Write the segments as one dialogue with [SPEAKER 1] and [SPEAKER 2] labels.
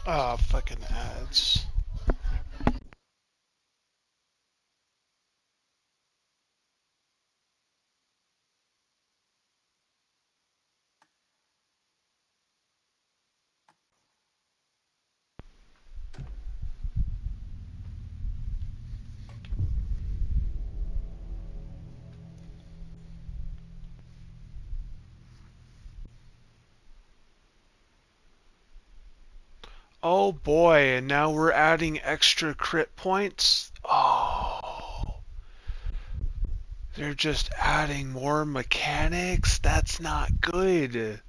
[SPEAKER 1] Ah, fucking ads. Oh boy, and now we're adding extra crit points? Oh. They're just adding more mechanics? That's not good.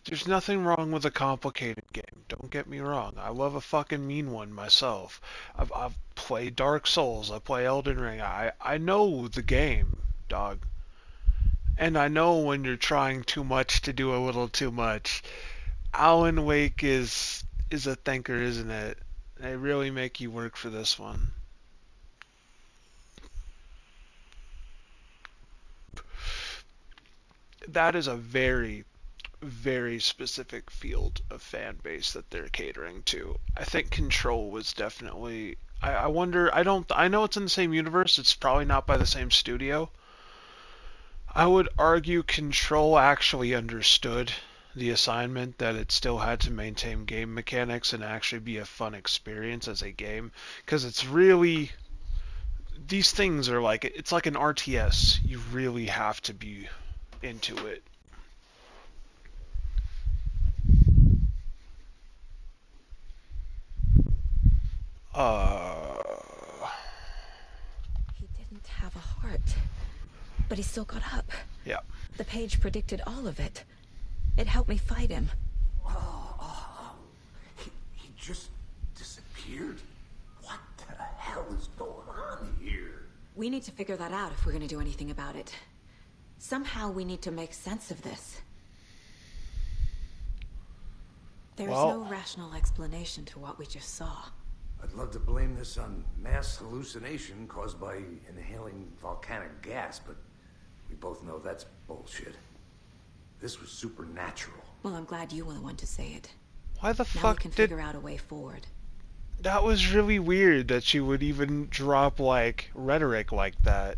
[SPEAKER 1] There's nothing wrong with a complicated game. Don't get me wrong. I love a fucking mean one myself. I've played Dark Souls. I play Elden Ring. I know the game, dog. And I know when you're trying too much to do a little too much. Alan Wake is a thinker, isn't it? They really make you work for this one. That is a very, very specific field of fan base that they're catering to. I think Control was definitely. I wonder. I know it's in the same universe. It's probably not by the same studio. I would argue Control actually understood the assignment that it still had to maintain game mechanics and actually be a fun experience as a game, because it's really these things are like it's like an RTS. You really have to be into it. Uh,
[SPEAKER 2] He didn't have a heart, but he still got up.
[SPEAKER 1] yeah.
[SPEAKER 2] The page predicted all of it. It helped me fight him.
[SPEAKER 3] He just disappeared? What the hell is going on here?
[SPEAKER 2] We need to figure that out if we're gonna do anything about it. Somehow we need to make sense of this. There's no rational explanation to what we just saw.
[SPEAKER 3] I'd love to blame this on mass hallucination caused by inhaling volcanic gas, but we both know that's bullshit. This was supernatural.
[SPEAKER 2] Well, I'm glad you were the one to say it.
[SPEAKER 1] Why the
[SPEAKER 2] Now we
[SPEAKER 1] fuck
[SPEAKER 2] can
[SPEAKER 1] did
[SPEAKER 2] figure out a way forward.
[SPEAKER 1] that was really weird that she would even drop like rhetoric like that.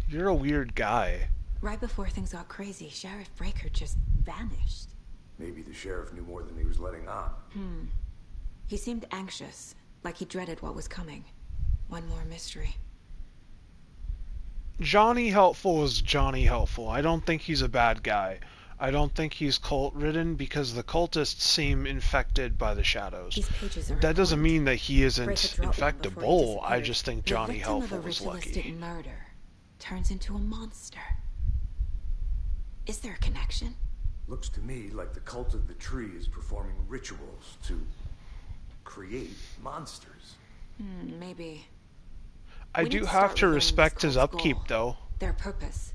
[SPEAKER 1] You're a weird guy.
[SPEAKER 2] Right before things got crazy, Sheriff Breaker just vanished.
[SPEAKER 3] Maybe the sheriff knew more than he was letting on.
[SPEAKER 2] He seemed anxious, like he dreaded what was coming. One more mystery.
[SPEAKER 1] Johnny Helpful is Johnny Helpful. I don't think he's a bad guy. I don't think he's cult-ridden because the cultists seem infected by the shadows.
[SPEAKER 2] These pages are
[SPEAKER 1] That doesn't
[SPEAKER 2] important.
[SPEAKER 1] mean that he isn't
[SPEAKER 2] Breaker dropped one before he
[SPEAKER 1] infectable. I
[SPEAKER 2] disappeared.
[SPEAKER 1] just think
[SPEAKER 2] The
[SPEAKER 1] Johnny
[SPEAKER 2] victim
[SPEAKER 1] Helpful
[SPEAKER 2] of a
[SPEAKER 1] was
[SPEAKER 2] ritualistic
[SPEAKER 1] lucky.
[SPEAKER 2] murder turns into a monster. Is there a connection?
[SPEAKER 3] Looks to me like the cult of the tree is performing rituals to create monsters.
[SPEAKER 2] Maybe.
[SPEAKER 1] I
[SPEAKER 2] We need
[SPEAKER 1] do
[SPEAKER 2] to
[SPEAKER 1] have
[SPEAKER 2] start
[SPEAKER 1] to
[SPEAKER 2] learning
[SPEAKER 1] respect
[SPEAKER 2] this
[SPEAKER 1] his
[SPEAKER 2] cult's
[SPEAKER 1] upkeep
[SPEAKER 2] goal.
[SPEAKER 1] though.
[SPEAKER 2] Their purpose.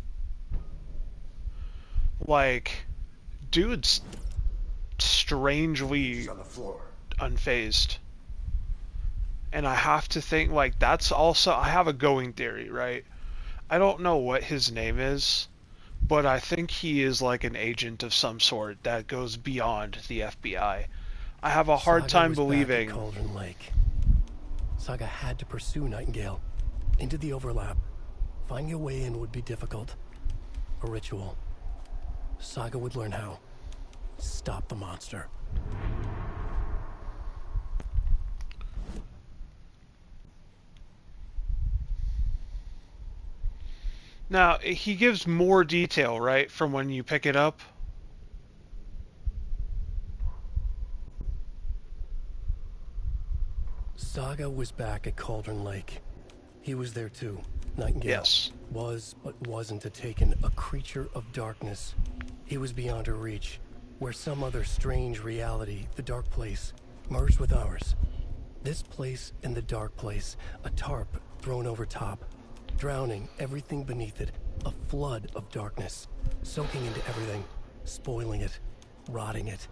[SPEAKER 1] Like, dude's strangely
[SPEAKER 3] He's on the floor.
[SPEAKER 1] unfazed. And I have to think, like, that's also, I have a going theory, right? I don't know what his name is, but I think he is like an agent of some sort that goes beyond the FBI. I have a hard
[SPEAKER 4] Saga
[SPEAKER 1] time
[SPEAKER 4] was back at
[SPEAKER 1] believing.
[SPEAKER 4] Cauldron Lake. Saga had to pursue Nightingale into the overlap. Finding a way in would be difficult. A ritual. Saga would learn how. Stop the monster.
[SPEAKER 1] Now, he gives more detail, right, from when you pick it up?
[SPEAKER 4] Saga was back at Cauldron Lake. He was there too. Nightingale
[SPEAKER 1] Yes.
[SPEAKER 4] was, but wasn't a Taken, a creature of darkness. He was beyond her reach, where some other strange reality, the dark place, merged with ours. This place and the dark place, a tarp thrown over top, drowning everything beneath it, a flood of darkness, soaking into everything, spoiling it, rotting it.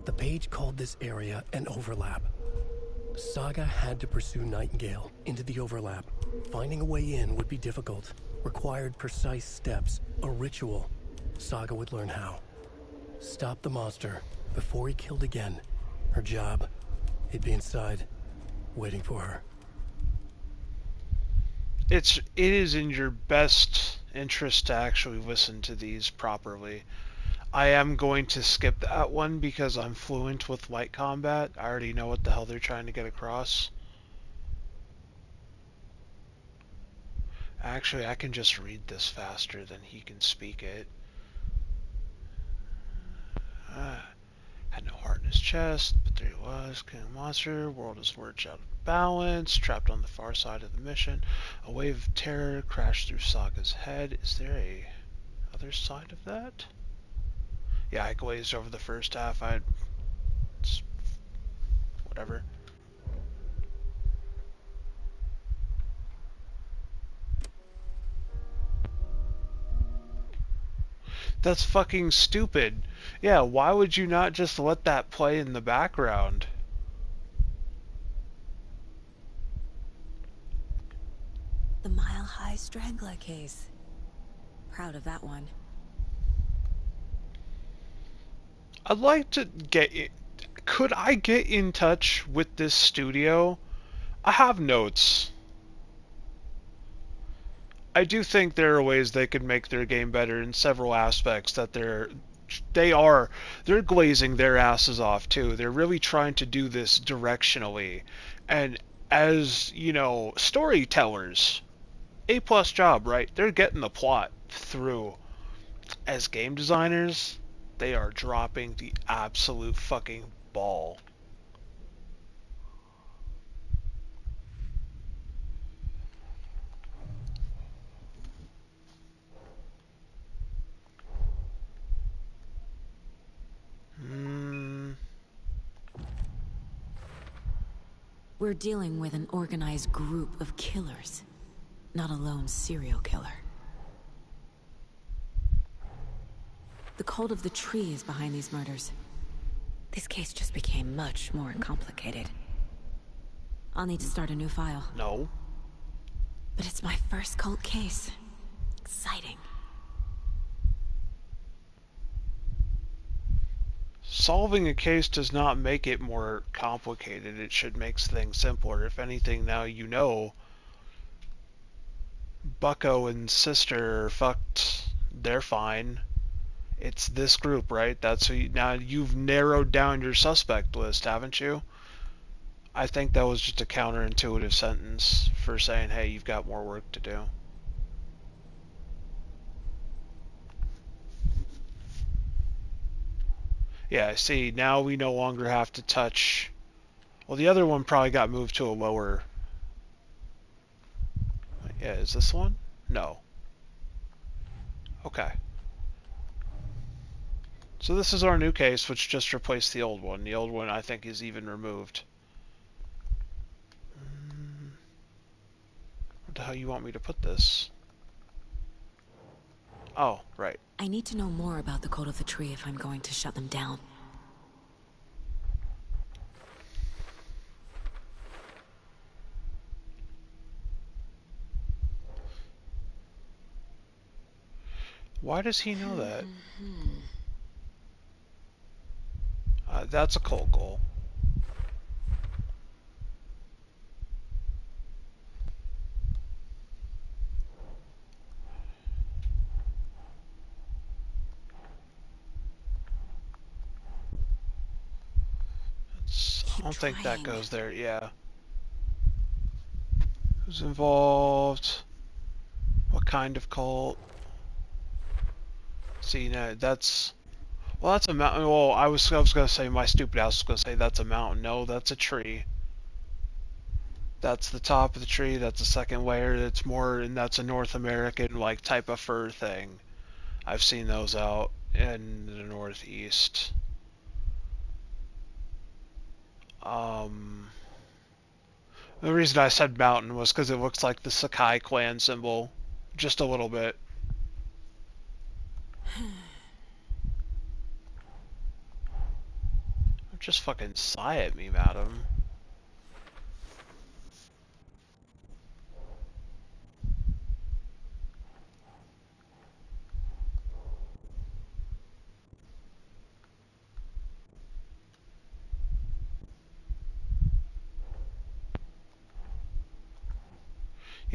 [SPEAKER 4] The page called this area an overlap. Saga had to pursue Nightingale into the overlap. Finding a way in would be difficult, required precise steps, a ritual. Saga would learn how. Stop the monster before he killed again. Her job, he'd be inside, waiting for her.
[SPEAKER 1] It is in your best interest to actually listen to these properly. I am going to skip that one because I'm fluent with light combat. I already know what the hell they're trying to get across. Actually, I can just read this faster than he can speak it. Had no heart in his chest, but there he was, killing a monster. World is lurched out of balance, trapped on the far side of the mission. A wave of terror crashed through Sokka's head. Is there a other side of that? Yeah, I glazed over the first half. Whatever. That's fucking stupid. Yeah, why would you not just let that play in the background?
[SPEAKER 2] The Mile High Strangler case. Proud of that one.
[SPEAKER 1] I'd like to get it. Could I get in touch with this studio? I have notes. I do think there are ways they could make their game better in several aspects that they're glazing their asses off too. They're really trying to do this directionally. And as, you know, storytellers, A+ job, right? They're getting the plot through. As game designers, they are dropping the absolute fucking ball.
[SPEAKER 2] We're dealing with an organized group of killers, not a lone serial killer. The cult of the tree is behind these murders. This case just became much more complicated. I'll need to start a new file.
[SPEAKER 1] No.
[SPEAKER 2] But it's my first cult case. Exciting.
[SPEAKER 1] Solving a case does not make it more complicated. It should make things simpler. If anything, now you know Bucko and Sister are fucked. They're fine. It's this group, right? Now you've narrowed down your suspect list, haven't you? I think that was just a counterintuitive sentence for saying, hey, you've got more work to do. Yeah, see, now we no longer have to touch... Well, the other one probably got moved to a lower... Yeah, is this one? No. Okay. So this is our new case, which just replaced the old one. The old one, I think, is even removed. What the hell you want me to put this? Oh, right.
[SPEAKER 2] I need to know more about the Cult of the Tree if I'm going to shut them down.
[SPEAKER 1] Why does he know that? That's a cult goal. I don't think that goes there, yeah. Who's involved? What kind of cult? See, no, that's... Well, that's a mountain. Well, I was gonna say, my stupid ass was gonna say that's a mountain. No, that's a tree. That's the top of the tree. That's the second layer. That's more, and that's a North American, like, type of fir thing. I've seen those out in the Northeast. The reason I said mountain was because it looks like the Sakai clan symbol. Just a little bit. Just fucking sigh at me, madam.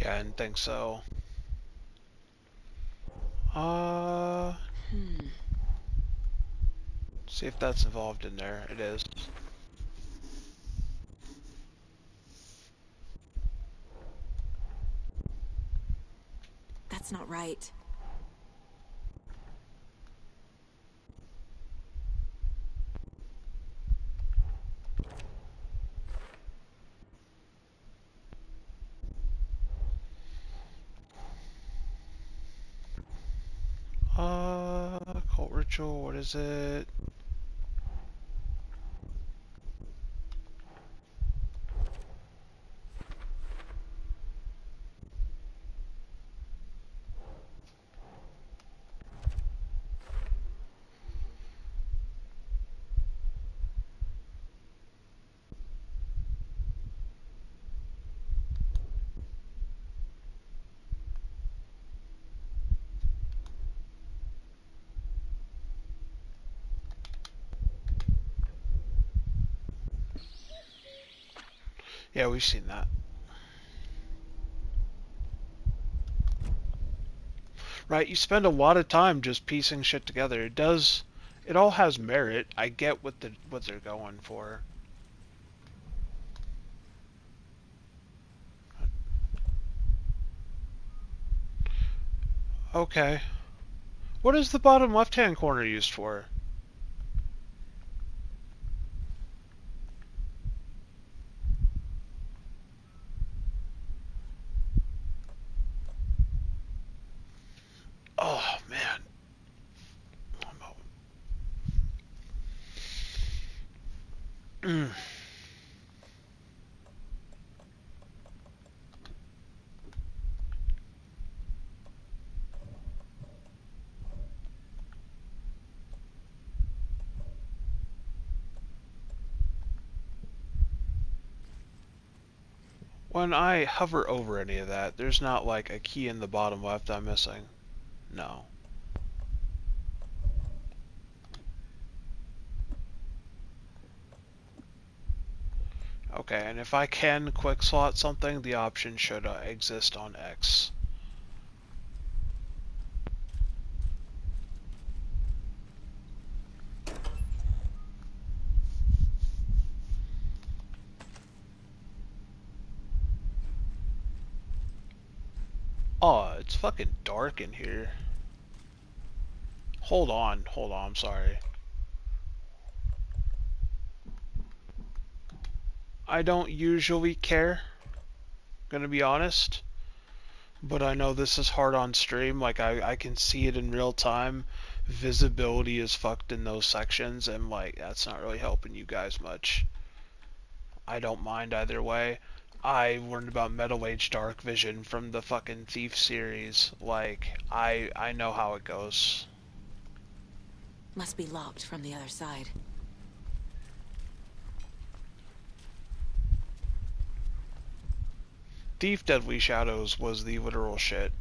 [SPEAKER 1] Yeah, I didn't think so. See if that's involved in there. It is.
[SPEAKER 2] That's not right.
[SPEAKER 1] Cult ritual, what is it? Yeah, we've seen that. Right, you spend a lot of time just piecing shit together. It all has merit. I get what they're going for. Okay. What is the bottom left-hand corner used for? Oh, man. One moment. When I hover over any of that, there's not like a key in the bottom left I'm missing. No. Okay, and if I can quick slot something, the option should exist on X. Oh, it's fucking dark in here. Hold on, I'm sorry. I don't usually care, gonna be honest. But I know this is hard on stream, like I can see it in real time. Visibility is fucked in those sections, and like that's not really helping you guys much. I don't mind either way. I learned about Metal Age Dark Vision from the fucking Thief series. Like, I know how it goes.
[SPEAKER 2] Must be locked from the other side.
[SPEAKER 1] Thief Deadly Shadows was the literal shit.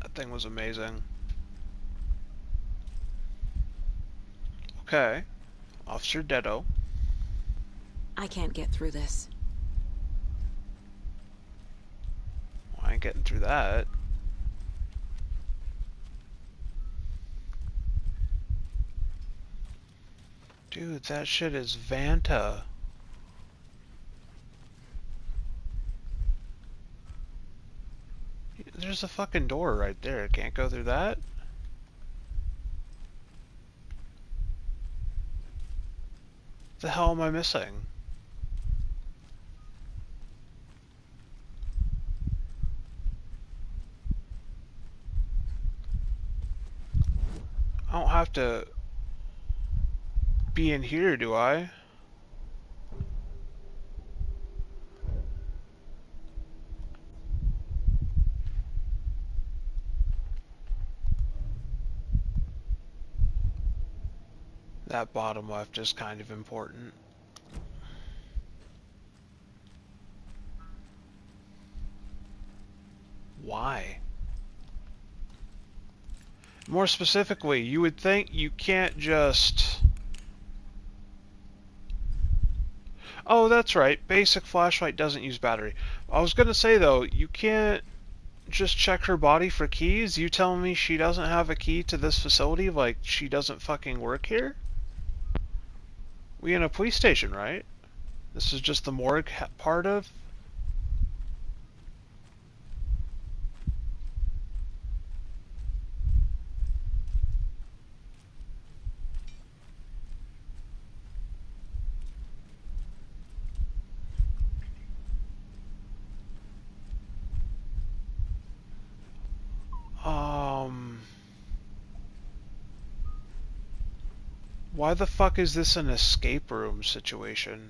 [SPEAKER 1] That thing was amazing. Okay. Officer Deado.
[SPEAKER 2] I can't get through this.
[SPEAKER 1] Well, I ain't getting through that. Dude, that shit is Vanta. There's a fucking door right there. Can't go through that? The hell am I missing? I don't have to be in here, do I? That bottom left is kind of important. Why? More specifically, you would think you can't just... Oh, that's right. Basic flashlight doesn't use battery. I was gonna say though, you can't just check her body for keys. You telling me she doesn't have a key to this facility? Like she doesn't fucking work here? We in a police station, right? This is just the morgue part of. Why the fuck is this an escape room situation?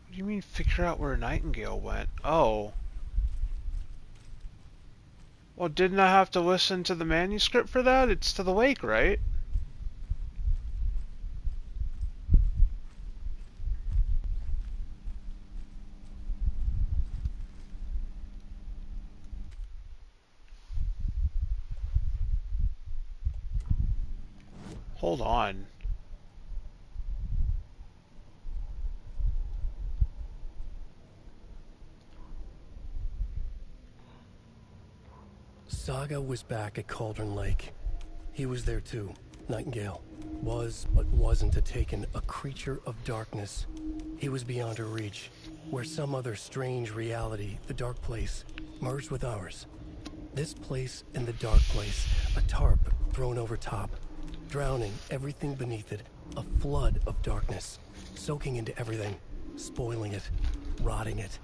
[SPEAKER 1] What do you mean figure out where Nightingale went? Oh. Well, didn't I have to listen to the manuscript for that? It's to the lake, right? Hold on.
[SPEAKER 4] Saga was back at Cauldron Lake. He was there too. Nightingale was, but wasn't a Taken, a creature of darkness. He was beyond her reach, where some other strange reality, the dark place, merged with ours. This place and the dark place, a tarp thrown over top, drowning everything beneath it, a flood of darkness, soaking into everything, spoiling it, rotting it.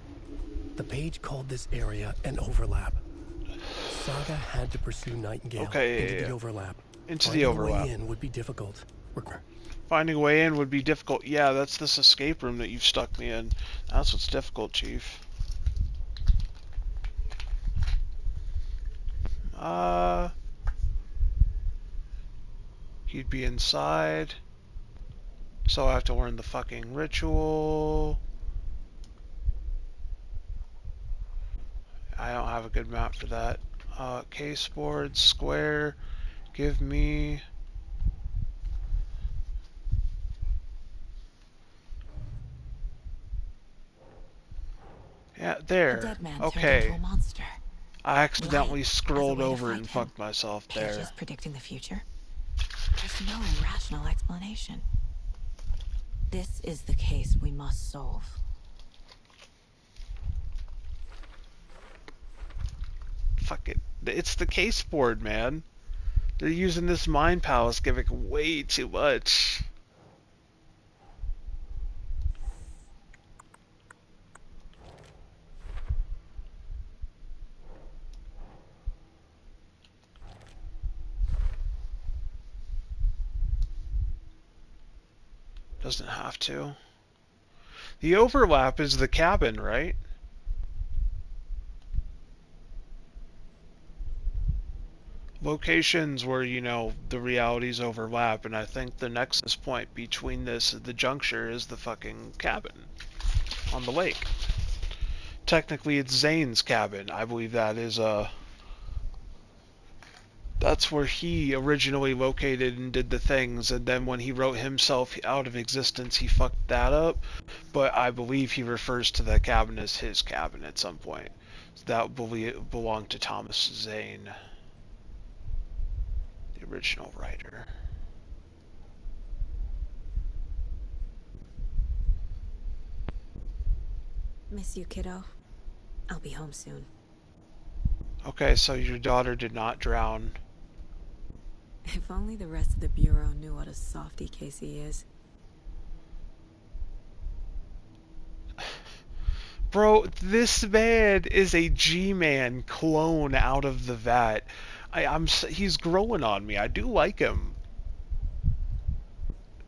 [SPEAKER 4] The page called this area an overlap. Saga had to pursue Nightingale into the overlap.
[SPEAKER 1] Into the overlap.
[SPEAKER 4] Finding a way in would be difficult.
[SPEAKER 1] Finding a way in would be difficult. Yeah, that's this escape room that you've stuck me in. That's what's difficult, Chief. He'd be inside. So I have to learn the fucking ritual. I don't have a good map for that. Case board, square, give me... Yeah, there.
[SPEAKER 2] The dead man
[SPEAKER 1] okay.
[SPEAKER 2] turned into a monster.
[SPEAKER 1] I accidentally
[SPEAKER 2] Right.
[SPEAKER 1] scrolled
[SPEAKER 2] As a way to
[SPEAKER 1] over
[SPEAKER 2] fight
[SPEAKER 1] and
[SPEAKER 2] him.
[SPEAKER 1] fucked myself there.
[SPEAKER 2] Pages predicting the future. There's no rational explanation. This is the case we must solve.
[SPEAKER 1] Fuck it. It's the case board, man. They're using this mind palace gimmick way too much. Doesn't have to. The overlap is the cabin, right? Locations where, you know, the realities overlap, and I think the nexus point between the juncture is the fucking cabin on the lake. Technically, it's Zane's cabin. I believe that is, that's where he originally located and did the things, and then when he wrote himself out of existence, he fucked that up. But I believe he refers to that cabin as his cabin at some point. So that belonged to Thomas Zane, the original writer.
[SPEAKER 2] Miss you, kiddo. I'll be home soon.
[SPEAKER 1] Okay, so your daughter did not drown.
[SPEAKER 2] If only the rest of the Bureau knew what a softy Casey is.
[SPEAKER 1] Bro, this man is a G-Man clone out of the vat. He's growing on me. I do like him.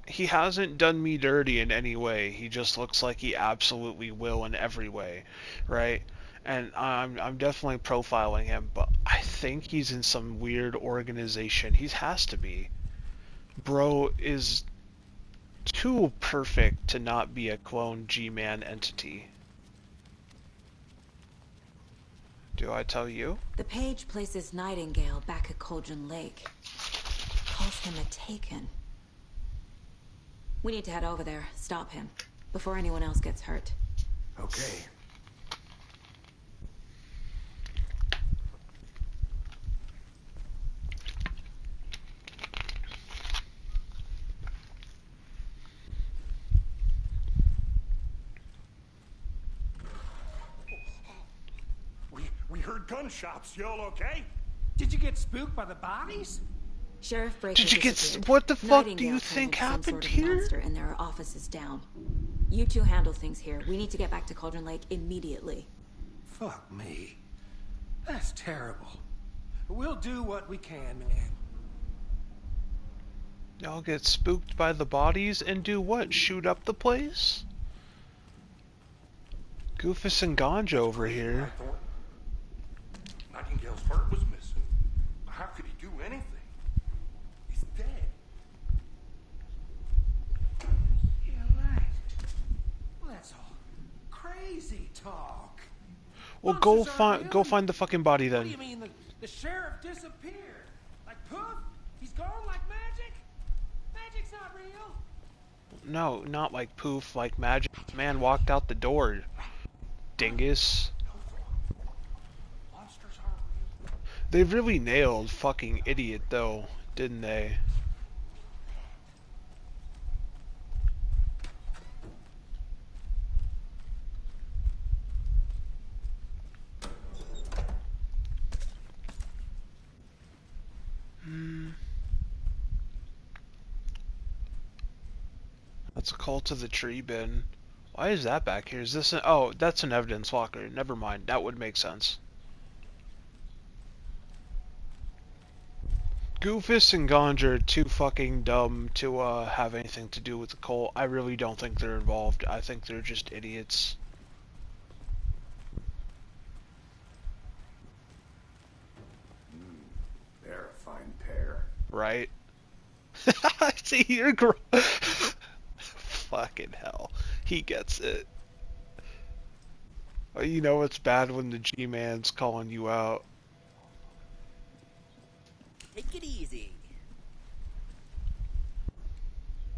[SPEAKER 1] He hasn't done me dirty in any way. He just looks like he absolutely will in every way, right? And I'm definitely profiling him, but I think he's in some weird organization. He has to be. Bro is too perfect to not be a clone G-Man entity. Do I tell you?
[SPEAKER 2] The page places Nightingale back at Cauldron Lake. Calls him a Taken. We need to head over there, stop him, before anyone else gets hurt.
[SPEAKER 3] Okay.
[SPEAKER 5] We heard gunshots. Y'all okay?
[SPEAKER 6] Did you get spooked by the bodies?
[SPEAKER 2] Sheriff Breaker
[SPEAKER 1] Did you get?
[SPEAKER 2] disappeared.
[SPEAKER 1] What the fuck do
[SPEAKER 2] Nightingale
[SPEAKER 1] you
[SPEAKER 2] told
[SPEAKER 1] think
[SPEAKER 2] him some
[SPEAKER 1] happened
[SPEAKER 2] sort of
[SPEAKER 1] here?
[SPEAKER 2] monster and there are offices down. You two handle things here. We need to get back to Cauldron Lake immediately.
[SPEAKER 6] Fuck me. That's terrible. We'll do what we can, man.
[SPEAKER 1] Y'all get spooked by the bodies and do what? Shoot up the place? Goofus and Ganja over here.
[SPEAKER 5] Nightingale's heart was missing. How could he do anything? He's dead.
[SPEAKER 6] Yeah, right. Well, that's all crazy talk.
[SPEAKER 1] Well,
[SPEAKER 6] Monsters aren't real.
[SPEAKER 1] go find the fucking body
[SPEAKER 6] What do
[SPEAKER 1] then.
[SPEAKER 6] you mean the sheriff disappeared? Like poof? He's gone like magic? Magic's not real.
[SPEAKER 1] No, not like poof, like magic. Man walked out the door. Dingus.
[SPEAKER 5] Monsters aren't real.
[SPEAKER 1] They really nailed fucking idiot though, didn't they? That's a call to the tree bin. Why is that back here? Is this an, oh, that's an evidence locker. Never mind. That would make sense. Goofus and Ganja are too fucking dumb to have anything to do with the cult. I really don't think they're involved. I think they're just idiots.
[SPEAKER 3] They're a fine pair.
[SPEAKER 1] Right? See, you're fucking hell. He gets it. Oh, you know it's bad when the G-Man's calling you out.
[SPEAKER 7] Take it easy.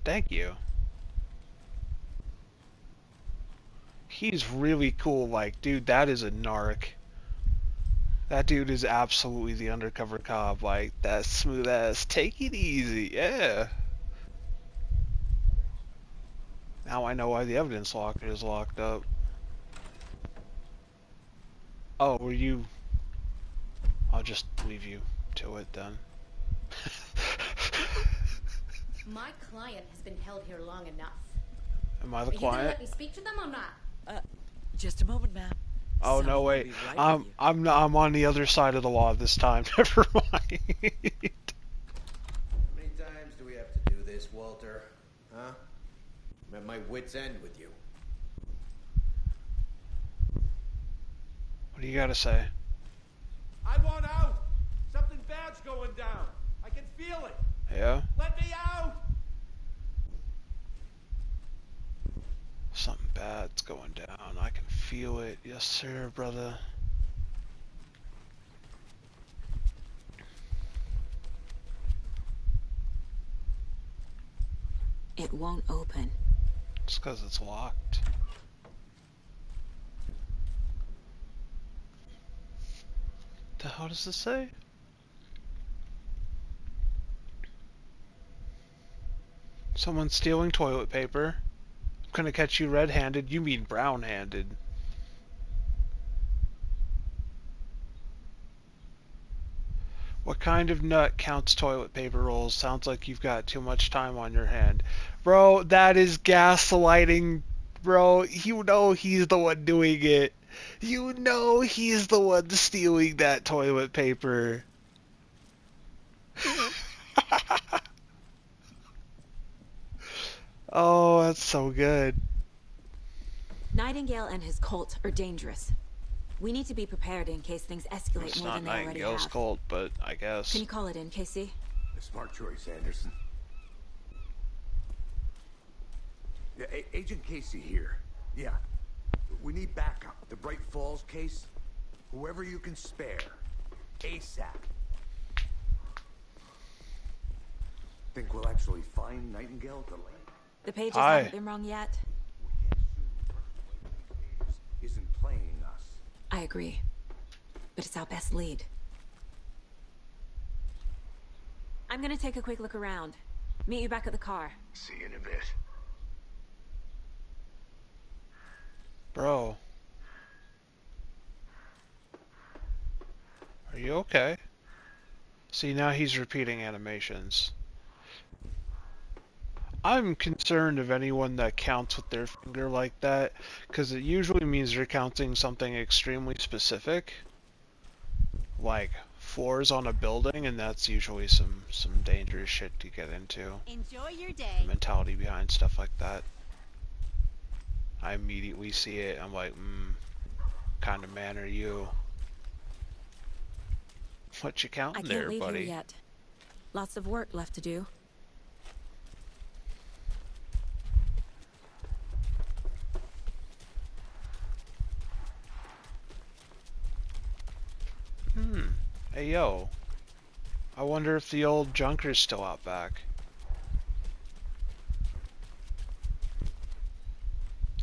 [SPEAKER 1] Thank you. He's really cool, like, dude, that is a narc. That dude is absolutely the undercover cop, like, that smooth ass, take it easy, yeah. Now I know why the evidence locker is locked up. Oh, were you... I'll just leave you to it then.
[SPEAKER 8] My client has been held here long enough.
[SPEAKER 1] Am I the
[SPEAKER 8] Are you gonna
[SPEAKER 1] client?
[SPEAKER 8] let me speak to them or not?
[SPEAKER 7] Just a moment, ma'am.
[SPEAKER 1] Oh no,
[SPEAKER 7] Someone will
[SPEAKER 1] wait.
[SPEAKER 7] be right
[SPEAKER 1] I'm
[SPEAKER 7] with you.
[SPEAKER 1] I'm on the other side of the law this time. Never mind.
[SPEAKER 9] How many times do we have to do this, Walter? Huh? I'm at my wit's end with you.
[SPEAKER 1] What do you gotta say?
[SPEAKER 5] I want out. Something bad's going down. I can feel it.
[SPEAKER 1] Yeah?
[SPEAKER 5] Let me out.
[SPEAKER 1] Something bad's going down. I can feel it. Yes, sir, brother.
[SPEAKER 2] It won't open.
[SPEAKER 1] It's because it's locked. The hell does this say? Someone stealing toilet paper. I'm gonna catch you red-handed. You mean brown-handed. What kind of nut counts toilet paper rolls? Sounds like you've got too much time on your hand. Bro, that is gaslighting, bro. You know he's the one doing it. You know he's the one stealing that toilet paper. Oh, that's so good.
[SPEAKER 2] Nightingale and his cult are dangerous. We need to be prepared in case things escalate
[SPEAKER 1] It's
[SPEAKER 2] more
[SPEAKER 1] not
[SPEAKER 2] than they already
[SPEAKER 1] Nightingale's
[SPEAKER 2] have.
[SPEAKER 1] cult, but I guess.
[SPEAKER 2] Can you call it in, Casey?
[SPEAKER 3] A smart choice, Anderson. Yeah, Agent Casey here. Yeah. We need backup. The Bright Falls case? Whoever you can spare. ASAP. Think we'll actually find Nightingale at the lake?
[SPEAKER 2] The pages
[SPEAKER 1] Hi.
[SPEAKER 2] haven't been wrong yet.
[SPEAKER 3] We can't assume the person writing these pages isn't playing us.
[SPEAKER 2] I agree. But it's our best lead. I'm gonna take a quick look around. Meet you back at the car.
[SPEAKER 3] See you in a bit.
[SPEAKER 1] Bro. Are you okay? See, now he's repeating animations. I'm concerned of anyone that counts with their finger like that, because it usually means they're counting something extremely specific, like floors on a building, and that's usually some dangerous shit to get into.
[SPEAKER 10] Enjoy your day.
[SPEAKER 1] The mentality behind stuff like that. I immediately see it. I'm like, kind of man are you? What you
[SPEAKER 2] I
[SPEAKER 1] counting
[SPEAKER 2] can't
[SPEAKER 1] there,
[SPEAKER 2] leave
[SPEAKER 1] buddy?
[SPEAKER 2] here yet. Lots of work left to do.
[SPEAKER 1] Hey yo. I wonder if the old Junker's still out back.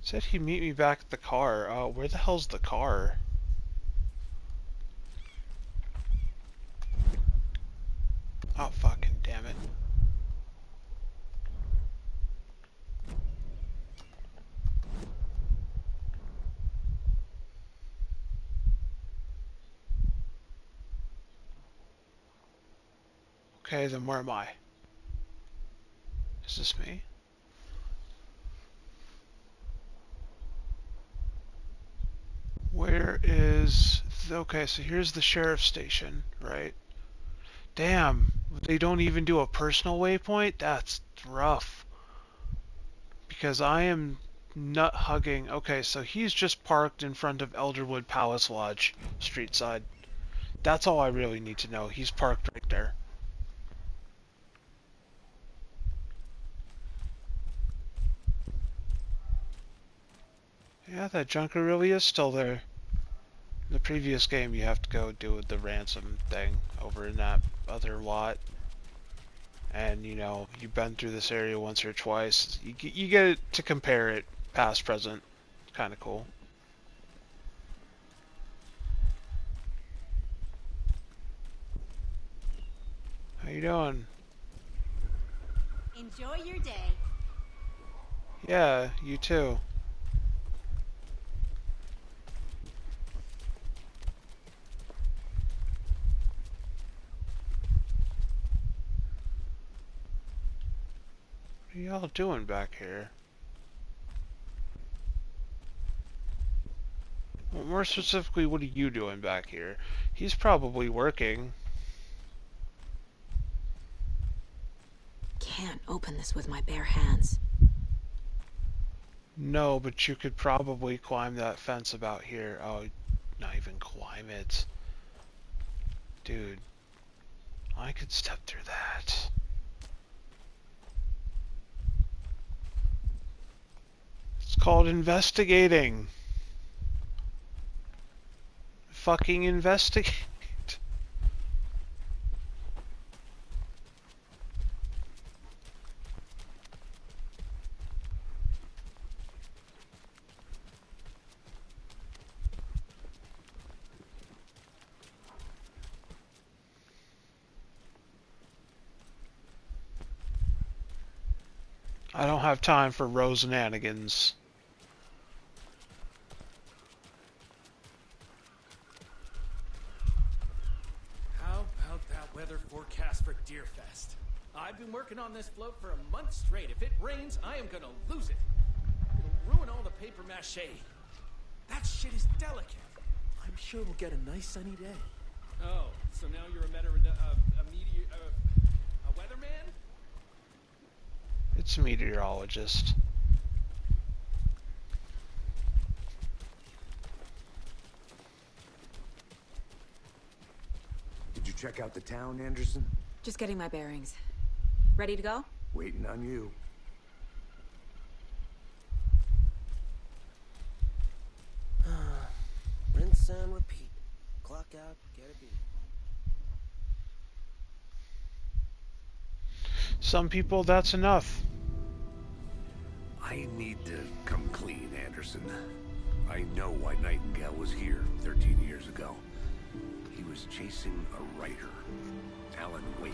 [SPEAKER 1] Said he'd meet me back at the car. Where the hell's the car? Oh, fucking damn it. Okay, then where am I? Is this me? Where is... Okay, so here's the sheriff's station, right? Damn, they don't even do a personal waypoint? That's rough. Because I am nut hugging. Okay, so he's just parked in front of Elderwood Palace Lodge, street side. That's all I really need to know. He's parked right there. Yeah, that junker really is still there. In the previous game, you have to go do the ransom thing over in that other lot. And, you know, you've been through this area once or twice. You get to compare it past, present. Kind of cool. How you doing?
[SPEAKER 10] Enjoy your day.
[SPEAKER 1] Yeah, you too. What are y'all doing back here? Well, more specifically, what are you doing back here? He's probably working.
[SPEAKER 2] Can't open this with my bare hands.
[SPEAKER 1] No, but you could probably climb that fence about here. Oh, not even climb it. Dude, I could step through that. It's called investigating. Fucking investigate. I don't have time for Rosenanigans.
[SPEAKER 6] How about that weather forecast for Deerfest? I've been working on this float for a month straight. If it rains, I am gonna lose it. It'll ruin all the paper mache. That shit is delicate.
[SPEAKER 11] I'm sure we'll get a nice sunny day.
[SPEAKER 6] Oh, so now you're a weatherman?
[SPEAKER 1] It's a meteorologist.
[SPEAKER 3] Did you check out the town, Anderson?
[SPEAKER 2] Just getting my bearings. Ready to go?
[SPEAKER 3] Waiting on you.
[SPEAKER 11] Rinse and repeat. Luck out, get a beat.
[SPEAKER 1] Some people, that's enough.
[SPEAKER 3] I need to come clean, Anderson. I know why Nightingale was here 13 years ago. He was chasing a writer, Alan Wake.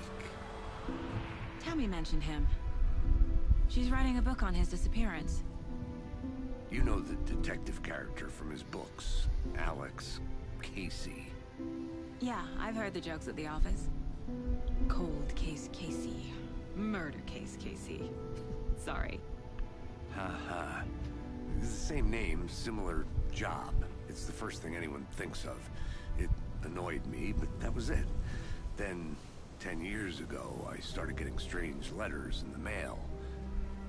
[SPEAKER 2] Tammy mentioned him. She's writing a book on his disappearance.
[SPEAKER 3] You know the detective character from his books, Alex Casey.
[SPEAKER 2] Yeah, I've heard the jokes at the office. Cold case Casey. Murder case Casey. Sorry.
[SPEAKER 3] Haha. It's the same name, similar job. It's the first thing anyone thinks of. It annoyed me, but that was it. Then, 10 years ago, I started getting strange letters in the mail.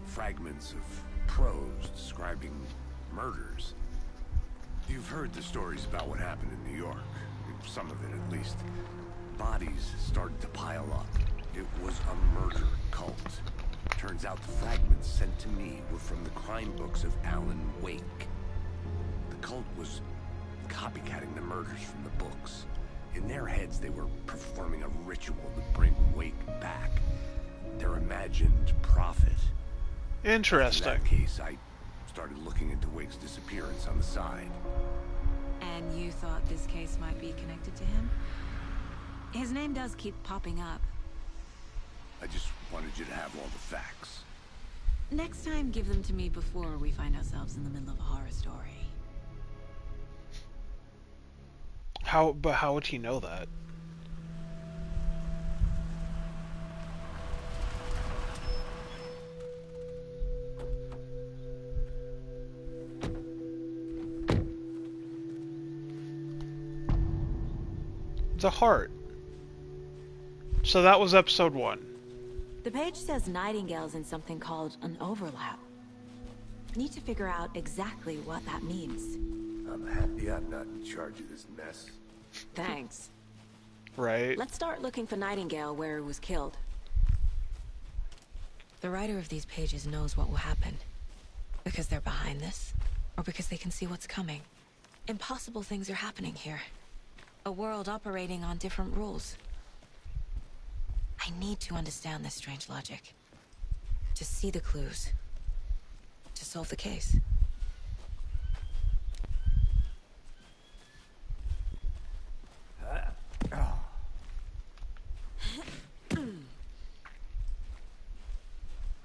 [SPEAKER 3] Fragments of prose describing murders. You've heard the stories about what happened in New York. Some of it, at least. Bodies started to pile up. It was a murder cult. Turns out the fragments sent to me were from the crime books of Alan Wake. The cult was copycatting the murders from the books. In their heads, they were performing a ritual to bring Wake back. Their imagined prophet.
[SPEAKER 1] Interesting.
[SPEAKER 3] In that case, I started looking into Wake's disappearance on the side.
[SPEAKER 2] And you thought this case might be connected to him? His name does keep popping up.
[SPEAKER 3] I just wanted you to have all the facts.
[SPEAKER 2] Next time, give them to me before we find ourselves in the middle of a horror story.
[SPEAKER 1] But how would he know that? The heart. So that was episode 1.
[SPEAKER 2] The page says Nightingale's in something called an overlap. Need to figure out exactly what that means.
[SPEAKER 3] I'm happy I'm not in charge of this mess.
[SPEAKER 2] Thanks.
[SPEAKER 1] Right.
[SPEAKER 2] Let's start looking for Nightingale where he was killed. The writer of these pages knows what will happen. Because they're behind this, or because they can see what's coming. Impossible things are happening here. A world operating on different rules. I need to understand this strange logic. To see the clues. To solve the case.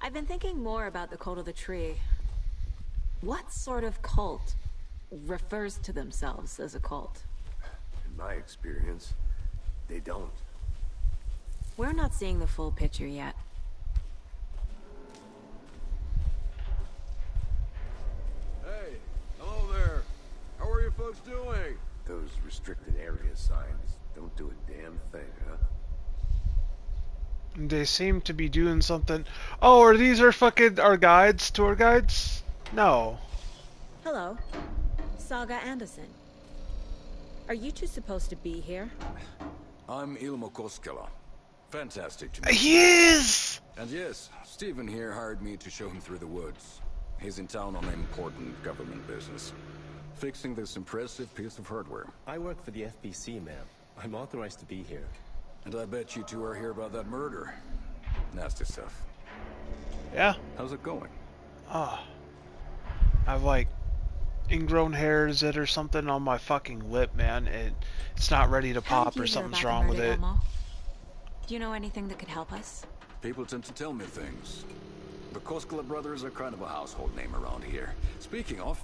[SPEAKER 2] I've been thinking more about the cult of the tree. What sort of cult refers to themselves as a cult?
[SPEAKER 3] In my experience, they don't.
[SPEAKER 2] We're not seeing the full picture yet.
[SPEAKER 5] Hey, hello there. How are you folks doing?
[SPEAKER 3] Those restricted area signs don't do a damn thing, huh?
[SPEAKER 1] They seem to be doing something. Oh, are these our guides, tour guides? No.
[SPEAKER 2] Hello. Saga Anderson. Are you two supposed to be here?
[SPEAKER 10] I'm Ilmo Koskela. Fantastic to meet you.
[SPEAKER 1] He is!
[SPEAKER 10] And yes, Stephen here hired me to show him through the woods. He's in town on important government business. Fixing this impressive piece of hardware.
[SPEAKER 12] I work for the FBC, ma'am. I'm authorized to be here.
[SPEAKER 10] And I bet you two are here about that murder. Nasty stuff.
[SPEAKER 1] Yeah.
[SPEAKER 10] How's it going?
[SPEAKER 1] Ah. I have like ingrown hairs or something on my fucking lip, man. It's not ready to pop or something's wrong with it.
[SPEAKER 2] Do you know anything that could help us?
[SPEAKER 10] People tend to tell me things. The Koskela brothers are kind of a household name around here. Speaking of,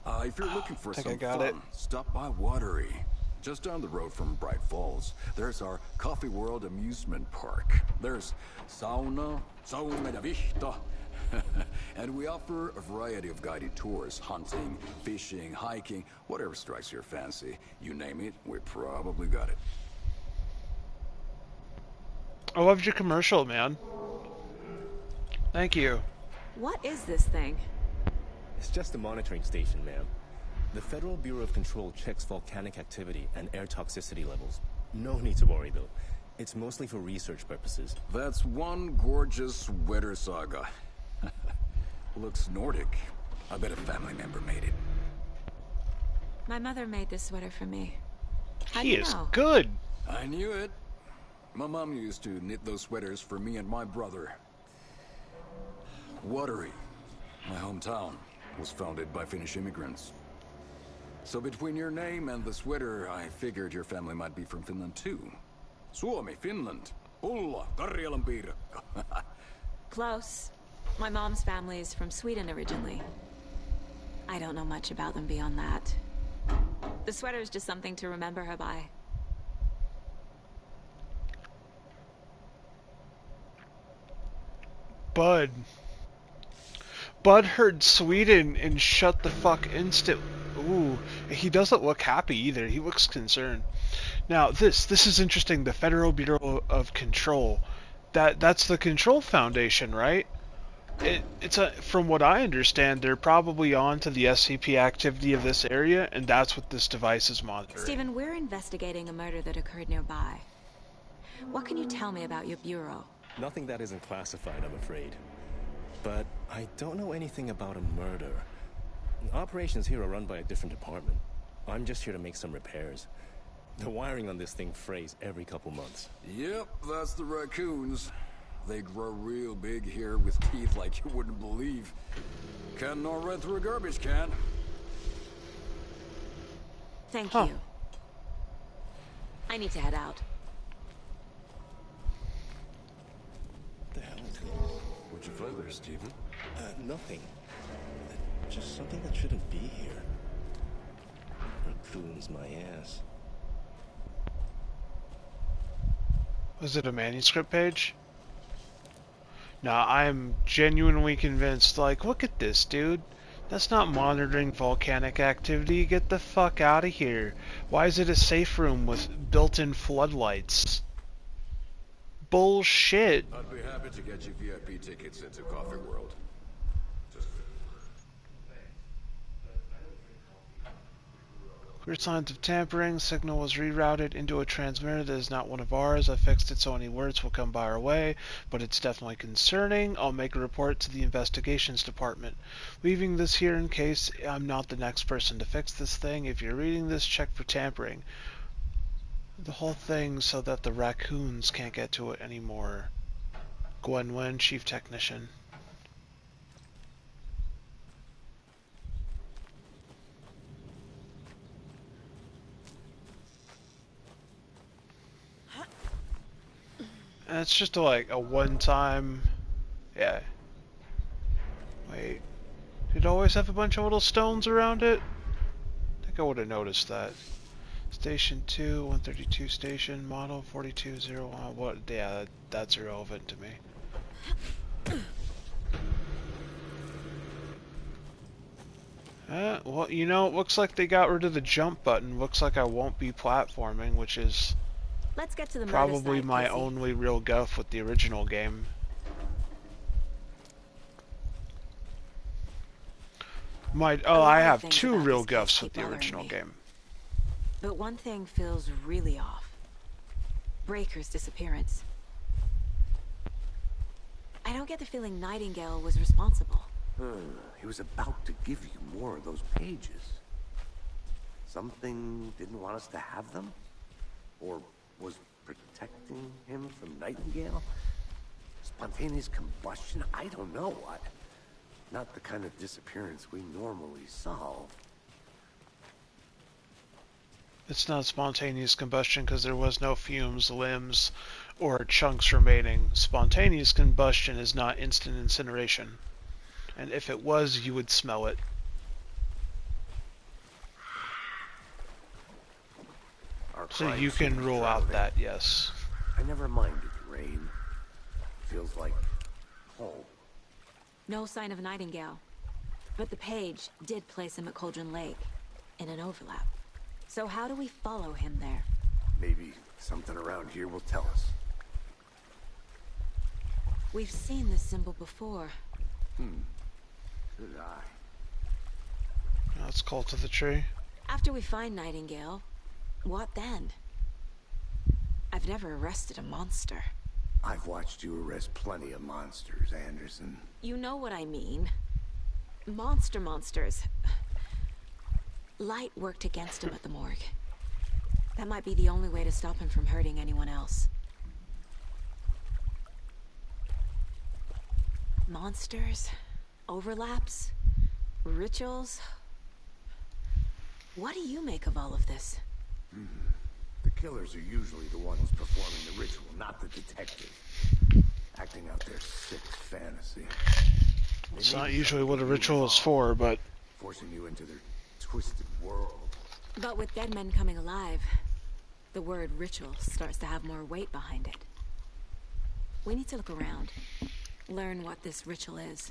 [SPEAKER 10] if you're looking for some fun, stop by Watery. Just down the road from Bright Falls, there's our Coffee World amusement park. There's sauna, sauna da vista. And we offer a variety of guided tours, hunting, fishing, hiking, whatever strikes your fancy. You name it, we probably got it.
[SPEAKER 1] I loved your commercial, man. Thank you.
[SPEAKER 2] What is this thing?
[SPEAKER 12] It's just a monitoring station, ma'am. The Federal Bureau of Control checks volcanic activity and air toxicity levels. No need to worry, though. It's mostly for research purposes.
[SPEAKER 10] That's one gorgeous weather saga. Looks Nordic. I bet a family member made it.
[SPEAKER 2] My mother made this sweater for me.
[SPEAKER 1] He is good.
[SPEAKER 10] I knew it. My mom used to knit those sweaters for me and my brother. Watery, my hometown, was founded by Finnish immigrants. So between your name and the sweater, I figured your family might be from Finland too. Suomi, Finland. Ulla, Karjalan piirakka.
[SPEAKER 2] Close. My mom's family is from Sweden originally. I don't know much about them beyond that. The sweater is just something to remember her by.
[SPEAKER 1] Bud heard Sweden and shut the fuck instant. Ooh, he doesn't look happy either. He looks concerned. Now this is interesting. The Federal Bureau of Control. That's the Control Foundation, right? It's from what I understand, they're probably on to the SCP activity of this area, and that's what this device is monitoring.
[SPEAKER 2] Stephen, we're investigating a murder that occurred nearby. What can you tell me about your bureau?
[SPEAKER 12] Nothing that isn't classified, I'm afraid. But I don't know anything about a murder. Operations here are run by a different department. I'm just here to make some repairs. The wiring on this thing frays every couple months.
[SPEAKER 10] Yep, that's the raccoons. They grow real big here with teeth like you wouldn't believe. Can't nor run through a garbage can.
[SPEAKER 2] Thank you. I need to head out.
[SPEAKER 12] What the hell is this?
[SPEAKER 3] What'd you find there, Stephen?
[SPEAKER 12] Nothing. Just something that shouldn't be here. Raccoons my ass.
[SPEAKER 1] Was it a manuscript page? Now, I'm genuinely convinced, like, look at this, dude. That's not monitoring volcanic activity. Get the fuck out of here. Why is it a safe room with built-in floodlights? Bullshit.
[SPEAKER 10] I'd be happy to get you VIP tickets into Coffee World.
[SPEAKER 1] Clear signs of tampering. Signal was rerouted into a transmitter that is not one of ours. I fixed it so any words will come by our way, but it's definitely concerning. I'll make a report to the investigations department. Leaving this here in case I'm not the next person to fix this thing. If you're reading this, check for tampering. The whole thing so that the raccoons can't get to it anymore. Gwen Wen, Chief Technician. And it's just like a one-time... Yeah. Wait. Did it always have a bunch of little stones around it? I think I would have noticed that. Station 2, 132 station, model 4201. What? Yeah, that's irrelevant to me. Well, you know, it looks like they got rid of the jump button. Looks like I won't be platforming, which is...
[SPEAKER 2] Let's get to the
[SPEAKER 1] probably my only real guff with the original game. I have two real guffs with the original game.
[SPEAKER 2] But one thing feels really off. Breaker's disappearance. I don't get the feeling Nightingale was responsible.
[SPEAKER 3] He was about to give you more of those pages. Something didn't want us to have them? Or was protecting him from Nightingale? Spontaneous combustion? I don't know. Not the kind of disappearance we normally solve.
[SPEAKER 1] It's not spontaneous combustion because there was no fumes, limbs, or chunks remaining. Spontaneous combustion is not instant incineration. And if it was, you would smell it. So you can rule out that, yes.
[SPEAKER 3] I never minded rain. Feels like home.
[SPEAKER 2] No sign of Nightingale. But the page did place him at Cauldron Lake, in an overlap. So how do we follow him there?
[SPEAKER 3] Maybe something around here will tell us.
[SPEAKER 2] We've seen this symbol before.
[SPEAKER 3] Good eye.
[SPEAKER 1] That's Cult of the Tree.
[SPEAKER 2] After we find Nightingale, what then? I've never arrested a monster.
[SPEAKER 3] I've watched you arrest plenty of monsters, Anderson.
[SPEAKER 2] You know what I mean. Monsters. Light worked against him at the morgue. That might be the only way to stop him from hurting anyone else. Monsters, overlaps, rituals. What do you make of all of this?
[SPEAKER 3] The killers are usually the ones performing the ritual, not the detective. Acting out their sick fantasy.
[SPEAKER 1] It's not usually what a ritual is for, but...
[SPEAKER 3] forcing you into their twisted world.
[SPEAKER 2] But with dead men coming alive, the word ritual starts to have more weight behind it. We need to look around. Learn what this ritual is.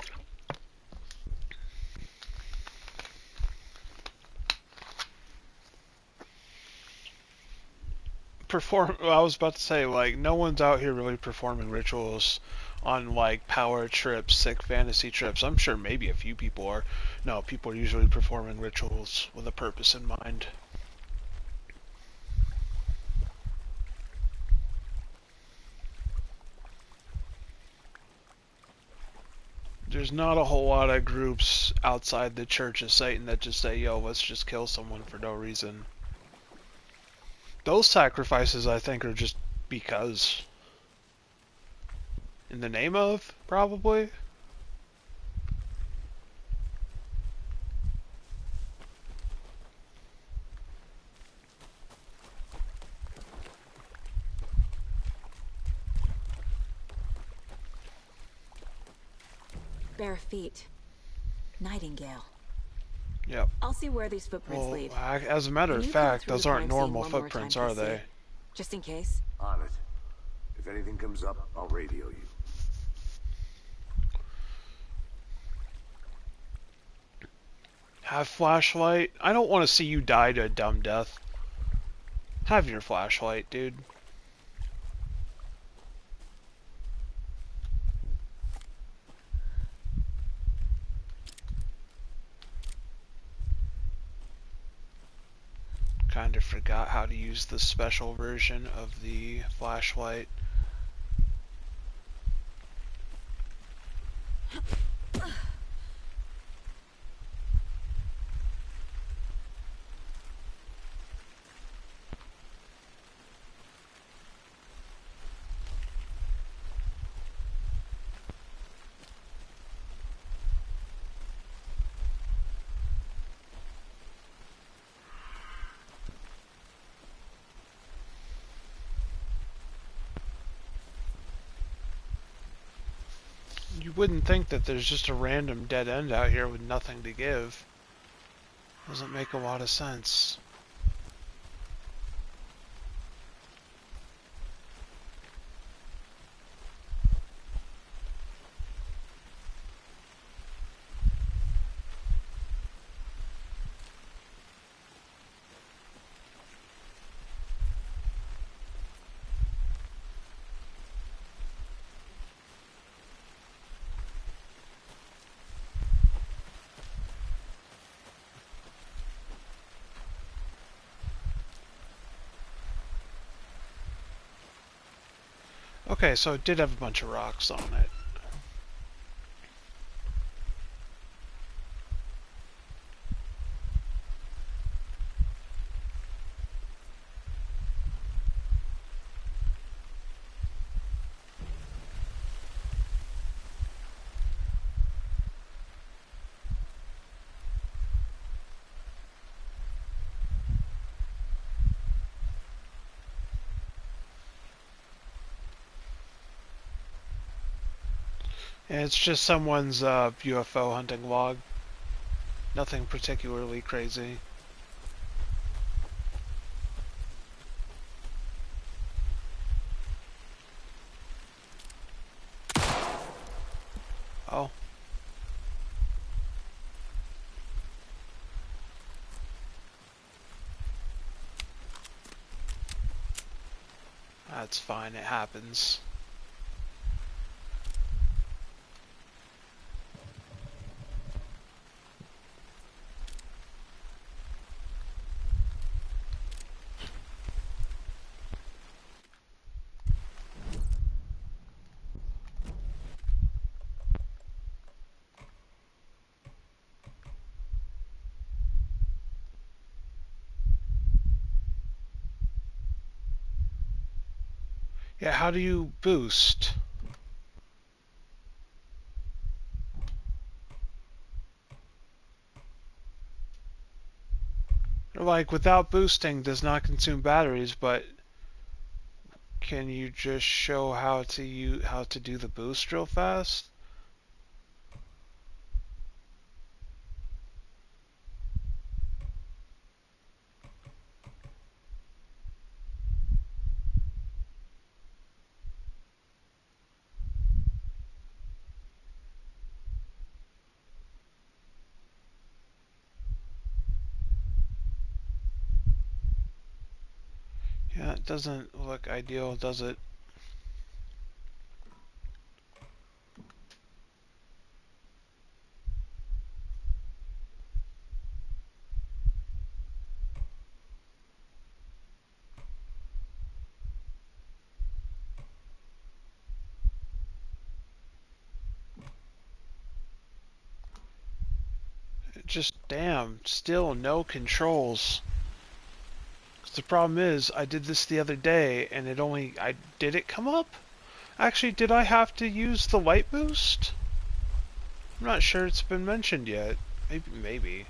[SPEAKER 1] I was about to say, like, no one's out here really performing rituals on, like, power trips, sick fantasy trips. I'm sure maybe a few people are. No, people are usually performing rituals with a purpose in mind. There's not a whole lot of groups outside the Church of Satan that just say, yo, let's just kill someone for no reason. Those sacrifices, I think, are just because. In the name of, probably.
[SPEAKER 2] Bare feet. Nightingale.
[SPEAKER 1] Yep.
[SPEAKER 2] I'll see where these footprints lead.
[SPEAKER 1] As a matter of fact, those aren't normal footprints, are they?
[SPEAKER 2] Just in case.
[SPEAKER 3] On it. If anything comes up, I'll radio you.
[SPEAKER 1] Have flashlight? I don't want to see you die to a dumb death. Have your flashlight, dude. Kind of forgot how to use the special version of the flashlight. You wouldn't think that there's just a random dead end out here with nothing to give. Doesn't make a lot of sense. Okay, so it did have a bunch of rocks on it. And it's just someone's UFO hunting log. Nothing particularly crazy. Oh. That's fine, it happens. Yeah, how do you boost? Like, without boosting does not consume batteries, but can you just show how to do the boost real fast? Yeah, it doesn't look ideal, does it? Just damn, still no controls. The problem is, I did this the other day, and did it come up? Actually, did I have to use the light boost? I'm not sure it's been mentioned yet. Maybe.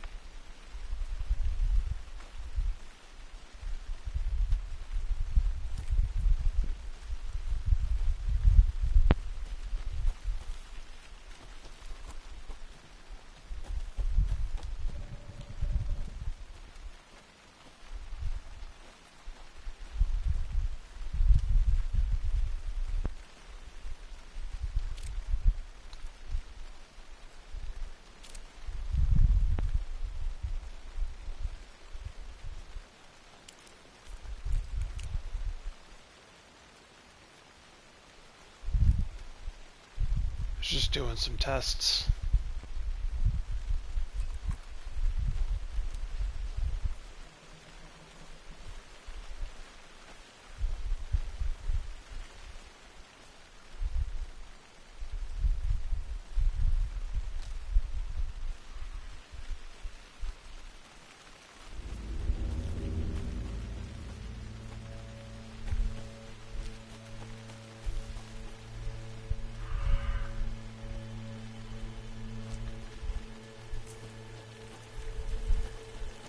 [SPEAKER 1] Just doing some tests.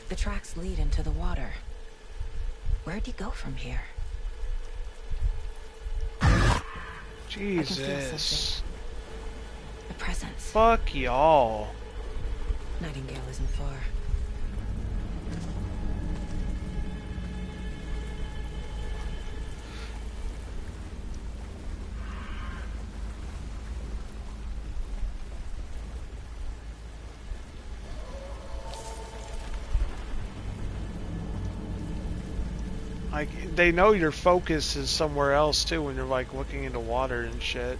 [SPEAKER 2] The tracks lead into the water. Where'd he go from here?
[SPEAKER 1] Jesus.
[SPEAKER 2] A presence.
[SPEAKER 1] Fuck y'all.
[SPEAKER 2] Nightingale isn't far.
[SPEAKER 1] Like, they know your focus is somewhere else too when you're like looking into water and shit.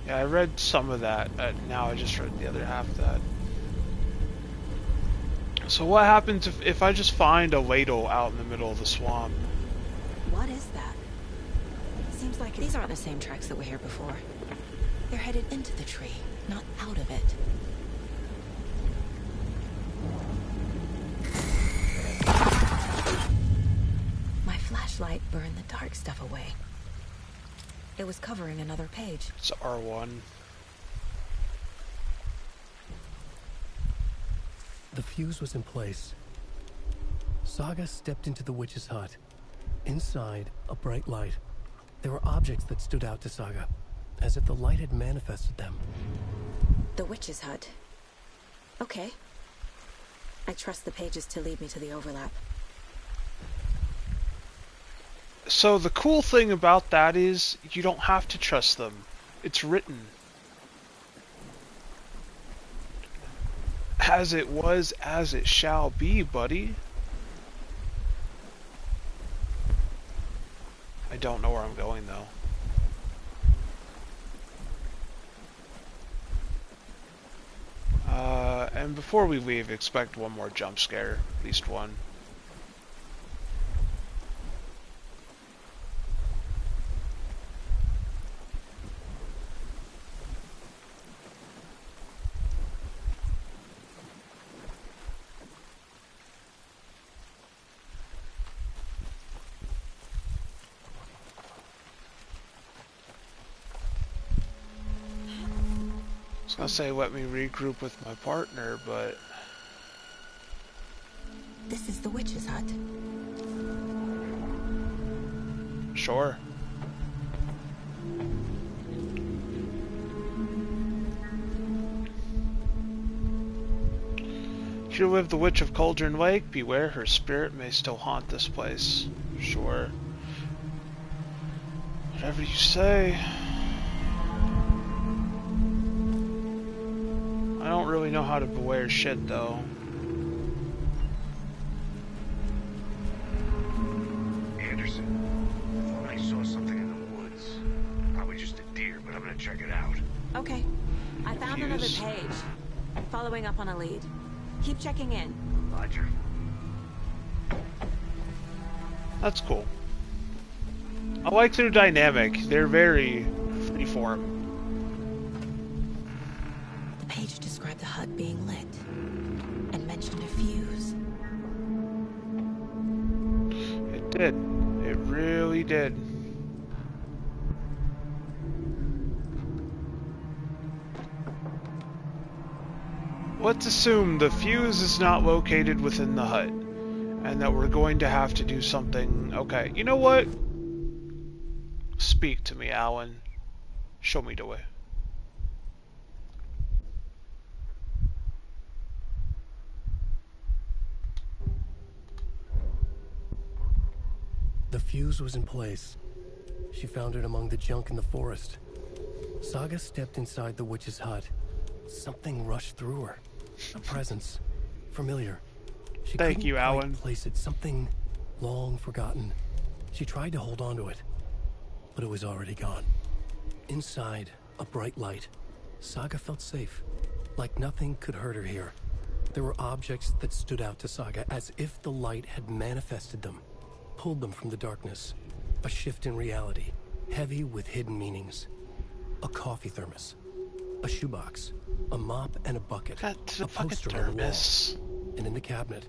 [SPEAKER 1] Yeah, I read some of that, now I just read the other half of that. So what happens if I just find a ladle out in the middle of the swamp?
[SPEAKER 2] What is that? Seems like these aren't the same tracks that were here before. They're headed into the tree, not out of it. My flashlight burned the dark stuff away. It was covering another page.
[SPEAKER 1] It's R1.
[SPEAKER 4] The fuse was in place. Saga stepped into the witch's hut. Inside, a bright light. There were objects that stood out to Saga, as if the light had manifested them.
[SPEAKER 2] The witch's hut. Okay. I trust the pages to lead me to the overlap.
[SPEAKER 1] So the cool thing about that is you don't have to trust them. It's written. As it was, as it shall be, buddy. I don't know where I'm going though. And before we leave, expect one more jump scare, at least one. I was gonna say let me regroup with my partner, but...
[SPEAKER 2] This is the witch's hut.
[SPEAKER 1] Sure. Here lived the Witch of Cauldron Lake. Beware, her spirit may still haunt this place. Sure. Whatever you say. I don't really know how to beware shit, though.
[SPEAKER 3] Anderson, I thought I saw something in the woods. Probably just a deer, but I'm gonna check it out.
[SPEAKER 2] Okay. I found another page. Following up on a lead. Keep checking in.
[SPEAKER 3] Roger.
[SPEAKER 1] That's cool. I like their dynamic. They're very freeform.
[SPEAKER 2] The page described the hut being lit and mentioned a fuse.
[SPEAKER 1] It did. It really did. Let's assume the fuse is not located within the hut, and that we're going to have to do something. Okay, you know what? Speak to me, Alan. Show me the way.
[SPEAKER 4] The fuse was in place. She found it among the junk in the forest. Saga stepped inside the witch's hut. Something rushed through her. A presence. Familiar. She
[SPEAKER 1] Thank you,
[SPEAKER 4] couldn't quite
[SPEAKER 1] Alan.
[SPEAKER 4] place it. Something long forgotten. She tried to hold on to it, but it was already gone. Inside, a bright light. Saga felt safe. Like nothing could hurt her here. There were objects that stood out to Saga as if the light had manifested them. Pulled them from the darkness. A shift in reality, heavy with hidden meanings. A coffee thermos, a shoebox, a mop and a bucket, a poster on the wall, and in the cabinet,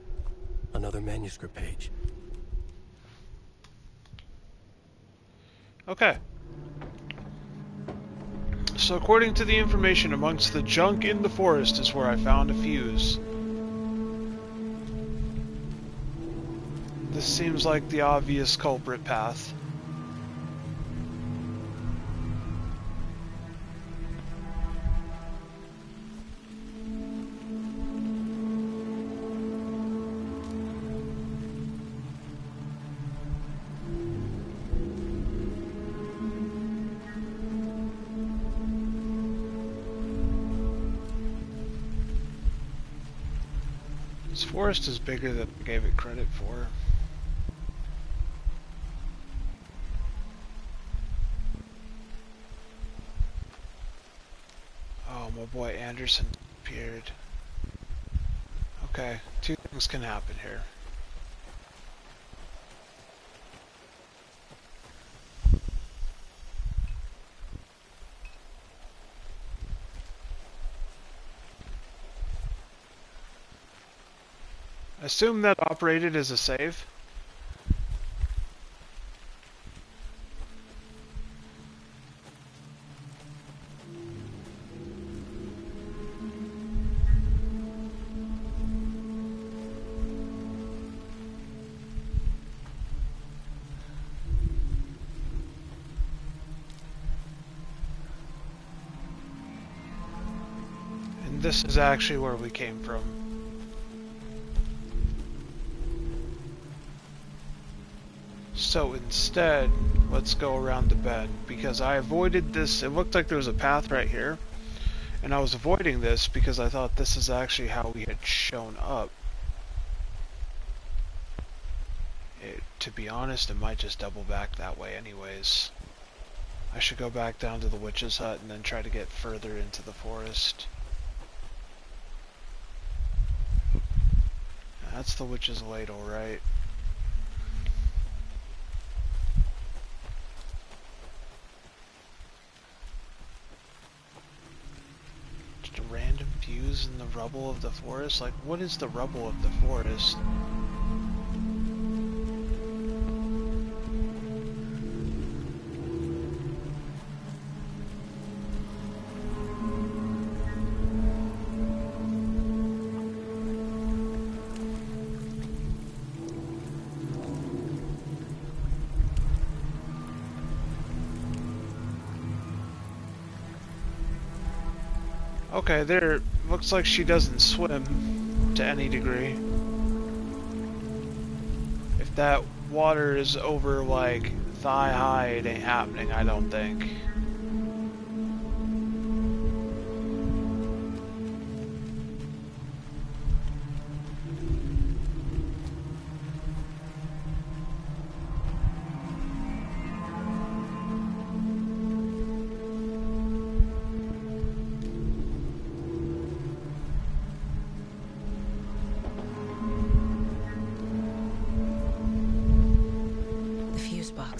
[SPEAKER 4] another manuscript page.
[SPEAKER 1] Okay. So according to the information, amongst the junk in the forest is where I found a fuse. This seems like the obvious culprit path. This forest is bigger than I gave it credit for. Oh, my boy Anderson appeared. Okay, two things can happen here. Assume that operated as a save. And this is actually where we came from. So instead, let's go around the bend, because I avoided this. It looked like there was a path right here, and I was avoiding this because I thought this is actually how we had shown up. To be honest, it might just double back that way anyways. I should go back down to the witch's hut and then try to get further into the forest. That's the witch's ladle, right? Just a random fuse in the rubble of the forest? Like, what is the rubble of the forest? Okay, there looks like she doesn't swim to any degree. If that water is over like thigh high, it ain't happening, I don't think.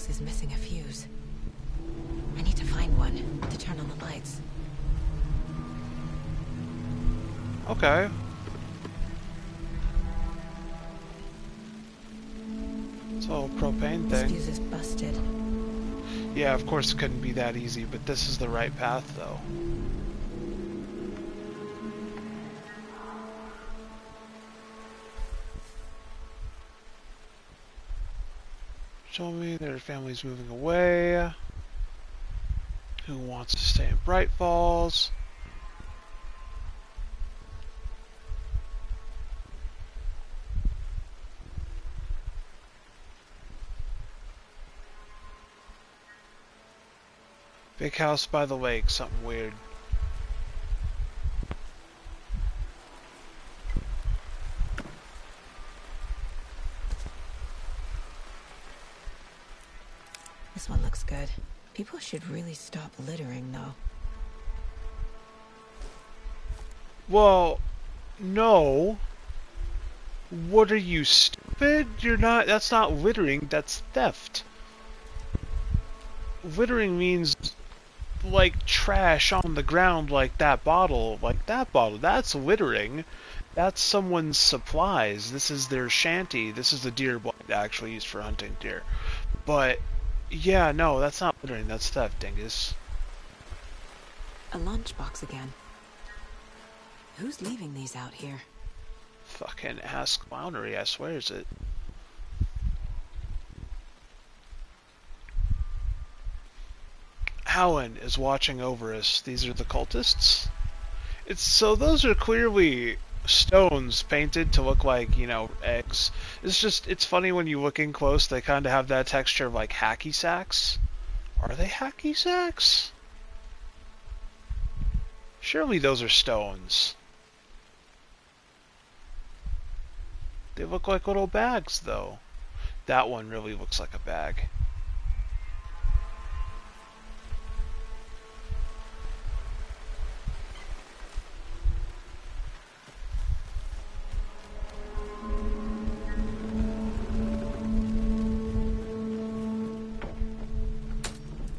[SPEAKER 2] Is missing a fuse. I need to find one to turn on the lights.
[SPEAKER 1] Okay. It's all propane
[SPEAKER 2] This
[SPEAKER 1] thing.
[SPEAKER 2] fuse is busted.
[SPEAKER 1] Yeah, of course it couldn't be that easy, but this is the right path though. Show me their family's moving away. Who wants to stay in Bright Falls? Big house by the lake, something weird.
[SPEAKER 2] This one looks good. People should really stop littering, though.
[SPEAKER 1] Well, no. What are you, stupid? You're not, that's not littering, that's theft. Littering means, like, trash on the ground like that bottle. That's littering. That's someone's supplies. This is their shanty. This is the deer blind actually used for hunting deer. But yeah, no, that's not littering, that's theft, dingus.
[SPEAKER 2] A lunchbox again. Who's leaving these out here?
[SPEAKER 1] Fucking ass clownery, I swears it. Howland is watching over us. These are the cultists? So those are clearly stones painted to look like, you know, eggs. It's funny when you look in close, they kind of have that texture of like hacky sacks. Are they hacky sacks? Surely those are stones. They look like little bags, though. That one really looks like a bag.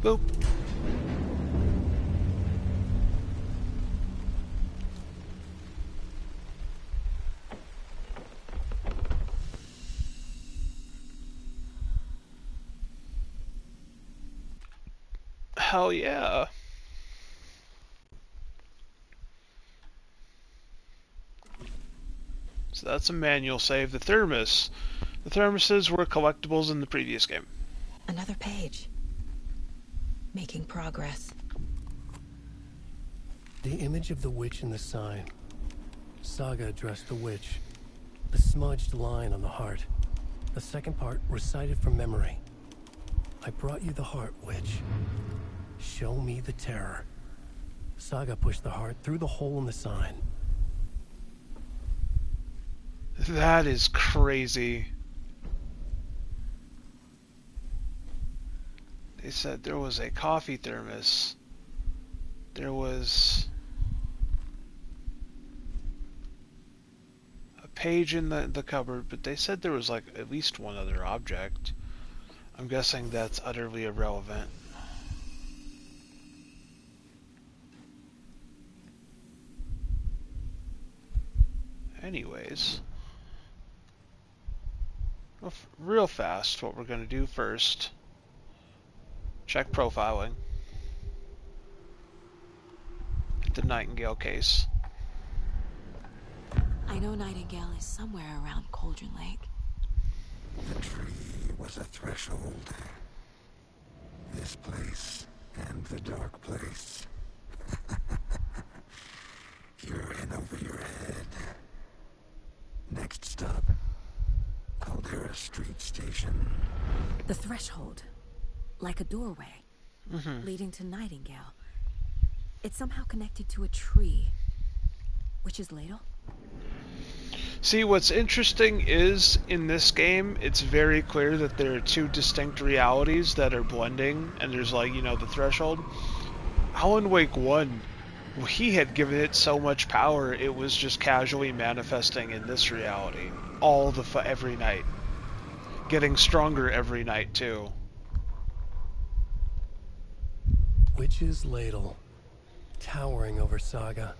[SPEAKER 1] Boop. Hell yeah. So that's a manual save. The thermos. The thermoses were collectibles in the previous game.
[SPEAKER 2] Another page. Making progress.
[SPEAKER 4] The image of the witch in the sign. Saga addressed the witch. The smudged line on the heart. The second part recited from memory. I brought you the heart, witch. Show me the terror. Saga pushed the heart through the hole in the sign.
[SPEAKER 1] That is crazy. They said there was a coffee thermos. There was a page in the cupboard, but they said there was like at least one other object. I'm guessing that's utterly irrelevant. Anyways, real fast, what we're going to do first, check profiling. The Nightingale case.
[SPEAKER 2] I know Nightingale is somewhere around Cauldron Lake.
[SPEAKER 3] The tree was a threshold. This place and the dark place. You're in over your head. Next stop, Caldera Street Station.
[SPEAKER 2] The threshold. Like a doorway. Leading to Nightingale. It's somehow connected to a tree. Witch's Ladle?
[SPEAKER 1] See, what's interesting is, in this game, it's very clear that there are two distinct realities that are blending, and there's like, you know, the threshold. Alan Wake 1, he had given it so much power, it was just casually manifesting in this reality. Every night. Getting stronger every night, too.
[SPEAKER 4] Witch's Ladle. Towering over Saga.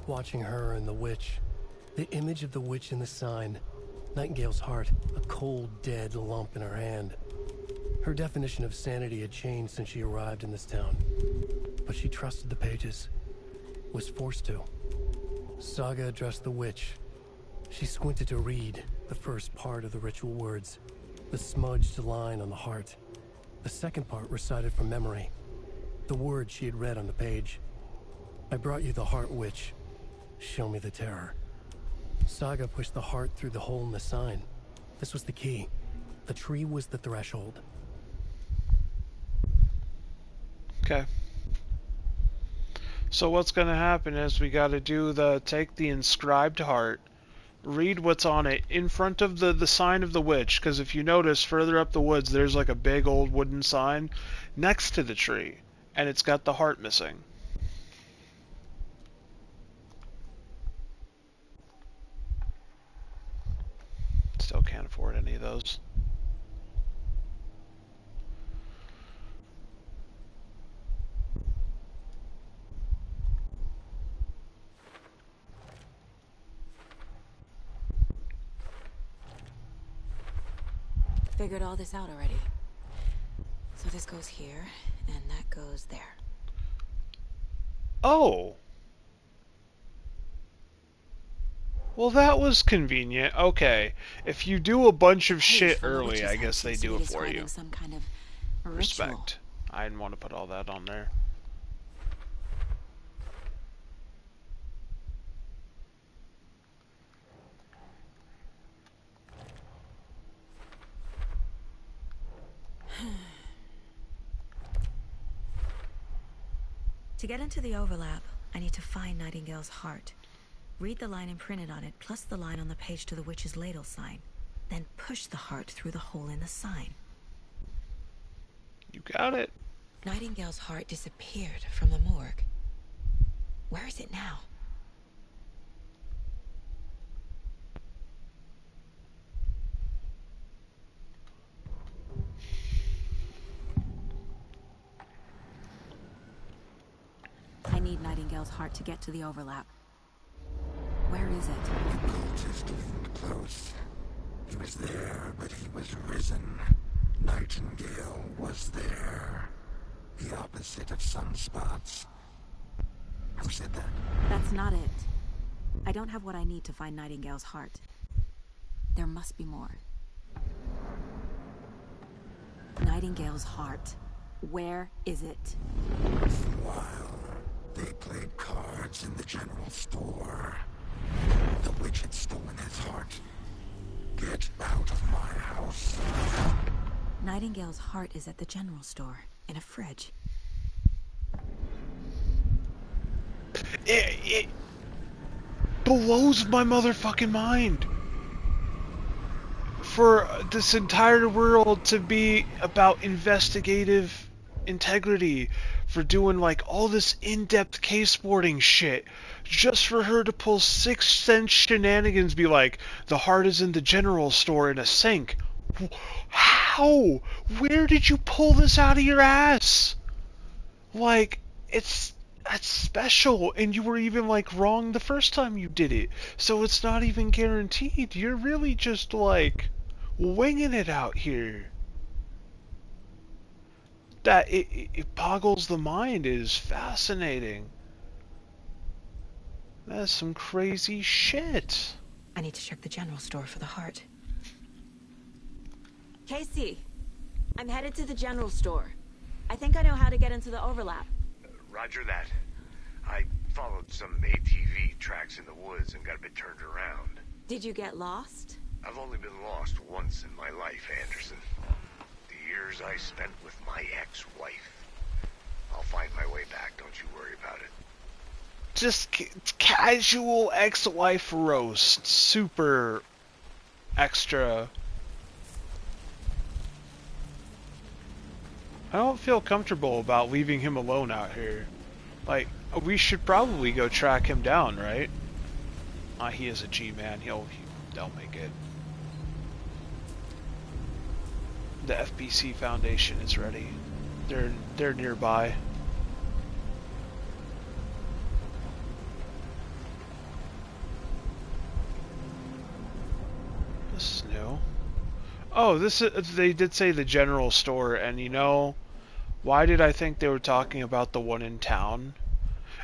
[SPEAKER 4] Watching her and the witch. The image of the witch in the sign. Nightingale's heart, a cold, dead lump in her hand. Her definition of sanity had changed since she arrived in this town. But she trusted the pages. Was forced to. Saga addressed the witch. She squinted to read the first part of the ritual words. The smudged line on the heart. The second part recited from memory. The words she had read on the page. I brought you the heart, witch. Show me the terror. Saga pushed the heart through the hole in the sign. This was the key. The tree was the threshold.
[SPEAKER 1] Okay. So what's going to happen is we got to do take the inscribed heart, read what's on it in front of the sign of the witch, because if you notice further up the woods there's like a big old wooden sign next to the tree, and it's got the heart missing. Still can't afford any of those.
[SPEAKER 2] Figured all this out already. So this goes here, and that goes there.
[SPEAKER 1] Oh! Well, that was convenient. Okay. If you do a bunch of shit early, I guess they do it for you.
[SPEAKER 2] Some kind of
[SPEAKER 1] Respect. I didn't want to put all that on there.
[SPEAKER 2] To get into the overlap, I need to find Nightingale's heart. Read the line imprinted on it, plus the line on the page to the Witch's Ladle sign. Then push the heart through the hole in the sign.
[SPEAKER 1] You got it.
[SPEAKER 2] Nightingale's heart disappeared from the morgue. Where is it now? I need Nightingale's heart to get to the overlap. Where is it?
[SPEAKER 3] The cultist leaned close. He was there, but he was risen. Nightingale was there. The opposite of sunspots. Who said that?
[SPEAKER 2] That's not it. I don't have what I need to find Nightingale's heart. There must be more. Nightingale's heart. Where is it?
[SPEAKER 3] While they played cards in the general store. The witch had stolen his heart. Get out of my house.
[SPEAKER 2] Nightingale's heart is at the general store, in a fridge.
[SPEAKER 1] It blows my motherfucking mind. For this entire world to be about investigative integrity for doing like all this in-depth case boarding shit just for her to pull Sixth Sense shenanigans, be like, the heart is in the general store in a sink. How? Where did you pull this out of your ass? Like, that's special, and you were even like wrong the first time you did it, so it's not even guaranteed. You're really just like winging it out here. That it boggles the mind. It is fascinating. That's some crazy shit.
[SPEAKER 2] I need to check the general store for the heart. Casey, I'm headed to the general store. I think I know how to get into the overlap.
[SPEAKER 3] Roger that. I followed some ATV tracks in the woods and got a bit turned around.
[SPEAKER 2] Did you get lost?
[SPEAKER 3] I've only been lost once in my life, Anderson. The years I spent with my ex-wife. I'll find my way back, don't you worry about it.
[SPEAKER 1] Just casual ex-wife roast. Super extra. I don't feel comfortable about leaving him alone out here. Like, we should probably go track him down, right? He is a G-man. They'll make it. The FBC Foundation is ready. They're nearby. This is new. Oh, they did say the general store, and you know, why did I think they were talking about the one in town?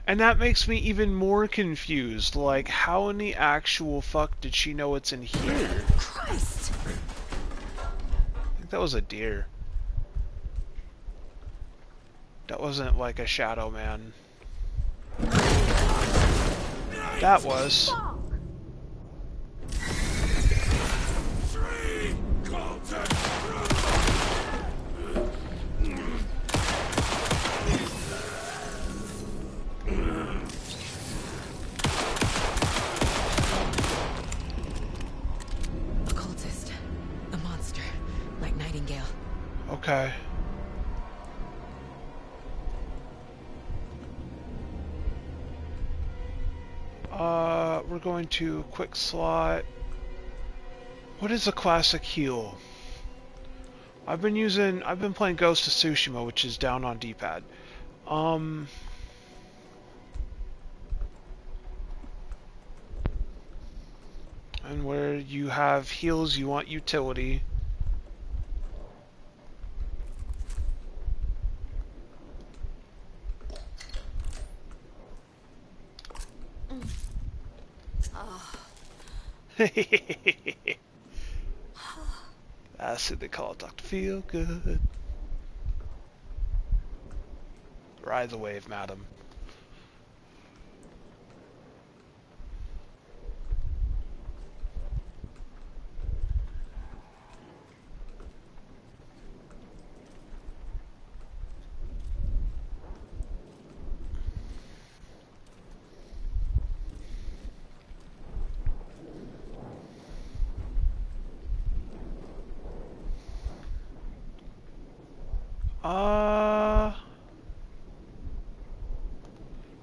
[SPEAKER 1] And that makes me even more confused. Like, how in the actual fuck did she know it's in here?
[SPEAKER 2] Christ!
[SPEAKER 1] I think that was a deer. That wasn't like a shadow man. That was.
[SPEAKER 2] Occultist. A monster. Like Nightingale.
[SPEAKER 1] Okay. We're going to quick slot. What is a classic heal? I've been playing Ghost of Tsushima, which is down on D-pad. And where you have heals, you want utility. That's what they call it, Dr. Feel Good. Ride the wave, madam.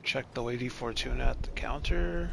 [SPEAKER 1] Check the Lady Fortuna at the counter.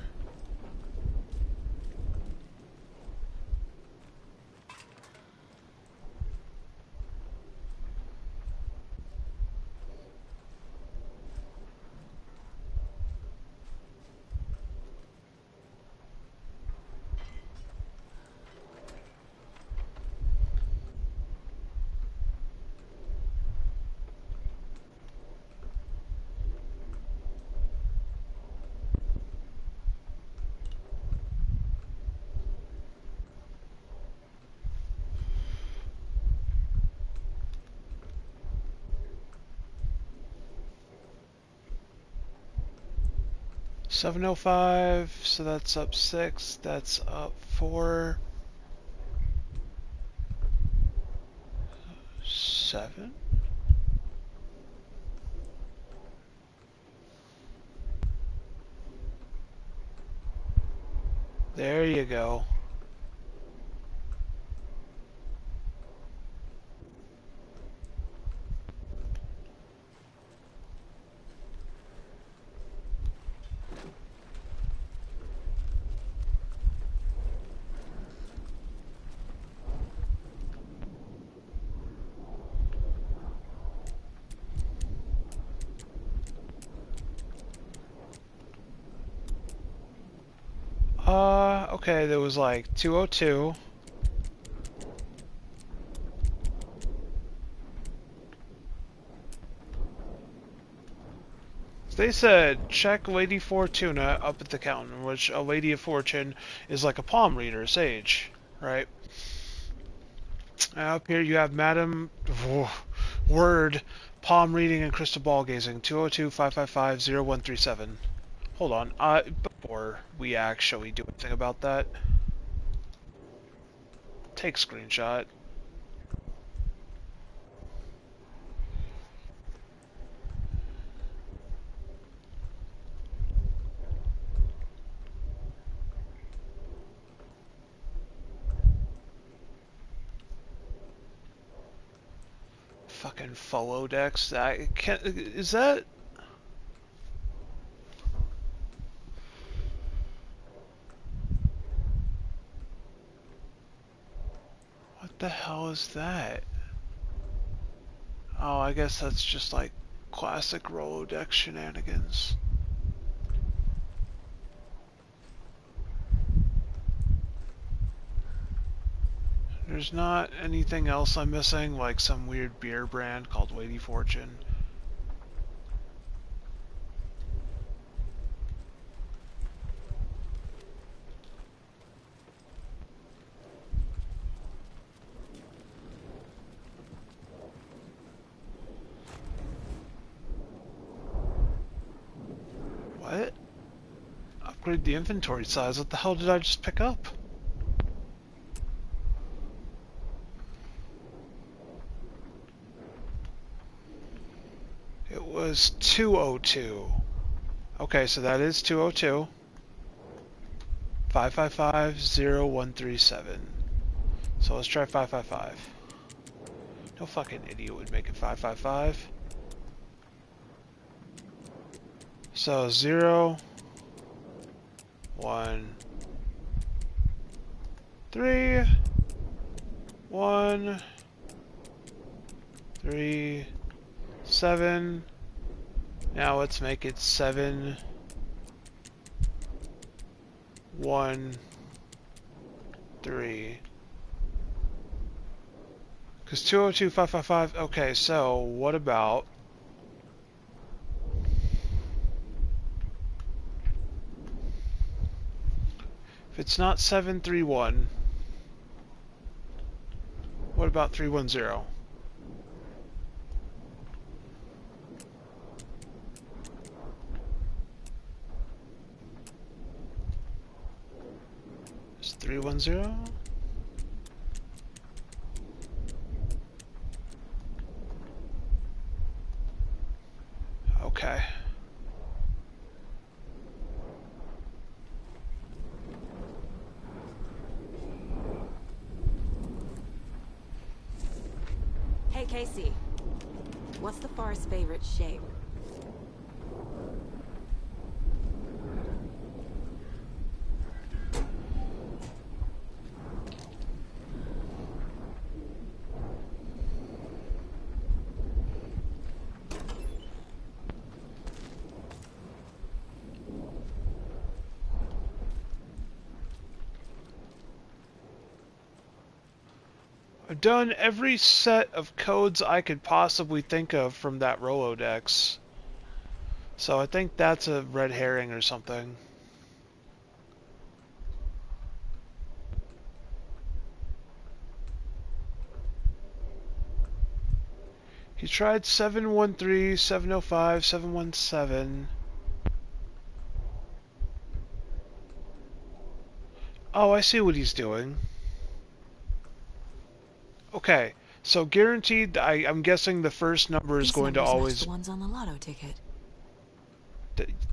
[SPEAKER 1] $705, so that's up 6, that's up 4, 7. There you go. Okay, there was like 202. They said, check Lady Fortuna up at the counter, which a Lady of Fortune is like a palm reader, sage, right? Up here you have Madam Word, palm reading and crystal ball gazing, 202-555-0137. Hold on, before we actually do anything about that, take screenshot. Fucking follow decks. I can't. Is that? What the hell is that? Oh, I guess that's just like classic Rolodex shenanigans. There's not anything else I'm missing, like some weird beer brand called Lady Fortune. What? Upgrade the inventory size? What the hell did I just pick up? It was 202. Okay, so that is 202. 555-0137. So let's try 555. No fucking idiot would make it 555. So 0, 1, 3, 1, 3, 7. Now let's make it 7, 1, 3. Because 202, 555. Okay, so what about? If it's not 731, what about 310? Is 310? Okay.
[SPEAKER 2] Hey, Casey. What's the Forest's favorite shape?
[SPEAKER 1] I've done every set of codes I could possibly think of from that Rolodex. So I think that's a red herring or something. He tried 713, 705, 717. Oh, I see what he's doing. Okay, so guaranteed, I'm guessing the first number is going to always...
[SPEAKER 2] the ones on the lotto ticket.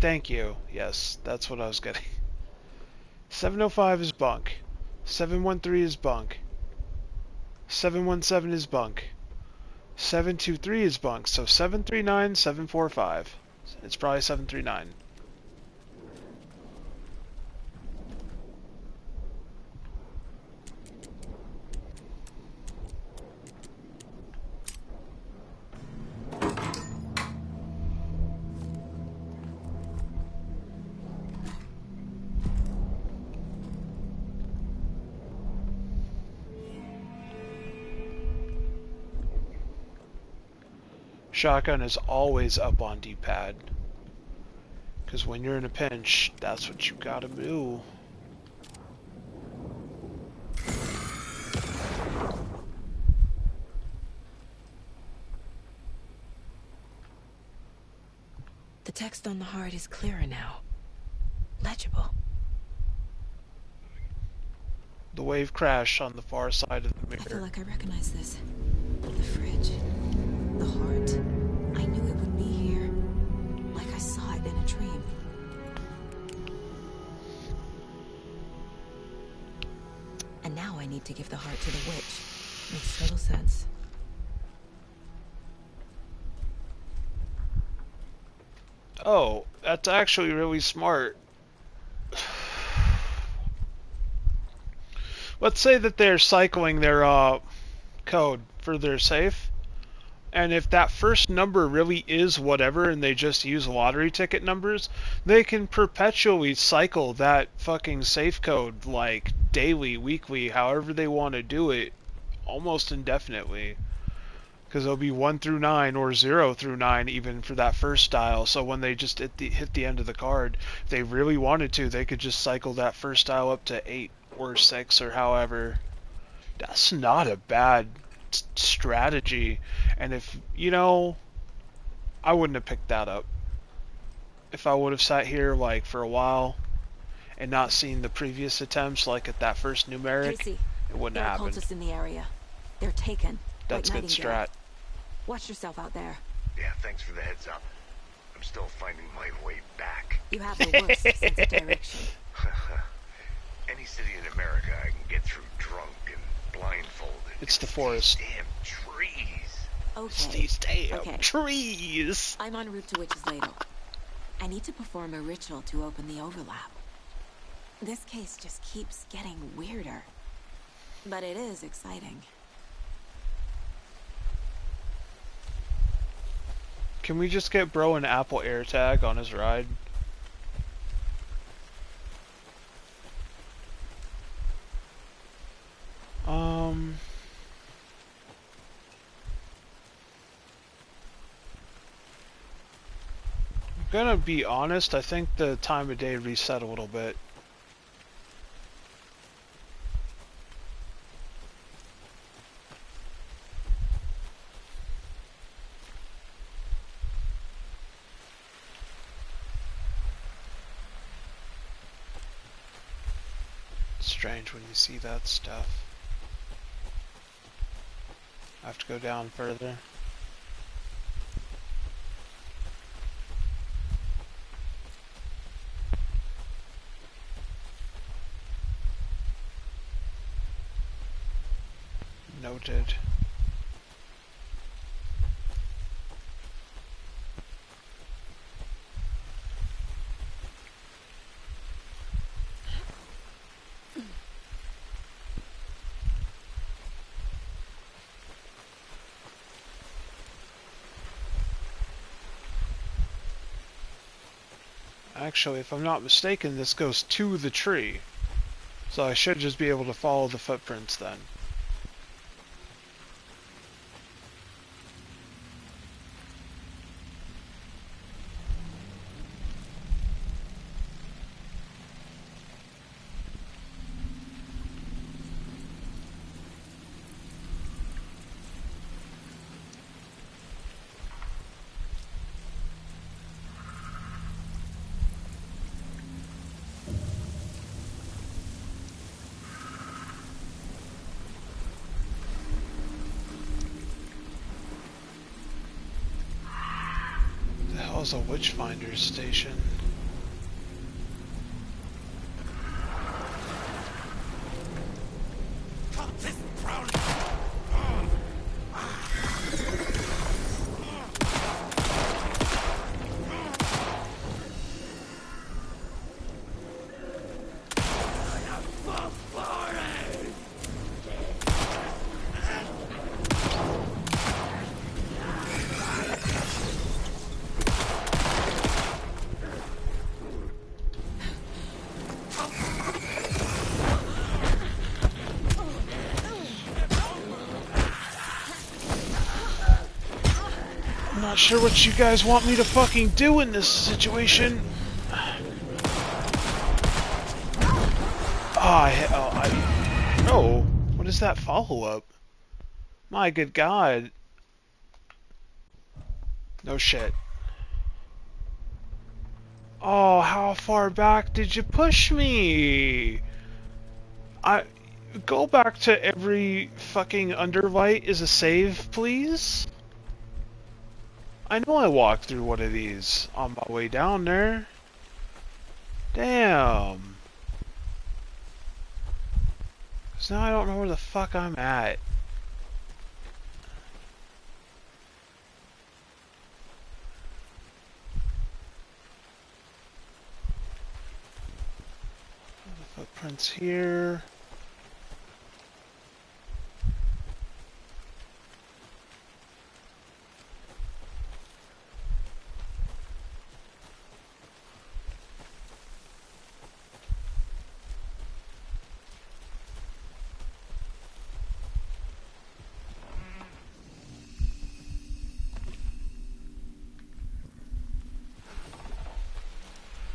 [SPEAKER 1] Thank you. Yes, that's what I was getting. 705 is bunk. 713 is bunk. 717 is bunk. 723 is bunk. So 739, 745. It's probably 739. Shotgun is always up on D-pad. Because when you're in a pinch, that's what you gotta do.
[SPEAKER 2] The text on the heart is clearer now. Legible.
[SPEAKER 1] The wave crash on the far side of the mirror.
[SPEAKER 2] I feel like I recognize this. The fridge. The heart. I knew it would be here. Like I saw it in a dream. And now I need to give the heart to the witch. Makes total sense.
[SPEAKER 1] Oh, that's actually really smart. Let's say that they're cycling their code for their safe, and if that first number really is whatever and they just use lottery ticket numbers, they can perpetually cycle that fucking safe code like daily, weekly, however they want to do it, almost indefinitely. Because it'll be 1 through 9 or 0 through 9 even for that first dial. So when they just hit the end of the card, if they really wanted to, they could just cycle that first dial up to 8 or 6 or however. That's not a bad strategy. And if, you know, I wouldn't have picked that up. If I would have sat here like for a while and not seen the previous attempts, like at that first numeric,
[SPEAKER 2] Casey,
[SPEAKER 1] it wouldn't
[SPEAKER 2] there
[SPEAKER 1] have
[SPEAKER 2] are
[SPEAKER 1] happened.
[SPEAKER 2] cultists in the area. They're taken.
[SPEAKER 1] That's good strat.
[SPEAKER 2] Watch yourself out there.
[SPEAKER 3] Yeah, thanks for the heads up. I'm still finding my way back.
[SPEAKER 2] You have the worst sense of direction.
[SPEAKER 3] Any city in America I can get through drunk and blindfolded.
[SPEAKER 1] It's the forest.
[SPEAKER 3] Damn trees.
[SPEAKER 2] Okay.
[SPEAKER 1] It's these damn trees.
[SPEAKER 2] I'm en route to Witch's Ladle. I need to perform a ritual to open the overlap. This case just keeps getting weirder. But it is exciting.
[SPEAKER 1] Can we just get bro an Apple AirTag on his ride? I'm gonna be honest, I think the time of day reset a little bit. Strange when you see that stuff. I have to go down further. Noted. Actually, if I'm not mistaken, this goes to the tree. So I should just be able to follow the footprints then. A Witchfinder station. I'm not sure what you guys want me to fucking do in this situation. No. What is that follow-up? My good God. No shit. Oh, how far back did you push me? Go back to every fucking underlight is a save, please? I know I walked through one of these on my way down there. Damn. 'Cause now I don't know where the fuck I'm at. The footprints here.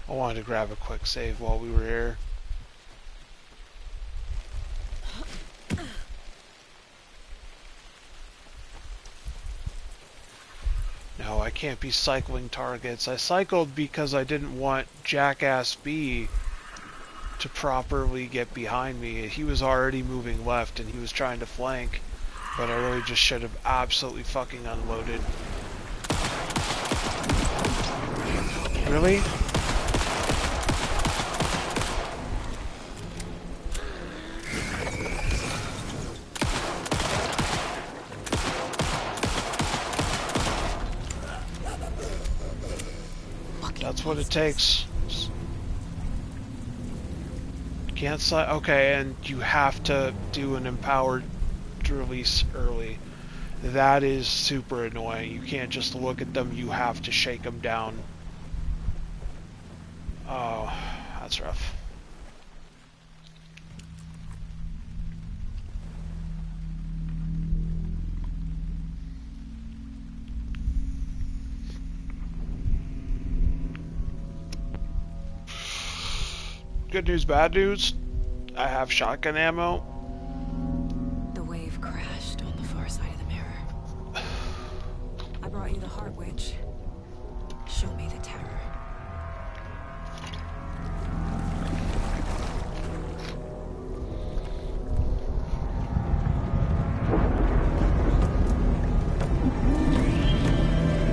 [SPEAKER 1] I wanted to grab a quick save while we were here. No, I can't be cycling targets. I cycled because I didn't want Jackass B to properly get behind me. He was already moving left and he was trying to flank, but I really just should have absolutely fucking unloaded. Really? That's what it takes. Can't okay, and you have to do an empowered release early. That is super annoying. You can't just look at them, you have to shake them down. Oh, that's rough. Good news, bad news. I have shotgun ammo.
[SPEAKER 2] The wave crashed on the far side of the mirror. I brought you the heart witch. Show me the terror.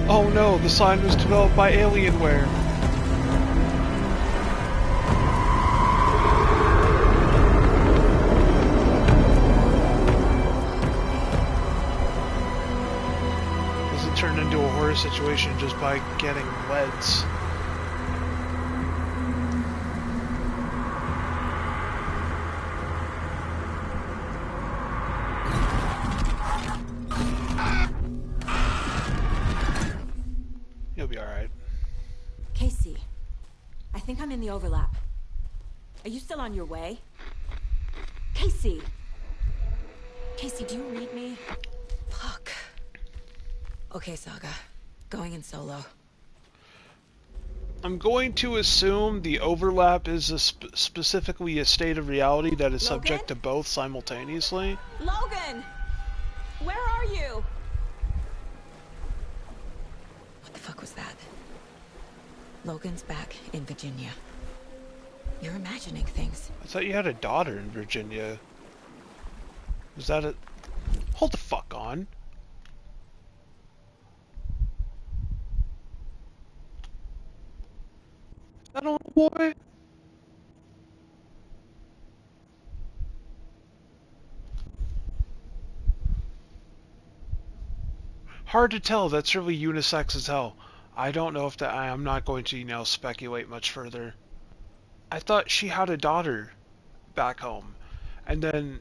[SPEAKER 1] Oh no, the sign was developed by Alienware. Turned into a horror situation just by getting leads. You'll be alright.
[SPEAKER 2] Casey, I think I'm in the overlap. Are you still on your way? Casey! Casey, do you read me? Fuck. Okay, Saga. Going in solo.
[SPEAKER 1] I'm going to assume the overlap is specifically a state of reality that is subject to both simultaneously.
[SPEAKER 2] Logan! Where are you? What the fuck was that? Logan's back in Virginia. You're imagining things.
[SPEAKER 1] I thought you had a daughter in Virginia. Was that a... Hold the fuck on. That little boy? Hard to tell. That's really unisex as hell. I don't know if that. I'm not going to, speculate much further. I thought she had a daughter back home, and then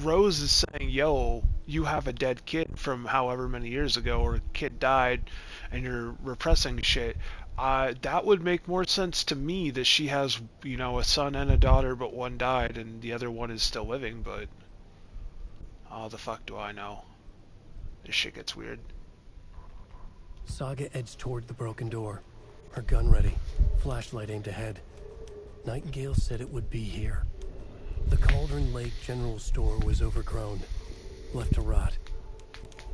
[SPEAKER 1] Rose is saying, "Yo, you have a dead kid from however many years ago, or a kid died, and you're repressing shit." That would make more sense to me that she has, a son and a daughter, but one died and the other one is still living, but how the fuck do I know? This shit gets weird.
[SPEAKER 4] Saga edged toward the broken door, her gun ready, flashlight aimed ahead. Nightingale said it would be here. The Cauldron Lake General Store was overgrown, left to rot.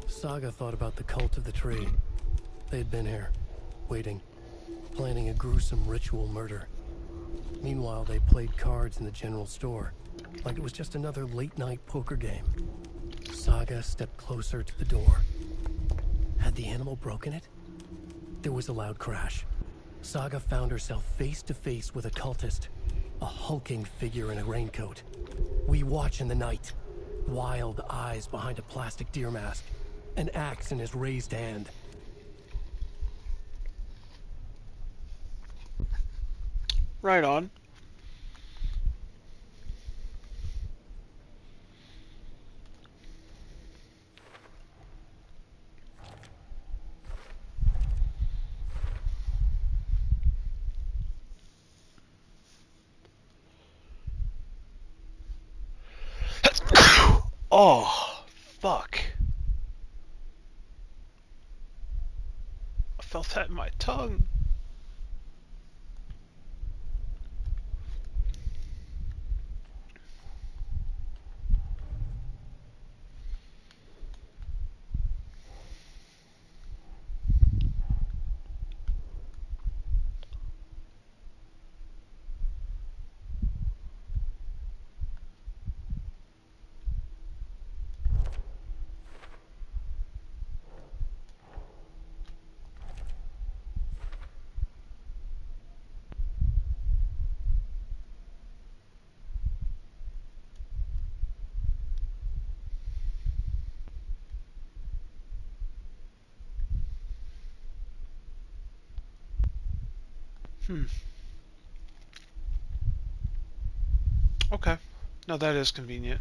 [SPEAKER 4] Saga thought about the cult of the tree. They had been here, waiting, planning a gruesome ritual murder. Meanwhile, they played cards in the general store, like it was just another late-night poker game. Saga stepped closer to the door. Had the animal broken it? There was a loud crash. Saga found herself face to face with a cultist, a hulking figure in a raincoat. We watch in the night, wild eyes behind a plastic deer mask, an axe in his raised hand.
[SPEAKER 1] Right on. Oh, fuck. I felt that in my tongue. Okay. No, that is convenient.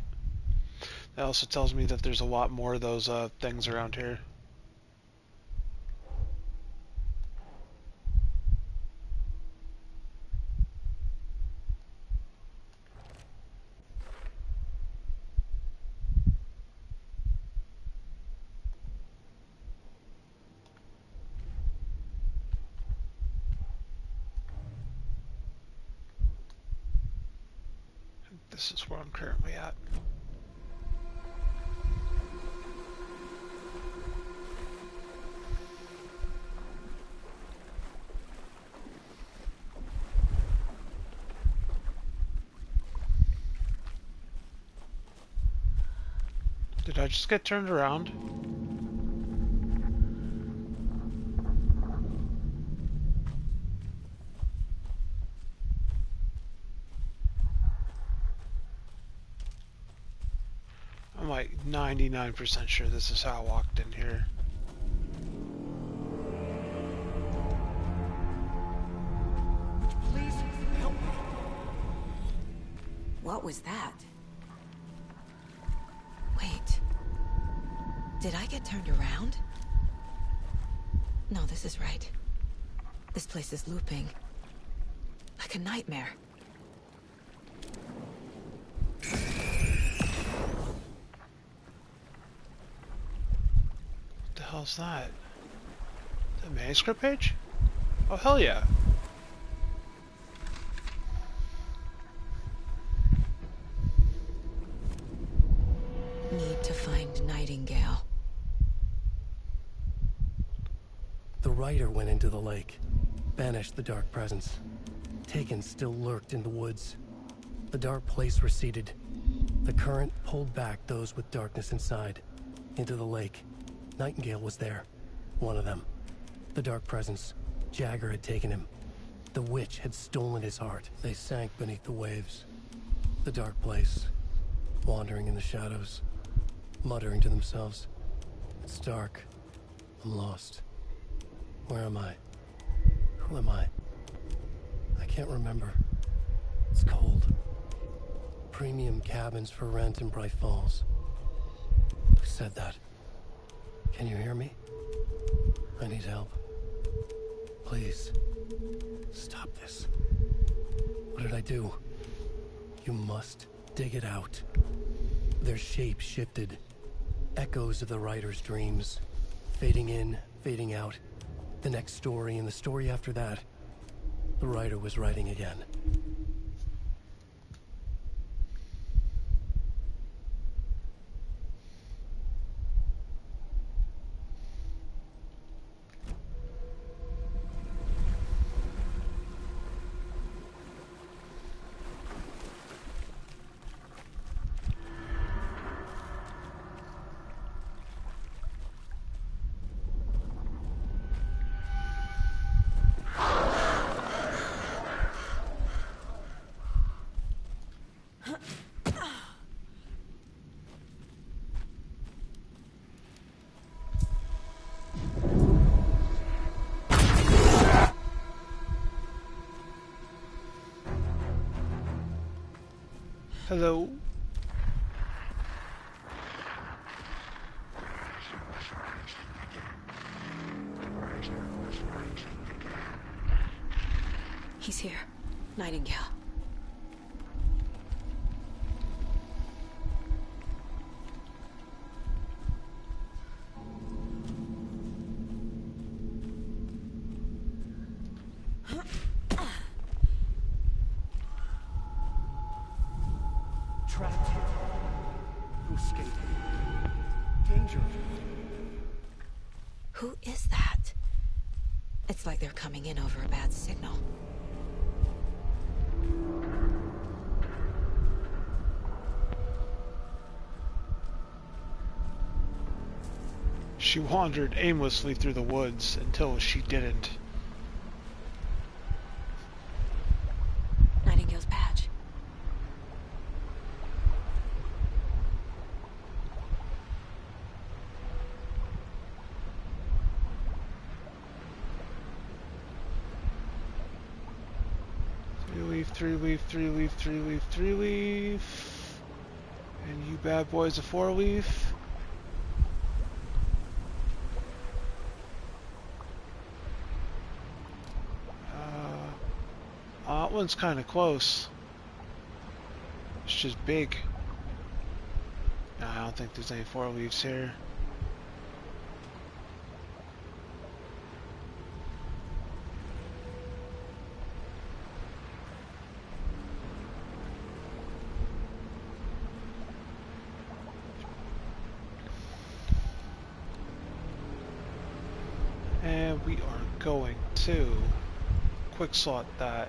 [SPEAKER 1] That also tells me that there's a lot more of those things around here. This is where I'm currently at. Did I just get turned around? I'm like 99% sure this is how I walked in here.
[SPEAKER 2] Please help me. What was that? Wait. Did I get turned around? No, this is right. This place is looping. Like a nightmare.
[SPEAKER 1] What the hell's that? The manuscript page? Oh, hell yeah.
[SPEAKER 2] Need to find Nightingale.
[SPEAKER 4] The writer went into the lake, banished the dark presence. Taken still lurked in the woods. The dark place receded. The current pulled back those with darkness inside, into the lake. Nightingale was there, one of them. The dark presence. Jagger had taken him. The witch had stolen his heart. They sank beneath the waves. The dark place, wandering in the shadows, muttering to themselves. It's dark. I'm lost. Where am I? Who am I? I can't remember. It's cold. Premium cabins for rent in Bright Falls. Who said that? Can you hear me? I need help. Please. Stop this. What did I do? You must dig it out. Their shape shifted. Echoes of the writer's dreams. Fading in, fading out. The next story and the story after that, the writer was writing again.
[SPEAKER 1] Hello.
[SPEAKER 2] He's here. Nightingale.
[SPEAKER 4] Trapped here. No escape. Danger.
[SPEAKER 2] Who is that? It's like they're coming in over a bad signal.
[SPEAKER 1] She wandered aimlessly through the woods until she didn't.
[SPEAKER 2] Nightingale's badge.
[SPEAKER 1] Three leaf, three leaf, three leaf, three leaf. And you bad boys a 4-leaf. That one's kind of close. It's just big. No, I don't think there's any 4-leaves here. And we are going to quick slot that,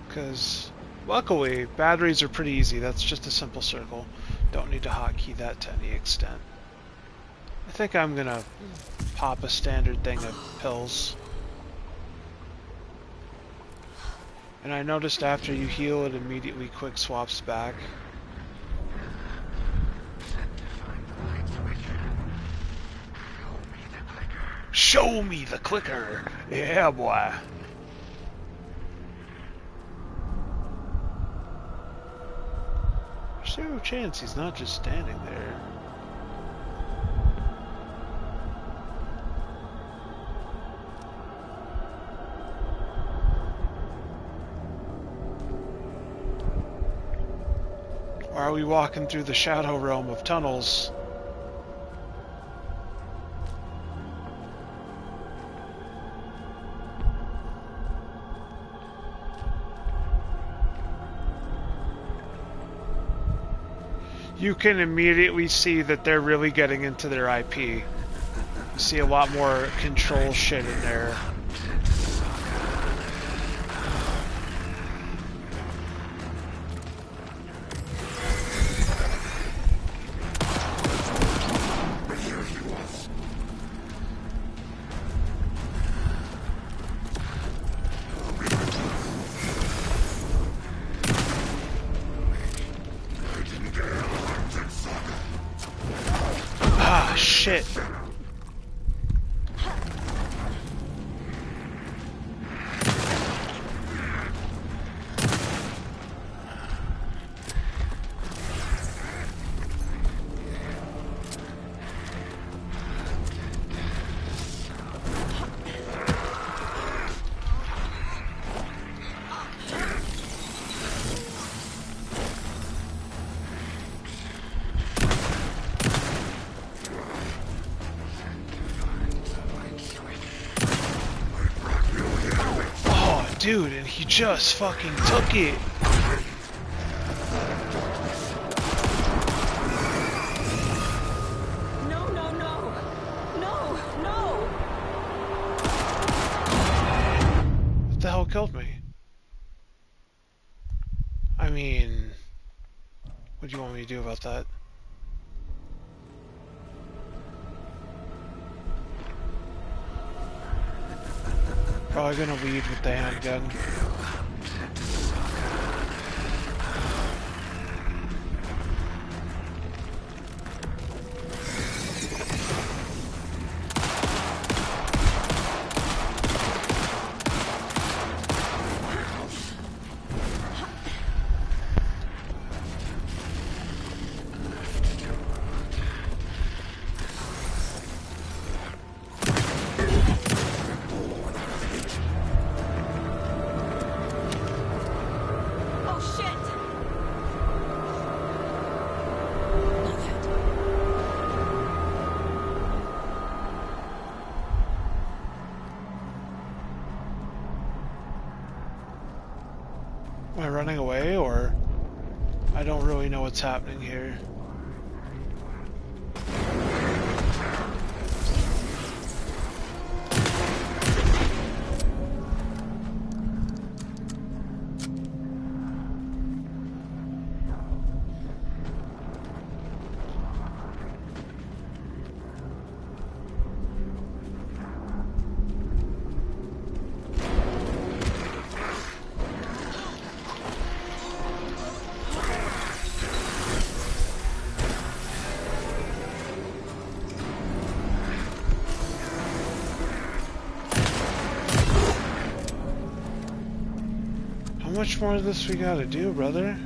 [SPEAKER 1] because luckily batteries are pretty easy. That's just a simple circle. Don't need to hotkey that to any extent. I think I'm gonna pop a standard thing of pills. And I noticed after you heal, it immediately quick swaps back. Show me the clicker! Yeah, boy! There's zero chance he's not just standing there. Or are we walking through the shadow realm of tunnels? You can immediately see that they're really getting into their IP. You see a lot more control shit in there. Dude, and he just fucking took it.
[SPEAKER 2] No, no, no. No, no.
[SPEAKER 1] What the hell killed me? I mean, what do you want me to do about that? Probably gonna lead with the handgun. Am I running away, or I don't really know what's happening here? How much more of this we gotta do, brother?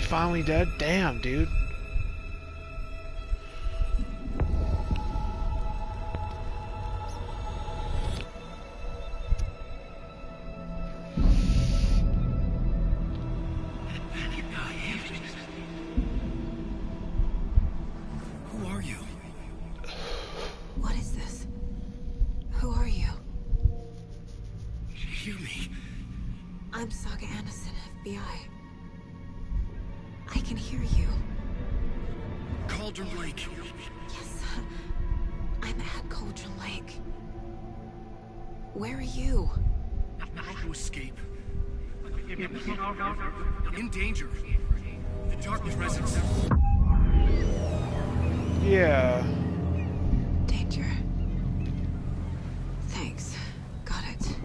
[SPEAKER 1] Finally dead? Damn, dude.
[SPEAKER 4] Who are you?
[SPEAKER 2] What is this? Who are you?
[SPEAKER 4] Hear me.
[SPEAKER 2] I'm Saga Anderson, FBI. I can hear you.
[SPEAKER 4] Cauldron Lake.
[SPEAKER 2] Yes, I'm at Cauldron Lake. Where are you?
[SPEAKER 4] To escape. In danger. The Dark Presence.
[SPEAKER 1] Yeah.
[SPEAKER 2] Danger. Thanks. Got it.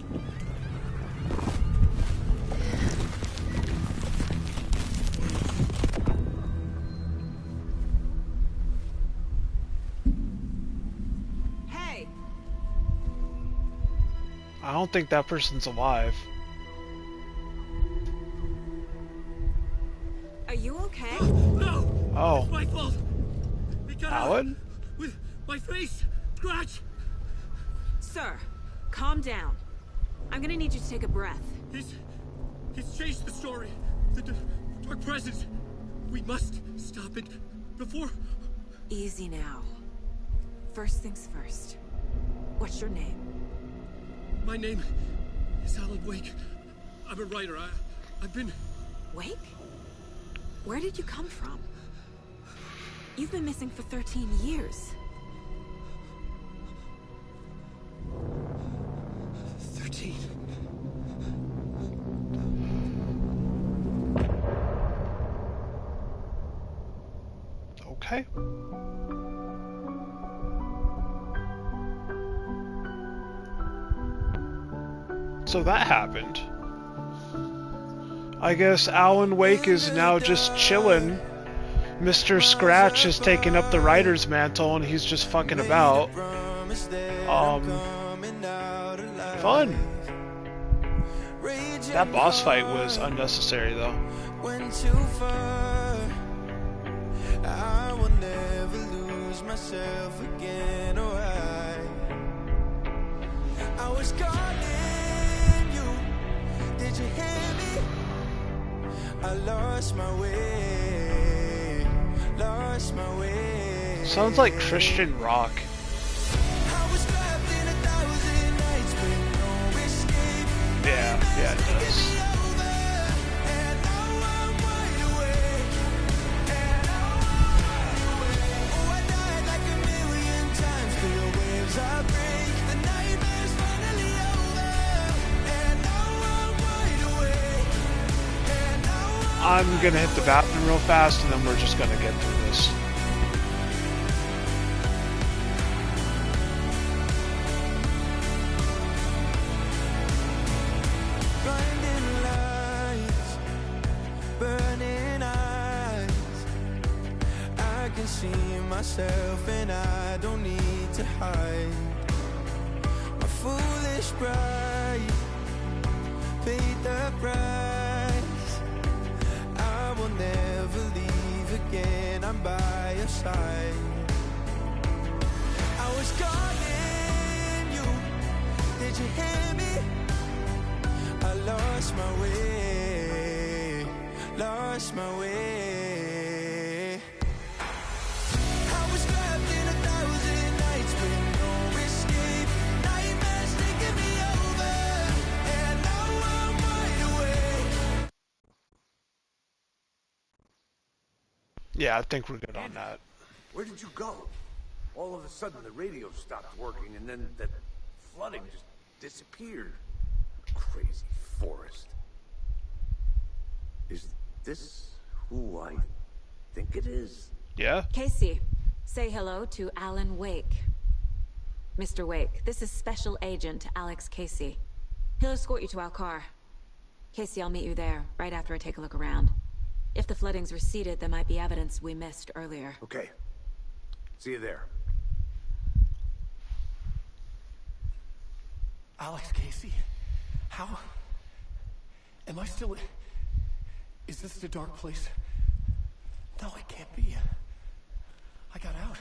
[SPEAKER 1] I don't think that person's alive.
[SPEAKER 2] Are you okay?
[SPEAKER 5] No!
[SPEAKER 1] Oh.
[SPEAKER 5] It's my fault! It got
[SPEAKER 1] Alan?
[SPEAKER 5] out with my face! Scratch!
[SPEAKER 2] Sir, calm down. I'm gonna need you to take a breath.
[SPEAKER 5] He's changed the story. The Dark Presence. We must stop it before...
[SPEAKER 2] Easy now. First things first. What's your name?
[SPEAKER 5] My name is Alan Wake. I'm a writer. I've been...
[SPEAKER 2] Wake? Where did you come from? You've been missing for 13 years.
[SPEAKER 1] Okay. So that happened. I guess Alan Wake is now just chilling. Mr. Scratch has taken up the writer's mantle and he's just fucking about. Fun. That boss fight was unnecessary though. I will never lose myself again, or I was calling you. Did you hear me? I lost my way. Lost my way. Sounds like Christian rock. Yeah, it does. I'm gonna hit the bathroom real fast and then we're just gonna get through this. Blinding lights, burning eyes. I can see myself and I don't need to hide. My foolish pride paid the price. I will never leave again, I'm by your side. I was calling you, did you hear me? I lost my way, lost my way. I was trapped in 1,000 nights with no escape. Nightmares taking me over, and now I'm wide awake. Yeah, I think we're good on that.
[SPEAKER 3] Where did you go? All of a sudden the radio stopped working and then that flooding just disappeared. Crazy forest. Is this who I think it is?
[SPEAKER 1] Yeah?
[SPEAKER 2] Casey, say hello to Alan Wake. Mr. Wake, this is Special Agent Alex Casey. He'll escort you to our car. Casey, I'll meet you there, right after I take a look around. If the flooding's receded, there might be evidence we missed earlier.
[SPEAKER 3] Okay. See you there.
[SPEAKER 4] Alex Casey? How? Am I still... Is this the dark place? No, it can't be. I got out.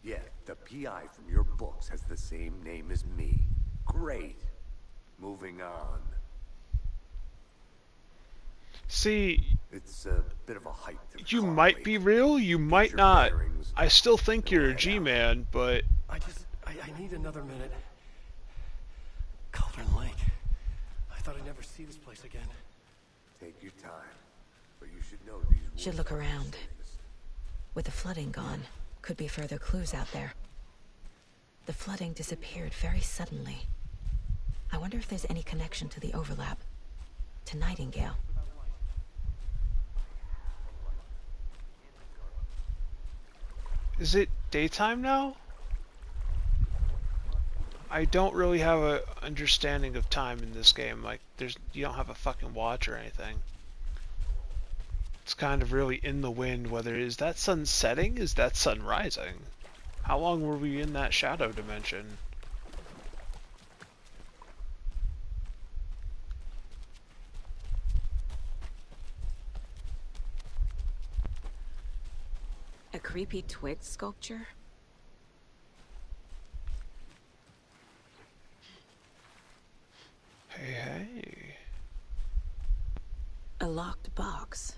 [SPEAKER 3] Yeah, the PI from your books has the same name as me. Great. Moving on.
[SPEAKER 1] See,
[SPEAKER 3] it's a bit of a hike.
[SPEAKER 1] You might be real, you might not. I still think you're a G-man, but...
[SPEAKER 4] I need another minute. Cauldron Lake. I thought I'd never see this place again.
[SPEAKER 3] Take your time. But you should know these...
[SPEAKER 2] Should look around. With the flooding gone, could be further clues out there. The flooding disappeared very suddenly. I wonder if there's any connection to the overlap. To Nightingale.
[SPEAKER 1] Is it daytime now? I don't really have a understanding of time in this game. Like, you don't have a fucking watch or anything. It's kind of really in the wind whether is that sun setting, is that sun rising? How long were we in that shadow dimension?
[SPEAKER 2] A creepy twig sculpture?
[SPEAKER 1] Hey.
[SPEAKER 2] A locked box.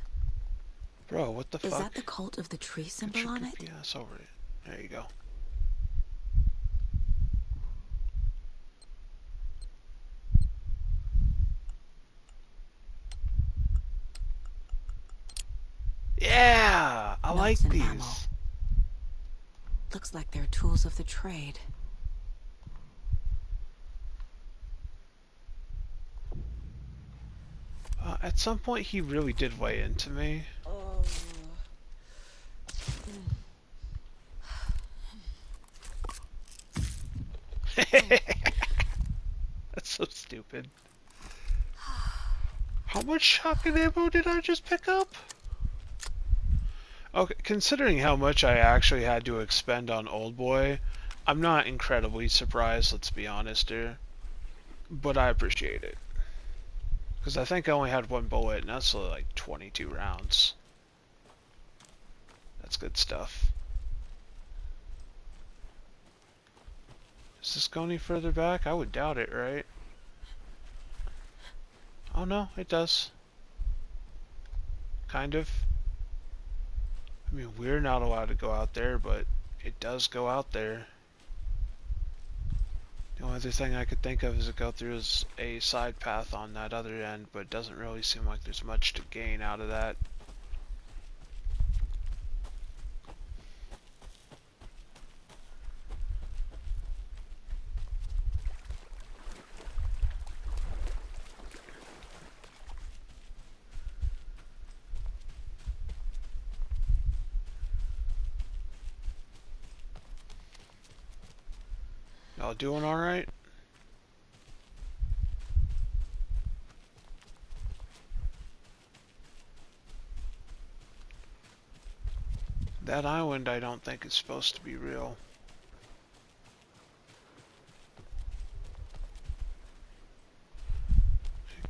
[SPEAKER 1] Bro, what the fuck?
[SPEAKER 2] Is that the cult of the tree symbol on it?
[SPEAKER 1] Yes, over it. There you go. Yeah! I like these. Ammo.
[SPEAKER 2] Looks like they're tools of the trade.
[SPEAKER 1] At some point he really did weigh into me. That's so stupid. How much shotgun ammo did I just pick up? Okay, considering how much I actually had to expend on Old Boy, I'm not incredibly surprised, let's be honest here. But I appreciate it. Because I think I only had one bullet, and that's like 22 rounds. That's good stuff. Does this go any further back? I would doubt it, right? Oh no, it does. Kind of. I mean, we're not allowed to go out there, but it does go out there. The only other thing I could think of is to go through is a side path on that other end, but it doesn't really seem like there's much to gain out of that. Y'all doing alright? That island I don't think is supposed to be real.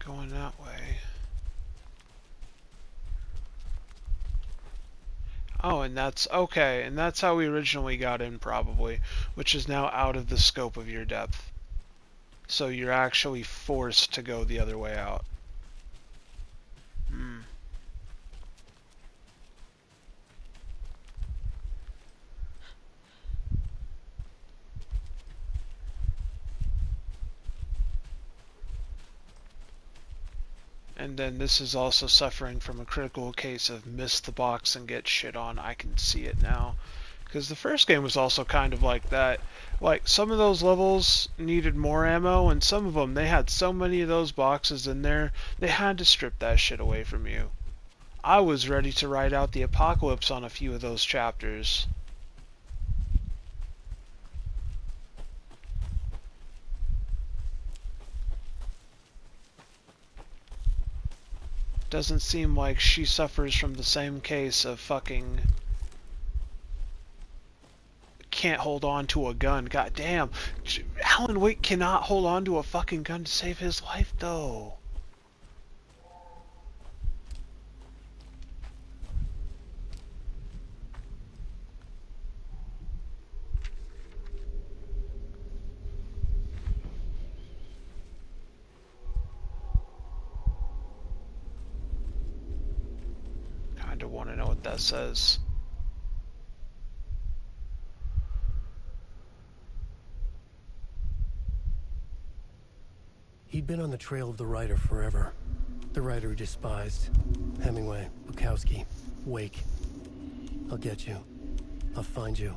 [SPEAKER 1] Going that way. Oh, and that's okay, and that's how we originally got in probably, which is now out of the scope of your depth. So you're actually forced to go the other way out. Hmm. And then this is also suffering from a critical case of miss the box and get shit on. I can see it now. Because the first game was also kind of like that. Like, some of those levels needed more ammo, and some of them, they had so many of those boxes in there, they had to strip that shit away from you. I was ready to ride out the apocalypse on a few of those chapters. Doesn't seem like she suffers from the same case of fucking can't hold on to a gun. God damn. Alan Wake cannot hold on to a fucking gun to save his life though. Kinda wanna know what that says.
[SPEAKER 4] He'd been on the trail of the writer forever. The writer he despised. Hemingway, Bukowski, Wake. I'll get you. I'll find you.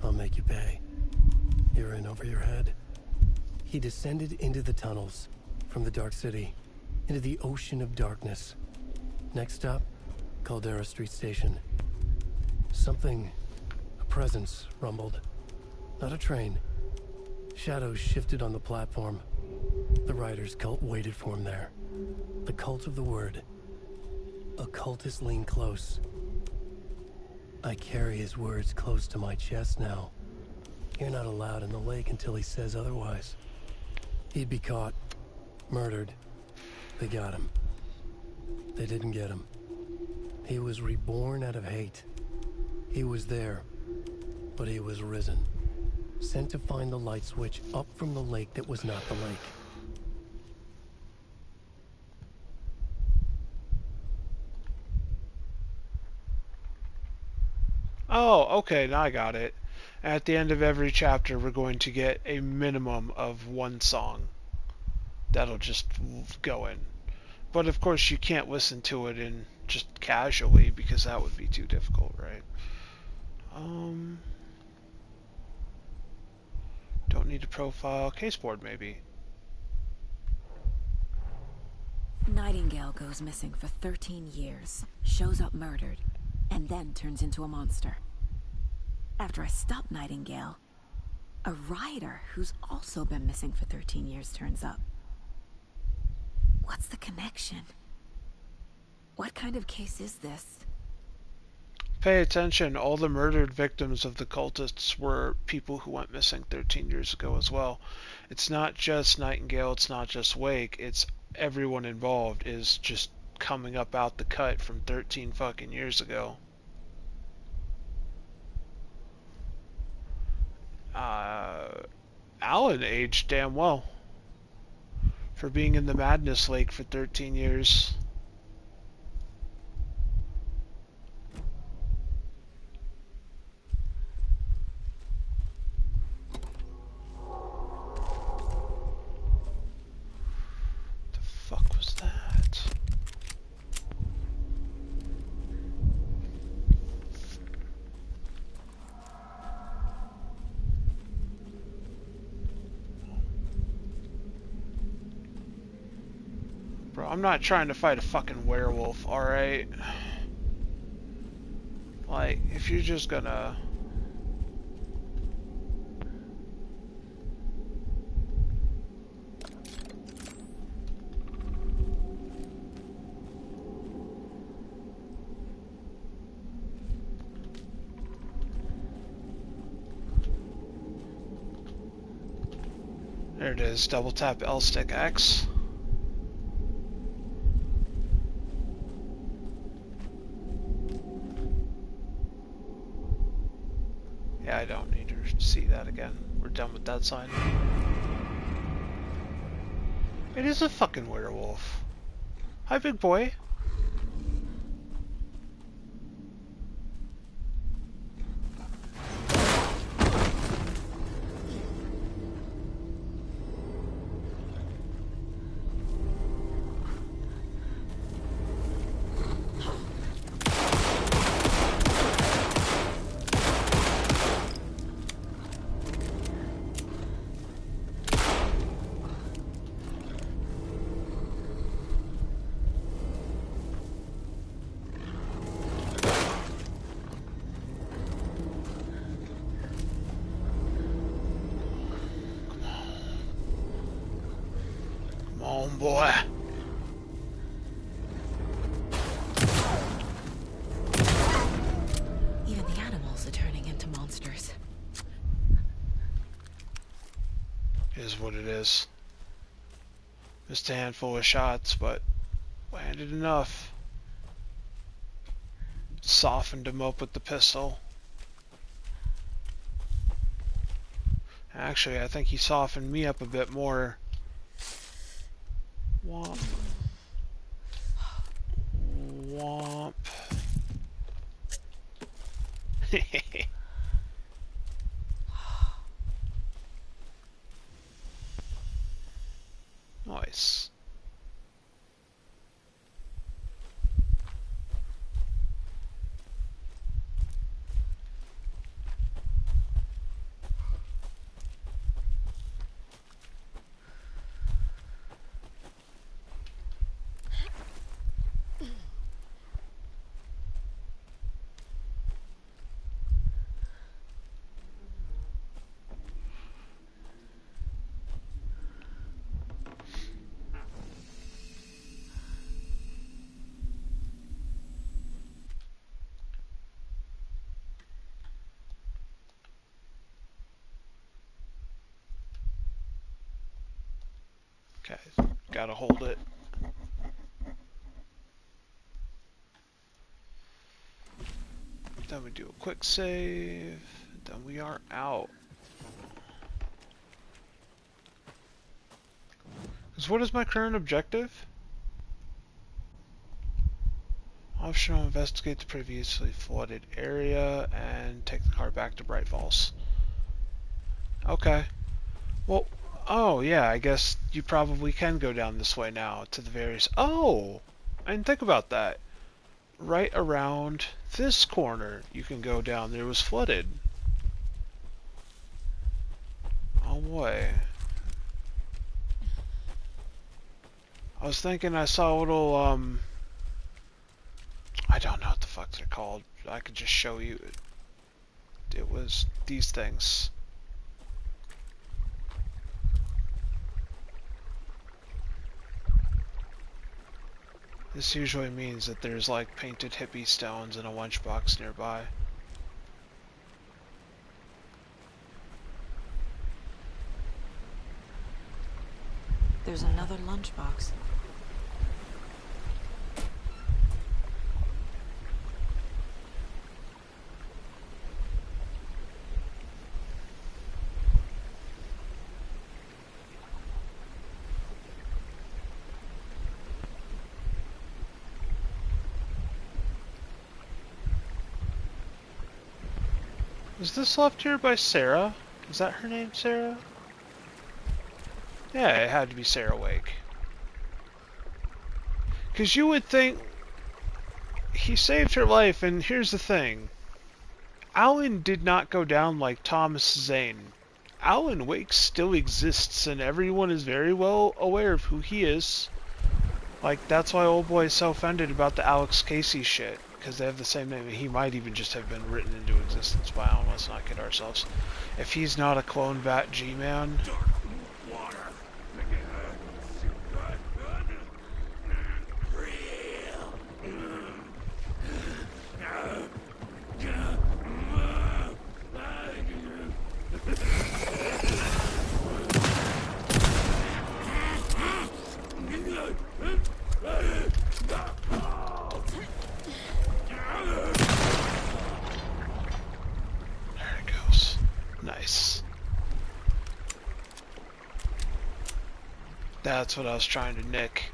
[SPEAKER 4] I'll make you pay. You're in over your head. He descended into the tunnels, from the Dark City, into the ocean of darkness. Next stop, Caldera Street Station. Something, a presence, rumbled. Not a train. Shadows shifted on the platform. The writer's cult waited for him there. The cult of the word. Occultists lean close. I carry his words close to my chest now. You're not allowed in the lake until he says otherwise. He'd be caught, murdered. They got him. They didn't get him. He was reborn out of hate. He was there, but he was risen. Sent to find the light switch up from the lake that was not the lake.
[SPEAKER 1] Oh, okay, now I got it. At the end of every chapter, we're going to get a minimum of one song. That'll just go in. But of course, you can't listen to it in just casually, because that would be too difficult, right? Don't need a profile. Caseboard, maybe.
[SPEAKER 2] Nightingale goes missing for 13 years, shows up murdered, and then turns into a monster. After I stop Nightingale, A rider who's also been missing for 13 years turns up. What's the connection? What kind of case is this?
[SPEAKER 1] Pay attention, all the murdered victims of the cultists were people who went missing 13 years ago as well. It's not just Nightingale, it's not just Wake, it's everyone involved is just coming up out the cut from 13 fucking years ago. Alan aged damn well for being in the Madness Lake for 13 years. I'm not trying to fight a fucking werewolf, alright? Like, if you're just gonna... There it is, double tap L stick X. I don't need to see that again. We're done with that sign. It is a fucking werewolf. Hi, big boy. Boy.
[SPEAKER 2] Even the animals are turning into monsters.
[SPEAKER 1] Is what it is. Just a handful of shots, but landed enough. Softened him up with the pistol. Actually, I think he softened me up a bit more. Womp. Womp. Nice. Okay, gotta hold it. Then we do a quick save, then we are out. Because what is my current objective? Optional, investigate the previously flooded area and take the car back to Bright Falls. Okay. Well, oh yeah, I guess you probably can go down this way now to the various... Oh! I didn't think about that. Right around this corner you can go down. There was flooded. Oh boy. I was thinking I saw a little, I don't know what the fuck they're called. I could just show you. It was these things. This usually means that there's like painted hippie stones in a lunchbox nearby.
[SPEAKER 2] There's another lunchbox.
[SPEAKER 1] Is this left here by Sarah? Is that her name, Sarah? Yeah, it had to be Sarah Wake. Because you would think he saved her life, and here's the thing. Alan did not go down like Thomas Zane. Alan Wake still exists, and everyone is very well aware of who he is. Like, that's why old boy is so offended about the Alex Casey shit. Because they have the same name. He might even just have been written into existence by Alan. Let's not kid ourselves. If he's not a clone Bat G-Man... That's what I was trying to nick.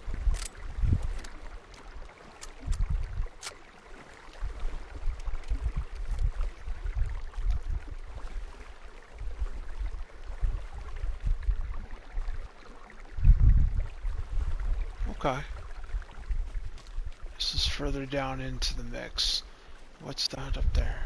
[SPEAKER 1] Okay. This is further down into the mix. What's that up there?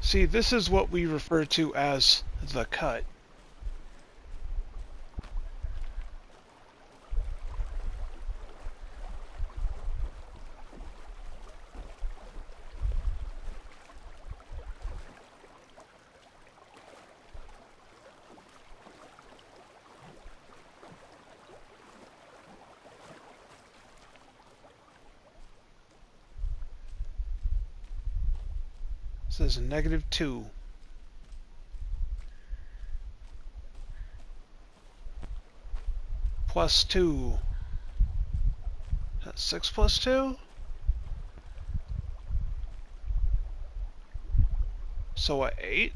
[SPEAKER 1] See, this is what we refer to as the cut. Says -2. +2. That's 6 plus 2? So what, 8?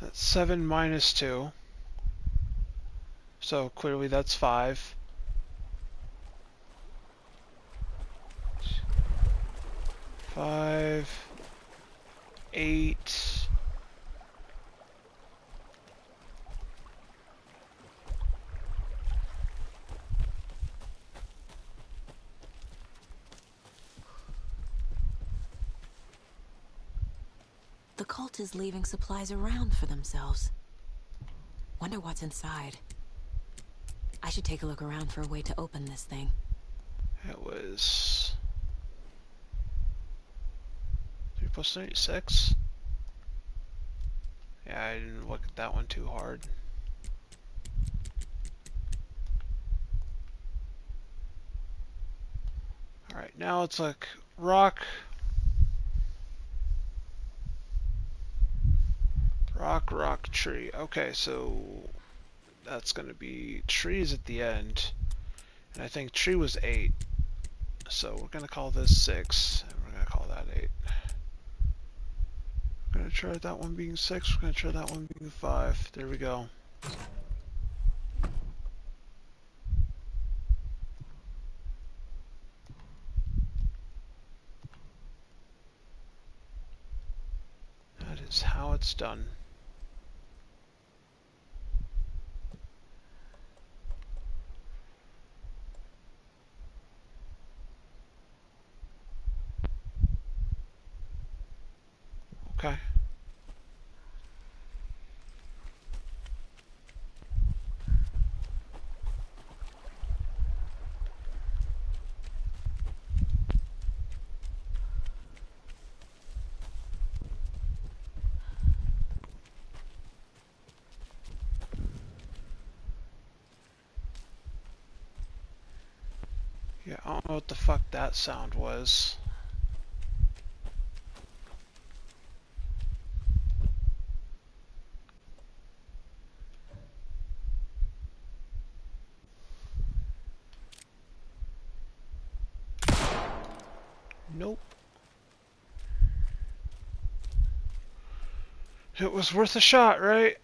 [SPEAKER 1] That's 7 minus 2. So clearly that's 5. 5, 8.
[SPEAKER 2] The cult is leaving supplies around for themselves. Wonder what's inside. I should take a look around for a way to open this thing.
[SPEAKER 1] It was 3 plus 3, 6. Yeah, I didn't look at that one too hard. Alright, now it's like rock, tree. Okay, so that's going to be trees at the end. And I think tree was 8. So we're going to call this 6. And we're going to call that 8. We're going to try that one being 6. We're going to try that one being 5. There we go. That is how it's done. Okay. Yeah, I don't know what the fuck that sound was. Nope. It was worth a shot, right?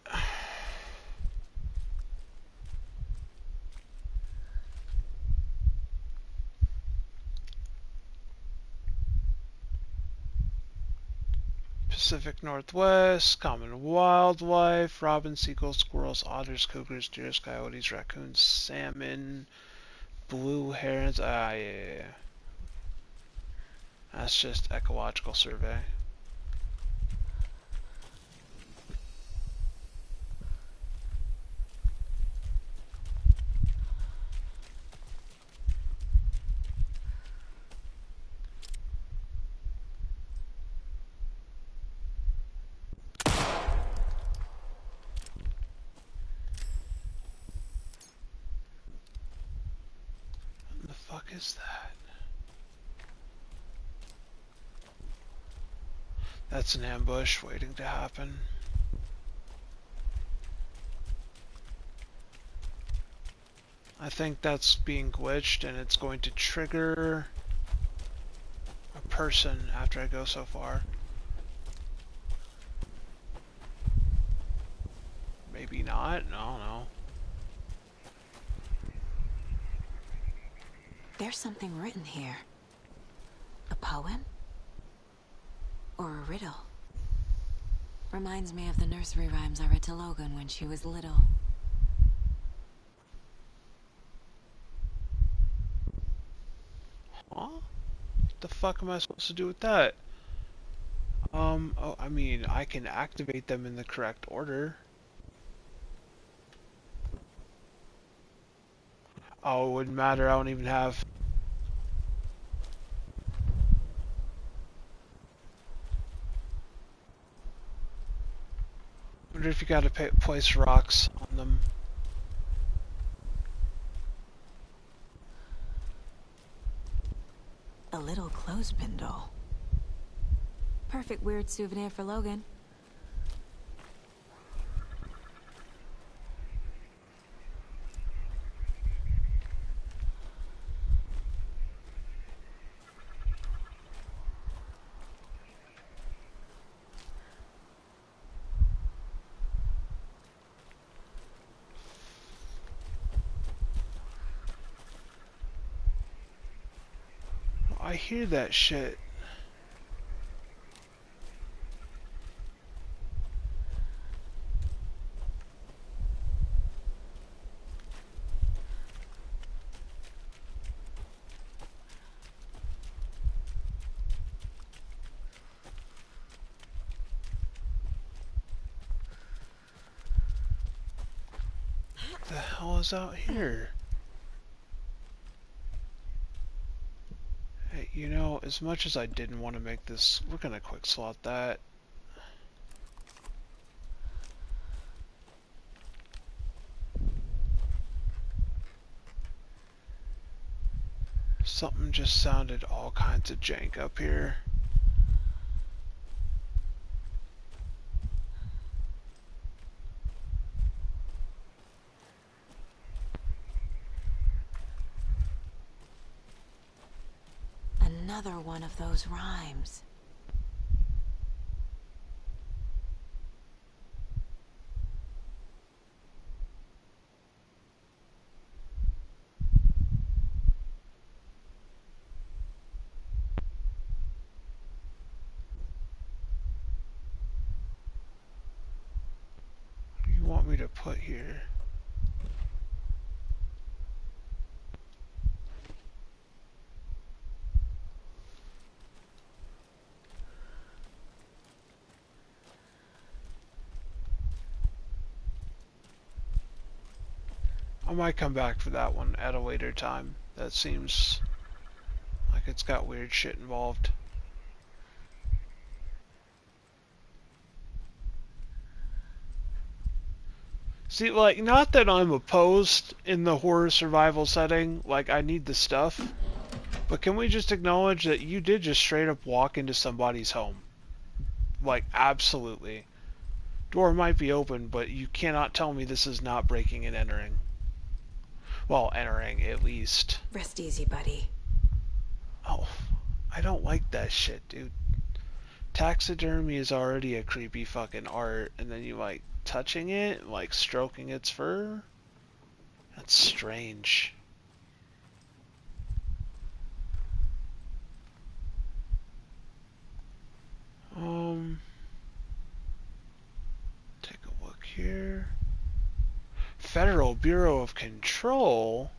[SPEAKER 1] Pacific Northwest, common wildlife, robins, seagulls, squirrels, otters, cougars, deer, coyotes, raccoons, salmon, blue herons. Ah, yeah. That's just ecological survey. What the fuck is that? That's an ambush waiting to happen. I think that's being glitched and it's going to trigger a person after I go so far. Maybe not, I don't know.
[SPEAKER 2] There's something written here. A poem? Or a riddle? Reminds me of the nursery rhymes I read to Logan when she was little.
[SPEAKER 1] Huh? What the fuck am I supposed to do with that? Oh, I mean, I can activate them in the correct order. Oh, it wouldn't matter, I don't even have... I wonder if you gotta place rocks on them.
[SPEAKER 2] A little clothespin doll. Perfect weird souvenir for Logan.
[SPEAKER 1] I hear that shit. What the hell is out here? Hey, you know, as much as I didn't want to make this, we're gonna quick slot that. Something just sounded all kinds of jank up here.
[SPEAKER 2] Another one of those rhymes.
[SPEAKER 1] What do you want me to put here? I might come back for that one at a later time. That seems like it's got weird shit involved. See, like, not that I'm opposed in the horror survival setting, like, I need the stuff, But can we just acknowledge that you did just straight up walk into somebody's home? Like, absolutely. Door might be open, but you cannot tell me this is not breaking and entering. Well, entering, at least.
[SPEAKER 2] Rest easy, buddy.
[SPEAKER 1] Oh, I don't like that shit, dude. Taxidermy is already a creepy fucking art, and then you like touching it, like stroking its fur? That's strange. Take a look here. Federal Bureau of Control?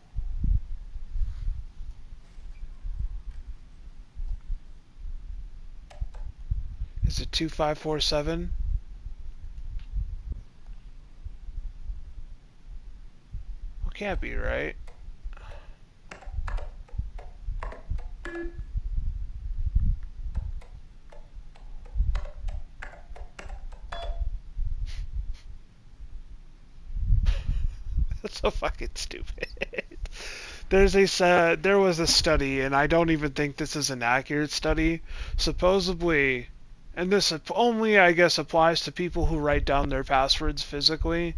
[SPEAKER 1] Is it 2547? Well, can't be, right? That's so fucking stupid. There was a study, and I don't even think this is an accurate study. Supposedly, and this only, I guess, applies to people who write down their passwords physically.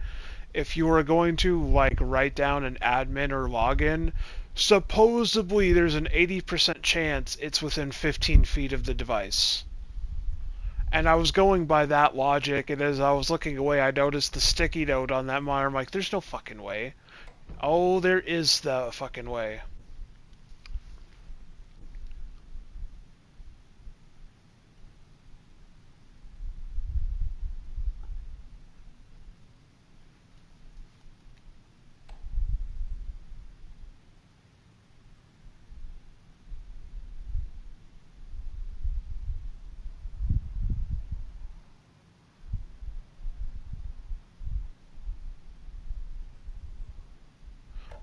[SPEAKER 1] If you are going to, like, write down an admin or login, supposedly there's an 80% chance it's within 15 feet of the device. And I was going by that logic, and as I was looking away, I noticed the sticky note on that monitor. I'm like, there's no fucking way. Oh, there is the fucking way.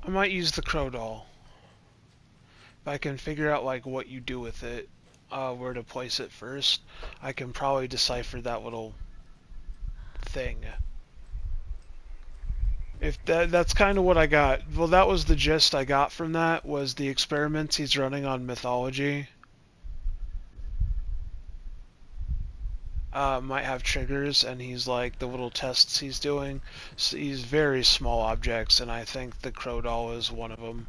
[SPEAKER 1] I might use the crow doll. If I can figure out like what you do with it, where to place it first, I can probably decipher that little thing. If that's kind of what I got. Well, that was the gist I got from that, was the experiments he's running on mythology. Might have triggers, and he's like, the little tests he's doing, so he's very small objects, and I think the crow doll is one of them.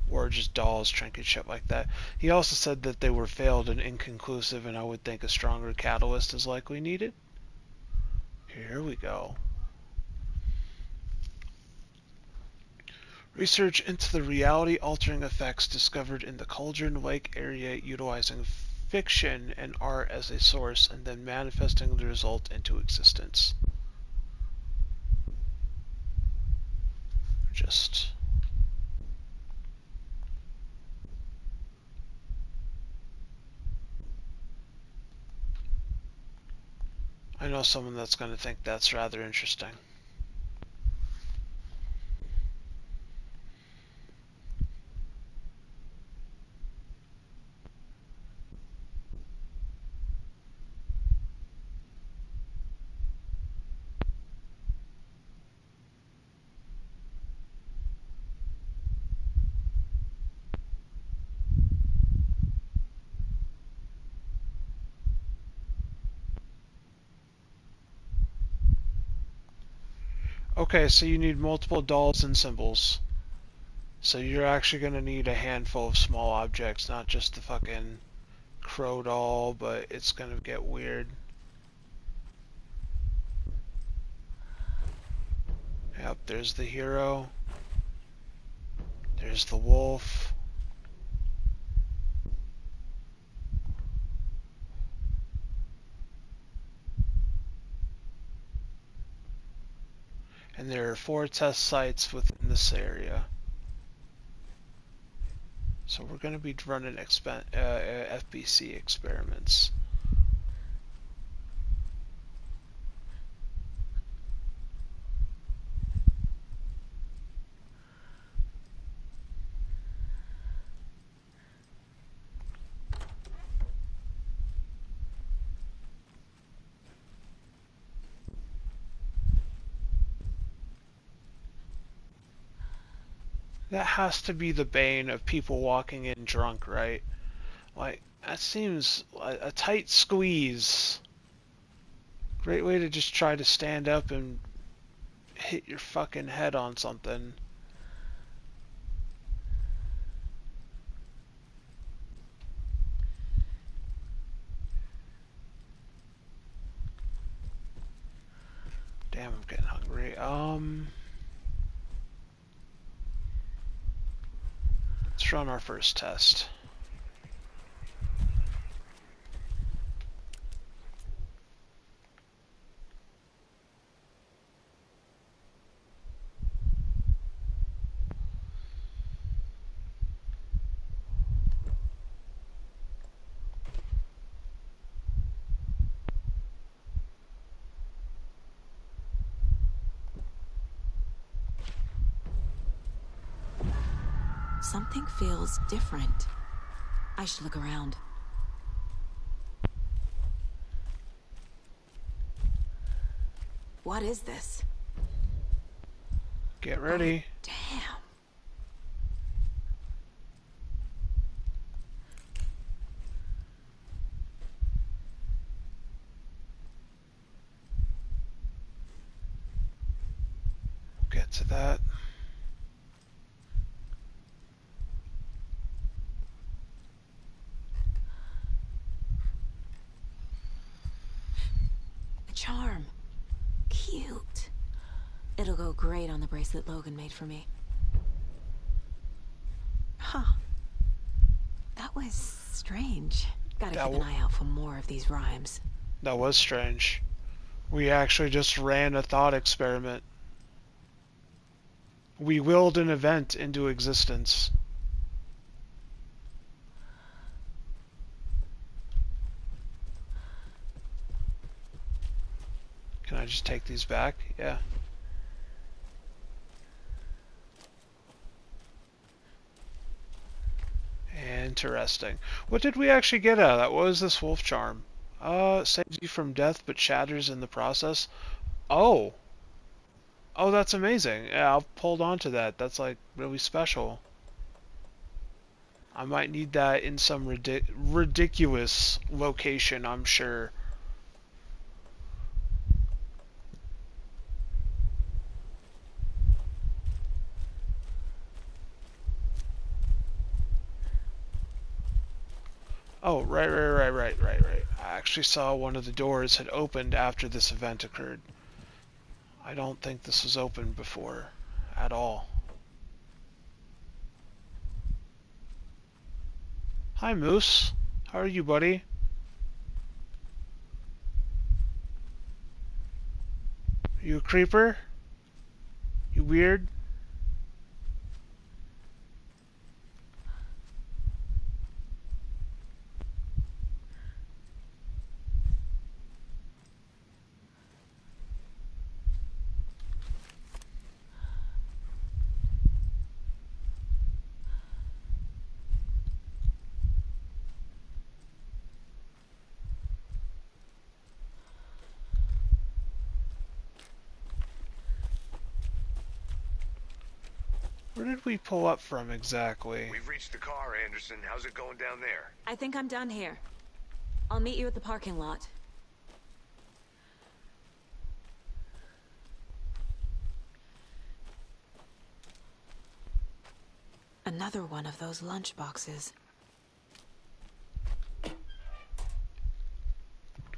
[SPEAKER 1] Or just dolls, trinket shit like that. He also said that they were failed and inconclusive, and I would think a stronger catalyst is likely needed. Here we go. Research into the reality-altering effects discovered in the Cauldron Lake area utilizing fiction and art as a source, and then manifesting the result into existence. Just... I know someone that's going to think that's rather interesting. Okay, so you need multiple dolls and symbols. So you're actually going to need a handful of small objects, not just the fucking crow doll, but it's going to get weird. Yep, there's the hero. There's the wolf. And there are 4 test sites within this area. So we're going to be running FBC experiments. That has to be the bane of people walking in drunk, right? Like, that seems a tight squeeze. Great way to just try to stand up and hit your fucking head on something. Damn, I'm getting hungry. Let's run our first test.
[SPEAKER 2] Something feels different. I should look around. What is this?
[SPEAKER 1] Get ready.
[SPEAKER 2] Oh, damn.
[SPEAKER 1] We'll get to that.
[SPEAKER 2] Charm. Cute. It'll go great on the bracelet Logan made for me. Huh. That was strange. Gotta keep an eye out for more of these rhymes.
[SPEAKER 1] That was strange. We actually just ran a thought experiment. We willed an event into existence. Can I just take these back? Yeah. Interesting. What did we actually get out of that? What was this wolf charm? Saves you from death but shatters in the process. Oh. Oh, that's amazing. Yeah, I'll hold on to that. That's like really special. I might need that in some ridiculous location, I'm sure. Oh, right. I actually saw one of the doors had opened after this event occurred. I don't think this was open before at all. Hi, Moose. How are you, buddy? You a creeper? You weird? Where did we pull up from exactly?
[SPEAKER 3] We've reached the car, Anderson. How's it going down there?
[SPEAKER 2] I think I'm done here. I'll meet you at the parking lot. Another one of those lunch boxes.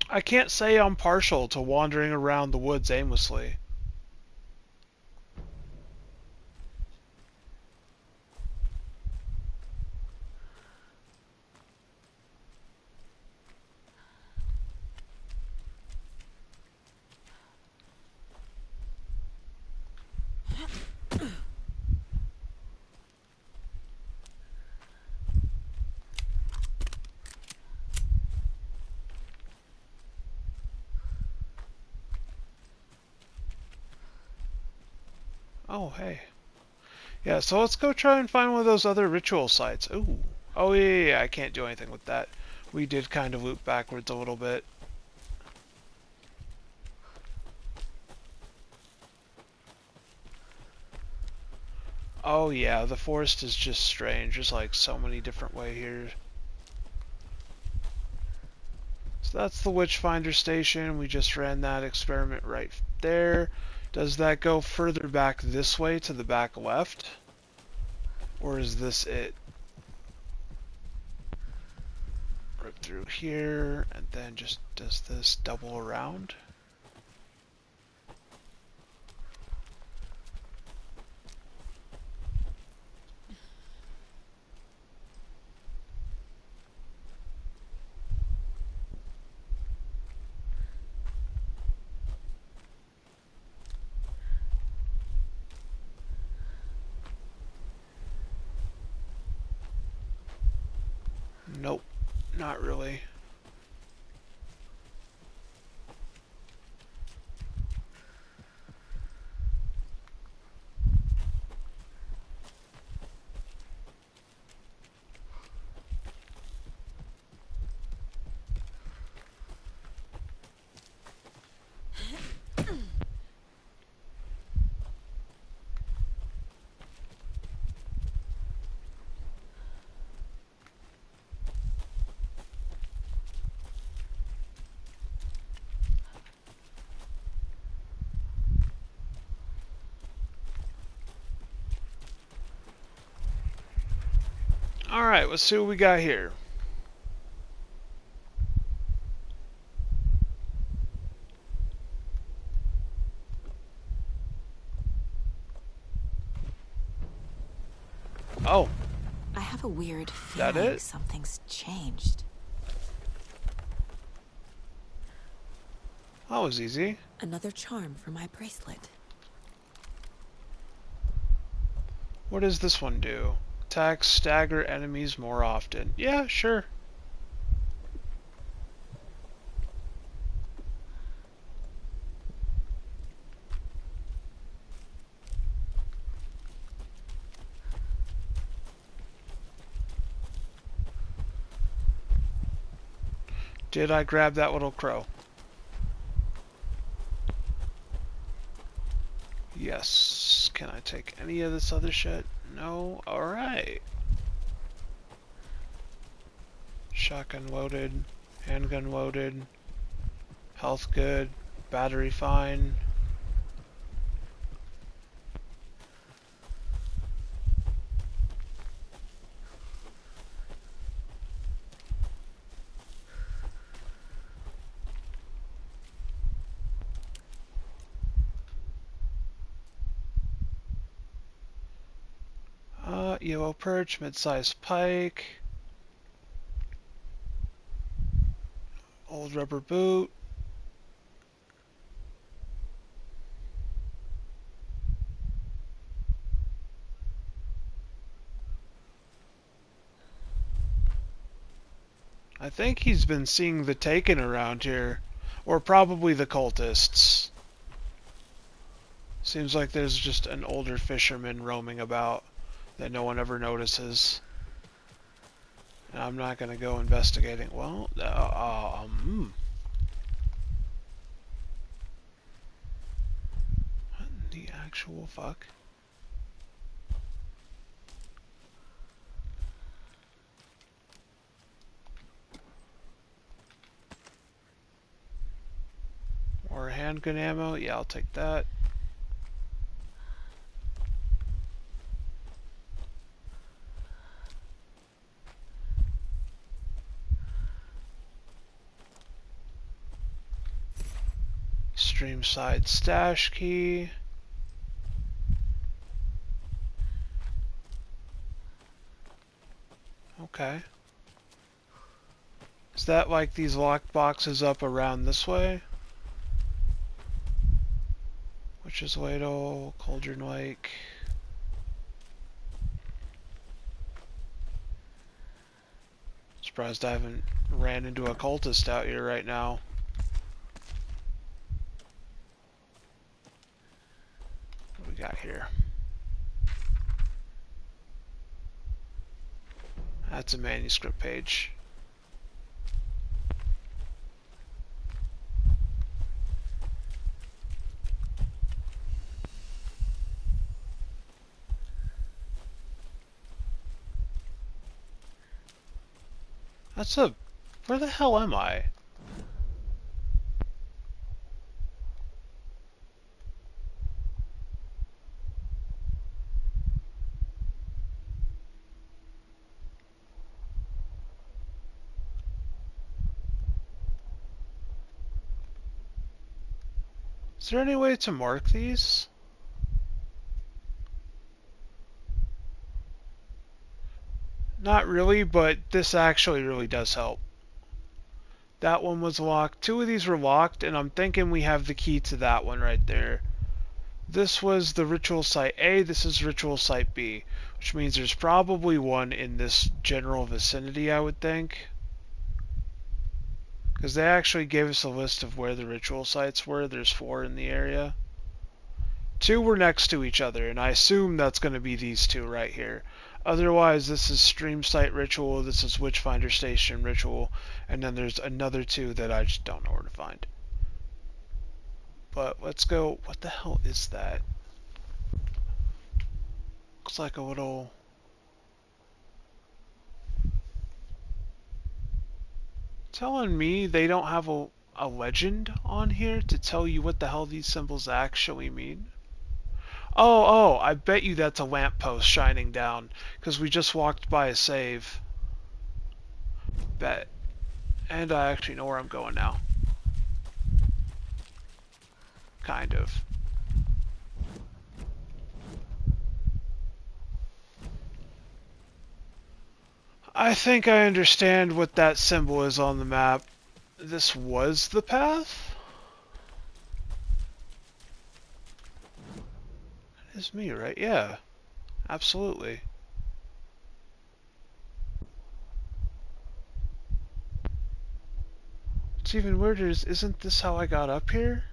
[SPEAKER 1] I can't say I'm partial to wandering around the woods aimlessly. Oh, hey. Yeah, so let's go try and find one of those other ritual sites. Ooh. Oh, yeah, I can't do anything with that. We did kind of loop backwards a little bit. Oh yeah, the forest is just strange. There's like so many different ways here. So that's the Witchfinder station. We just ran that experiment right there. Does that go further back this way to the back left? Or is this it? Rip through here, and then just does this double around? Nope, not really. Alright, let's see what we got here. Oh.
[SPEAKER 2] I have a weird
[SPEAKER 1] That
[SPEAKER 2] feeling
[SPEAKER 1] it?
[SPEAKER 2] something's changed.
[SPEAKER 1] That was easy.
[SPEAKER 2] Another charm for my bracelet.
[SPEAKER 1] What does this one do? Attack, stagger enemies more often. Yeah, sure. Did I grab that little crow? Yes. Can I take any of this other shit? No? Alright. Shotgun loaded. Handgun loaded. Health good. Battery fine. Yellow perch, mid-sized pike, old rubber boot, I think he's been seeing the Taken around here, or probably the cultists. Seems like there's just an older fisherman roaming about that no one ever notices. And I'm not gonna go investigating. Well, What in the actual fuck? Or handgun ammo? Yeah, I'll take that. Stream side stash key. Okay. Is that like these locked boxes up around this way? Which is Ladle, Cauldron Lake. Surprised I haven't ran into a cultist out here right now. What do we got here? That's a manuscript page. That's a... Where the hell am I? Is there any way to mark these? Not really, but this actually really does help. That one was locked. Two of these were locked, and I'm thinking we have the key to that one right there. This was the ritual site A, this is ritual site B, which means there's probably one in this general vicinity, I would think. Because they actually gave us a list of where the ritual sites were. There's 4 in the area. 2 were next to each other, and I assume that's going to be these 2 right here. Otherwise, this is Stream Site Ritual, this is Witchfinder Station Ritual, and then there's another 2 that I just don't know where to find. But let's go... What the hell is that? Looks like a little... Telling me they don't have a legend on here to tell you what the hell these symbols actually mean? Oh, I bet you that's a lamppost shining down, because we just walked by a save. Bet. And I actually know where I'm going now. Kind of. I think I understand what that symbol is on the map. This was the path? That is me, right? Yeah. Absolutely. What's even weirder is, isn't this how I got up here?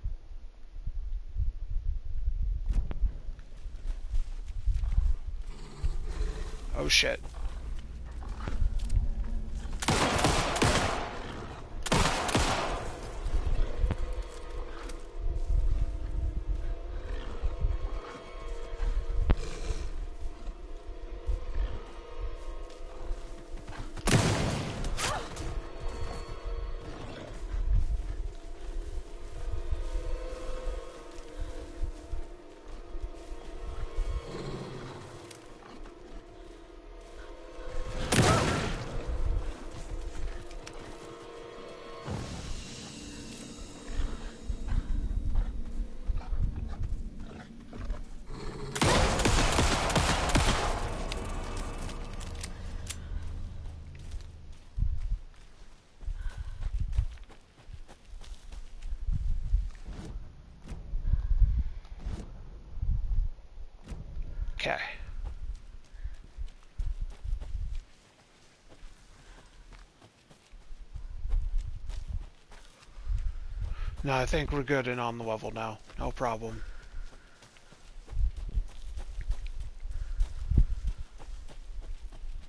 [SPEAKER 1] Oh shit. Okay. No, I think we're good and on the level now. No problem.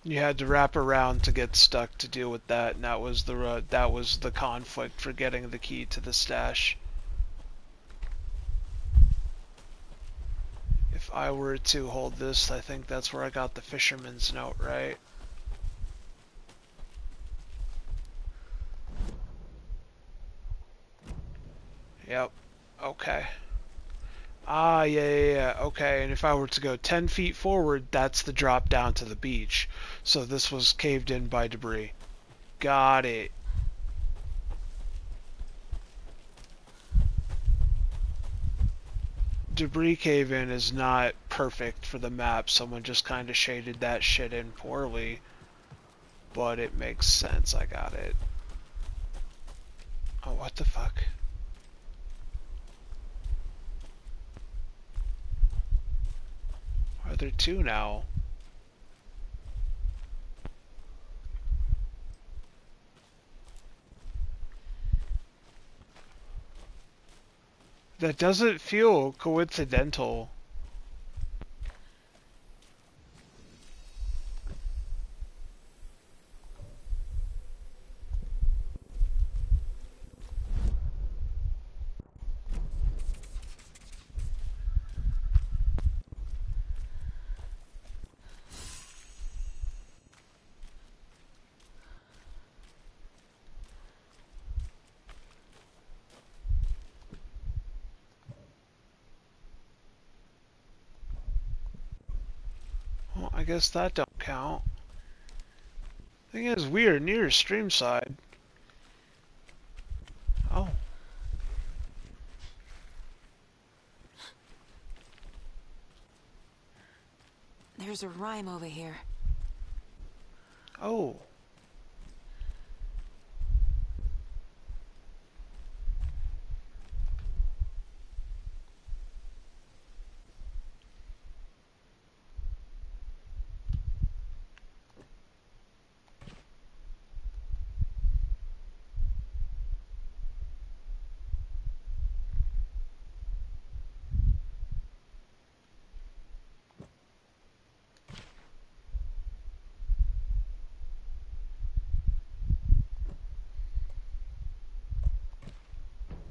[SPEAKER 1] You had to wrap around to get stuck to deal with that, and that was the conflict for getting the key to the stash. If I were to hold this, I think that's where I got the fisherman's note, right? Yep. Okay. Ah, yeah. Okay, and if I were to go 10 feet forward, that's the drop down to the beach. So this was caved in by debris. Got it. Debris cave-in is not perfect for the map. Someone just kind of shaded that shit in poorly. But it makes sense. I got it. Oh, what the fuck? Are there 2 now? That doesn't feel coincidental. Well, I guess that don't count. Thing is, we are near stream side. Oh.
[SPEAKER 2] There's a rhyme over here.
[SPEAKER 1] Oh.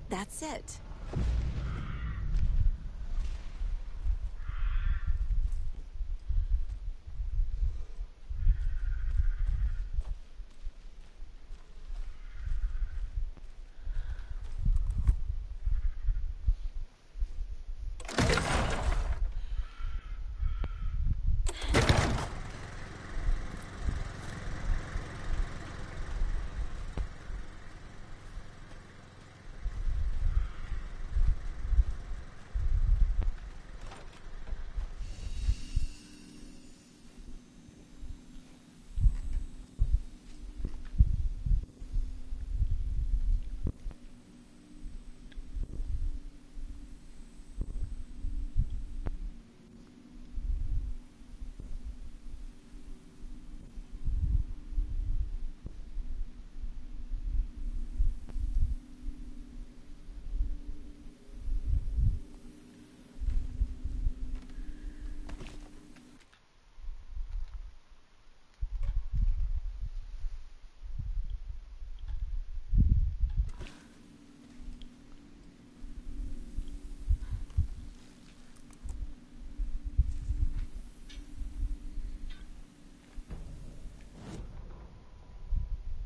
[SPEAKER 2] That's it.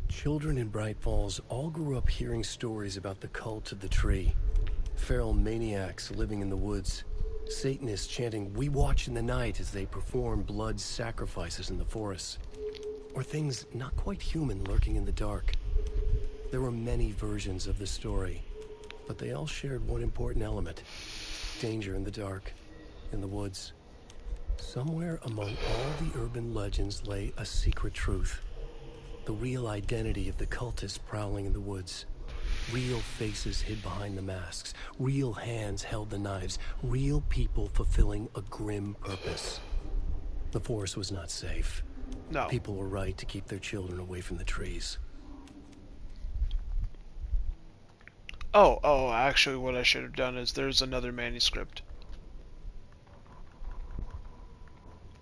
[SPEAKER 4] Children in Bright Falls all grew up hearing stories about the cult of the tree. Feral maniacs living in the woods. Satanists chanting, "We watch in the night," as they perform blood sacrifices in the forests. Or things not quite human lurking in the dark. There were many versions of the story, but they all shared one important element. Danger in the dark, in the woods. Somewhere among all the urban legends lay a secret truth. The real identity of the cultists prowling in the woods. Real faces hid behind the masks. Real hands held the knives. Real people fulfilling a grim purpose. The forest was not safe.
[SPEAKER 1] No.
[SPEAKER 4] People were right to keep their children away from the trees.
[SPEAKER 1] Oh, actually what I should have done is there's another manuscript.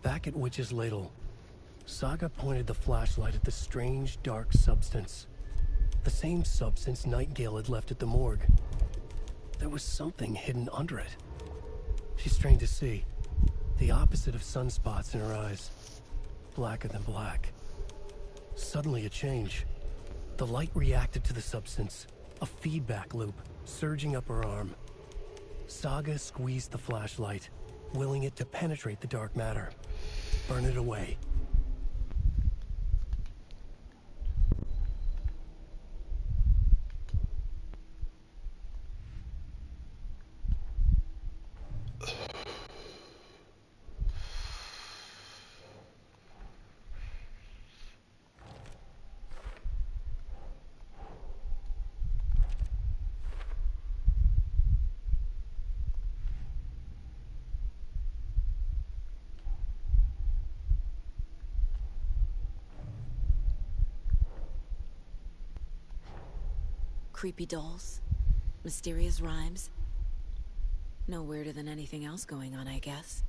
[SPEAKER 4] Back at Witch's Ladle, Saga pointed the flashlight at the strange, dark substance. The same substance Nightingale had left at the morgue. There was something hidden under it. She strained to see. The opposite of sunspots in her eyes. Blacker than black. Suddenly a change. The light reacted to the substance. A feedback loop, surging up her arm. Saga squeezed the flashlight, willing it to penetrate the dark matter. Burn it away.
[SPEAKER 2] Creepy dolls. Mysterious rhymes. No weirder than anything else going on, I guess.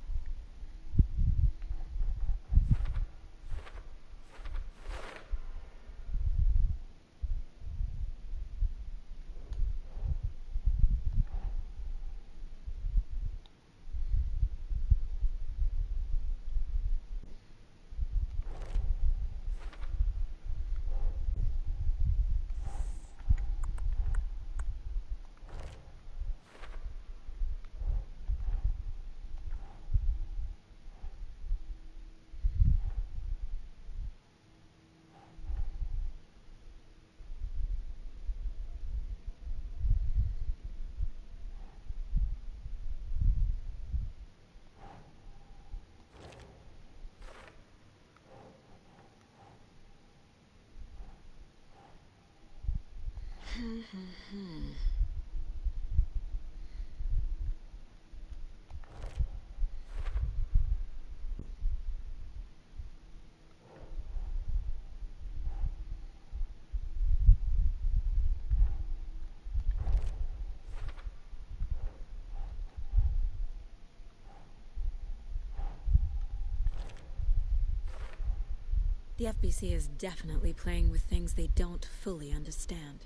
[SPEAKER 2] The FBC is definitely playing with things they don't fully understand.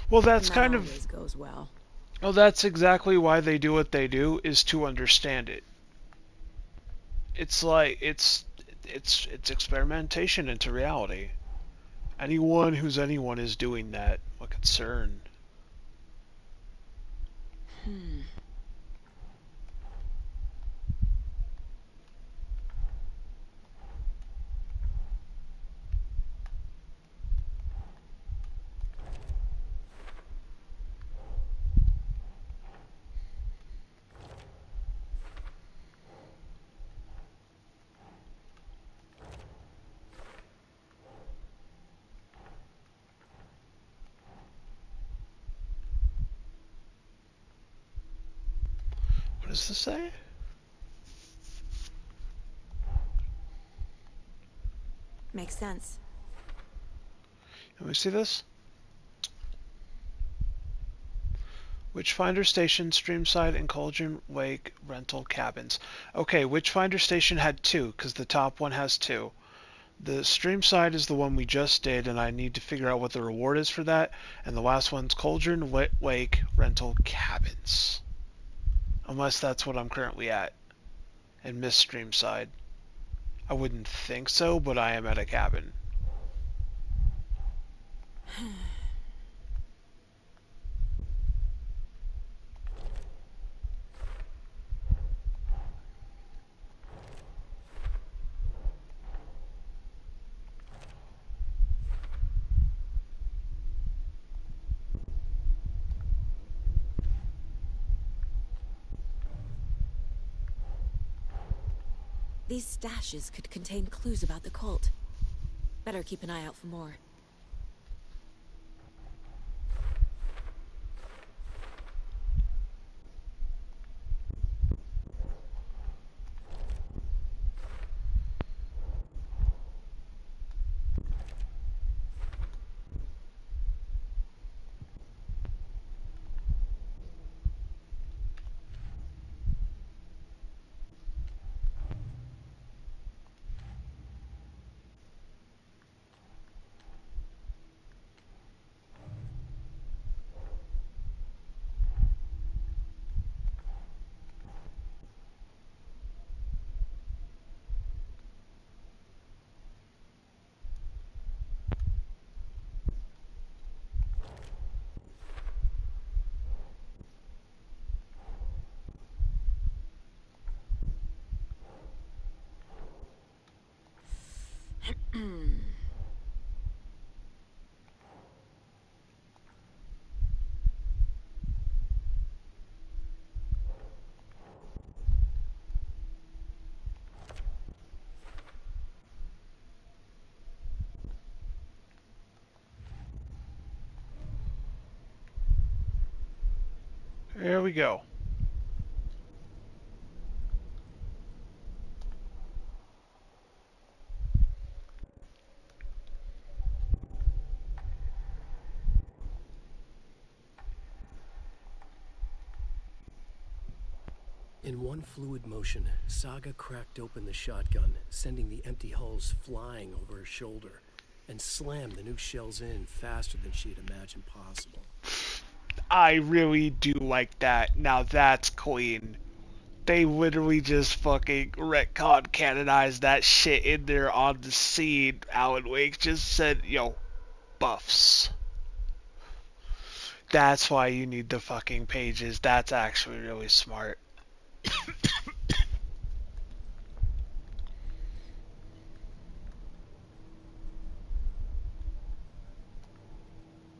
[SPEAKER 1] Well, that's kind of...
[SPEAKER 2] always goes well.
[SPEAKER 1] Well, that's exactly why they do what they do, is to understand it. It's like, it's experimentation into reality. Anyone who's anyone is doing that. What concern? What does this say?
[SPEAKER 2] Makes sense.
[SPEAKER 1] Let me see this. Witchfinder Station, Streamside, and Cauldron Wake rental cabins. Okay, Witchfinder Station had 2, because the top one has 2. The Streamside is the one we just did, and I need to figure out what the reward is for that. And the last one's Cauldron Wake rental cabins. Unless that's what I'm currently at. And miss Streamside. I wouldn't think so, but I am at a cabin.
[SPEAKER 2] These stashes could contain clues about the cult. Better keep an eye out for more. There we go.
[SPEAKER 4] In one fluid motion, Saga cracked open the shotgun, sending the empty hulls flying over her shoulder, and slammed the new shells in faster than she had imagined possible.
[SPEAKER 1] I really do like that. Now that's clean. They literally just fucking retcon canonized that shit in there on the scene. Alan Wake just said, yo, buffs. That's why you need the fucking pages. That's actually really smart.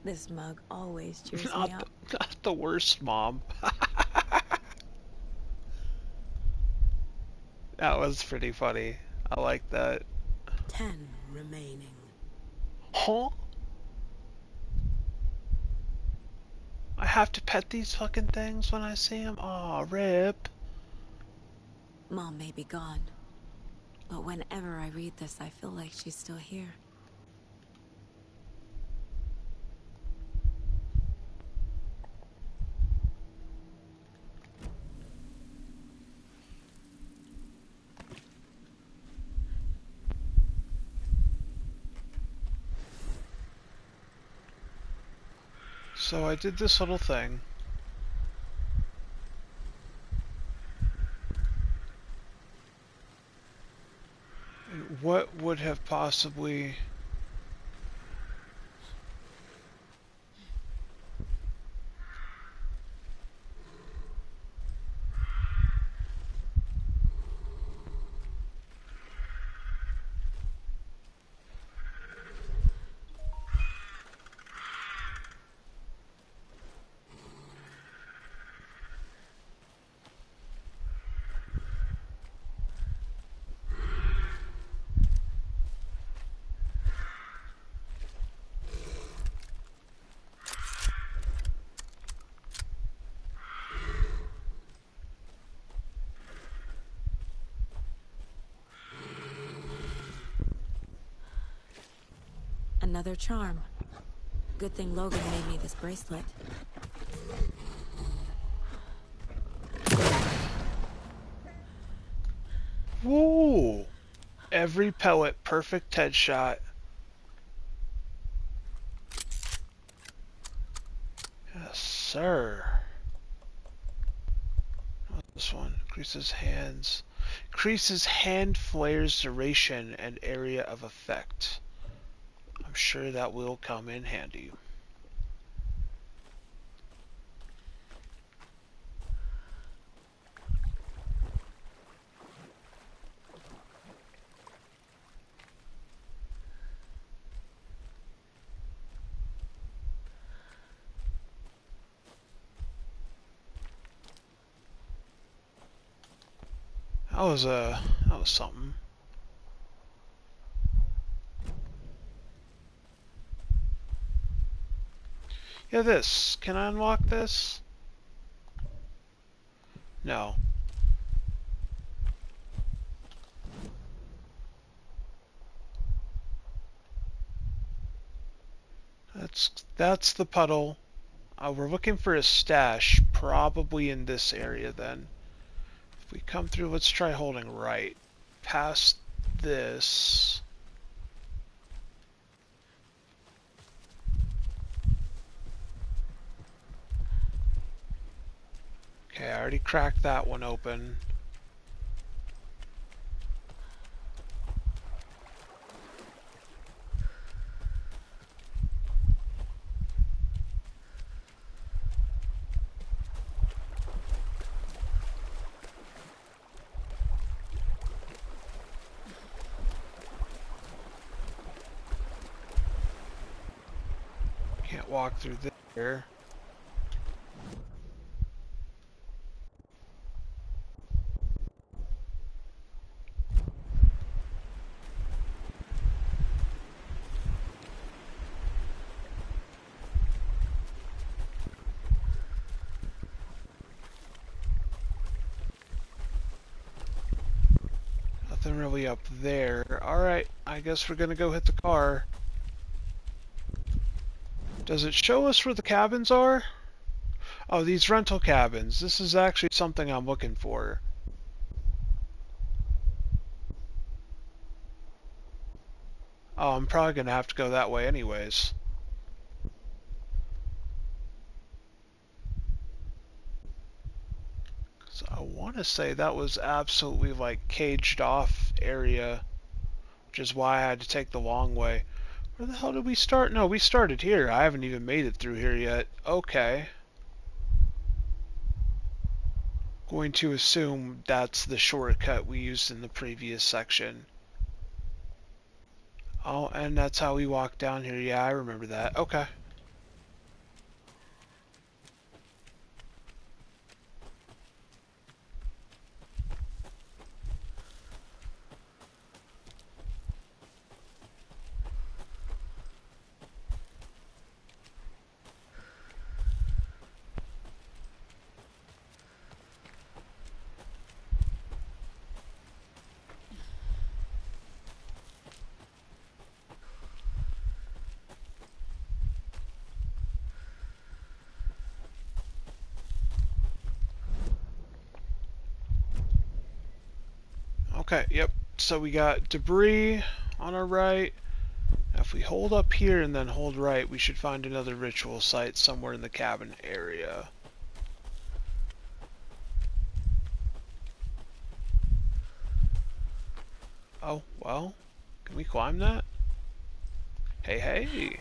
[SPEAKER 2] This mug always cheers me up.
[SPEAKER 1] Not the worst, Mom. That was pretty funny. I like that.
[SPEAKER 7] 10 remaining.
[SPEAKER 1] Huh? have to pet these fucking things when I see them? Aw, rip.
[SPEAKER 2] Mom may be gone, but whenever I read this, I feel like she's still here.
[SPEAKER 1] So I did this little thing. What would have possibly...
[SPEAKER 2] Another charm. Good thing Logan made me this bracelet.
[SPEAKER 1] Whoa! Every pellet, perfect headshot. Yes, sir. What's this one? Increases hands. Increases hand flares duration and area of effect. I'm sure that will come in handy. That was something. Yeah, this. Can I unlock this? No. That's the puddle. We're looking for a stash, probably in this area then. If we come through, let's try holding right. Past this. Okay, I already cracked that one open. Can't walk through there. Nothing really up there. Alright, I guess we're gonna go hit the car. Does it show us where the cabins are? Oh, these rental cabins. This is actually something I'm looking for. Oh, I'm probably gonna have to go that way anyways. So I want to say that was absolutely like caged off area, which is why I had to take the long way. Where the hell did we start? No, we started here. I haven't even made it through here yet. Okay. Going to assume that's the shortcut we used in the previous section. Oh, and that's how we walked down here. Yeah, I remember that. Okay. Okay, yep. So we got debris on our right. Now if we hold up here and then hold right, we should find another ritual site somewhere in the cabin area. Oh, well, can we climb that? Hey, hey.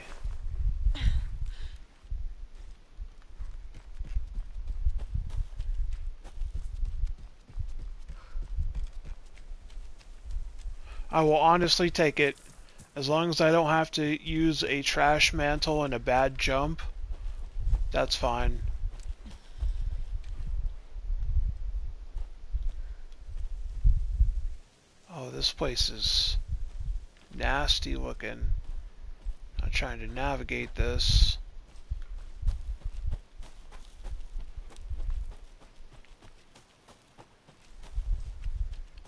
[SPEAKER 1] I will honestly take it. As long as I don't have to use a trash mantle and a bad jump, that's fine. Oh, this place is nasty looking. I'm trying to navigate this.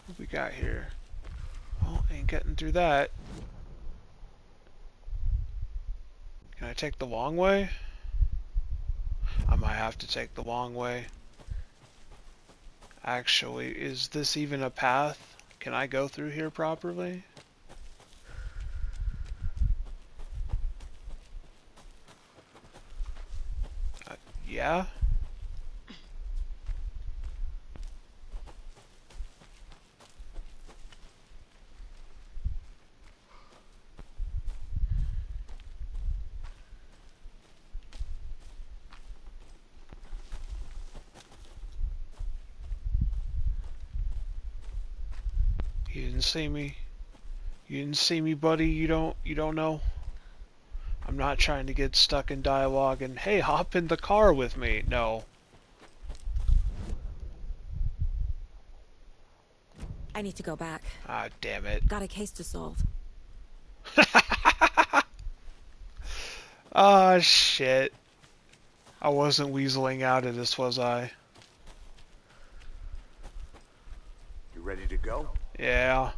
[SPEAKER 1] What we got here? Oh, ain't getting through that. Can I take the long way? I might have to take the long way. Actually, is this even a path? Can I go through here properly? Yeah? You didn't see me. You didn't see me, buddy. You don't know. I'm not trying to get stuck in dialogue and, hey, hop in the car with me. No.
[SPEAKER 2] I need to go back.
[SPEAKER 1] Ah, damn it.
[SPEAKER 2] Got a case to solve.
[SPEAKER 1] Ah, shit. I wasn't weaseling out of this, was I?
[SPEAKER 3] You ready to go?
[SPEAKER 1] Yeah.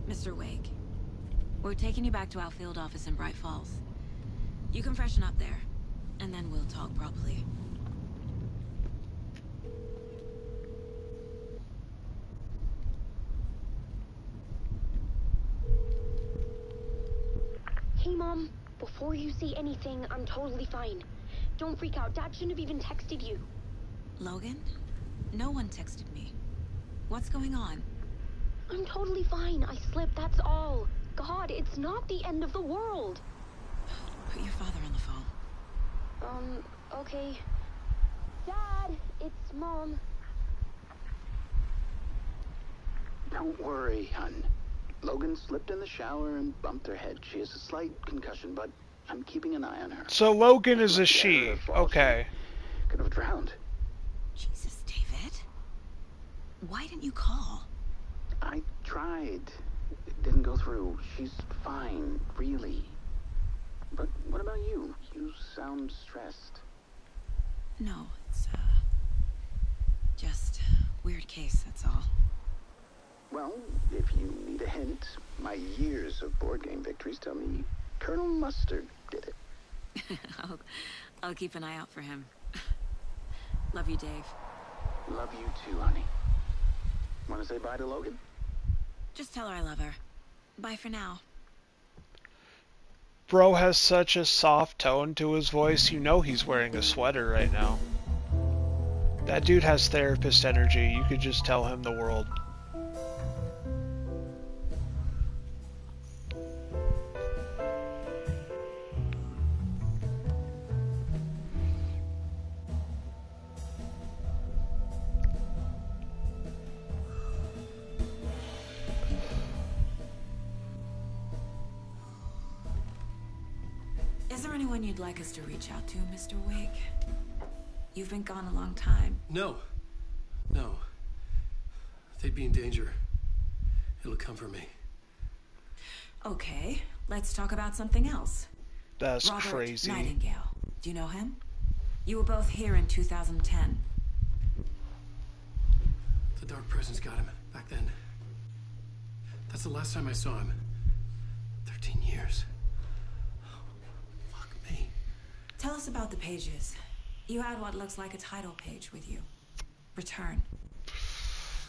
[SPEAKER 2] Mr. Wake, we're taking you back to our field office in Bright Falls. You can freshen up there, and then we'll talk properly.
[SPEAKER 13] Hey, Mom. Before you say anything, I'm totally fine. Don't freak out. Dad shouldn't have even texted you.
[SPEAKER 2] Logan? No one texted me. What's going on?
[SPEAKER 13] I'm totally fine. I slipped, that's all. God, it's not the end of the world.
[SPEAKER 2] Put your father on the phone.
[SPEAKER 13] Okay. Dad, it's Mom.
[SPEAKER 14] Don't worry, hon. Logan slipped in the shower and bumped her head. She has a slight concussion, but I'm keeping an eye on her.
[SPEAKER 1] So Logan is a she. Okay.
[SPEAKER 14] Could have drowned.
[SPEAKER 2] Jesus, David. Why didn't you call?
[SPEAKER 14] I tried. It didn't go through. She's fine, really. But what about you? You sound stressed.
[SPEAKER 2] No, it's, just weird case, that's all.
[SPEAKER 14] Well, if you need a hint, my years of board game victories tell me Colonel Mustard did it.
[SPEAKER 2] I'll keep an eye out for him. Love you, Dave.
[SPEAKER 14] Love you too, honey. Want to say bye to Logan?
[SPEAKER 2] Just tell her I love her. Bye for now.
[SPEAKER 1] Bro has such a soft tone to his voice, you know he's wearing a sweater right now. That dude has therapist energy, you could just tell him the world.
[SPEAKER 2] Is there anyone you'd like us to reach out to, Mr. Wake? You've been gone a long time.
[SPEAKER 4] No. No. They'd be in danger. It'll come for me.
[SPEAKER 2] Okay, let's talk about something else.
[SPEAKER 1] That's
[SPEAKER 2] Robert
[SPEAKER 1] crazy.
[SPEAKER 2] Nightingale. Do you know him? You were both here in 2010.
[SPEAKER 4] The Dark Presence got him back then. That's the last time I saw him. 13 years. Fuck me.
[SPEAKER 2] Tell us about the pages. You had what looks like a title page with you. Return.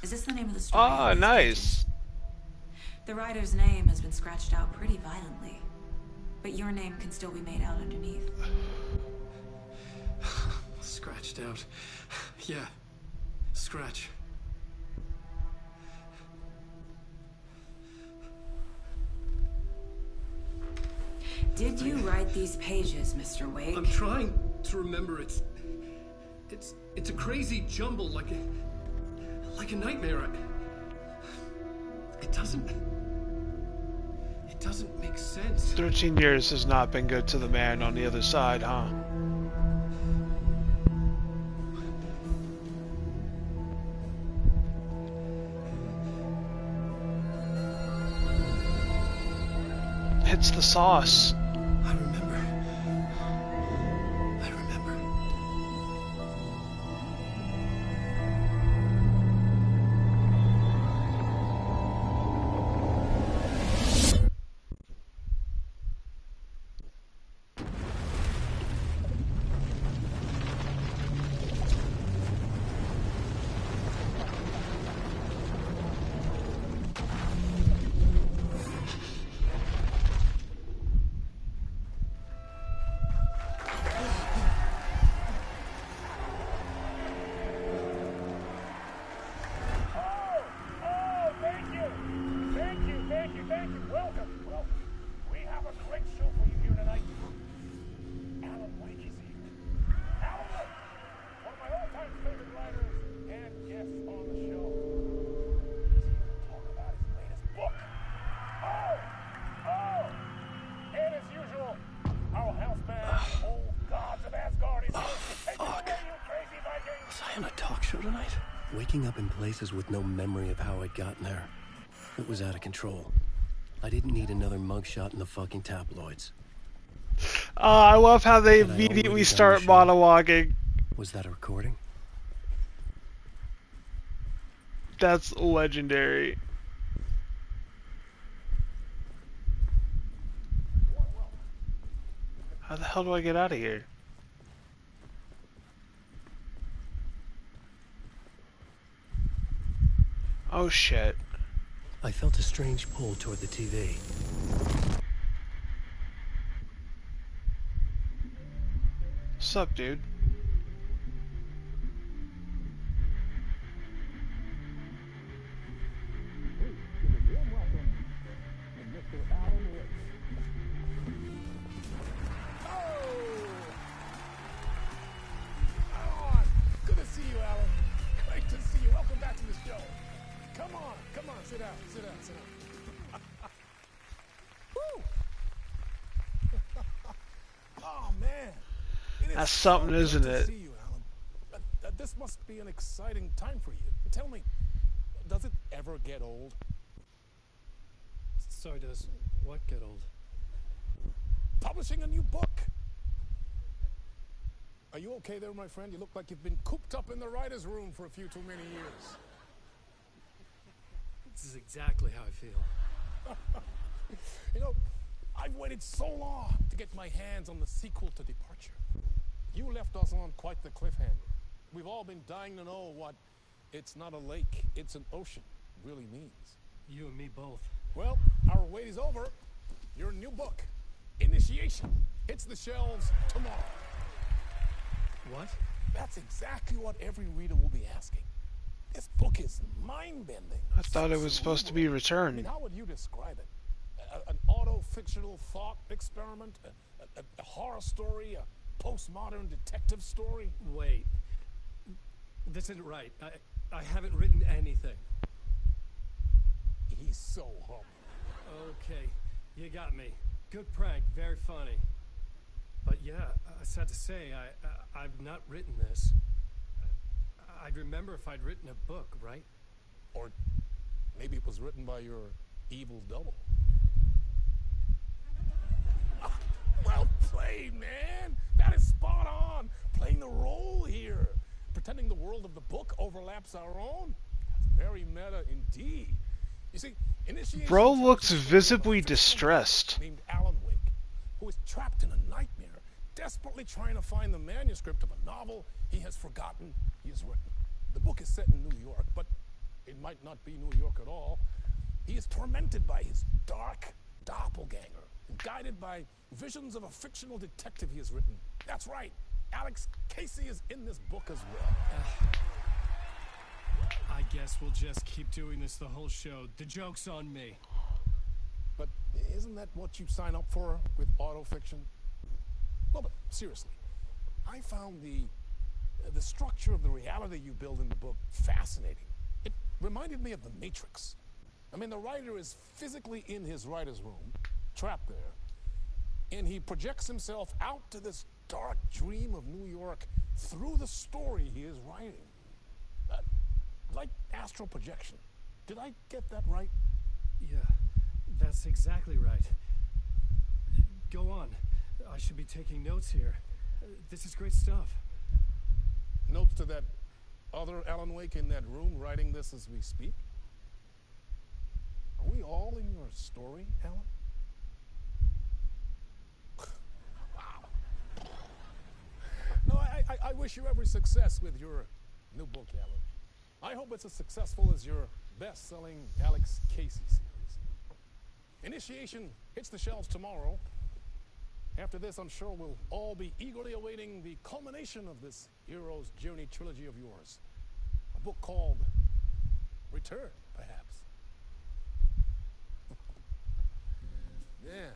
[SPEAKER 2] Is this the name of the story?
[SPEAKER 1] Ah, nice.
[SPEAKER 2] The writer's name has been scratched out pretty violently, but your name can still be made out underneath.
[SPEAKER 4] Scratched out. Yeah. Scratch.
[SPEAKER 2] Did you write these pages, Mr. Wake?
[SPEAKER 4] I'm trying to remember. It's a crazy jumble, like a nightmare. It doesn't make sense.
[SPEAKER 1] 13 years has not been good to the man on the other side, huh? It's the sauce.
[SPEAKER 4] I remember. Waking up in places with no memory of how I'd gotten there. It was out of control. I didn't need another mugshot in the fucking tabloids.
[SPEAKER 1] I love how they immediately start monologuing.
[SPEAKER 4] Was that a recording?
[SPEAKER 1] That's legendary. How the hell do I get out of here? Oh shit.
[SPEAKER 4] I felt a strange pull toward the TV.
[SPEAKER 1] What's up, dude?
[SPEAKER 15] Good to see you, Alan. Great to see you. Welcome back to the show. Come on, sit down. Woo! Oh, man.
[SPEAKER 1] That's something, isn't it?
[SPEAKER 15] To see you, Alan. This must be an exciting time for you. Tell me, does it ever get old?
[SPEAKER 4] Sorry, does what get old?
[SPEAKER 15] Publishing a new book. Are you okay there, my friend? You look like you've been cooped up in the writer's room for a few too many years.
[SPEAKER 4] This is exactly how I feel.
[SPEAKER 15] You know, I've waited so long to get my hands on the sequel to Departure. You left us on quite the cliffhanger. We've all been dying to know what "it's not a lake, it's an ocean" really means.
[SPEAKER 4] You and me both.
[SPEAKER 15] Well, our wait is over. Your new book, Initiation, hits the shelves tomorrow.
[SPEAKER 4] What?
[SPEAKER 15] That's exactly what every reader will be asking. This book is mind-bending.
[SPEAKER 1] I thought it was supposed to be Return.
[SPEAKER 15] I mean, how would you describe it? An auto-fictional thought experiment? A horror story? A postmodern detective story?
[SPEAKER 4] Wait. This isn't right. I haven't written anything.
[SPEAKER 15] He's so humble.
[SPEAKER 4] Okay, you got me. Good prank, very funny. But yeah, sad to say, I've not written this. I'd remember if I'd written a book, right?
[SPEAKER 15] Or maybe it was written by your evil double. Well played, man! That is spot on! Playing the role here. Pretending the world of the book overlaps our own. That's very meta indeed. You see, initiation
[SPEAKER 1] Bro looks visibly distressed.
[SPEAKER 15] named Alan Wake, who is trapped in a nightmare, desperately trying to find the manuscript of a novel he has forgotten he has written. The book is set in New York, but it might not be New York at all. He is tormented by his dark doppelganger, and guided by visions of a fictional detective he has written. That's right, Alex Casey is in this book as well.
[SPEAKER 16] I guess we'll just keep doing this the whole show. The joke's on me.
[SPEAKER 15] But isn't that what you sign up for with autofiction? No, but seriously, I found the structure of the reality you build in the book fascinating. It reminded me of The Matrix. I mean, the writer is physically in his writer's room, trapped there, and he projects himself out to this dark dream of New York through the story he is writing. Like astral projection. Did I get that right?
[SPEAKER 16] Yeah, that's exactly right. Go on. I should be taking notes here. This is great stuff.
[SPEAKER 15] Notes to that other Alan Wake in that room writing this as we speak? Are we all in your story, Alan? Wow. No, I wish you every success with your new book, Alan. I hope it's as successful as your best-selling Alex Casey series. Initiation hits the shelves tomorrow. After this, I'm sure we'll all be eagerly awaiting the culmination of this hero's journey trilogy of yours. A book called Return, perhaps. Yeah,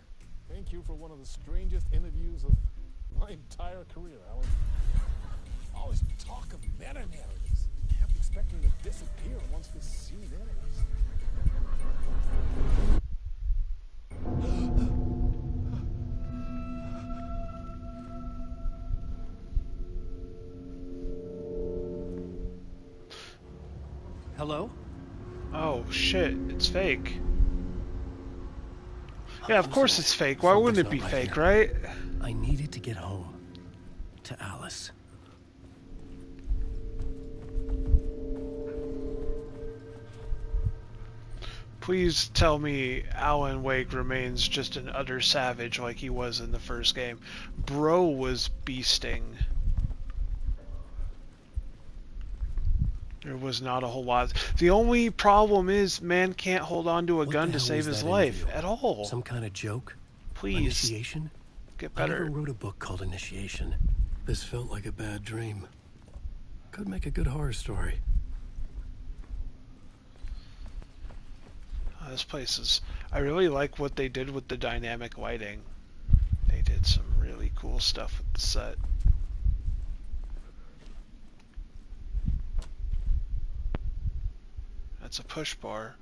[SPEAKER 15] thank you for one of the strangest interviews of my entire career, Alan. Always talk of meta-narratives. Kept expecting to disappear once this scene ends.
[SPEAKER 4] Hello?
[SPEAKER 1] Oh shit, it's fake. Yeah, of course it's fake. Why wouldn't it be fake, right?
[SPEAKER 4] I needed to get home. To Alice.
[SPEAKER 1] Please tell me Alan Wake remains just an utter savage like he was in the first game. Bro was beasting. There was not a whole lot. The only problem is man can't hold on to a gun to save his life at all.
[SPEAKER 4] Some kind of joke?
[SPEAKER 1] Please.
[SPEAKER 4] Initiation?
[SPEAKER 1] Get better.
[SPEAKER 4] I never wrote a book called Initiation. This felt like a bad dream. Could make a good horror story.
[SPEAKER 1] This place is... I really like what they did with the dynamic lighting. They did some really cool stuff with the set. That's a push bar.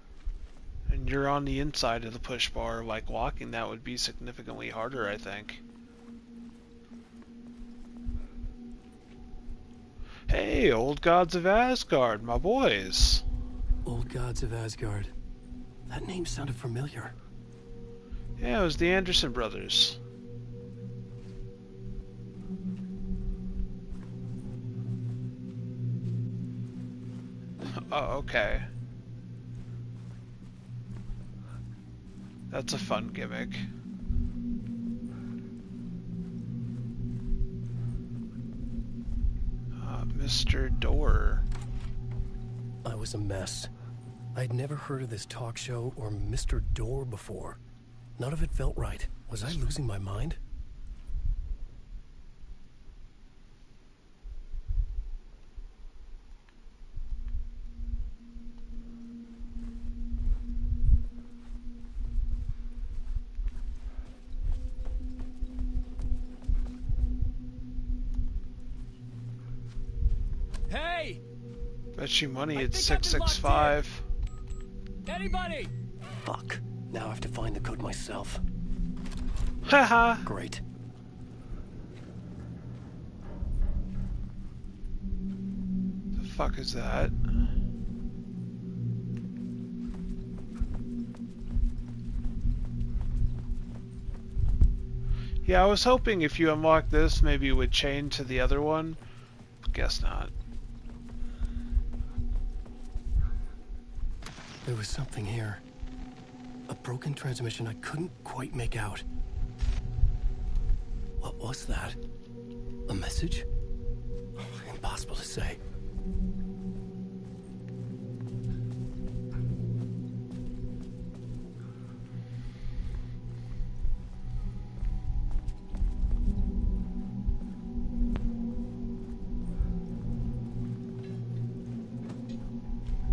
[SPEAKER 1] And you're on the inside of the push bar. Like walking that would be significantly harder, I think. Hey, Old Gods of Asgard, my boys.
[SPEAKER 4] Old Gods of Asgard. That name sounded familiar.
[SPEAKER 1] Yeah, it was the Anderson brothers. Oh, okay. That's a fun gimmick. Mr. Door.
[SPEAKER 4] I was a mess. I'd never heard of this talk show or Mr. Door before. None of it felt right. Was I losing my mind?
[SPEAKER 16] Hey!
[SPEAKER 1] Bet you money it's 665.
[SPEAKER 16] Anybody?
[SPEAKER 4] Fuck. Now I have to find the code myself.
[SPEAKER 1] Haha.
[SPEAKER 4] Great.
[SPEAKER 1] The fuck is that? Yeah, I was hoping if you unlock this, maybe it would chain to the other one. Guess not.
[SPEAKER 4] There was something here. A broken transmission I couldn't quite make out. What was that? A message? Impossible to say.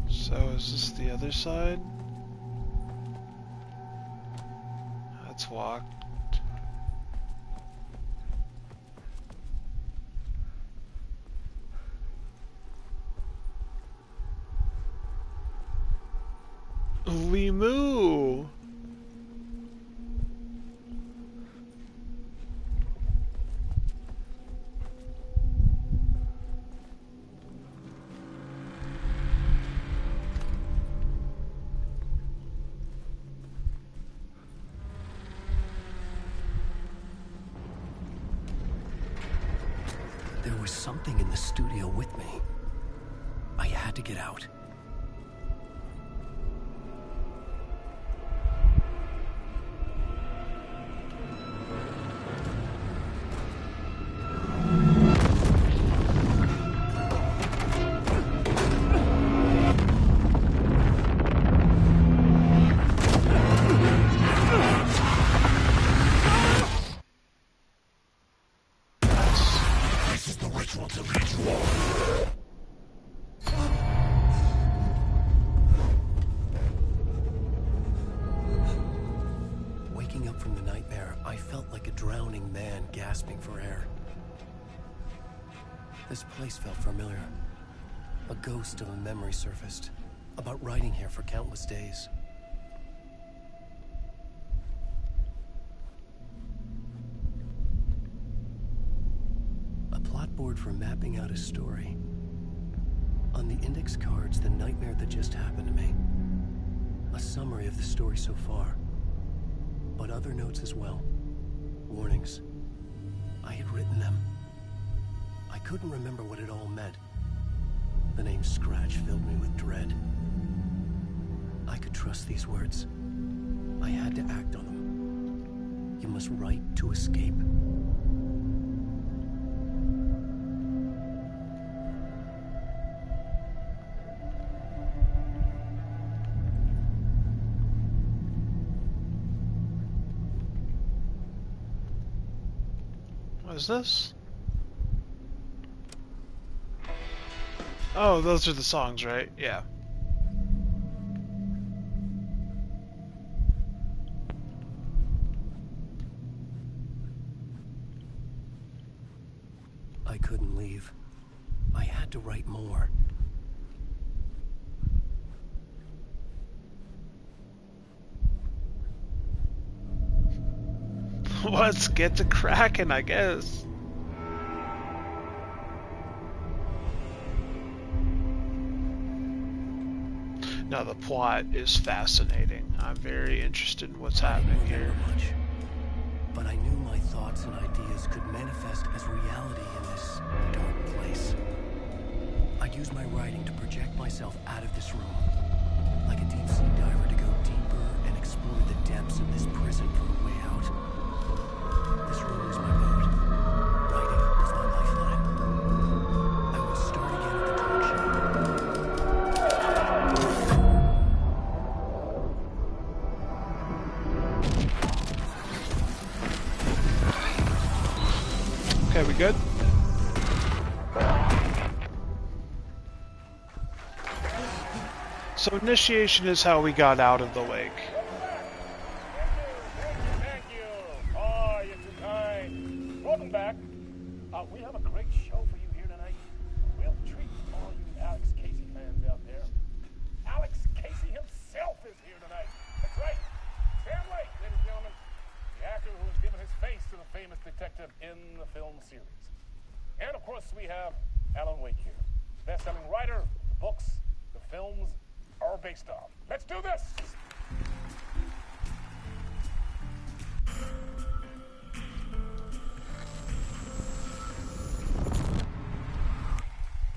[SPEAKER 1] So is this the other side? Let's walk. Limu!
[SPEAKER 4] There was something in the studio with me. I had to get out. Waking up from the nightmare, I felt like a drowning man gasping for air. This place felt familiar. A ghost of a memory surfaced, about riding here for countless days. A plot board for mapping out a story. On the index cards, the nightmare that just happened to me. A summary of the story so far. But other notes as well. Warnings. I had written them. I couldn't remember what it all meant. The name Scratch filled me with dread. I could trust these words. I had to act on them. You must write to escape.
[SPEAKER 1] What is this? Oh, those are the songs, right? Yeah.
[SPEAKER 4] I couldn't leave. I had to write more.
[SPEAKER 1] Let's get to cracking, I guess. Now the plot is fascinating. I'm very interested in what's happening here.
[SPEAKER 4] Much, but I knew my thoughts and ideas could manifest as reality in this dark place. I'd use my writing to project myself out of this room, like a deep-sea diver to go deeper and explore the depths of this prison for a way out. This room was my boat. Writing was my lifeline. I would start again at the talk
[SPEAKER 1] show. Okay, we good? So initiation is how we got out of the lake.
[SPEAKER 15] Thank you. Oh, you're too kind. Welcome back. We have a great show for you here tonight. We'll treat all you Alex Casey fans out there. Alex Casey himself is here tonight. That's right. Sam Lake, ladies and gentlemen. The actor who has given his face to the famous detective in the film series. And of course we have Alan Wake here. Best-selling writer, the books, the films are based on. Let's do this!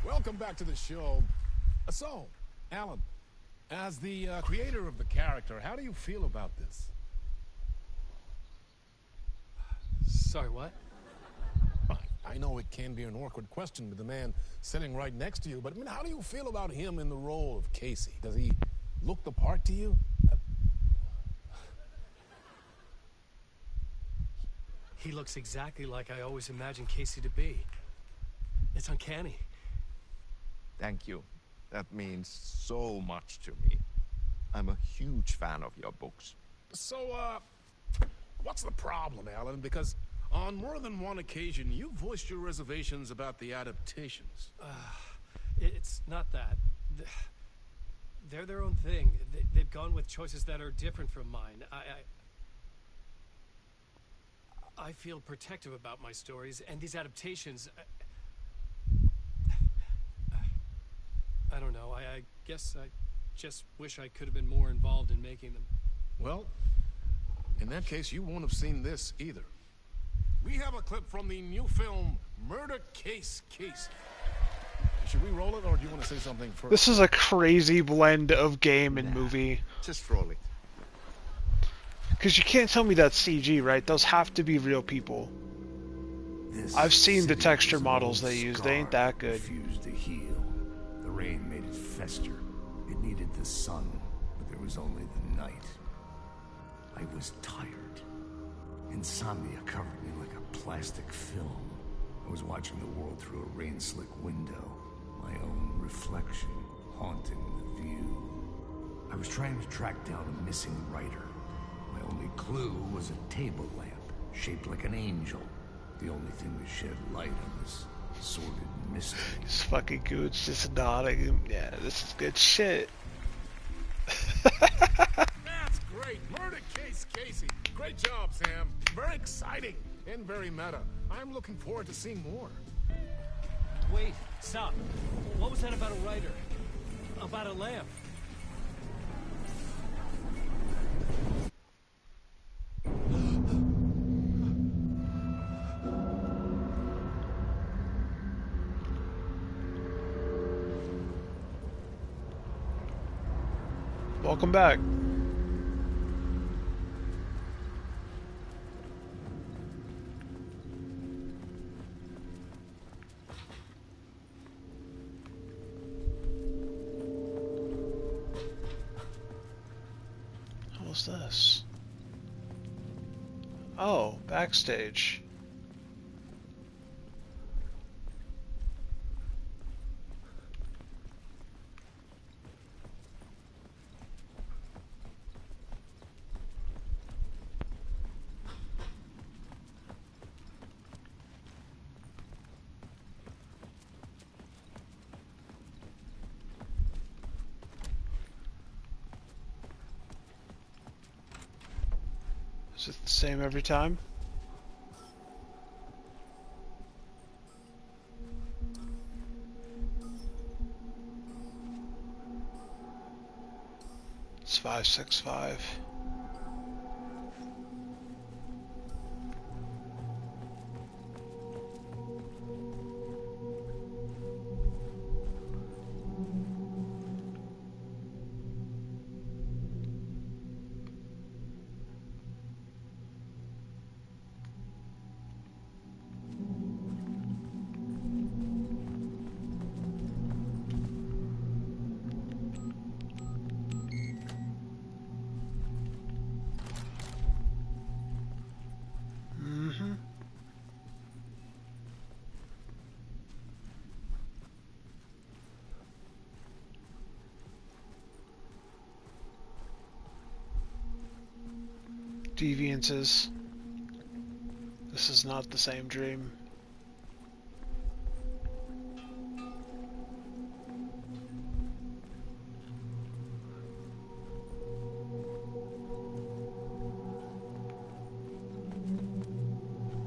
[SPEAKER 15] Welcome back to the show. So, Alan, As the creator of the character, how do you feel about this?
[SPEAKER 16] Sorry, what?
[SPEAKER 15] I know it can be an awkward question with the man sitting right next to you, but I mean, how do you feel about him in the role of Casey? Does he look the part to you?
[SPEAKER 16] He looks exactly like I always imagined Casey to be. It's uncanny.
[SPEAKER 17] Thank you. That means so much to me. I'm a huge fan of your books.
[SPEAKER 15] So, what's the problem, Alan? Because on more than one occasion, you voiced your reservations about the adaptations.
[SPEAKER 16] It's not that. They're their own thing. They've gone with choices that are different from mine. I feel protective about my stories, and these adaptations... I don't know. I guess I just wish I could have been more involved in making them.
[SPEAKER 15] Well, in that case, you won't have seen this either. We have a clip from the new film, Murder Case Casey. Should we roll it, or do you want to say something first?
[SPEAKER 1] This is a crazy blend of game and movie.
[SPEAKER 17] Just roll it.
[SPEAKER 1] Because you can't tell me that's CG, right? Those have to be real people. I've seen the texture models they use. They ain't that good.
[SPEAKER 3] Refused to heal. The rain made it fester. It needed the sun, but there was only the night. I was tired. Insomnia covered me like a plastic film. I was watching the world through a rain-slick window. My own reflection haunting the view. I was trying to track down a missing writer. My only clue was a table lamp, shaped like an angel. The only thing that shed light on this sordid mystery.
[SPEAKER 1] This fucking Gooch just nodding. Yeah, this is good shit.
[SPEAKER 15] That's great. Murder Case Casey. Great job, Sam. Very exciting and very meta. I'm looking forward to seeing more.
[SPEAKER 16] Wait, stop. What was that about a writer? About a lamp?
[SPEAKER 1] Welcome back. What was this? Oh, backstage. Is it the same every time? It's 565. Deviances. This is not the same dream.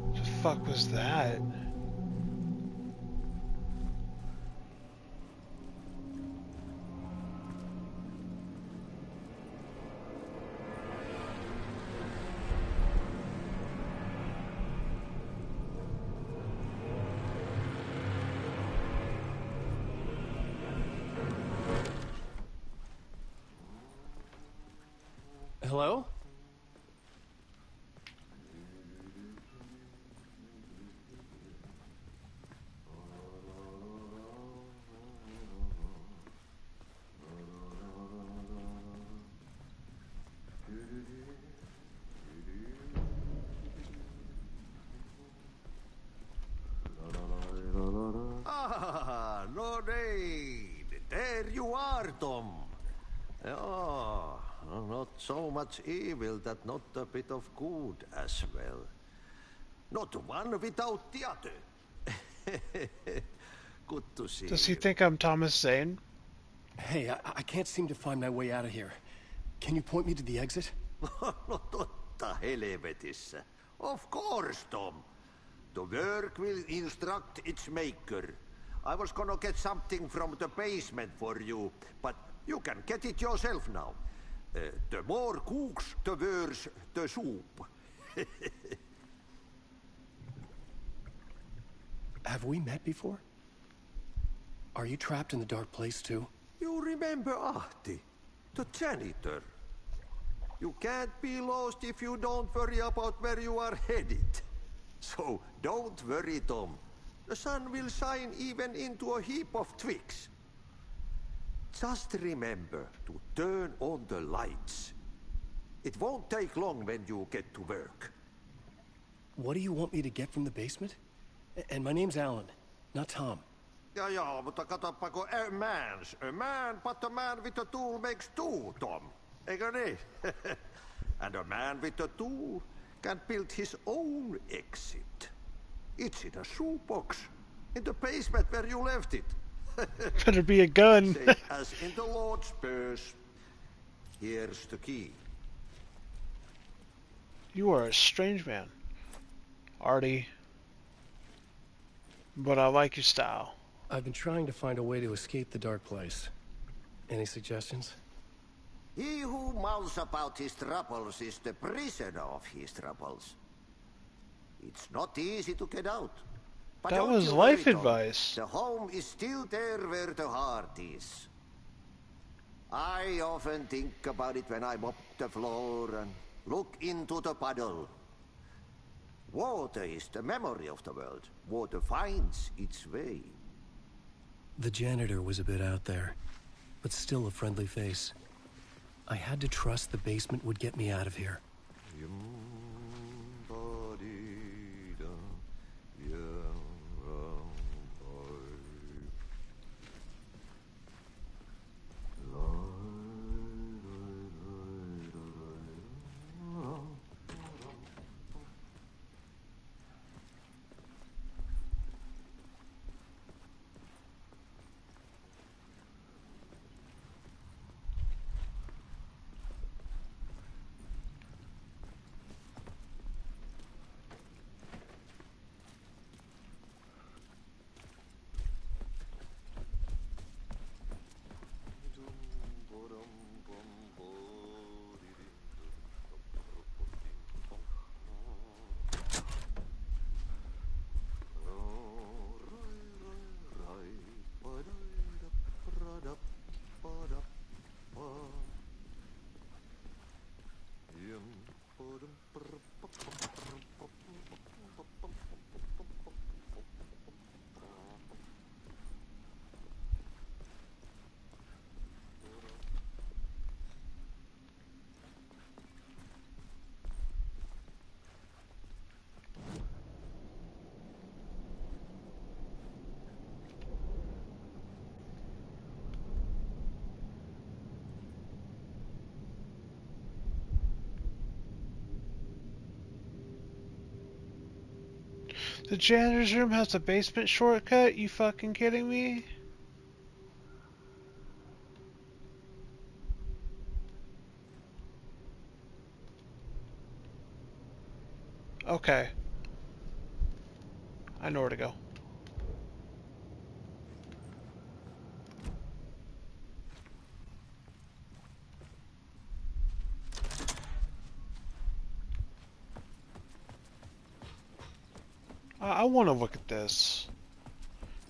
[SPEAKER 1] What the fuck was that?
[SPEAKER 16] Hello?
[SPEAKER 3] Ah, no need. There you are, Tom. Oh, not so much evil that not a bit of good as well. Not one without the other. Good to see you.
[SPEAKER 1] Does he think I'm Thomas Zane?
[SPEAKER 16] Hey, I can't seem to find my way out of here. Can you point me to the exit?
[SPEAKER 3] No totta helvetissä. Of course, Tom. The work will instruct its maker. I was gonna get something from the basement for you, but you can get it yourself now. The more cooks, the worse the soup.
[SPEAKER 16] Have we met before? Are you trapped in the dark place too?
[SPEAKER 3] You remember Ahti, the janitor. You can't be lost if you don't worry about where you are headed. So don't worry, Tom. The sun will shine even into a heap of twigs. Just remember to turn on the lights. It won't take long when you get to work.
[SPEAKER 16] What do you want me to get from the basement? And my name's Alan, not Tom.
[SPEAKER 3] Ja, mutta katsoppa, a man, but a man with a tool makes two, Tom. Eikö niin? And a man with a tool can build his own exit. It's in a shoebox, in the basement where you left it.
[SPEAKER 1] Better be a gun.
[SPEAKER 3] Same as in the Lord's purse. Here's the key.
[SPEAKER 1] You are a strange man, Artie. But I like your style.
[SPEAKER 16] I've been trying to find a way to escape the dark place. Any suggestions?
[SPEAKER 3] He who mouths about his troubles is the prisoner of his troubles. It's not easy to get out. But
[SPEAKER 1] that was life advice.
[SPEAKER 3] The home is still there where the heart is. I often think about it when I mop the floor and look into the puddle. Water is the memory of the world. Water finds its way.
[SPEAKER 16] The janitor was a bit out there, but still a friendly face. I had to trust the basement would get me out of here.
[SPEAKER 1] The janitor's room has a basement shortcut? You fucking kidding me? Okay. I know where to go. I want to look at this.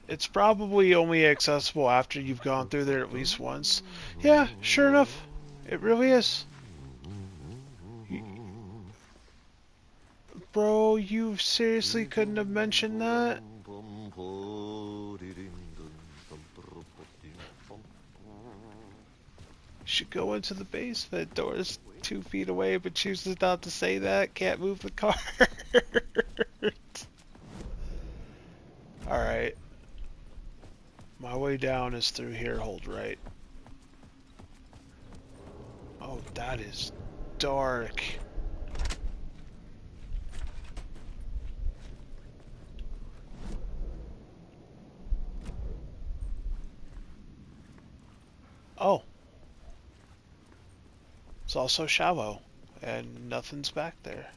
[SPEAKER 1] It's probably only accessible after you've gone through there at least once. Yeah, sure enough. It really is. bro. You seriously couldn't have mentioned that? Should go into the basement. Door's 2 feet away, but chooses not to say that. Can't move the cart. Alright. My way down is through here. Hold right. Oh, that is dark. Oh. It's also shallow, and nothing's back there.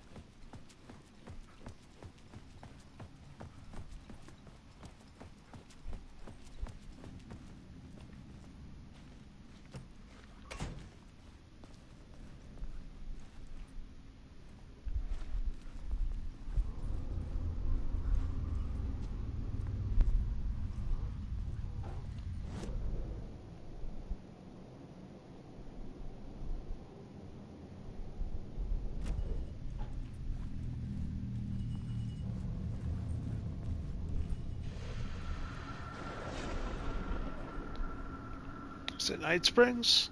[SPEAKER 1] Is it Night Springs?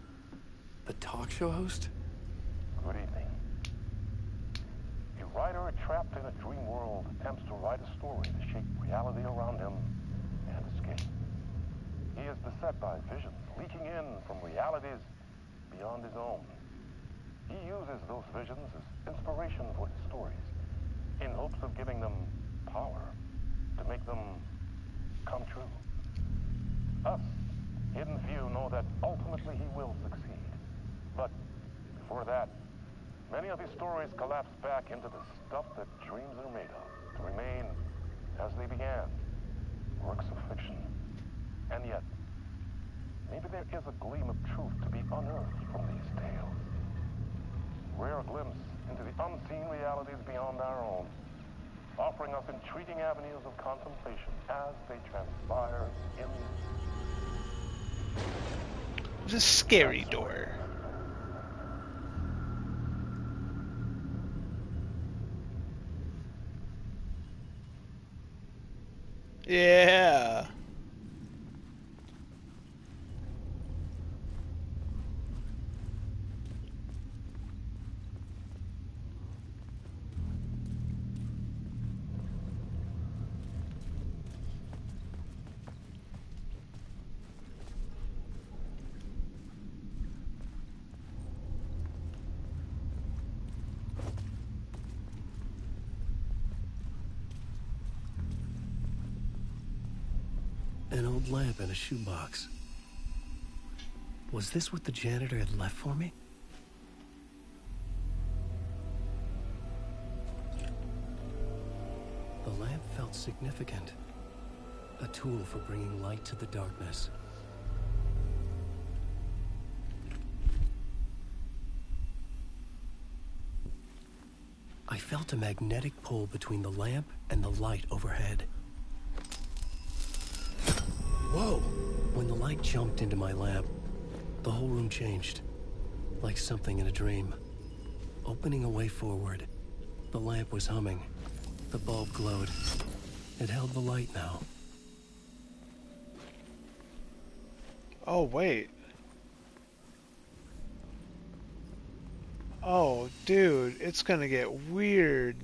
[SPEAKER 4] The talk show host?
[SPEAKER 18] Good evening. A writer trapped in a dream world attempts to write a story to shape reality around him and escape. He is beset by visions leaking in from realities beyond his own. He uses those visions as inspiration for his stories, in hopes of giving them power to make them come true. Us, Hidden Few, know that ultimately he will succeed. But before that, many of his stories collapse back into the stuff that dreams are made of, to remain as they began, works of fiction. And yet, maybe there is a gleam of truth to be unearthed from these tales. Rare glimpse into the unseen realities beyond our own, offering us intriguing avenues of contemplation as they transpire in
[SPEAKER 1] the scary door. Yeah.
[SPEAKER 4] An old lamp in a shoebox. Was this what the janitor had left for me? The lamp felt significant. A tool for bringing light to the darkness. I felt a magnetic pull between the lamp and the light overhead. Whoa! When the light jumped into my lamp, the whole room changed, like something in a dream. Opening a way forward, the lamp was humming. The bulb glowed. It held the light now.
[SPEAKER 1] Oh, wait. Oh, dude, it's gonna get weird.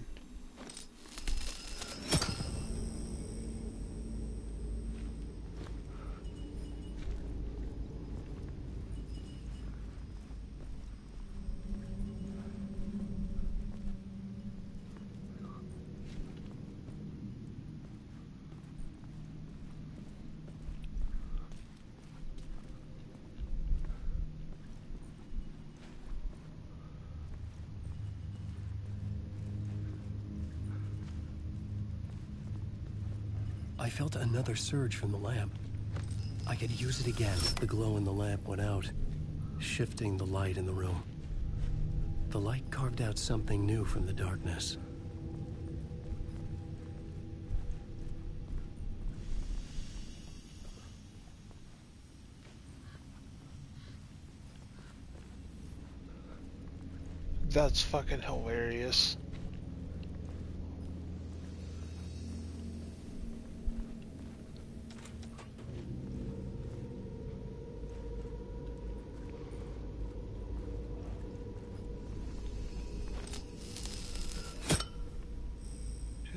[SPEAKER 4] I felt another surge from the lamp. I could use it again. The glow in the lamp went out, shifting the light in the room. The light carved out something new from the darkness.
[SPEAKER 1] That's fucking hilarious.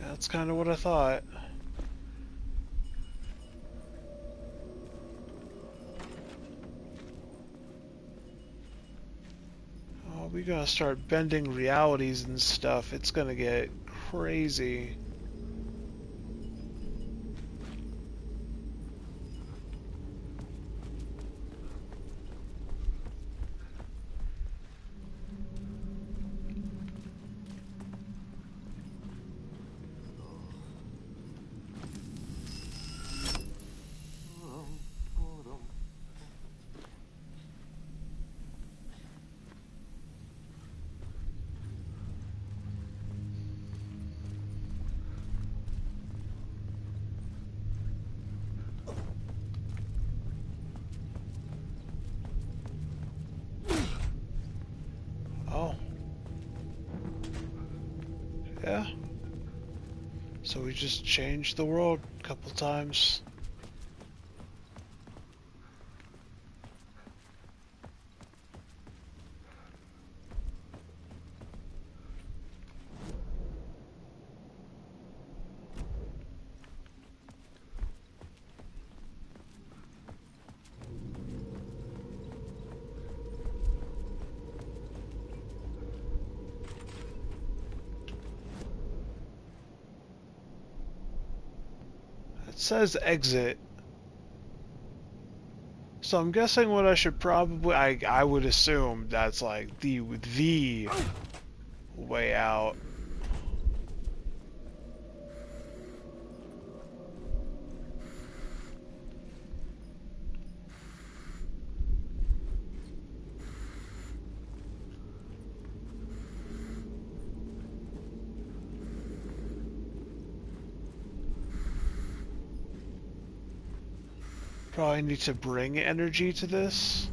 [SPEAKER 1] That's kind of what I thought. Oh, we gotta start bending realities and stuff. It's gonna get crazy. Yeah. So we just changed the world a couple times. It says exit. So I'm guessing what I should probably I would assume that's like the way out. Probably need to bring energy to this.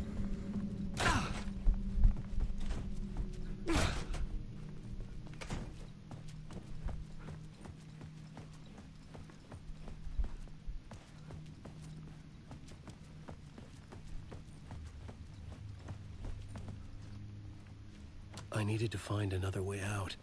[SPEAKER 4] I needed to find another way out.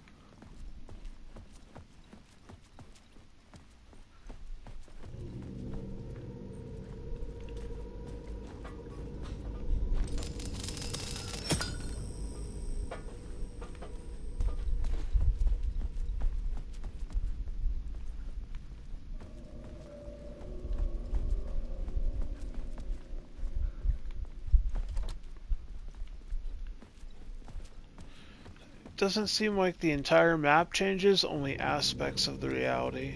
[SPEAKER 1] Doesn't seem like the entire map changes, only aspects of the reality.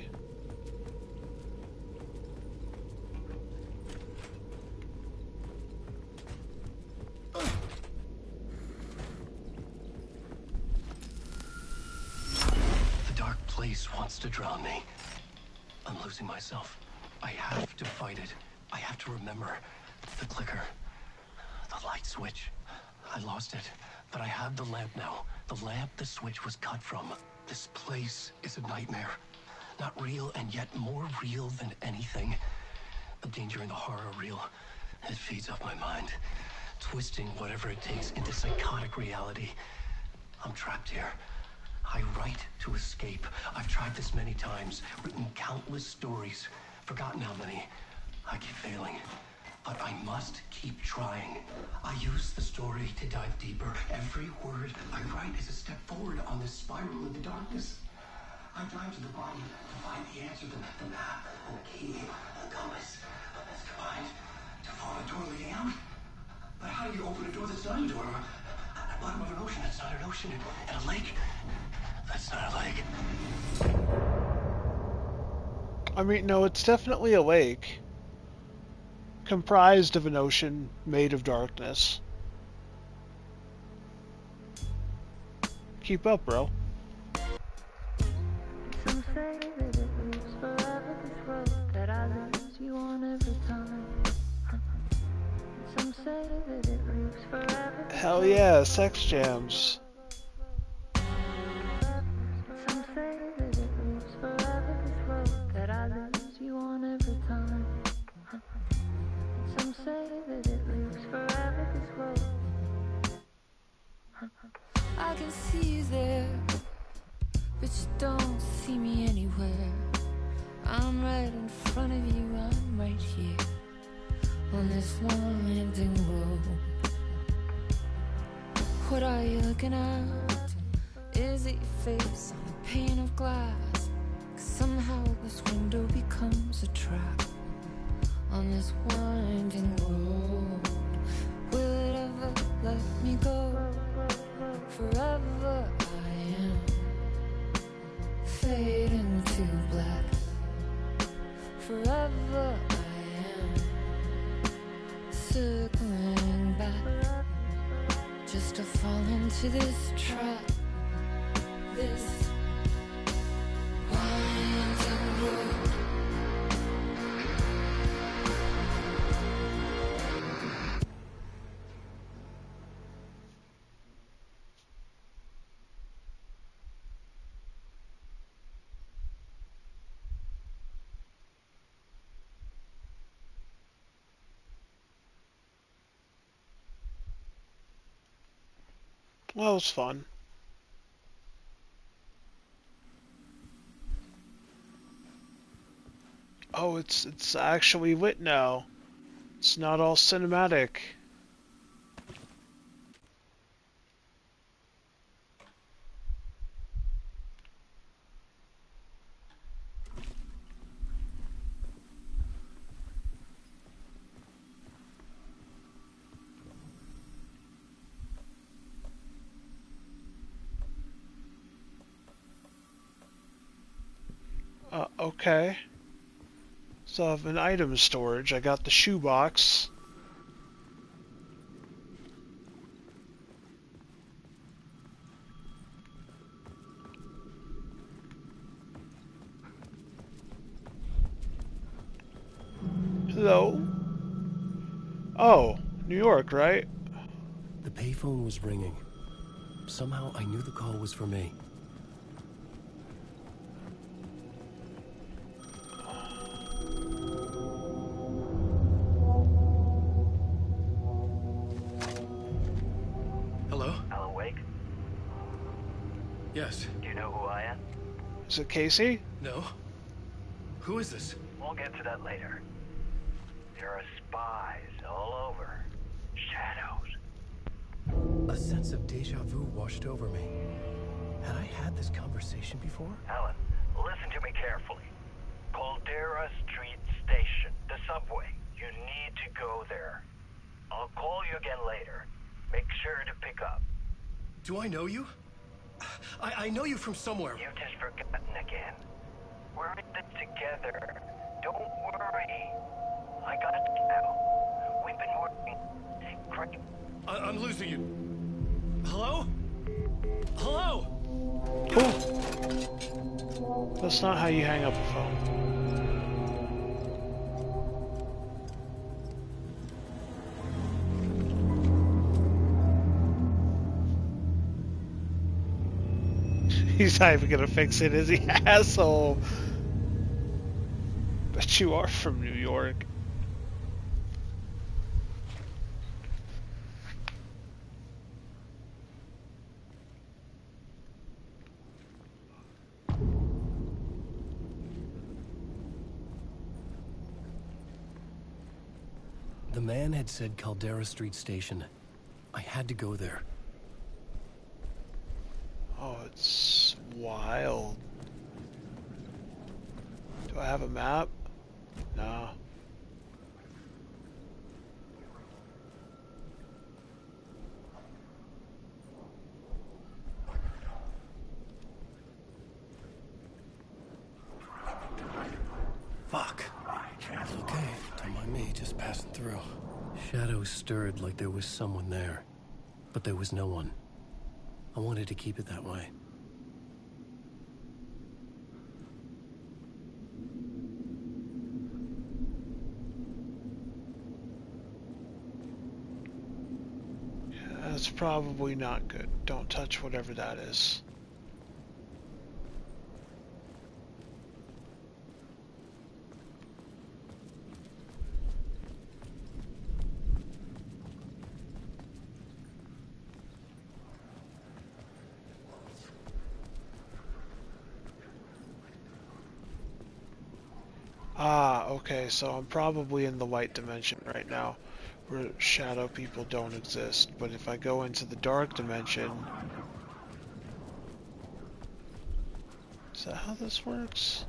[SPEAKER 4] The dark place wants to drown me. I'm losing myself. I have to fight it. I have to remember. The clicker. The light switch. I lost it, but I have the lamp now. The lamp the switch was cut from. This place is a nightmare. Not real, and yet more real than anything. The danger and the horror are real. It feeds off my mind, twisting whatever it takes into psychotic reality. I'm trapped here. I write to escape. I've tried this many times, written countless stories, forgotten how many. I keep failing. But I must keep trying. I use the story to dive deeper. Every word I write is a step forward on this spiral into darkness. I dive to the body to find the answer, the map, and the key, the compass. That's combined to form a door leading out. But how do you open a door that's not a door? At the bottom of an ocean that's not an ocean. And a lake that's not a lake.
[SPEAKER 1] I mean, no, it's definitely a lake. Comprised of an ocean made of darkness. Keep up, bro.
[SPEAKER 19] Some say that it lives forever, this road that I lose you on every time. Some say that it lives forever.
[SPEAKER 1] Hell yeah, sex jams.
[SPEAKER 19] Some say that it lives forever, this road that I lose you on every time. Some say that it lives forever, this road. I can see you there, but you don't see me anywhere. into this trap, this winding road.
[SPEAKER 1] Well, it was fun. Oh, it's actually lit now. It's not all cinematic. Okay. So I have an item storage. I got the shoebox. Hello? Oh, New York, right?
[SPEAKER 4] The payphone was ringing. Somehow I knew the call was for me.
[SPEAKER 16] Hello?
[SPEAKER 20] Alan Wake?
[SPEAKER 16] Yes.
[SPEAKER 20] Do you know who I am?
[SPEAKER 1] Is it Casey?
[SPEAKER 16] No. Who is this?
[SPEAKER 20] We'll get to that later. There are spies all over. Shadows.
[SPEAKER 4] A sense of deja vu washed over me. Had I had this conversation before?
[SPEAKER 20] Alan, listen to me carefully. Caldera Street Station, the subway. You need to go there. I'll call you again later. Make sure to pick up.
[SPEAKER 16] Do I know you? I know you from somewhere.
[SPEAKER 20] You've just forgotten again. We're in it together. Don't worry. I got it now. We've been working. Great.
[SPEAKER 16] I'm losing you. Hello? Hello?
[SPEAKER 1] Oh. That's not how you hang up a phone. He's not even gonna fix it, is he? Asshole. Bet you are from New York.
[SPEAKER 4] The man had said Caldera Street Station. I had to go there.
[SPEAKER 1] Oh, it's wild. Do I have a map? No.
[SPEAKER 4] Fuck. Okay, don't mind me, just passing through. Shadows stirred like there was someone there, but there was no one. I wanted to keep it that way.
[SPEAKER 1] Yeah, that's probably not good. Don't touch whatever that is. Ah, okay, so I'm probably in the light dimension right now, where shadow people don't exist, but if I go into the dark dimension... Is that how this works?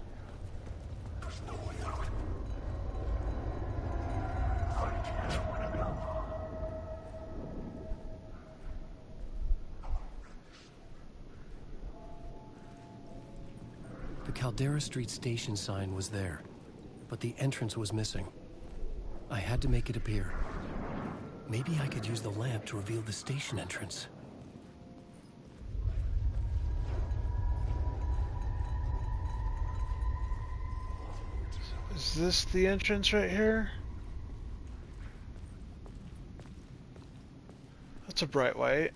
[SPEAKER 4] The Caldera Street Station sign was there, but the entrance was missing. I had to make it appear. Maybe I could use the lamp to reveal the station entrance.
[SPEAKER 1] Is this the entrance right here? That's a bright white.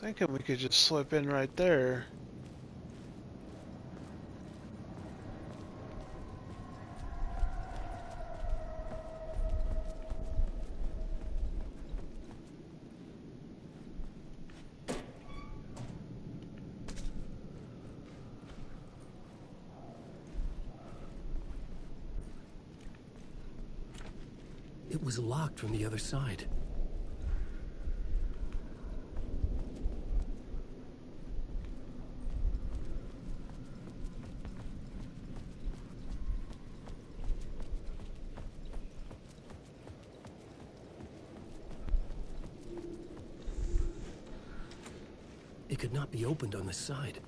[SPEAKER 1] Thinking we could just slip in right there.
[SPEAKER 4] It was locked from the other side. It could not be opened on this side.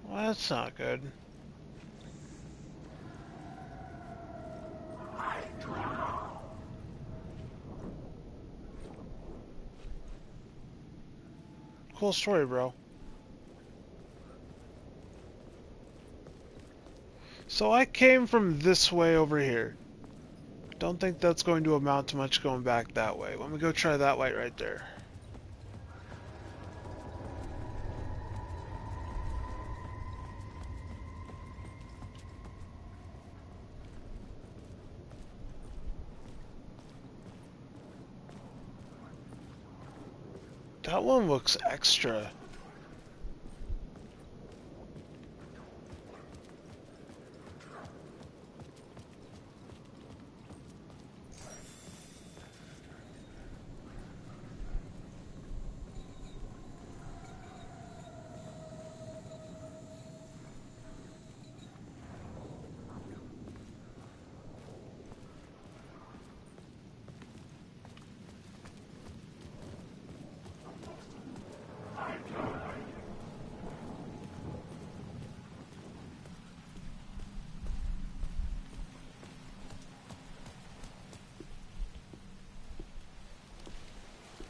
[SPEAKER 1] Well, that's not good. Cool story, bro. So I came from this way over here. Don't think that's going to amount to much going back that way. Let me go try that light right there. That one looks extra.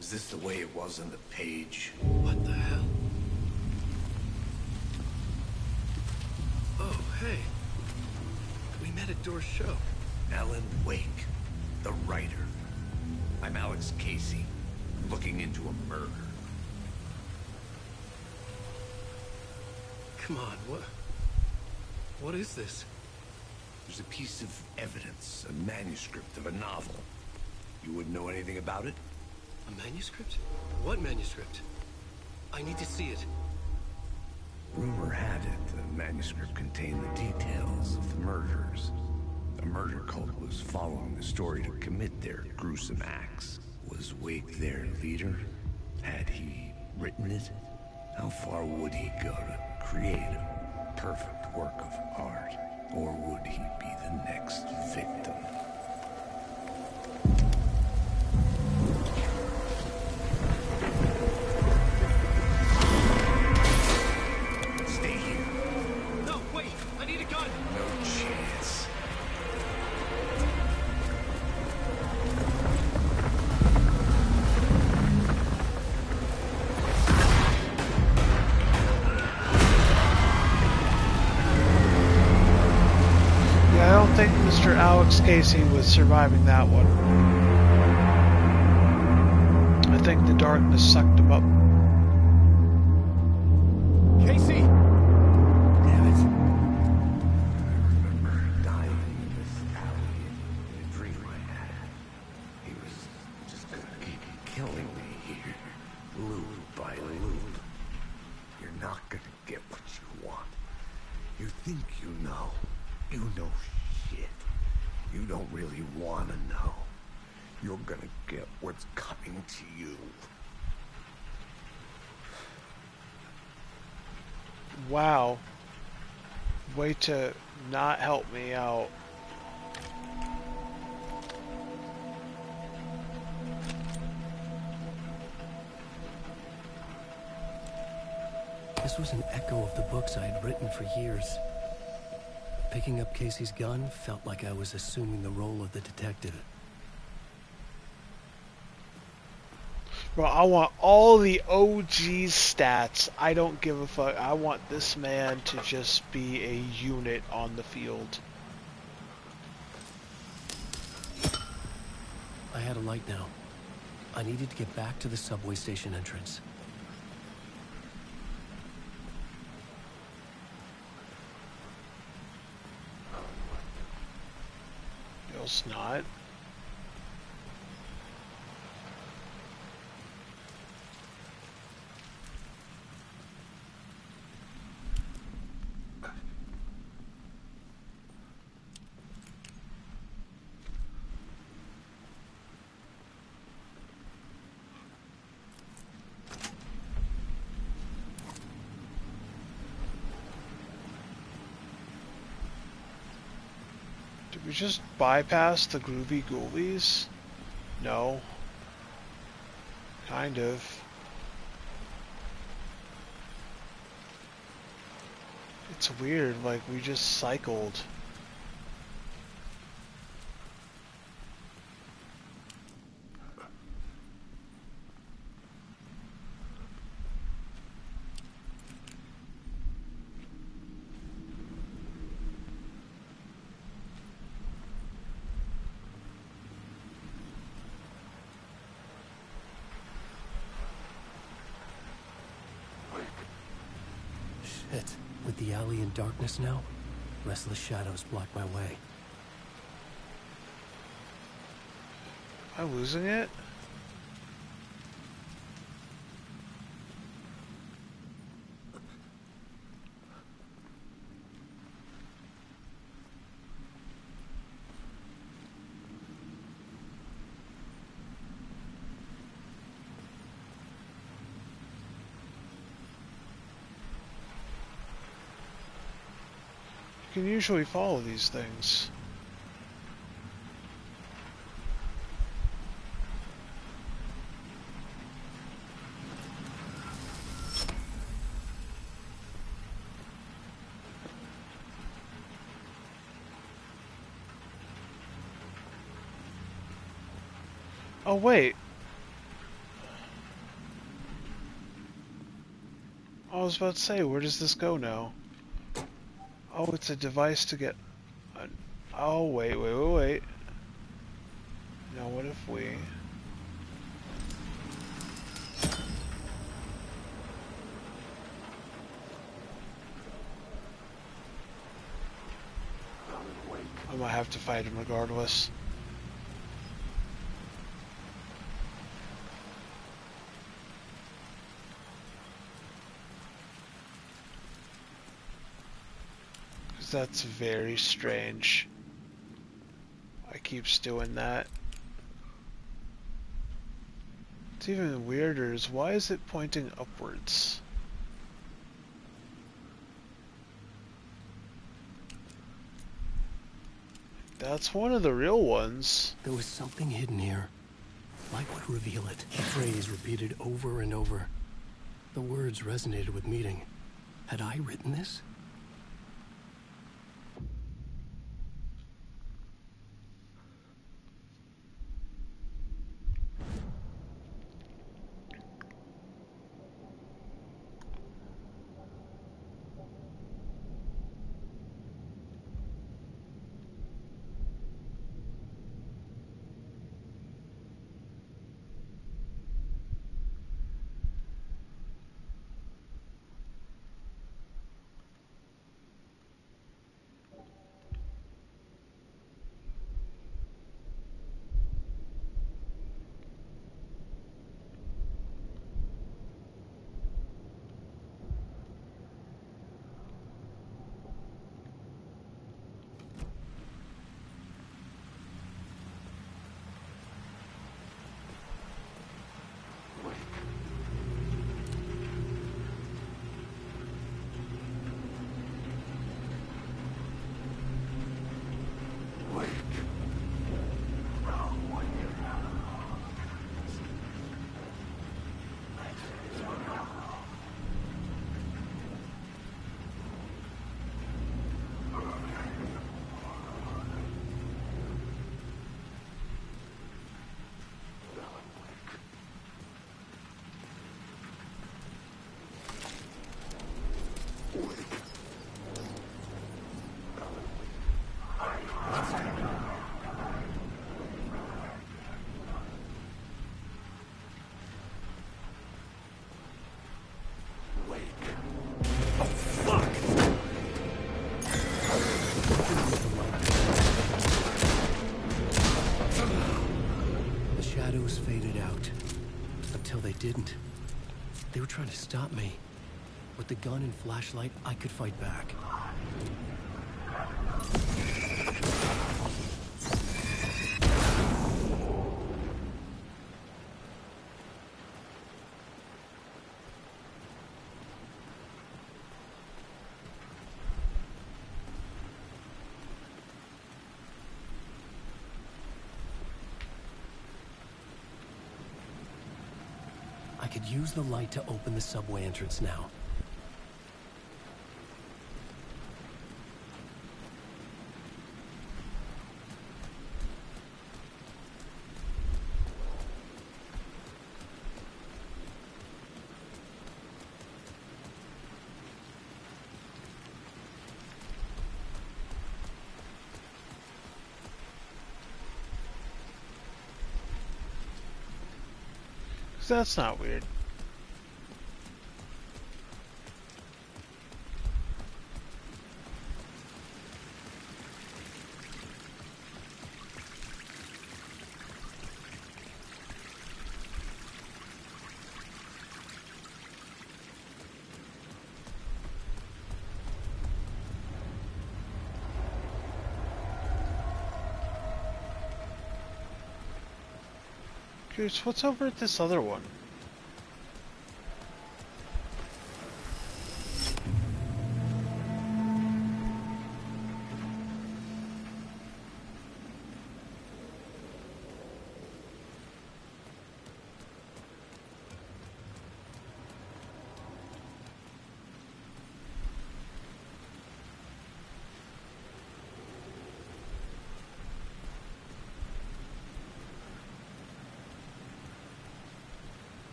[SPEAKER 3] Is this the way it was on the page?
[SPEAKER 4] What the hell? Oh, hey. We met at Door's show.
[SPEAKER 3] Alan Wake, the writer. I'm Alex Casey, looking into a murder.
[SPEAKER 4] Come on, what is this?
[SPEAKER 3] There's a piece of evidence, a manuscript of a novel. You wouldn't know anything about it?
[SPEAKER 4] A manuscript? What manuscript? I need to see it.
[SPEAKER 3] Rumor had it the manuscript contained the details of the murders. A murder cult was following the story to commit their gruesome acts. Was Wake their leader? Had he written it? How far would he go to create a perfect work of art? Or would he be the next victim?
[SPEAKER 1] Mr. Alex Casey was surviving that one. I think the darkness sucked him up.
[SPEAKER 15] Casey!
[SPEAKER 3] Damn it. I remember dying in this alley in a dream I had. He was just gonna keep killing me here, loop by loop. You're not gonna get what you want. You think you know. You know shit. You don't really want to know. You're gonna get what's coming to you.
[SPEAKER 1] Wow. Way to not help me out.
[SPEAKER 4] This was an echo of the books I had written for years. Picking up Casey's gun felt like I was assuming the role of the detective.
[SPEAKER 1] Bro, I want all the OG stats. I don't give a fuck. I want this man to just be a unit on the field.
[SPEAKER 4] I had a light now. I needed to get back to the subway station entrance.
[SPEAKER 1] No, it's not. Did we just bypass the Groovy Ghoulies? No. Kind of. It's weird, like we just cycled.
[SPEAKER 4] Shit. With the alley in darkness now, restless shadows block my way.
[SPEAKER 1] Am I losing it? You can usually follow these things. Oh wait. I was about to say, where does this go now? Oh, it's a device to get... Oh, wait. Now what if we... I might have to fight him regardless. That's very strange. I keeps doing that. What's even weirder is why is it pointing upwards? That's one of the real ones.
[SPEAKER 4] There was something hidden here. Light would reveal it. A phrase repeated over and over. The words resonated with meaning. Had I written this? Oh, fuck! The shadows faded out. Until they didn't. They were trying to stop me. With the gun and flashlight, I could fight back. I could use the light to open the subway entrance now.
[SPEAKER 1] That's not weird. Curious, what's over at this other one?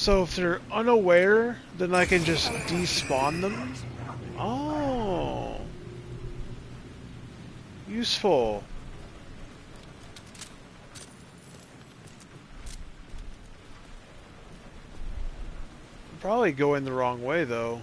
[SPEAKER 1] So if they're unaware, then I can just despawn them? Oh. Useful. Probably going the wrong way, though.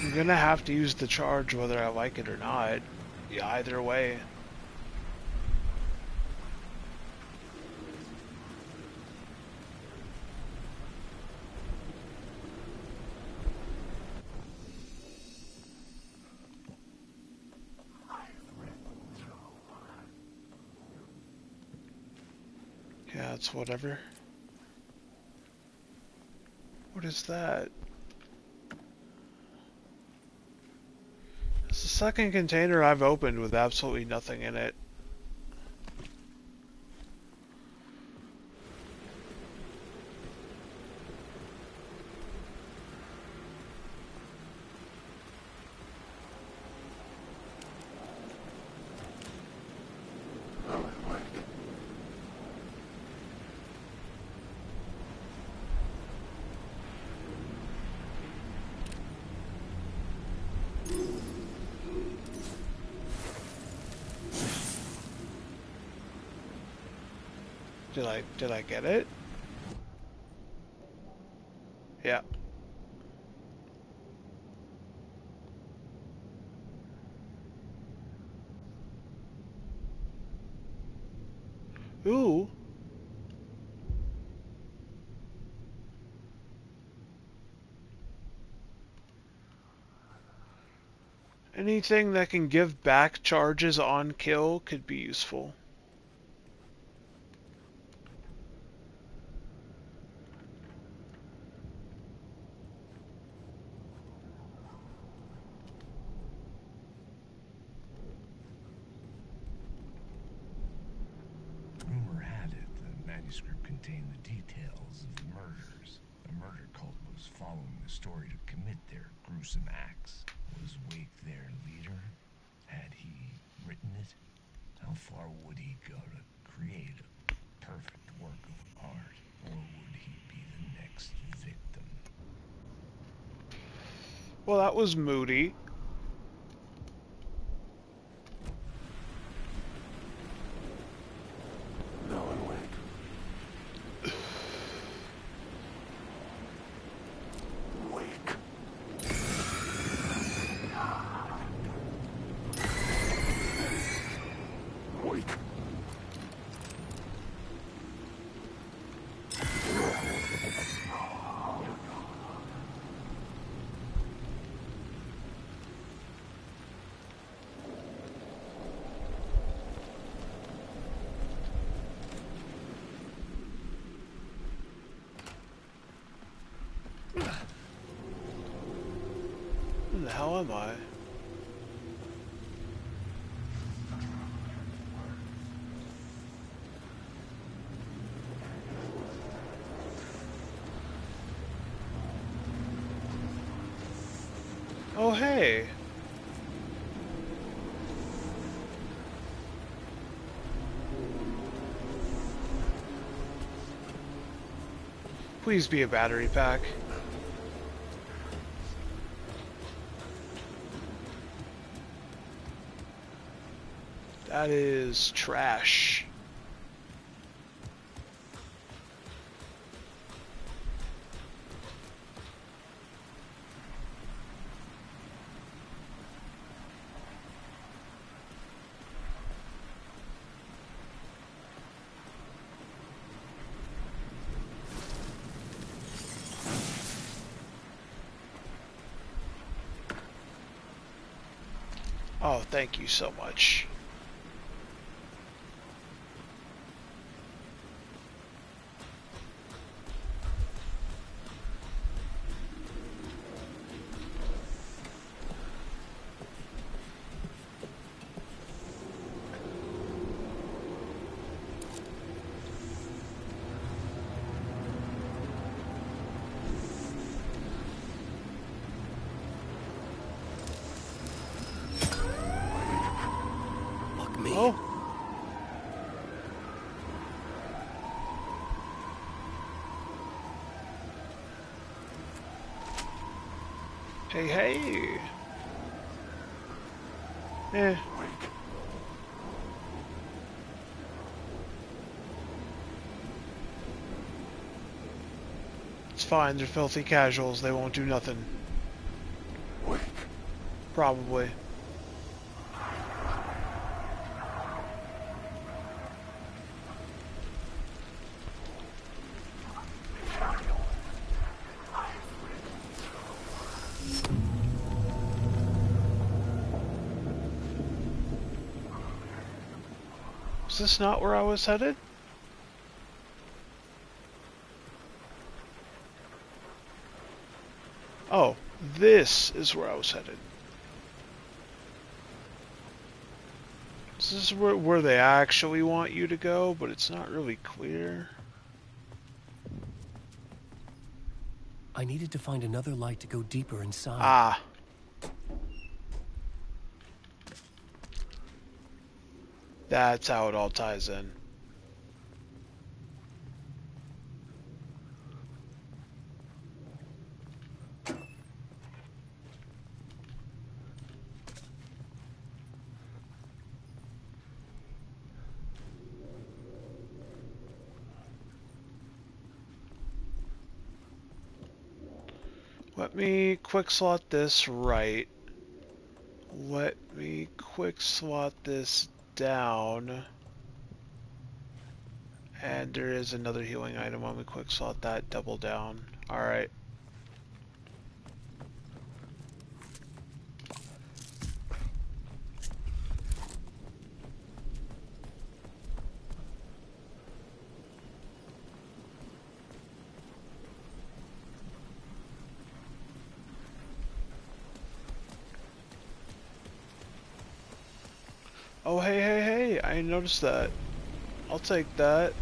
[SPEAKER 1] I'm gonna have to use the charge whether I like it or not. Yeah, either way. Yeah, it's whatever. What is that? It's the second container I've opened with absolutely nothing in it. Did I get it? Yeah. Ooh. Anything that can give back charges on kill could be useful.
[SPEAKER 21] Rumor had it the manuscript contained the details of the murders. A murder cult was following the story to commit their gruesome acts. Was Wake their leader? Had he written it? How far would he go to create a perfect work of art? Or would he be the next victim?
[SPEAKER 1] Well, that was moody. Where the hell am I? Oh, hey. Please be a battery pack. That is trash. Oh, thank you so much. Oh. Hey, hey. Eh. It's fine, they're filthy casuals, they won't do nothing. Probably. Is this not where I was headed? Oh, this is where I was headed. This is where they actually want you to go, but it's not really clear.
[SPEAKER 4] I needed to find another light to go deeper inside.
[SPEAKER 1] Ah. That's how it all ties in. Let me quick slot this right. Let me quick slot this down. And there is another healing item on me. Quick slot that, double down. Alright. Oh, hey, I didn't notice that. I'll take that.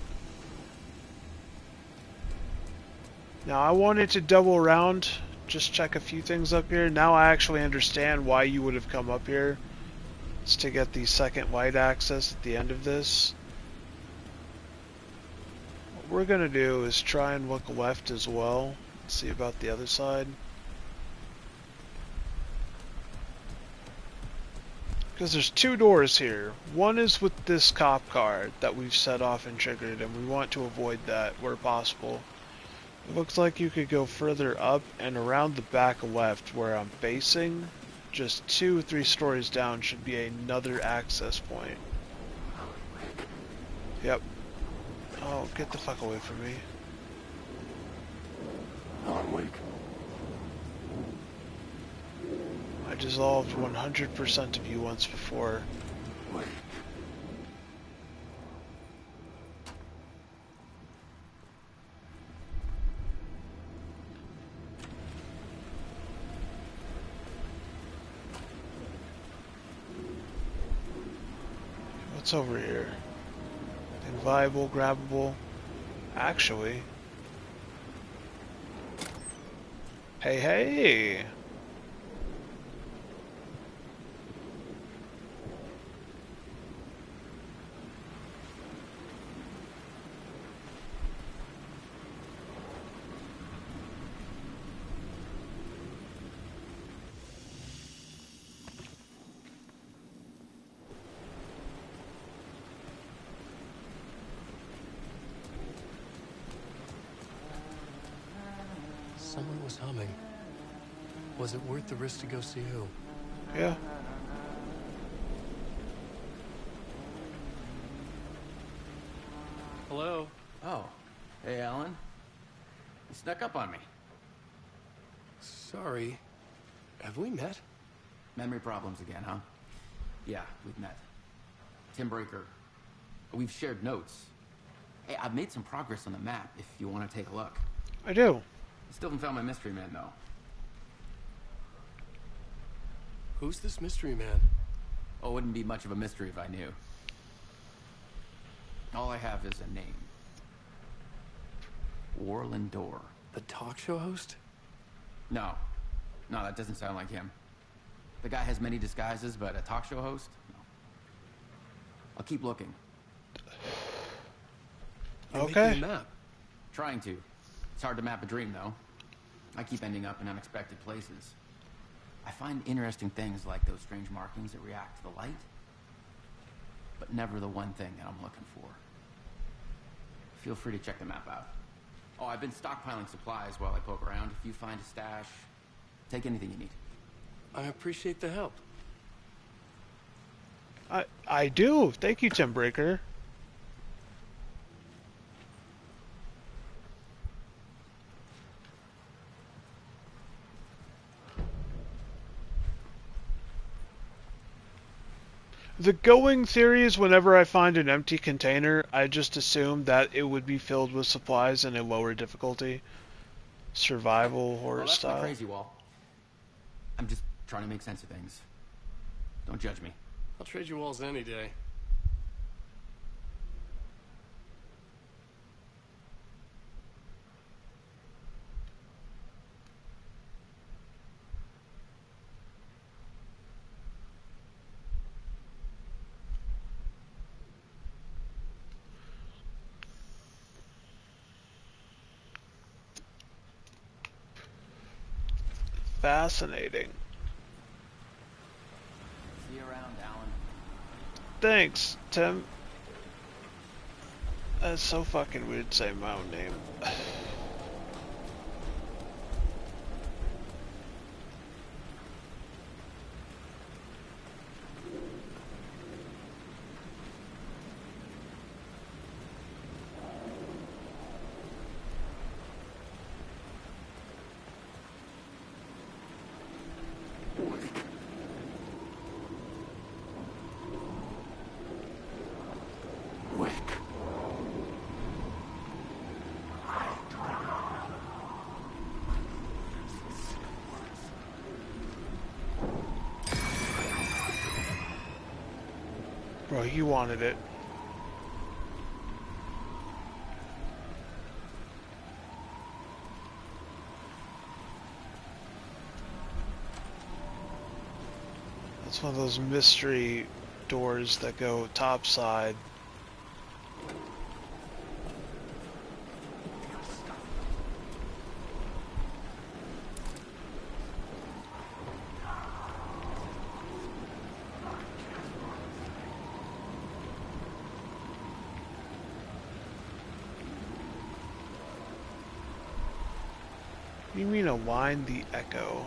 [SPEAKER 1] Now, I wanted to double around, just check a few things up here. Now I actually understand why you would have come up here. It's to get the second light access at the end of this. What we're going to do is try and look left as well. See about the other side. Because there's two doors here. One is with this cop car that we've set off and triggered, and we want to avoid that where possible. It looks like you could go further up and around the back left where I'm facing. Just 2 or 3 stories down should be another access point. Yep. Oh, get the fuck away from me.
[SPEAKER 10] Alan Wake.
[SPEAKER 1] I dissolved 100% of you once before.
[SPEAKER 10] Wait.
[SPEAKER 1] What's over here? Anything viable, grabbable? Actually. Hey!
[SPEAKER 4] Someone was humming. Was it worth the risk to go see who?
[SPEAKER 1] Yeah.
[SPEAKER 8] Hello?
[SPEAKER 22] Oh. Hey, Alan. You snuck up on me.
[SPEAKER 4] Sorry. Have we met?
[SPEAKER 22] Memory problems again, huh? Yeah, we've met. Tim Breaker. We've shared notes. Hey, I've made some progress on the map if you want to take a look.
[SPEAKER 1] I do.
[SPEAKER 22] Still haven't found my mystery man, though.
[SPEAKER 4] Who's this mystery man?
[SPEAKER 22] Oh, it wouldn't be much of a mystery if I knew. All I have is a name. Warlin Door.
[SPEAKER 4] The talk show host?
[SPEAKER 22] No. No, that doesn't sound like him. The guy has many disguises, but a talk show host? No. I'll keep looking.
[SPEAKER 4] You're
[SPEAKER 1] okay.
[SPEAKER 4] making a map.
[SPEAKER 22] Trying to. It's hard to map a dream, though. I keep ending up in unexpected places. I find interesting things like those strange markings that react to the light, but never the one thing that I'm looking for. Feel free to check the map out. Oh, I've been stockpiling supplies while I poke around. If you find a stash, take anything you need.
[SPEAKER 4] I appreciate the help.
[SPEAKER 1] I do. Thank you, Tim Breaker. The going theory is whenever I find an empty container, I just assume that it would be filled with supplies in a lower difficulty. Survival, horror
[SPEAKER 22] that's
[SPEAKER 1] style.
[SPEAKER 22] My crazy wall. I'm just trying to make sense of things. Don't judge me.
[SPEAKER 4] I'll trade you walls any day.
[SPEAKER 1] Fascinating.
[SPEAKER 22] See you around, Alan.
[SPEAKER 1] Thanks, Tim. That's so fucking weird to say my own name. Bro, he wanted it. It's one of those mystery doors that go topside. You mean align the echo?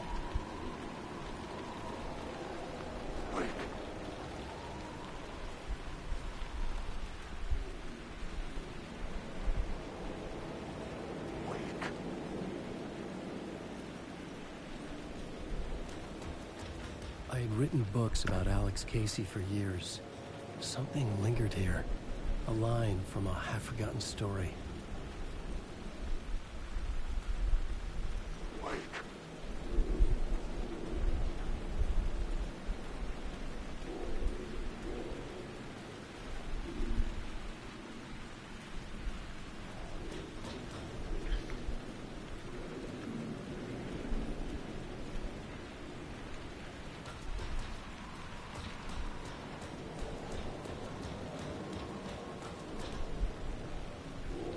[SPEAKER 4] I had written books about Alex Casey for years. Something lingered here. A line from a half-forgotten story.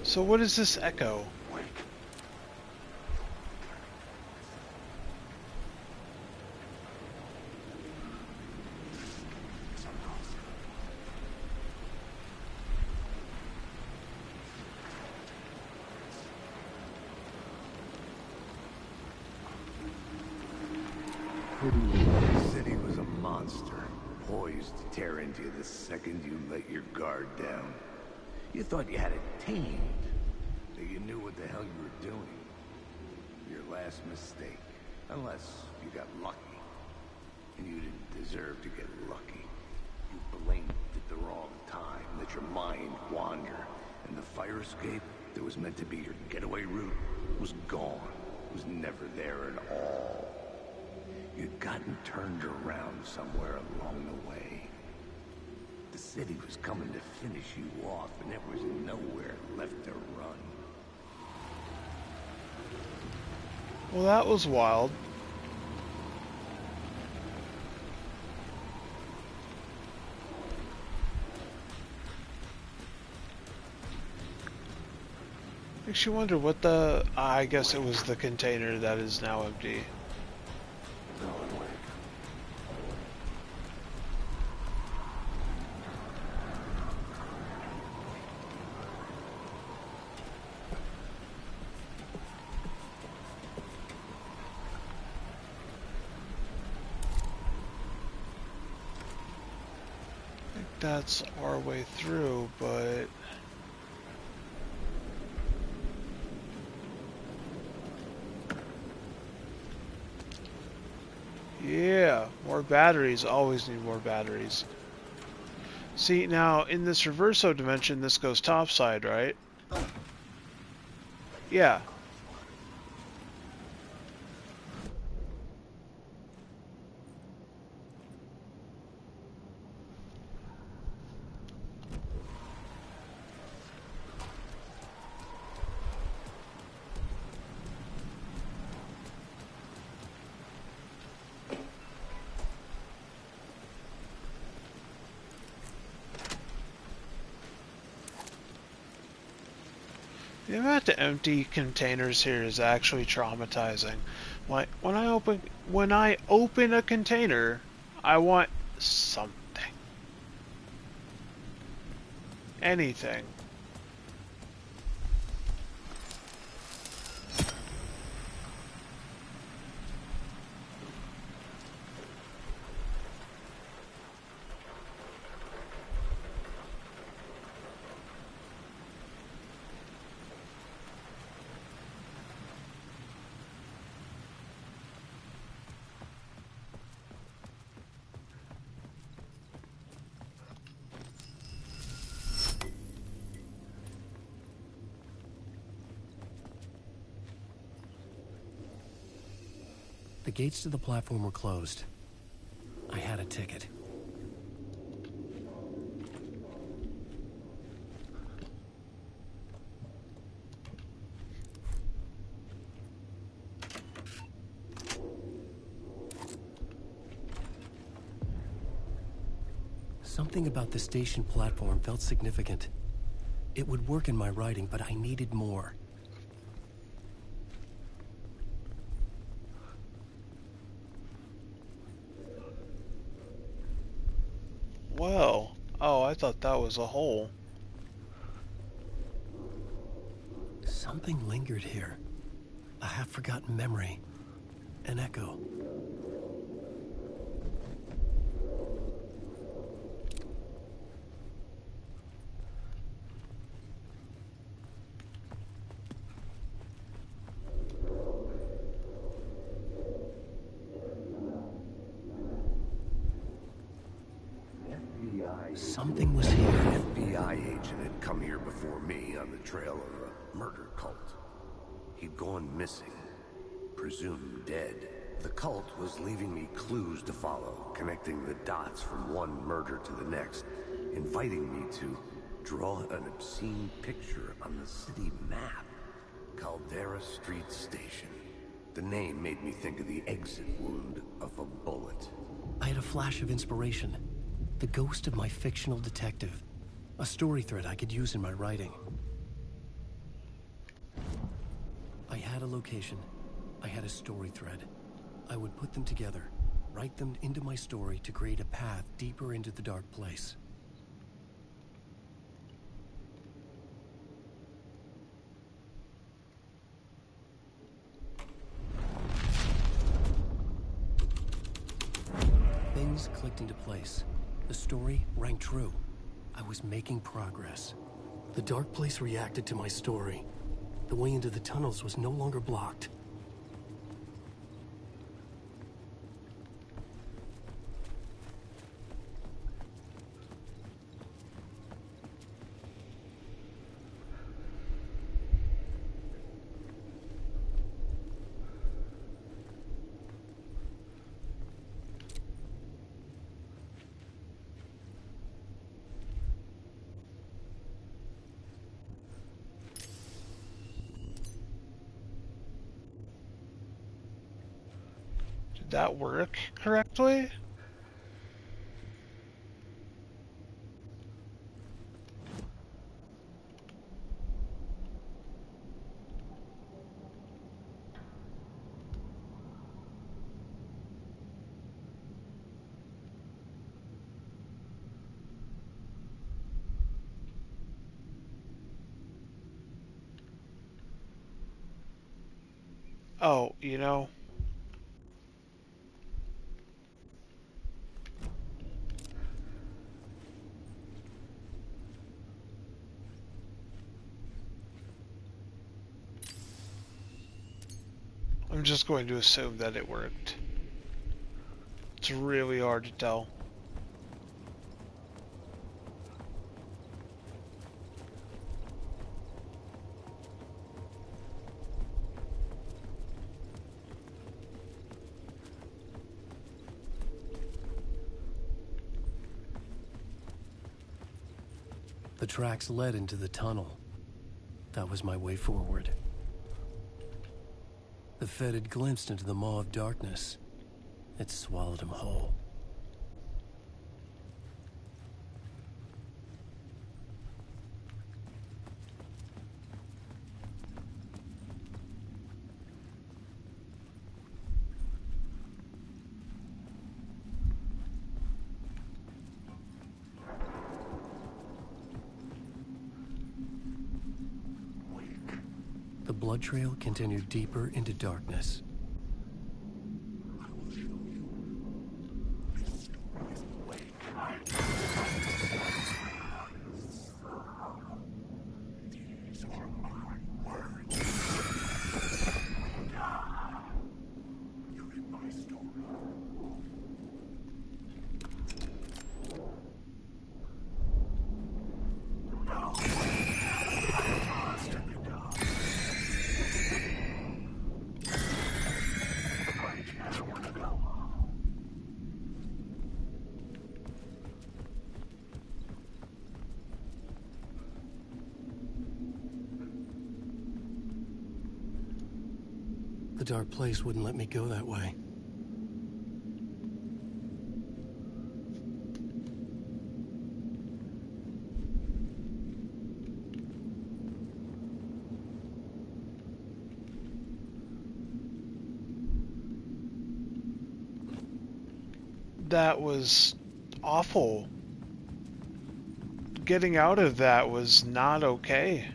[SPEAKER 1] So what is this echo?
[SPEAKER 3] The city was a monster, poised to tear into you the second you let your guard down. You thought you had it tamed, that you knew what the hell you were doing. Your last mistake, unless you got lucky. And you didn't deserve to get lucky. You blinked at the wrong time, let your mind wander, and the fire escape that was meant to be your getaway route was gone, was never there at all. You'd gotten turned around somewhere along the way. The city was coming to finish you off, and there was nowhere left to run.
[SPEAKER 1] Well, that was wild. Makes you wonder what the... I guess it was the container that is now empty. That's our way through, but yeah, more batteries. Always need more batteries. See, now in this reverso dimension, this goes topside, right? Yeah. The amount of empty containers here is actually traumatizing. When I open a container, I want something. Anything.
[SPEAKER 4] The gates to the platform were closed. I had a ticket. Something about the station platform felt significant. It would work in my writing, but I needed more.
[SPEAKER 1] Well, oh, I thought that was a hole.
[SPEAKER 4] Something lingered here. A half-forgotten memory. An echo. Something was here.
[SPEAKER 3] An FBI agent had come here before me on the trail of a murder cult. He'd gone missing, presumed dead. The cult was leaving me clues to follow, connecting the dots from one murder to the next, inviting me to draw an obscene picture on the city map. Caldera Street Station. The name made me think of the exit wound of a bullet.
[SPEAKER 4] I had a flash of inspiration. The ghost of my fictional detective. A story thread I could use in my writing. I had a location. I had a story thread. I would put them together, write them into my story to create a path deeper into the dark place. Things clicked into place. The story rang true. I was making progress. The dark place reacted to my story. The way into the tunnels was no longer blocked.
[SPEAKER 1] Did that work correctly? Oh, you know, I'm just going to assume that it worked. It's really hard to tell.
[SPEAKER 4] The tracks led into the tunnel. That was my way forward. The Fed had glimpsed into the maw of darkness. It swallowed him whole. The blood trail continued deeper into darkness. The dark place wouldn't let me go that way.
[SPEAKER 1] that was awful. Getting out of that was not okay.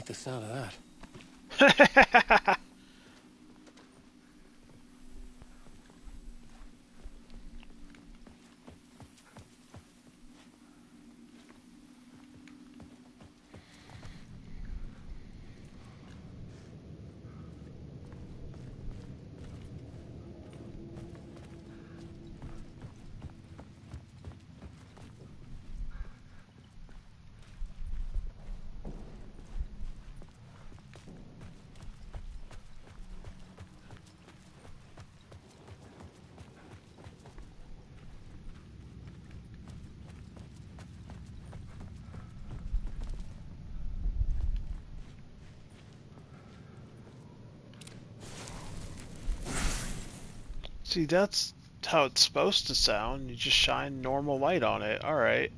[SPEAKER 4] The sound of that.
[SPEAKER 1] See, that's how it's supposed to sound. You just shine normal light on it. Alright.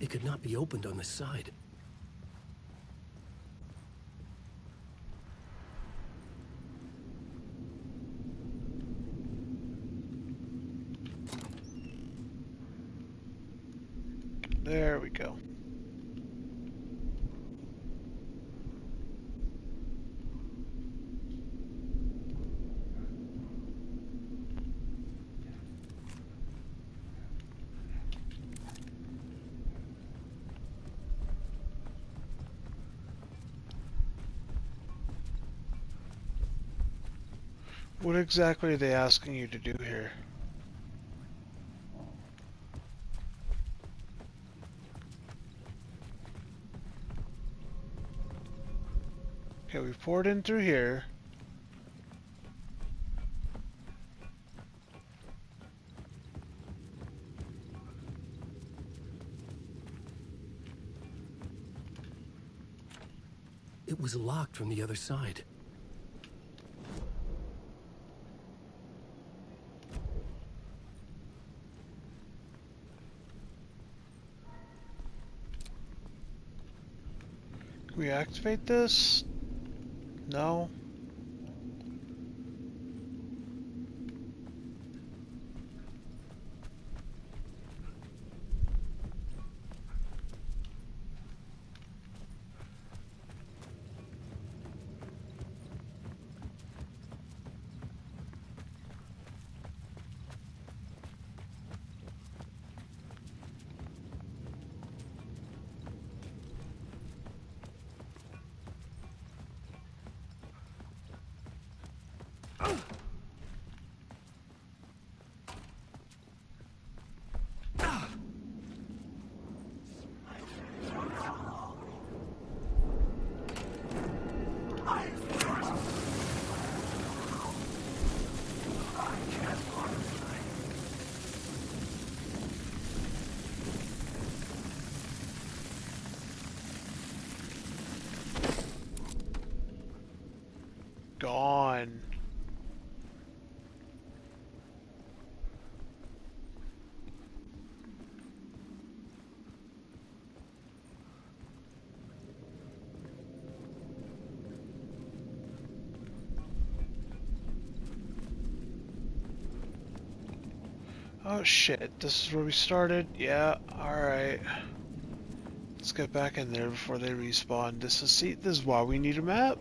[SPEAKER 4] It could not be opened on the side.
[SPEAKER 1] There we go. What exactly are they asking you to do here? Okay, we poured in through here.
[SPEAKER 4] It was locked from the other side.
[SPEAKER 1] Can we activate this? No. Oh shit, this is where we started? Yeah, alright. Let's get back in there before they respawn. This is why we need a map.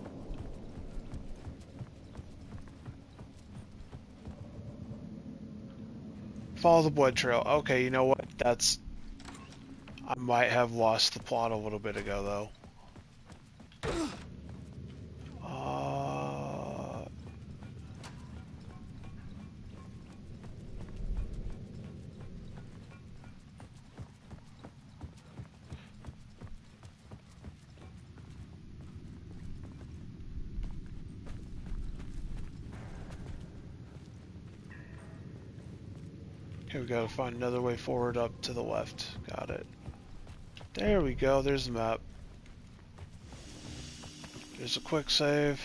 [SPEAKER 1] Follow the blood trail. Okay, you know what? I might have lost the plot a little bit ago, though. Okay, we gotta find another way forward up to the left. Got it. There we go, there's the map. There's a quick save.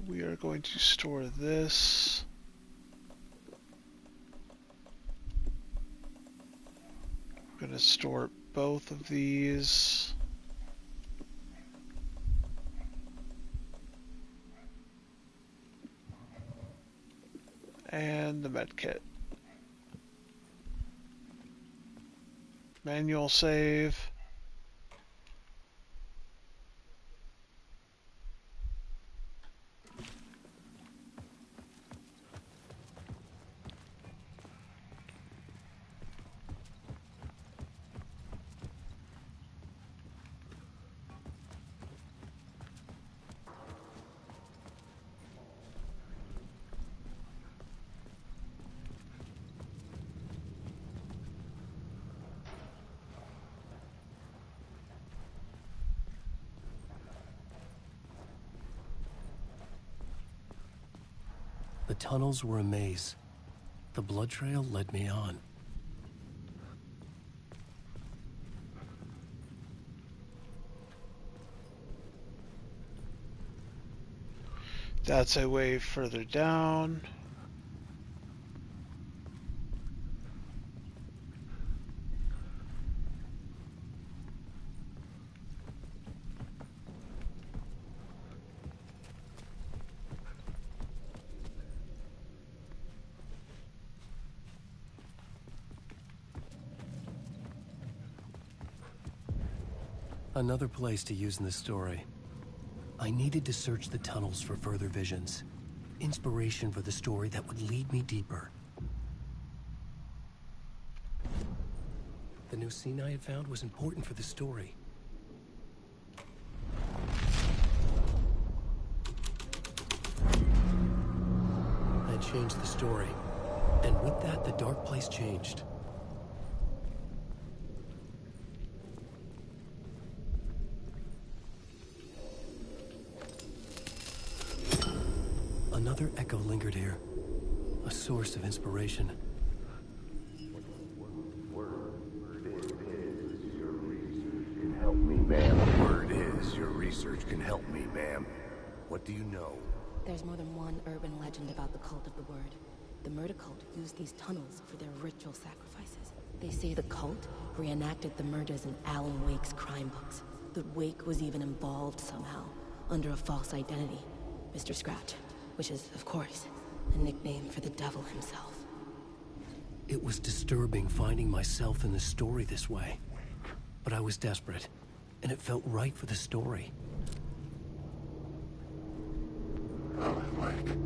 [SPEAKER 1] We are going to store this. We're going to store both of these. And the medkit. Manual save.
[SPEAKER 4] The tunnels were a maze. The blood trail led me on.
[SPEAKER 1] That's a way further down.
[SPEAKER 4] Another place to use in the story. I needed to search the tunnels for further visions. Inspiration for the story that would lead me deeper. The new scene I had found was important for the story. I had changed the story. And with that, the dark place changed. Another echo lingered here, a source of inspiration.
[SPEAKER 3] Help me, ma'am. Word is, your research can help me, ma'am. What do you know?
[SPEAKER 2] There's more than one urban legend about the Cult of the Word. The murder cult used these tunnels for their ritual sacrifices. They say the cult reenacted the murders in Alan Wake's crime books. That Wake was even involved somehow, under a false identity, Mr. Scratch. Which is, of course, a nickname for the devil himself.
[SPEAKER 4] It was disturbing finding myself in the story this way. But I was desperate, and it felt right for the story.
[SPEAKER 3] Alan Wake.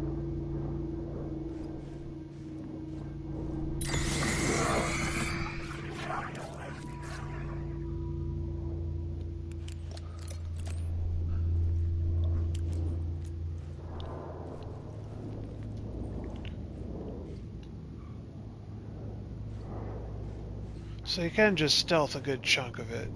[SPEAKER 1] So you can just stealth a good chunk of it.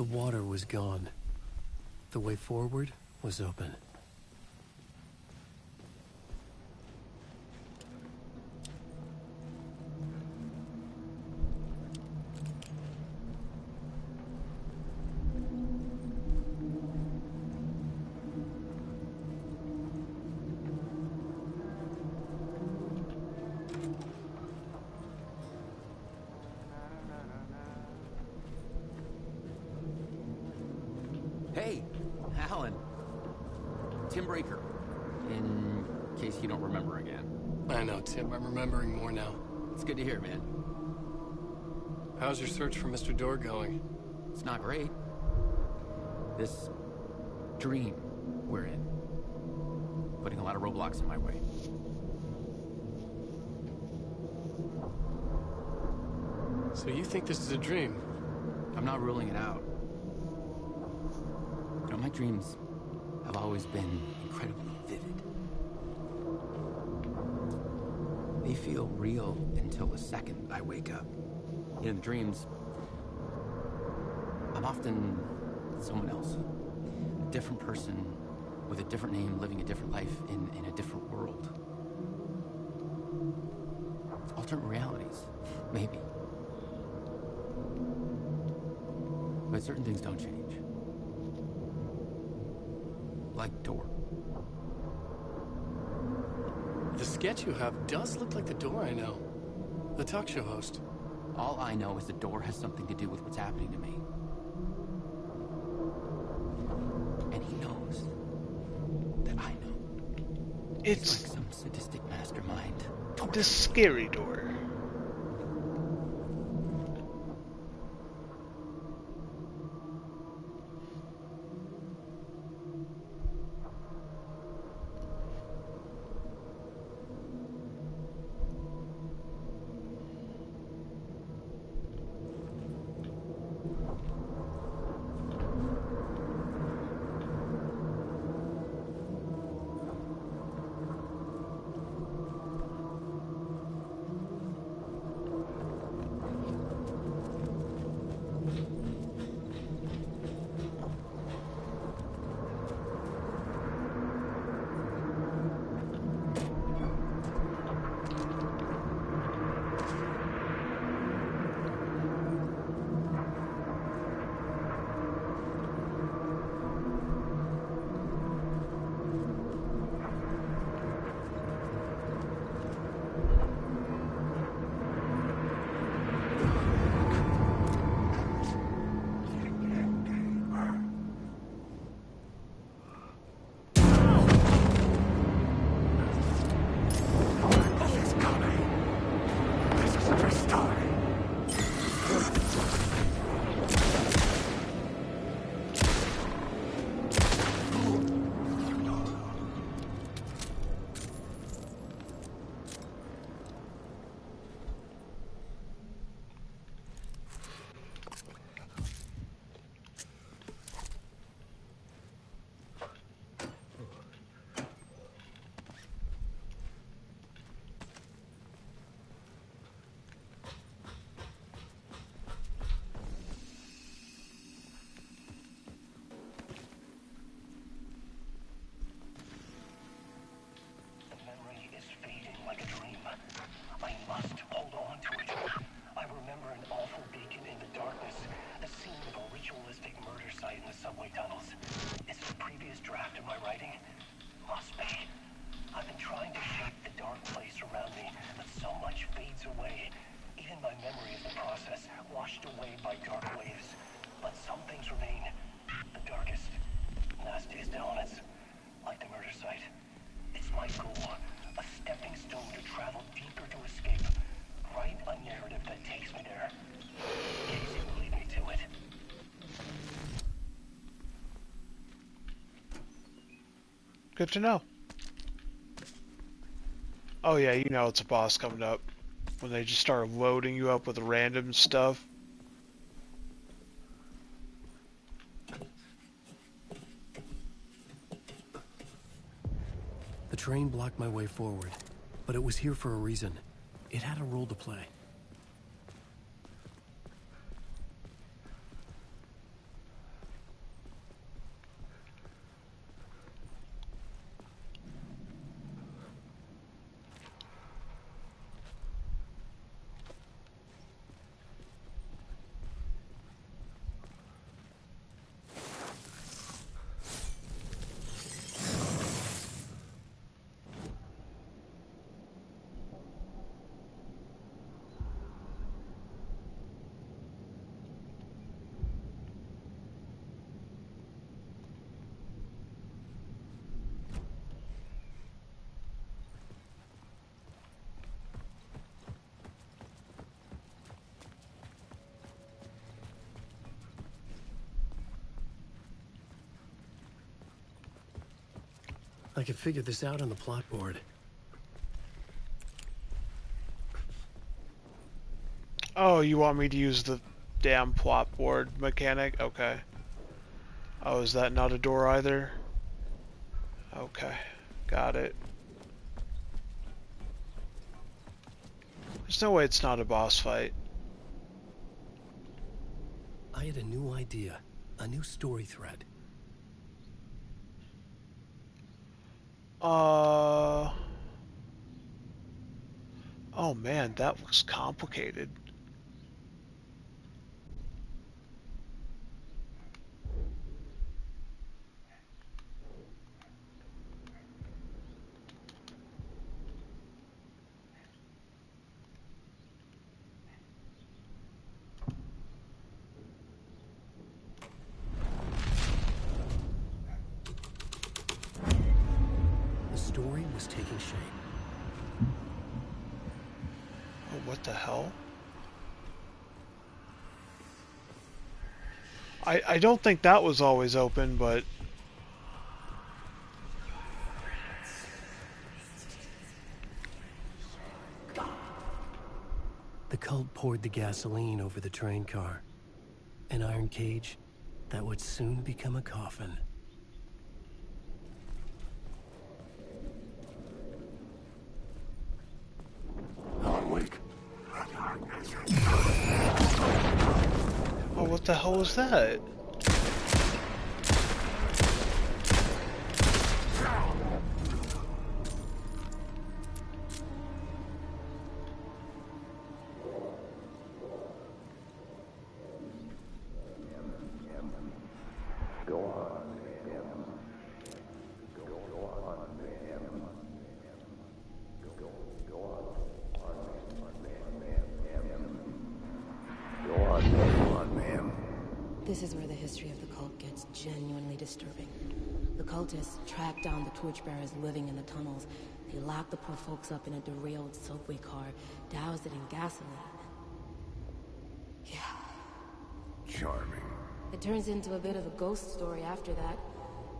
[SPEAKER 4] The water was gone. The way forward was open.
[SPEAKER 22] Hey, Alan. Tim Breaker. In case you don't remember again.
[SPEAKER 16] I know, Tim. I'm remembering more now.
[SPEAKER 22] It's good to hear, man.
[SPEAKER 16] How's your search for Mr. Door going?
[SPEAKER 22] It's not great. This dream we're in, putting a lot of roadblocks in my way.
[SPEAKER 16] So you think this is a dream?
[SPEAKER 22] I'm not ruling it out. You know, my dreams have always been incredibly vivid. They feel real until the second I wake up. In the dreams, I'm often someone else. A different person with a different name, living a different life in a different world. Alternate realities, maybe. But certain things don't change. Like Door.
[SPEAKER 16] The sketch you have does look like the Door I know. The talk show host.
[SPEAKER 22] All I know is the Door has something to do with what's happening to me. And he knows that I know.
[SPEAKER 1] It's
[SPEAKER 22] like some sadistic mastermind.
[SPEAKER 1] The scary Door. Good to know. Oh yeah, you know it's a boss coming up. When they just start loading you up with random stuff.
[SPEAKER 4] The train blocked my way forward, but it was here for a reason. It had a role to play. I could figure this out on the plot board.
[SPEAKER 1] Oh, you want me to use the damn plot board mechanic? Okay. Oh, is that not a door either? Okay, got it. There's no way it's not a boss fight.
[SPEAKER 4] I had a new idea, a new story thread.
[SPEAKER 1] Oh man, that looks complicated.
[SPEAKER 4] Story was taking shape.
[SPEAKER 1] Oh, what the hell? I don't think that was always open, but...
[SPEAKER 4] The cult poured the gasoline over the train car. An iron cage that would soon become a coffin.
[SPEAKER 1] Oh, what the hell was that?
[SPEAKER 2] This is where the history of the cult gets genuinely disturbing. The cultists tracked down the torchbearers living in the tunnels. They locked the poor folks up in a derailed subway car, doused it in gasoline. Yeah.
[SPEAKER 3] Charming.
[SPEAKER 2] It turns into a bit of a ghost story after that.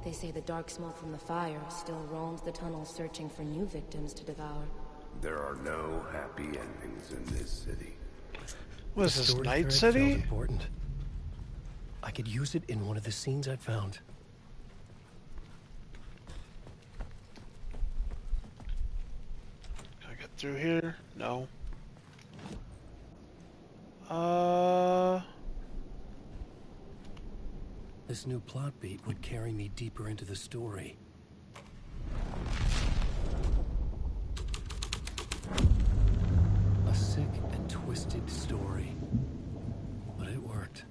[SPEAKER 2] They say the dark smoke from the fire still roams the tunnels searching for new victims to devour.
[SPEAKER 3] There are no happy endings in this city.
[SPEAKER 1] What is this, Night City?
[SPEAKER 4] Important. I could use it in one of the scenes I'd found.
[SPEAKER 1] Can I get through here? No.
[SPEAKER 4] This new plot beat would carry me deeper into the story. A sick and twisted story. But it worked.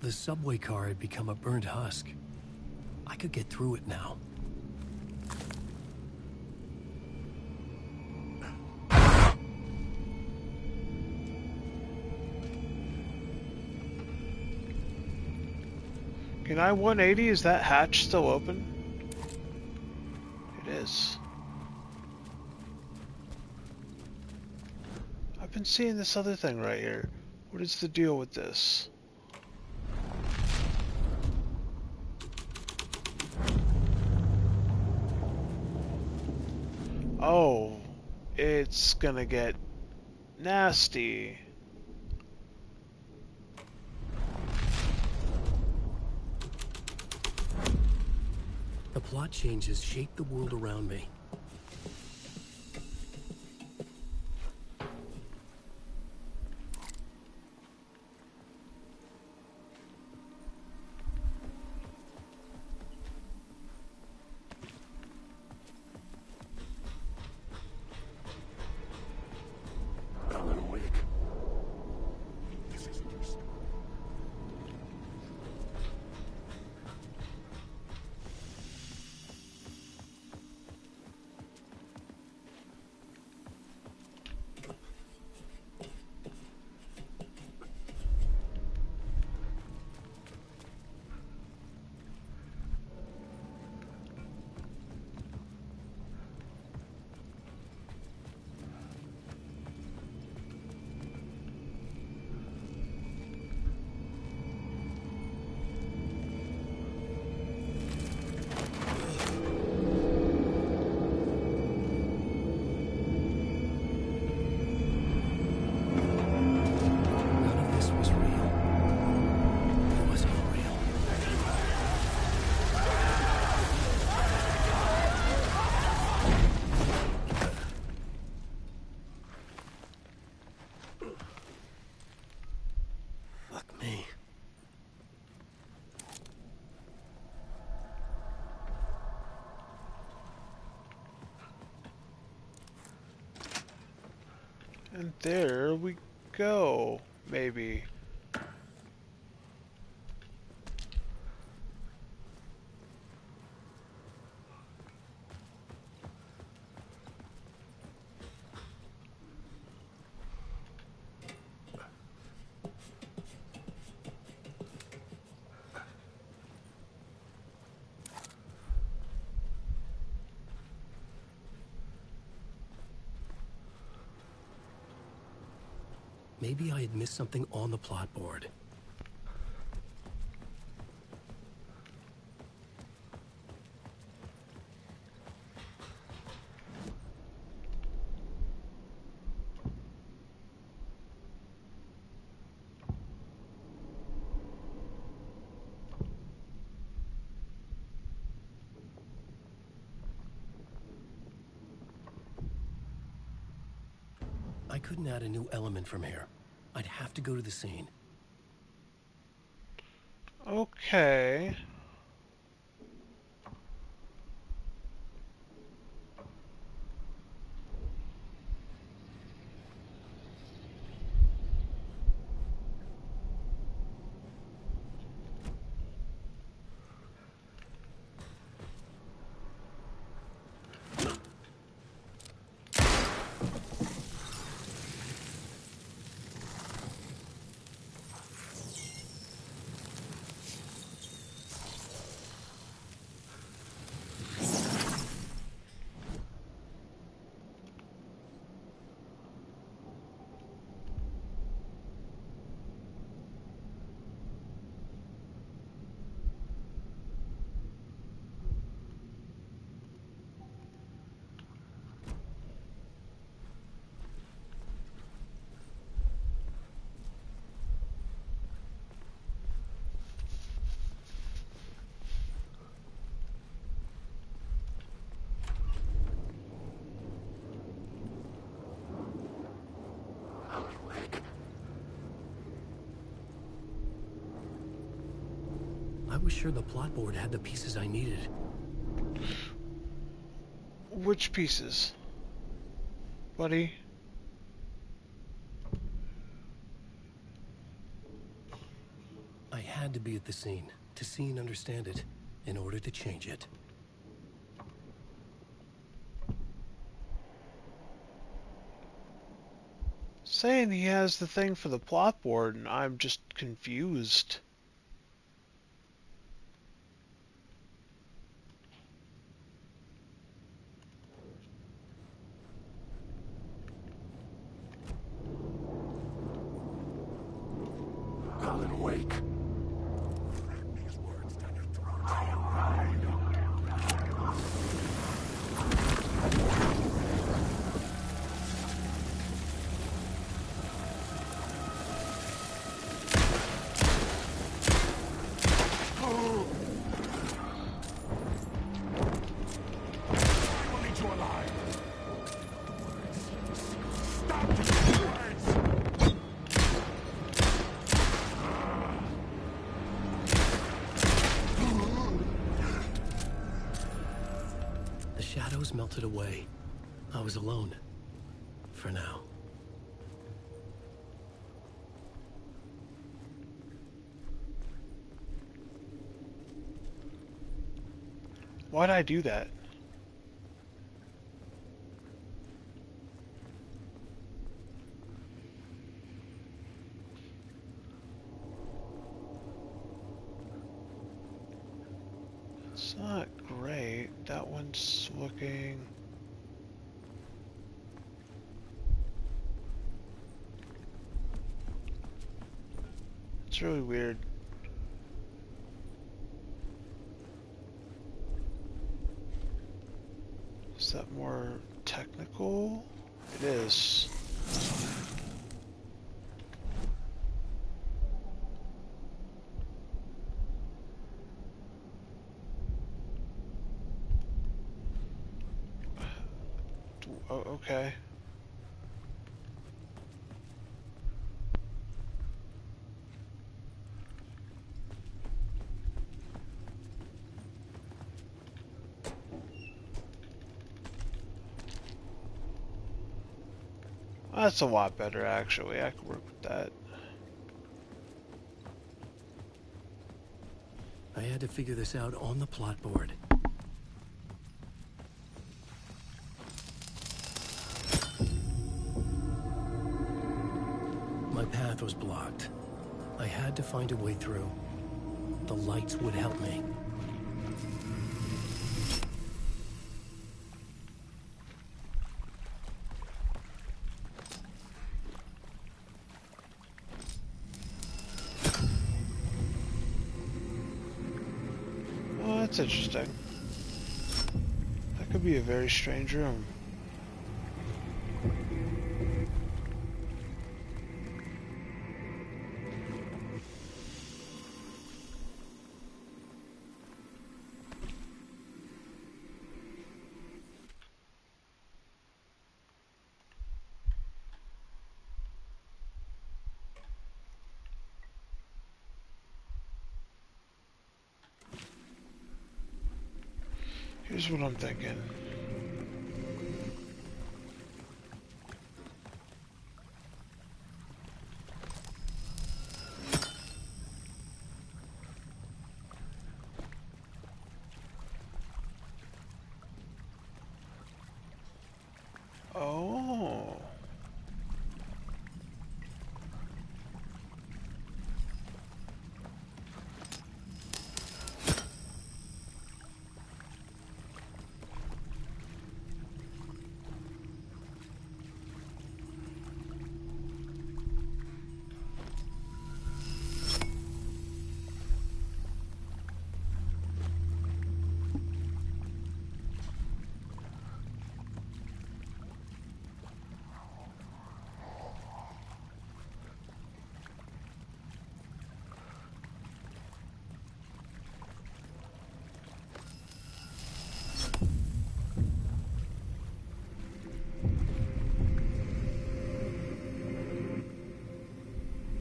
[SPEAKER 4] The subway car had become a burnt husk. I could get through it now.
[SPEAKER 1] Can I 180? Is that hatch still open? It is. I've been seeing this other thing right here. What is the deal with this? Oh, it's gonna get nasty.
[SPEAKER 4] The plot changes shape the world around me.
[SPEAKER 3] Alan Wake.
[SPEAKER 15] This isn't your story.
[SPEAKER 1] And there we go, maybe.
[SPEAKER 4] Maybe I had missed something on the plot board. I couldn't add a new element from here. I'd have to go to the scene.
[SPEAKER 1] Okay. I was sure the plot board had the pieces I needed. Which pieces? Buddy?
[SPEAKER 4] I had to be at the scene, to see and understand it, in order to change it.
[SPEAKER 1] Saying he has the thing for the plot board, and I'm just confused.
[SPEAKER 3] Alan Wake.
[SPEAKER 4] The shadows melted away. I was alone. For now.
[SPEAKER 1] Why'd I do that? It's not great. That one's looking... It's really weird. Is that more technical? It is. Oh, okay. That's a lot better, actually. I could work with that.
[SPEAKER 4] I had to figure this out on the plot board. My path was blocked. I had to find a way through. The lights would help me.
[SPEAKER 1] Oh, that's interesting. That could be a very strange room. Here's what I'm thinking. Oh.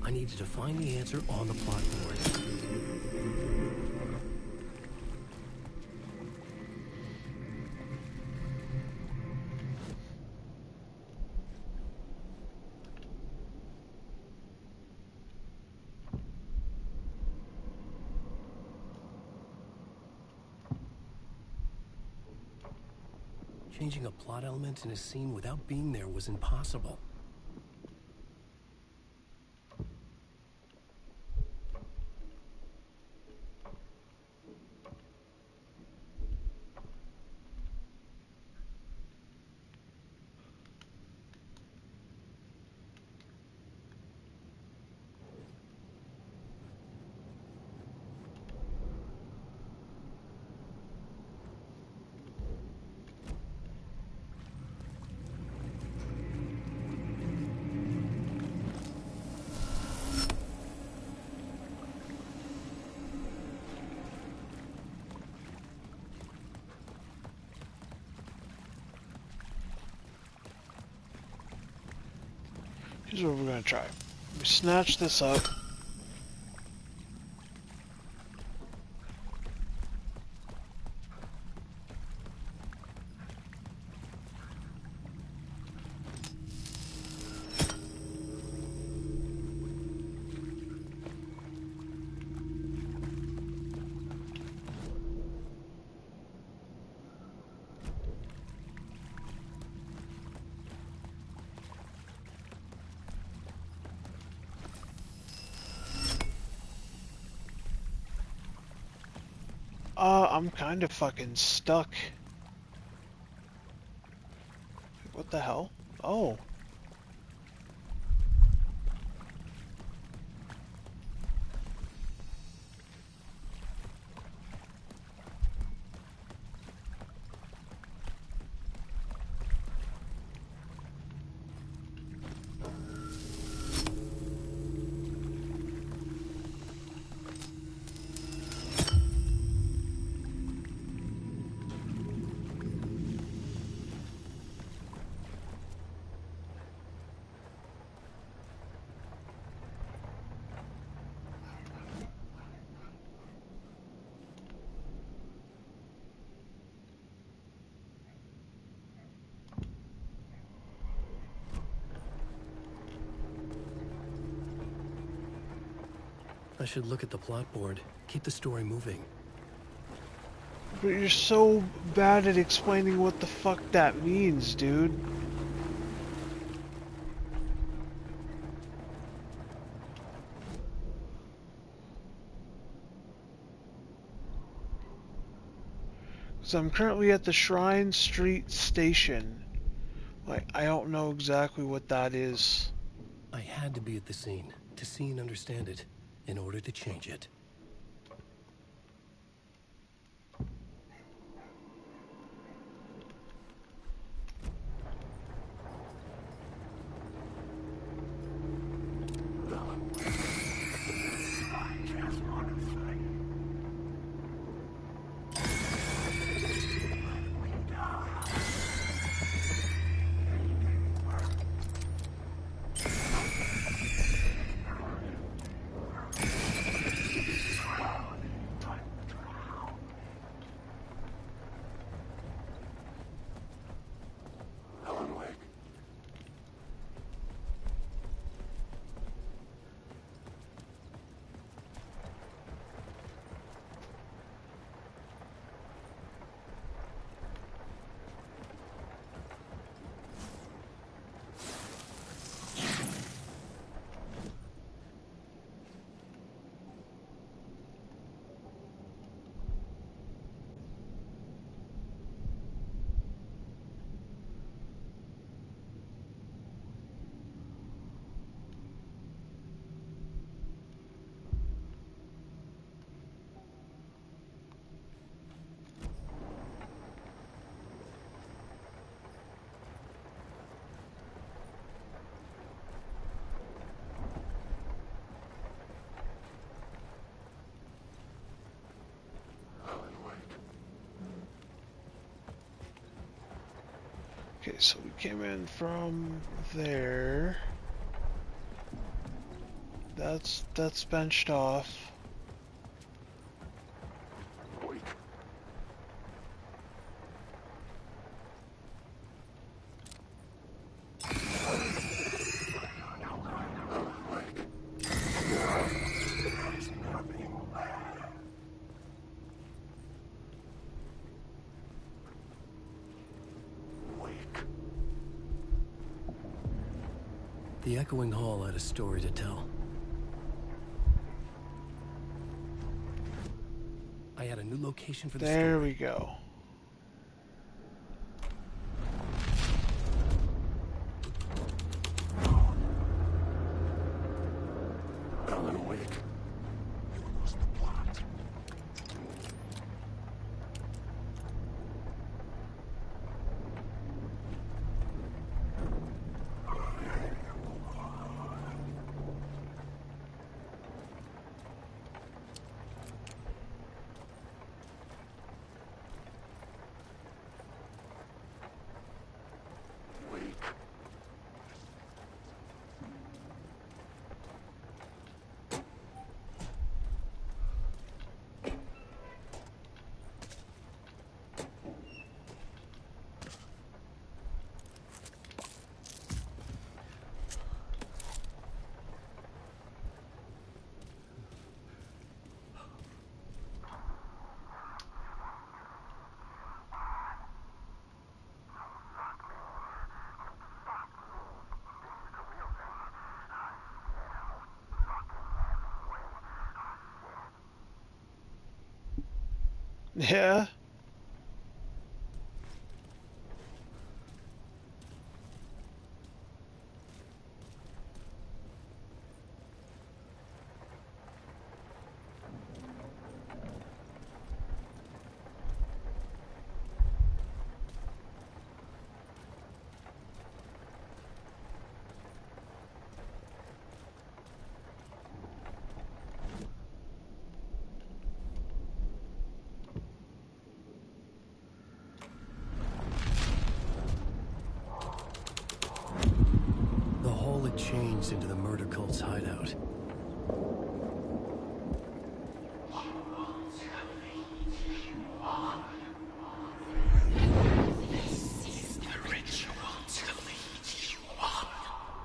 [SPEAKER 4] I needed to find the answer on the plot board. Changing a plot element in a scene without being there was impossible.
[SPEAKER 1] Here's what we're gonna try. We snatch this up. I'm kind of fucking stuck. What the hell? Oh.
[SPEAKER 4] I should look at the plot board. Keep the story moving.
[SPEAKER 1] But you're so bad at explaining what the fuck that means, dude. So I'm currently at the Shrine Street Station. Like, I don't know exactly what that is.
[SPEAKER 4] I had to be at the scene to see and understand it in order to change it.
[SPEAKER 1] Okay, so we came in from there. That's benched off.
[SPEAKER 4] The echoing hall had a story to tell. I had a new location for the story.
[SPEAKER 1] There we go.
[SPEAKER 3] Alan Wake. You lost the plot.
[SPEAKER 1] Yeah.
[SPEAKER 4] Changed into the murder cult's hideout.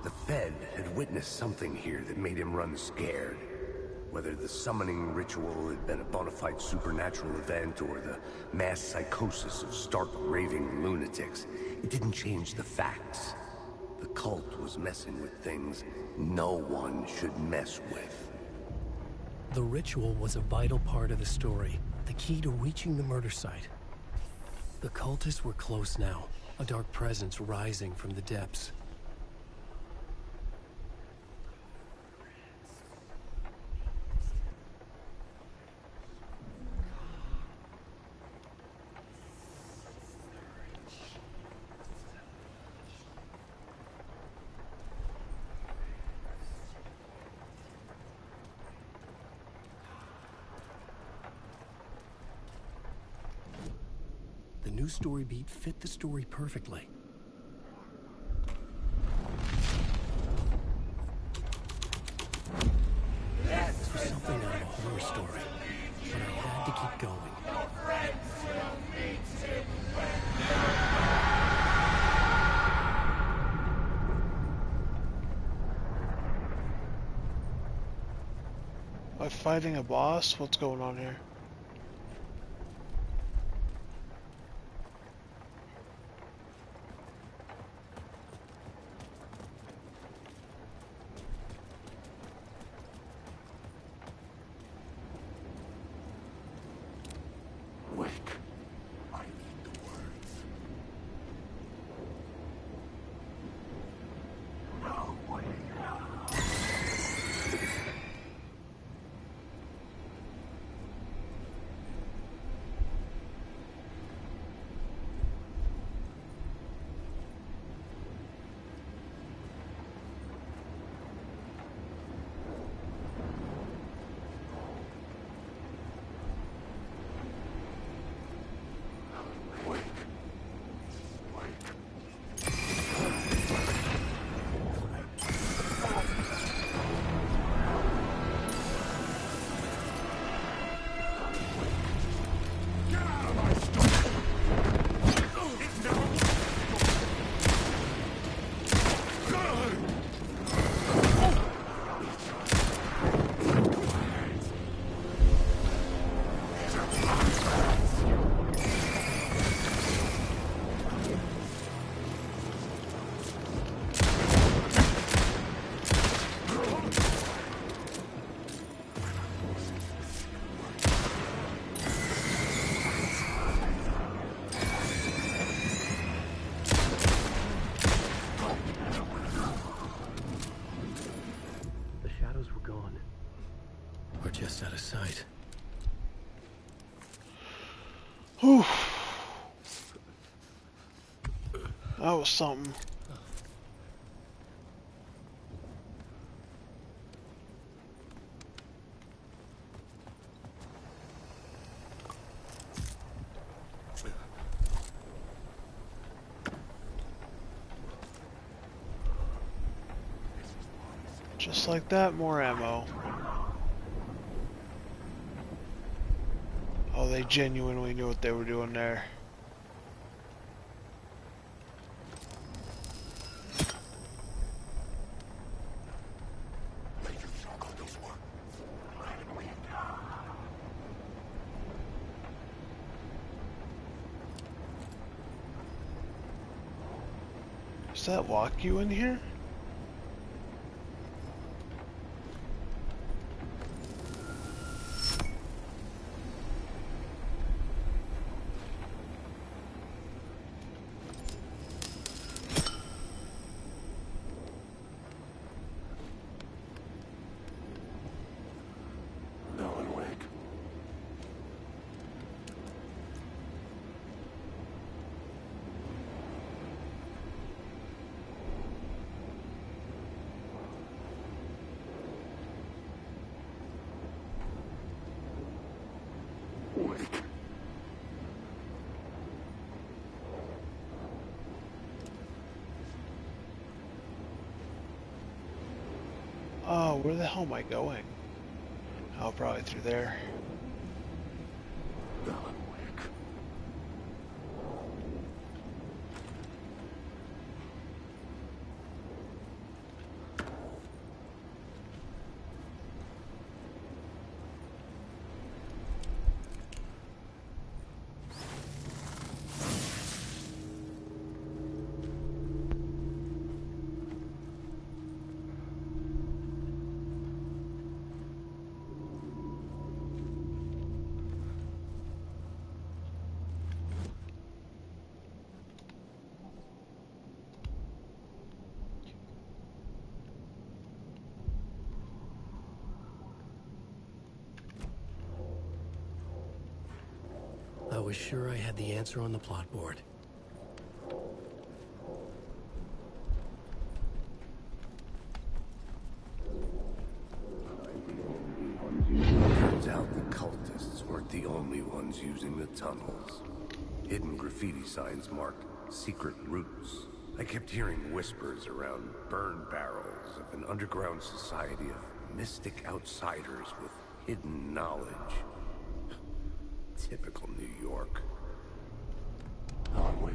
[SPEAKER 3] The Fed had witnessed something here that made him run scared. Whether the summoning ritual had been a bona fide supernatural event or the mass psychosis of stark raving lunatics, it didn't change the facts. The cult was messing with things no one should mess with.
[SPEAKER 4] The ritual was a vital part of the story, the key to reaching the murder site. The cultists were close now, a dark presence rising from the depths. The new story beat fit the story perfectly. This was something out of a horror story, but I had to keep going.
[SPEAKER 1] By fighting a boss? What's going on here? Just out of sight. Whew. That was something. Just like that, more ammo. Oh, they genuinely knew what they were doing there. Does that lock you in here? Oh, where the hell am I going? Oh, probably through there.
[SPEAKER 4] I was sure I had the answer on the plot board.
[SPEAKER 3] Turns out the cultists weren't the only ones using the tunnels. Hidden graffiti signs marked secret routes. I kept hearing whispers around burn barrels of an underground society of mystic outsiders with hidden knowledge. Typical New York.
[SPEAKER 18] Alan Wake.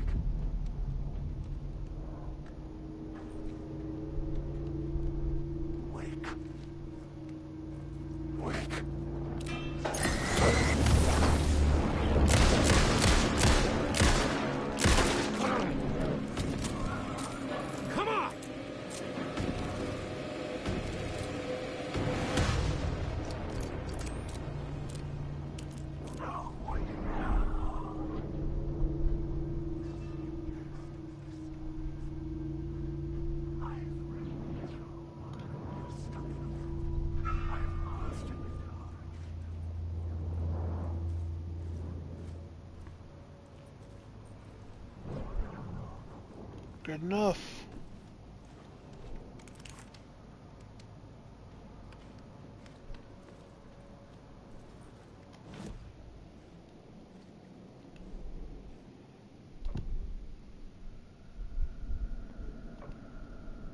[SPEAKER 18] Wake. Wake.
[SPEAKER 5] Come on!
[SPEAKER 1] Good enough.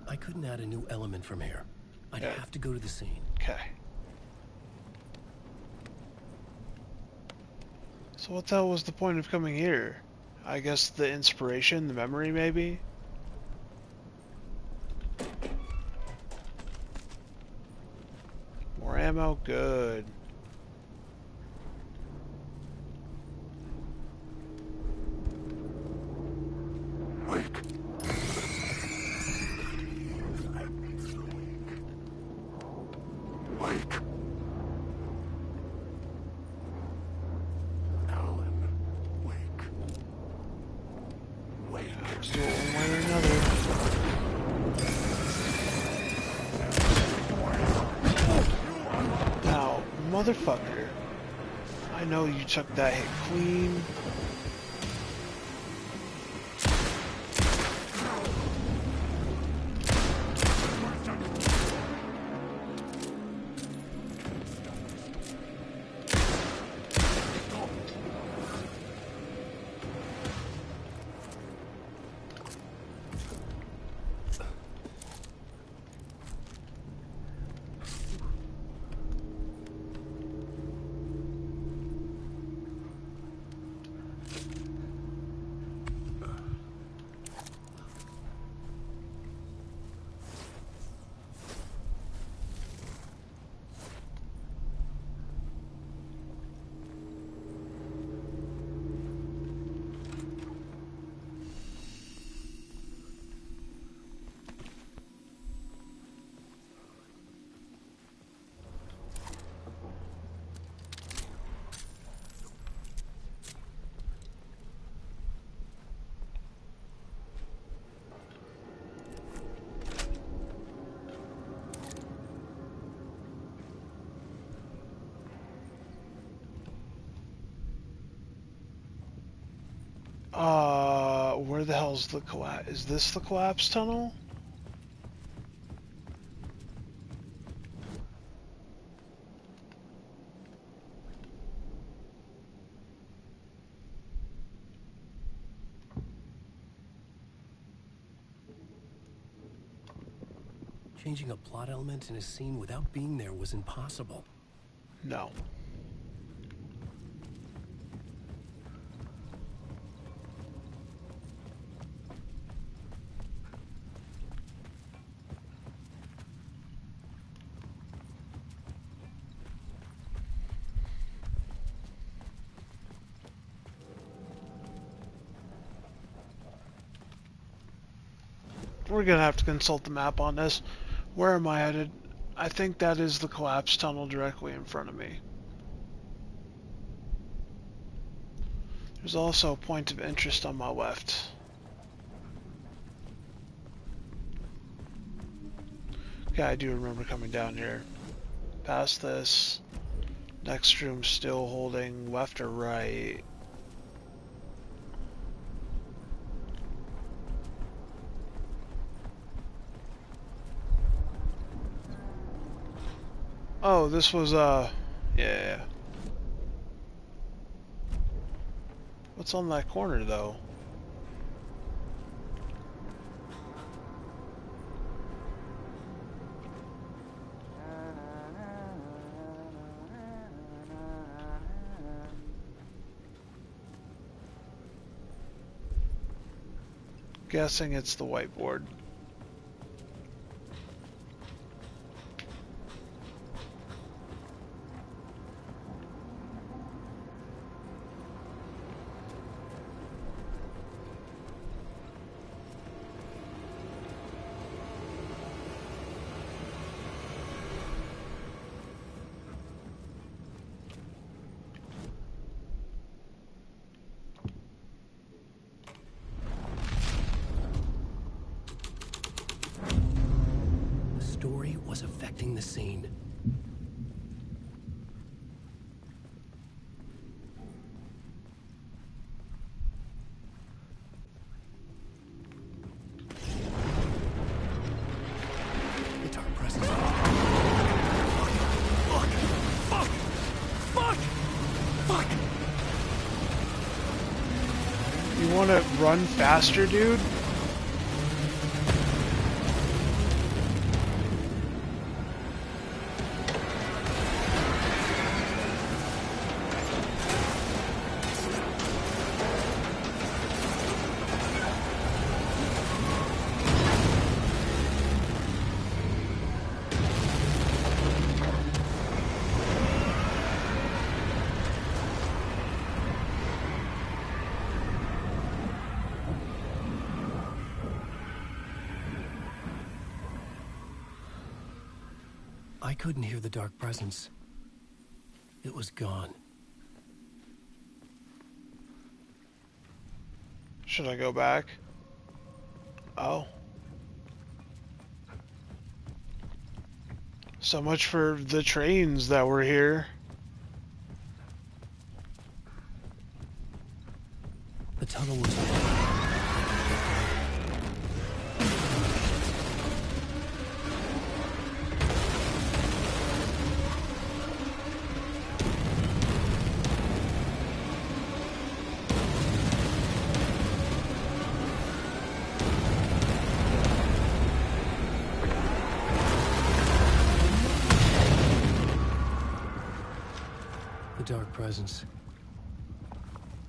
[SPEAKER 4] I couldn't add a new element from here. I'd have to go to the scene.
[SPEAKER 1] Okay. So what the hell was the point of coming here? I guess the inspiration, the memory, maybe? More ammo? Good.
[SPEAKER 18] Wake. Wake. Alan, wake. Wake.
[SPEAKER 1] Let's do it one way or another. Now, motherfucker. I know you took that hit clean. Where the hell's the collapse? Is this the collapse tunnel?
[SPEAKER 4] Changing a plot element in a scene without being there was impossible.
[SPEAKER 1] No. We're gonna have to consult the map on this. Where am I headed? I think that is the collapse tunnel directly in front of me. There's also a point of interest on my left. Okay, I do remember coming down here. Past this. Next room still holding left or right. Oh, this was, yeah. What's on that corner, though? Guessing it's the whiteboard.
[SPEAKER 4] Was affecting the scene. The dark presence. Fuck!
[SPEAKER 1] You want to run faster, dude?
[SPEAKER 4] I couldn't hear the dark presence. It was gone.
[SPEAKER 1] Should I go back? Oh. So much for the trains that were here.
[SPEAKER 4] The tunnel was dark presence.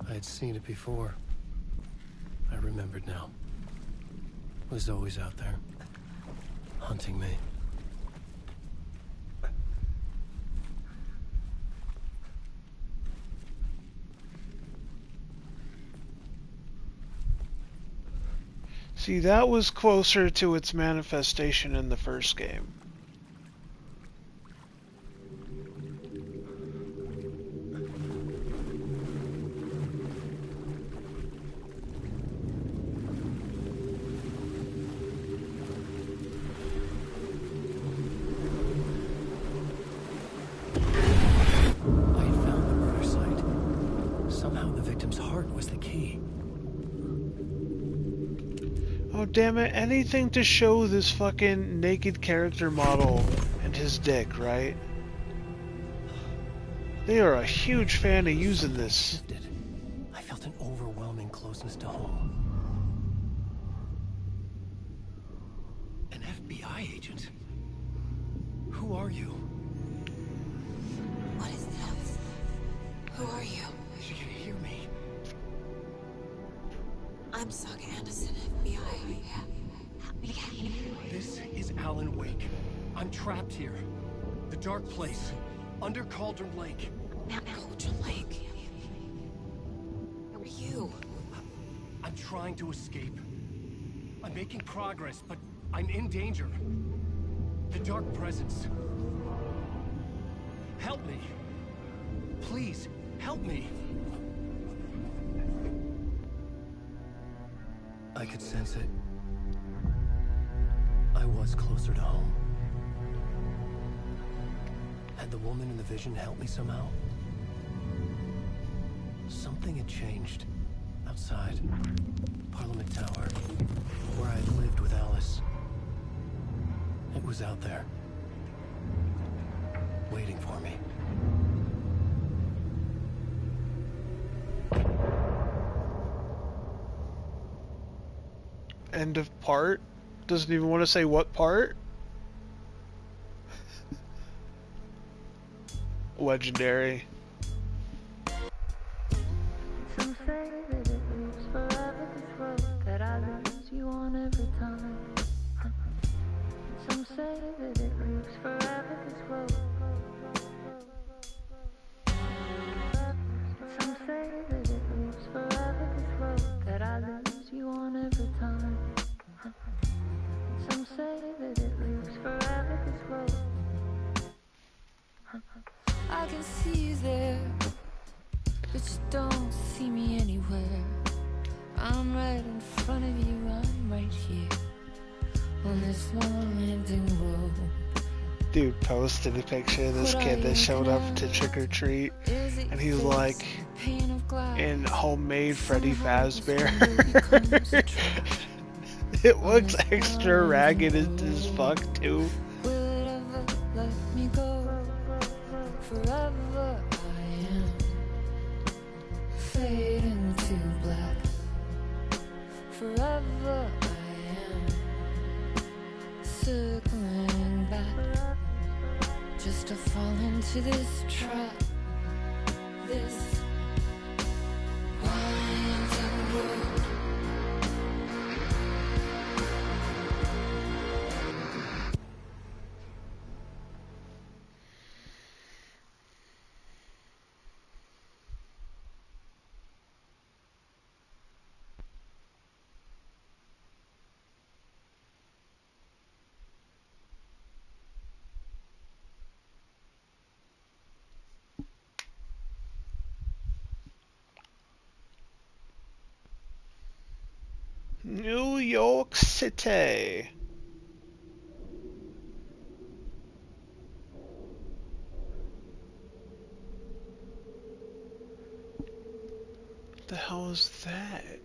[SPEAKER 4] I had seen it before. I remembered now. It was always out there, hunting me.
[SPEAKER 1] See, that was closer to its manifestation in the first game. Damn it, anything to show this fucking naked character model and his dick, right? They are a huge fan of using this.
[SPEAKER 4] I felt an overwhelming closeness to home. An FBI agent? Who are you?
[SPEAKER 2] What is this? Who are you?
[SPEAKER 4] You can hear me.
[SPEAKER 2] I'm Saga Anderson, FBI.
[SPEAKER 4] This is Alan Wake. I'm trapped here. The dark place. Under Cauldron Lake.
[SPEAKER 2] Cauldron Lake? Who are you?
[SPEAKER 4] I'm trying to escape. I'm making progress, but I'm in danger. The dark presence. Help me. Please, help me. I could sense it. I was closer to home. Had the woman in the vision helped me somehow? Something had changed. Outside. Parliament Tower. Where I had lived with Alice. It was out there. waiting for me.
[SPEAKER 1] End of part? Doesn't even want to say what part? Legendary.
[SPEAKER 19] Some say that it lives forever, this road that I lose you on every time. Some say that it lives forever, this road. Some say that it lives forever, this road that I lose you on every time. Some say that it lives forever, this road. I can see you there, but you don't see me anywhere. I'm right in front of you, I'm right here on this long ending road.
[SPEAKER 1] Dude posted a picture of this kid that showed up to trick or treat, and he was like in homemade Freddy Fazbear. It looks extra ragged as fuck too.
[SPEAKER 19] Will it ever let me go? Forever I am fading to black. Forever I am circling back, just to fall into this trap. This winding road.
[SPEAKER 1] New York City. What the hell is that?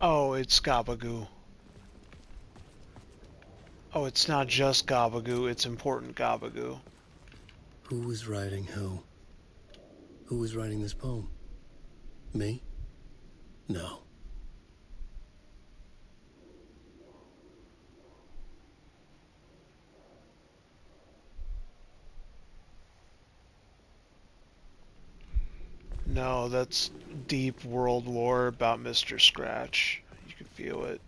[SPEAKER 1] Oh, it's Gabagoo. Oh, it's not just Gabagoo, it's important Gabagoo.
[SPEAKER 4] Who was writing who? Who was writing this poem? Me? No.
[SPEAKER 1] No, that's deep world lore about Mr. Scratch. You can feel it.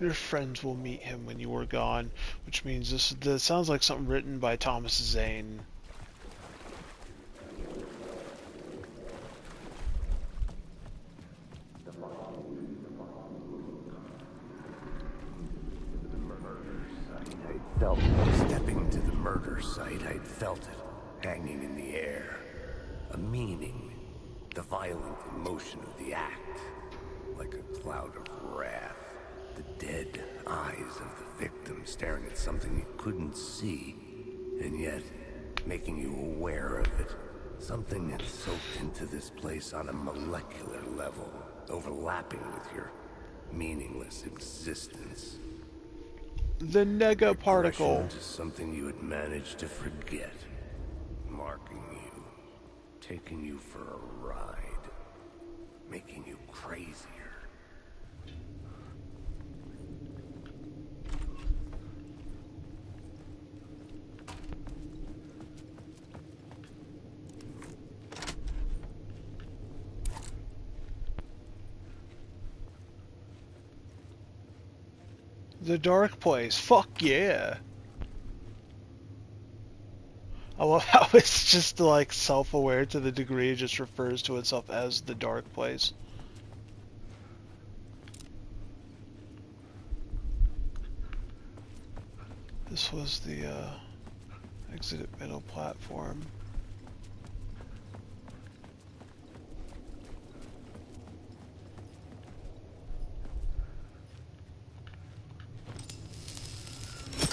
[SPEAKER 1] Your friends will meet him when you are gone, which means this sounds like something written by Thomas Zane.
[SPEAKER 3] Stepping to the murder site, I'd felt it, hanging in the air. A meaning, the violent emotion of the act, like a cloud of wrath. The dead eyes of the victim staring at something you couldn't see, and yet making you aware of it. Something that soaked into this place on a molecular level, overlapping with your meaningless existence.
[SPEAKER 1] The nega particle.
[SPEAKER 3] To something you had managed to forget. Marking you. Taking you for a ride. Making you crazier.
[SPEAKER 1] The dark place. Fuck yeah. I love how it's just like self-aware to the degree it just refers to itself as the dark place. This was the exit at middle platform.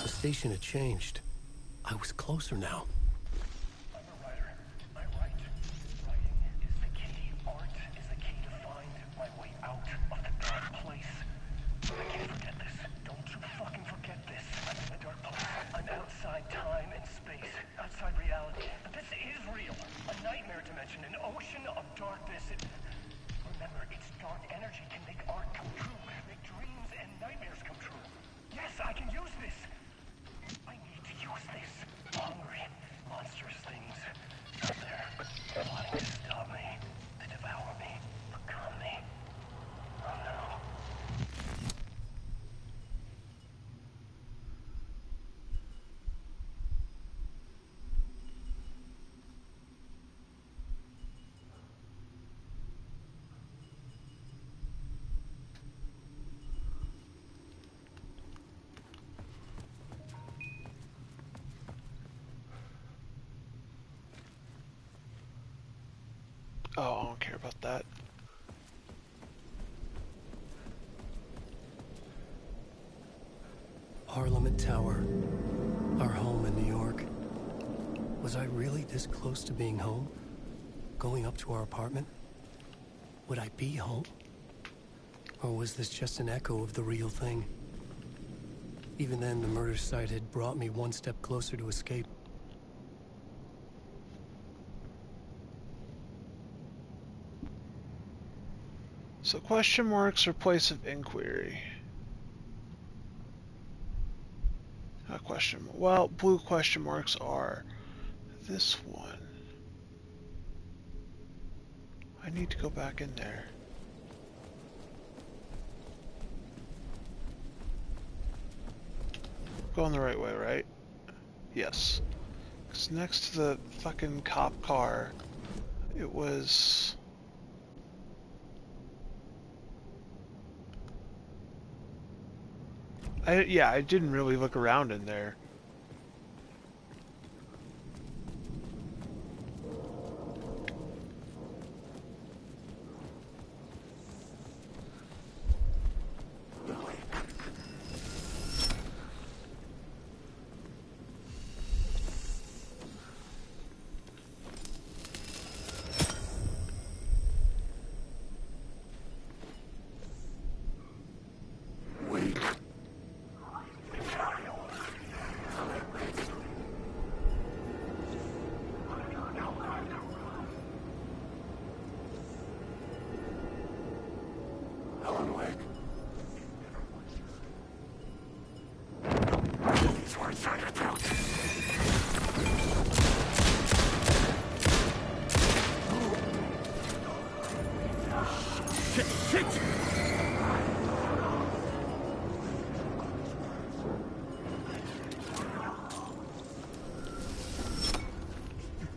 [SPEAKER 4] The station had changed. I was closer now.
[SPEAKER 18] I'm a writer. I write. Writing is the key. Art is the key to find my way out of the dark place. I can't forget this. Don't you fucking forget this. I'm in the dark place. I'm outside time and space. Outside reality. But this is real. A nightmare dimension. An ocean of darkness. Remember, its dark energy can make art come true. Make dreams and nightmares come true. Yes, I can use this. I need to use this. Hungry, monstrous things out there wanting to stop me, to devour me, become me. Oh no.
[SPEAKER 1] Oh, I don't care about that.
[SPEAKER 4] Parliament Tower. Our home in New York. Was I really this close to being home? Going up to our apartment? Would I be home? Or was this just an echo of the real thing? Even then, the murder site had brought me one step closer to escape.
[SPEAKER 1] So question marks are place of inquiry. Well, blue question marks are this one. I need to go back in there. Going the right way, right? Yes. Because next to the fucking cop car, it was... I didn't really look around in there.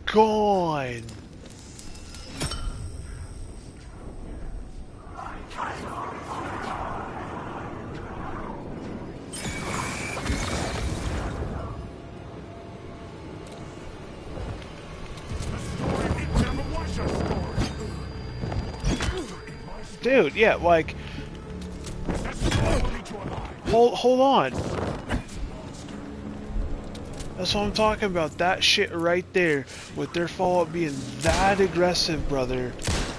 [SPEAKER 1] Gone. Dude, yeah, like, hold on. That's what I'm talking about. That shit right there, with their follow-up being that aggressive, brother.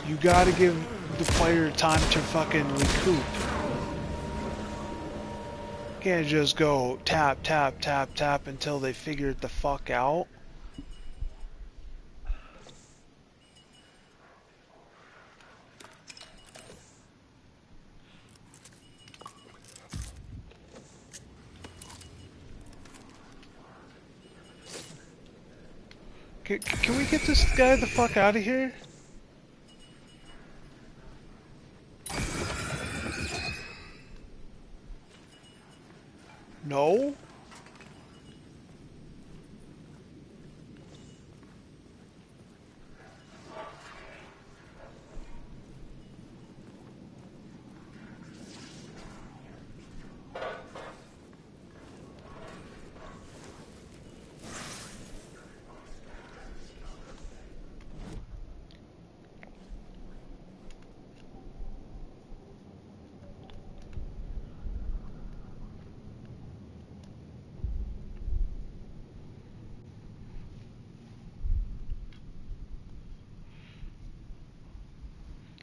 [SPEAKER 1] You gotta give the player time to fucking recoup. Can't just go tap, tap, tap, tap until they figure it the fuck out. Can we get this guy the fuck out of here? No?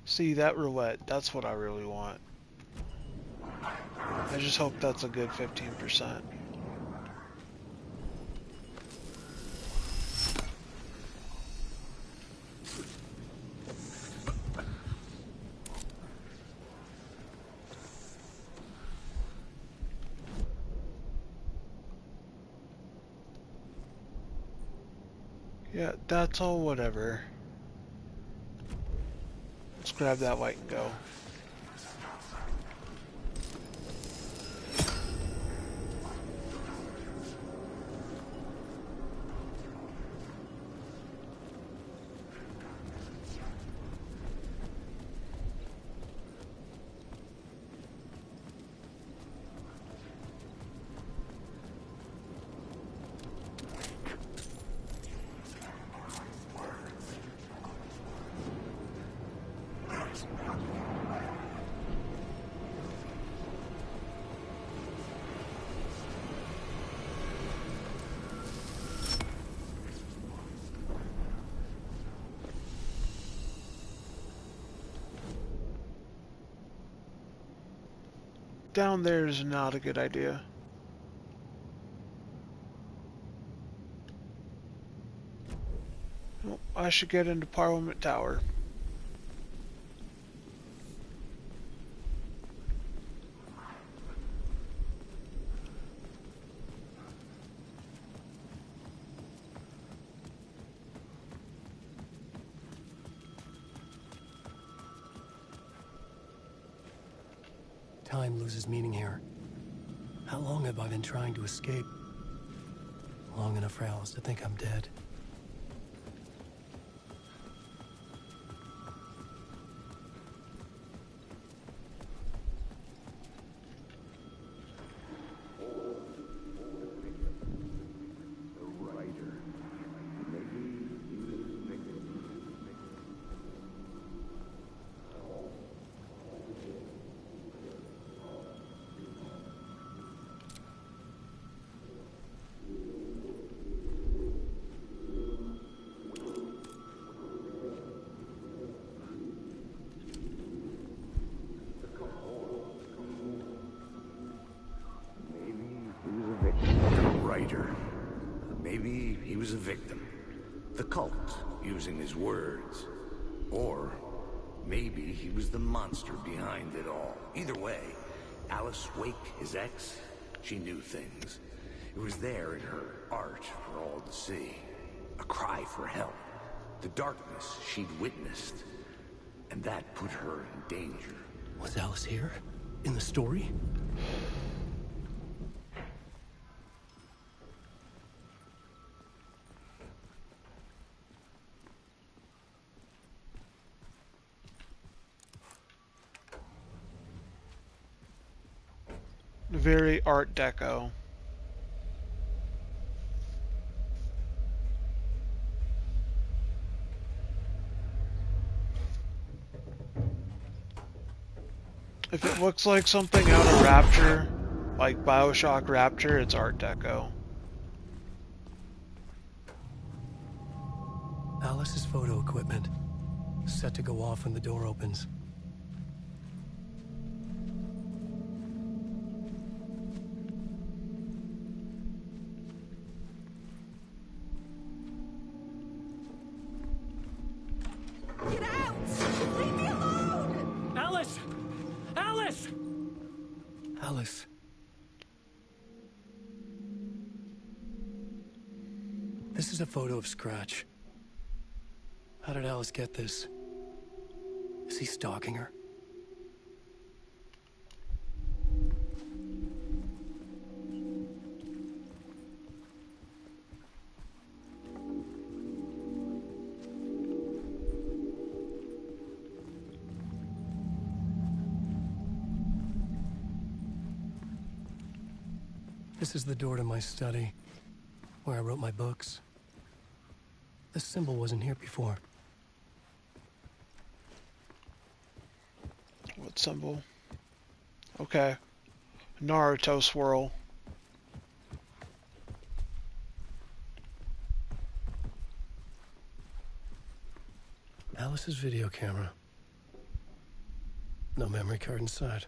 [SPEAKER 1] See, that roulette, that's what I really want. I just hope that's a good 15%. Yeah, that's all whatever. Let's grab that light and go. Down there is not a good idea. Well, I should get into Parliament Tower.
[SPEAKER 4] Time loses meaning here. How long have I been trying to escape? Long enough for Alice to think I'm dead.
[SPEAKER 3] Maybe he was a victim. The cult, using his words. Or maybe he was the monster behind it all. Either way, Alice Wake, his ex, she knew things. It was there in her art for all to see. A cry for help. The darkness she'd witnessed. And that put her in danger.
[SPEAKER 4] Was Alice here? In the story?
[SPEAKER 1] Very Art Deco. If it looks like something out of Rapture, like BioShock Rapture, it's Art Deco.
[SPEAKER 4] Alice's photo equipment, set to go off when the door opens.
[SPEAKER 16] Get out! Leave me alone! Alice! Alice!
[SPEAKER 4] Alice. This is a photo of Scratch. How did Alice get this? Is he stalking her? This is the door to my study, where I wrote my books. This symbol wasn't here before.
[SPEAKER 1] What symbol? Okay. Naruto swirl.
[SPEAKER 4] Alice's video camera. No memory card inside.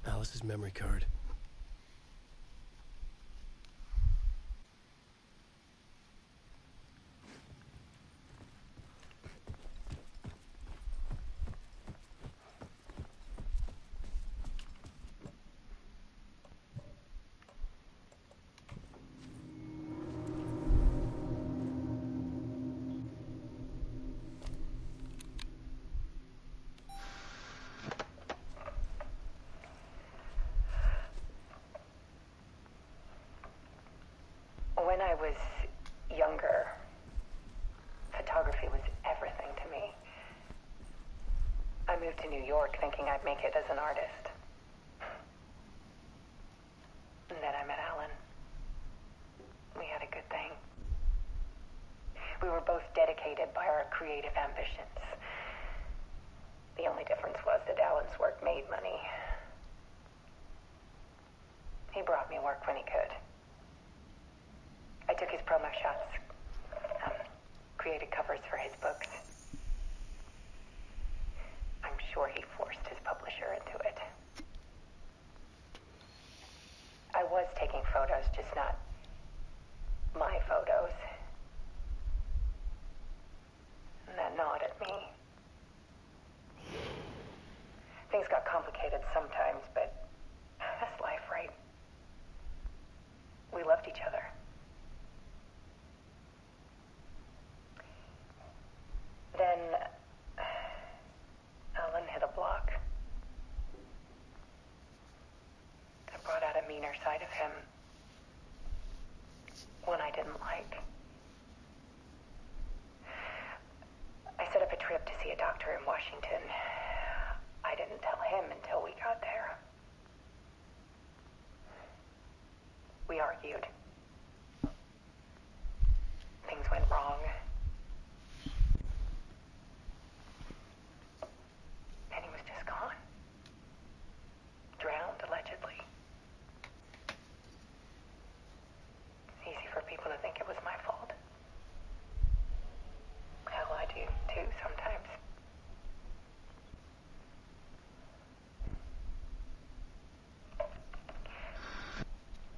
[SPEAKER 4] Alice's memory card.
[SPEAKER 8] When I was younger, photography was everything to me. I moved to New York thinking I'd make it as an artist. And then I met Alan. We had a good thing. We were both dedicated by our creative ambitions. The only difference was that Alan's work made money. He brought me work when he could. I took his promo shots, created covers for his books. I'm sure he forced his publisher into it. I was taking photos, just not my photos. And that gnawed at me. Things got complicated sometimes, but that's life, right? We loved each other. Then Alan hit a block. That brought out a meaner side of him. One I didn't like. I set up a trip to see a doctor in Washington. I didn't tell him until we got there. We argued. Things went wrong. And he was just gone. Drowned, allegedly. It's easy for people to think it was my fault. Hell, I do too sometimes.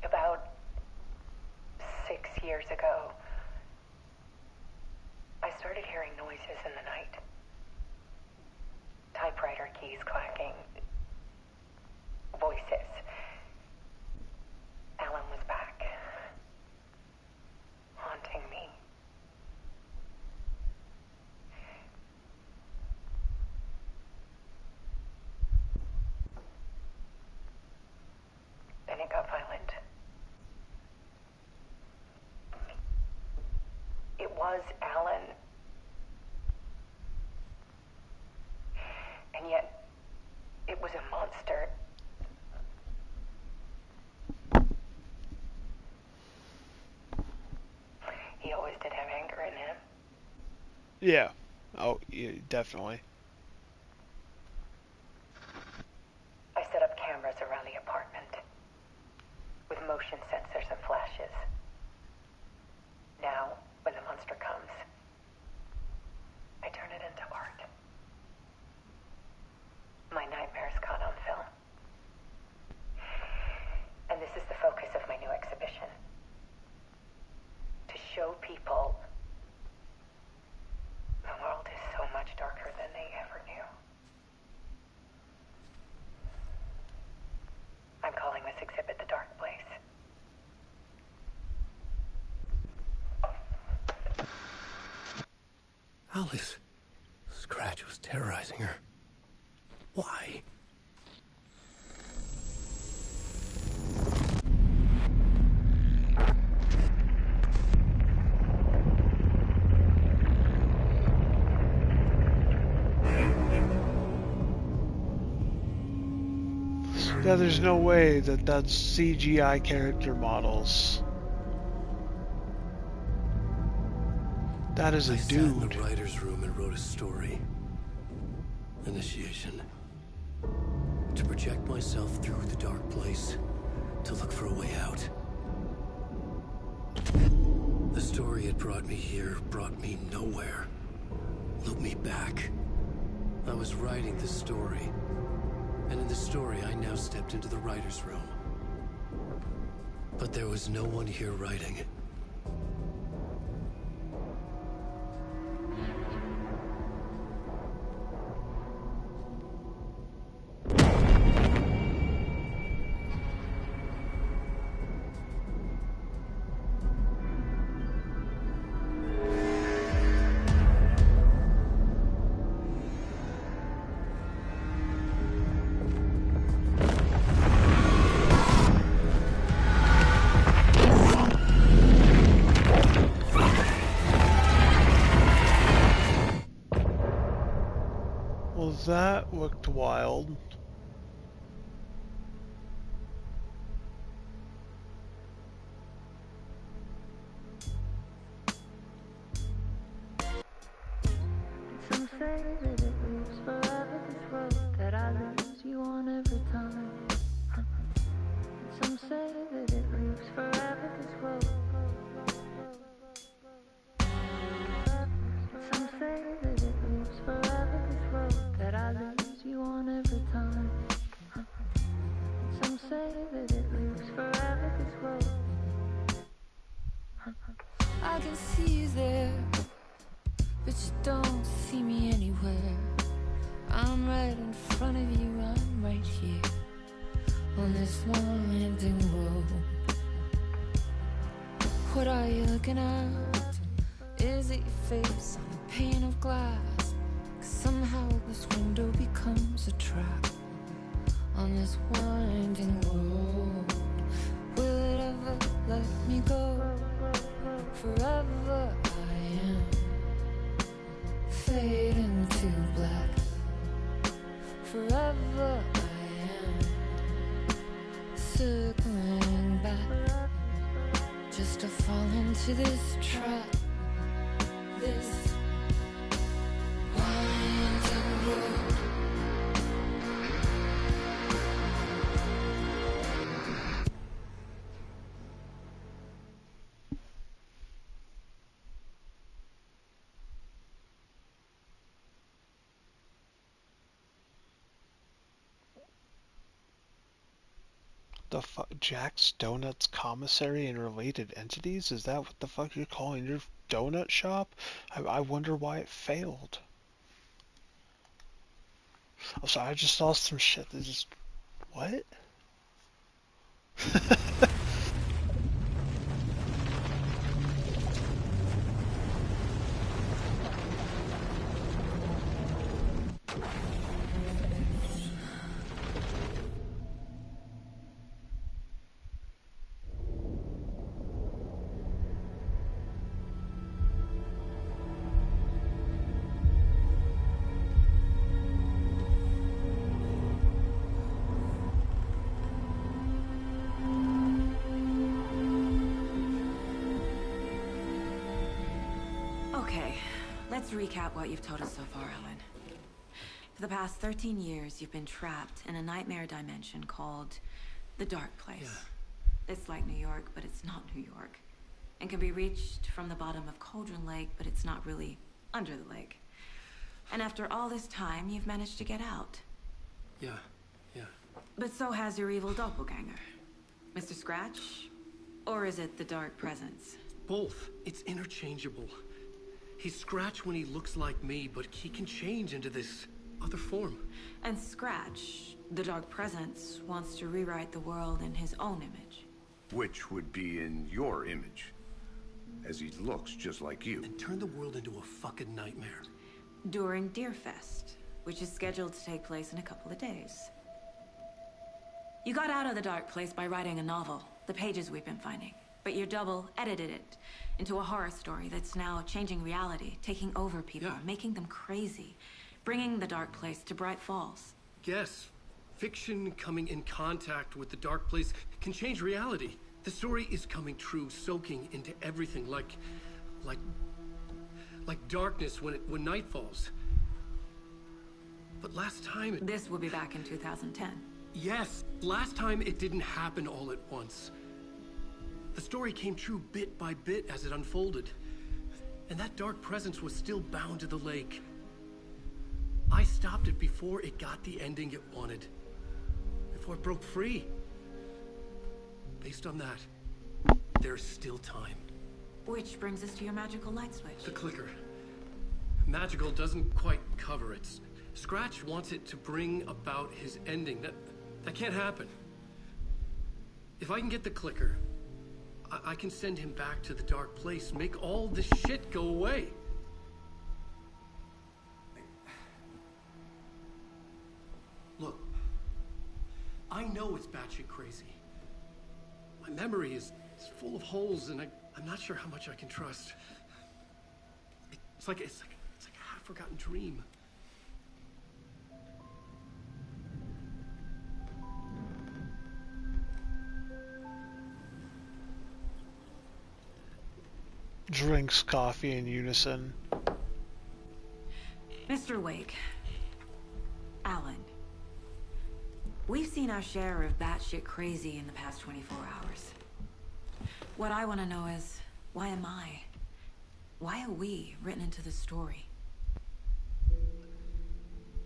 [SPEAKER 8] About 6 years ago, I started hearing noises in the night. Typewriter keys clacking. Voices. Alan was back. Haunting me. Then it got violent. It was Alan. And yet, it was a monster. He always did have anger in him.
[SPEAKER 1] Yeah. Oh, yeah, definitely.
[SPEAKER 8] I set up cameras around the apartment with motion sensors and flashes. Now, when the monster comes, I turn it into art. My nightmares caught on film. And this is the focus of my new exhibition. To show people the world is so much darker than they ever knew. I'm calling this exhibit The Dark Place.
[SPEAKER 4] Alice. Scratch was terrorizing her. Why?
[SPEAKER 1] Yeah, there's no way that that's CGI character models. That is a dude.
[SPEAKER 4] I sat in the writer's room and wrote a story. Initiation. To project myself through the dark place, to look for a way out. The story had brought me here, brought me nowhere. Looped me back. I was writing the story. And in the story, I now stepped into the writer's room. But there was no one here writing.
[SPEAKER 1] That looked wild.
[SPEAKER 19] Some say that it moves forever, this road that I lose you on every time. Some say that it moves forever, this road. Some say that it moves forever, this road that I lose you on every time. Some say that it moves forever, this road. I can see you there, but you don't see me anywhere. I'm right in front of you, I'm right here on this winding road. What are you looking at? Is it your face on a pane of glass? 'Cause somehow this window becomes a trap on this winding road. Will it ever let me go? Forever I am fading to black. Forever I am circling back, just to fall into this trap. This winding road.
[SPEAKER 1] The fuck? Jack's Donuts Commissary and Related Entities? Is that what the fuck you're calling your donut shop? I wonder why it failed. Oh, sorry, I just saw some shit that just... What?
[SPEAKER 2] Let's recap what you've told us so far, Ellen. For the past 13 years, you've been trapped in a nightmare dimension called the Dark Place. Yeah. It's like New York, but it's not New York. And can be reached from the bottom of Cauldron Lake, but it's not really under the lake. And after all this time, you've managed to get out.
[SPEAKER 4] Yeah.
[SPEAKER 2] But so has your evil doppelganger. Mr. Scratch? Or is it the Dark Presence?
[SPEAKER 4] Both. It's interchangeable. He's Scratch when he looks like me, but he can change into this other form.
[SPEAKER 2] And Scratch, the Dark Presence, wants to rewrite the world in his own image.
[SPEAKER 3] Which would be in your image, as he looks just like you.
[SPEAKER 4] And turn the world into a fucking nightmare.
[SPEAKER 2] During Deerfest, which is scheduled to take place in a couple of days. You got out of the Dark Place by writing a novel, the pages we've been finding. But your double edited it into a horror story that's now changing reality, taking over people, making them crazy, bringing the Dark Place to Bright Falls.
[SPEAKER 4] Yes, fiction coming in contact with the Dark Place can change reality. The story is coming true, soaking into everything like Like darkness when night falls. But last time
[SPEAKER 2] This will be back in 2010.
[SPEAKER 4] Yes, last time it didn't happen all at once. The story came true bit by bit as it unfolded. And that dark presence was still bound to the lake. I stopped it before it got the ending it wanted. Before it broke free. Based on that, there's still time.
[SPEAKER 2] Which brings us to your magical light switch.
[SPEAKER 4] The clicker. Magical doesn't quite cover it. Scratch wants it to bring about his ending. That can't happen. If I can get the clicker, I can send him back to the dark place, make all this shit go away. Look, I know it's batshit crazy. My memory is full of holes, and I'm not sure how much I can trust. It's like a half-forgotten dream.
[SPEAKER 1] Drinks coffee in unison.
[SPEAKER 2] Mr. Wake. Alan. We've seen our share of batshit crazy in the past 24 hours. What I want to know is, why am I? Why are we written into the story?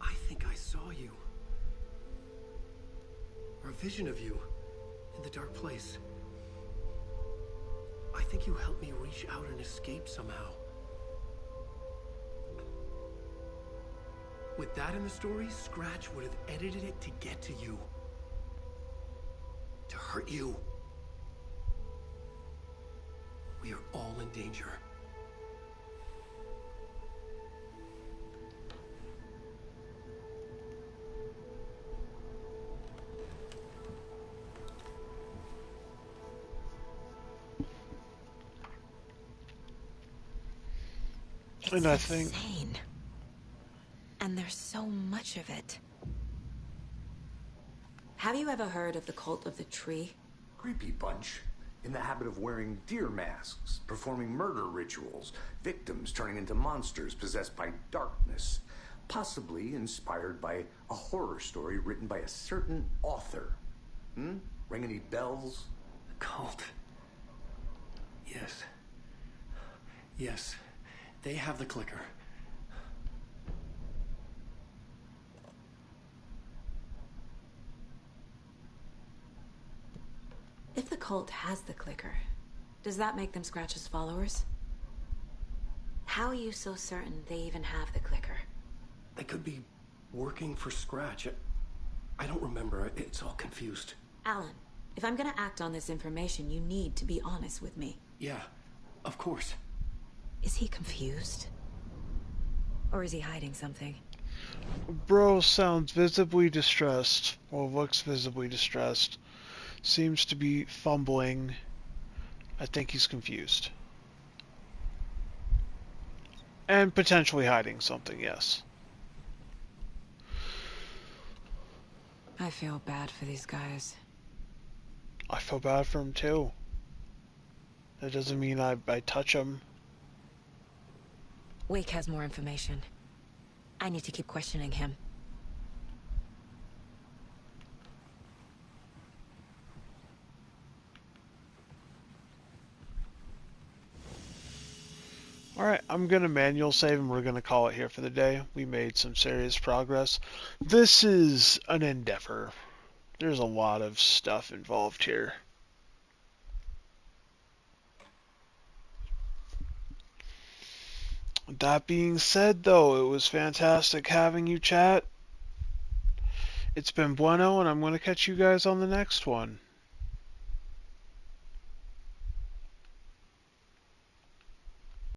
[SPEAKER 4] I think I saw you. Or a vision of you in the dark place. I think you helped me reach out and escape somehow. With that in the story, Scratch would have edited it to get to you. To hurt you. We are all in danger.
[SPEAKER 1] And I think
[SPEAKER 2] insane. And there's so much of it. Have you ever heard of the Cult of the Tree?
[SPEAKER 3] Creepy bunch. In the habit of wearing deer masks, performing murder rituals, victims turning into monsters possessed by darkness, possibly inspired by a horror story written by a certain author. Ring any bells?
[SPEAKER 4] The cult. Yes. Yes. They have the clicker.
[SPEAKER 2] If the cult has the clicker, does that make them Scratch's followers? How are you so certain they even have the clicker?
[SPEAKER 4] They could be working for Scratch. I don't remember. It's all confused.
[SPEAKER 2] Alan, if I'm gonna act on this information, you need to be honest with me.
[SPEAKER 4] Yeah, of course.
[SPEAKER 2] Is he confused? Or is he hiding something?
[SPEAKER 1] Bro sounds visibly distressed. Well, looks visibly distressed. Seems to be fumbling. I think he's confused. And potentially hiding something, yes.
[SPEAKER 2] I feel bad for these guys.
[SPEAKER 1] I feel bad for him too. That doesn't mean I touch him.
[SPEAKER 2] Wake has more information. I need to keep questioning him.
[SPEAKER 1] Alright, I'm going to manual save and we're going to call it here for the day. We made some serious progress. This is an endeavor. There's a lot of stuff involved here. That being said, though, it was fantastic having you, chat. It's been bueno, and I'm going to catch you guys on the next one.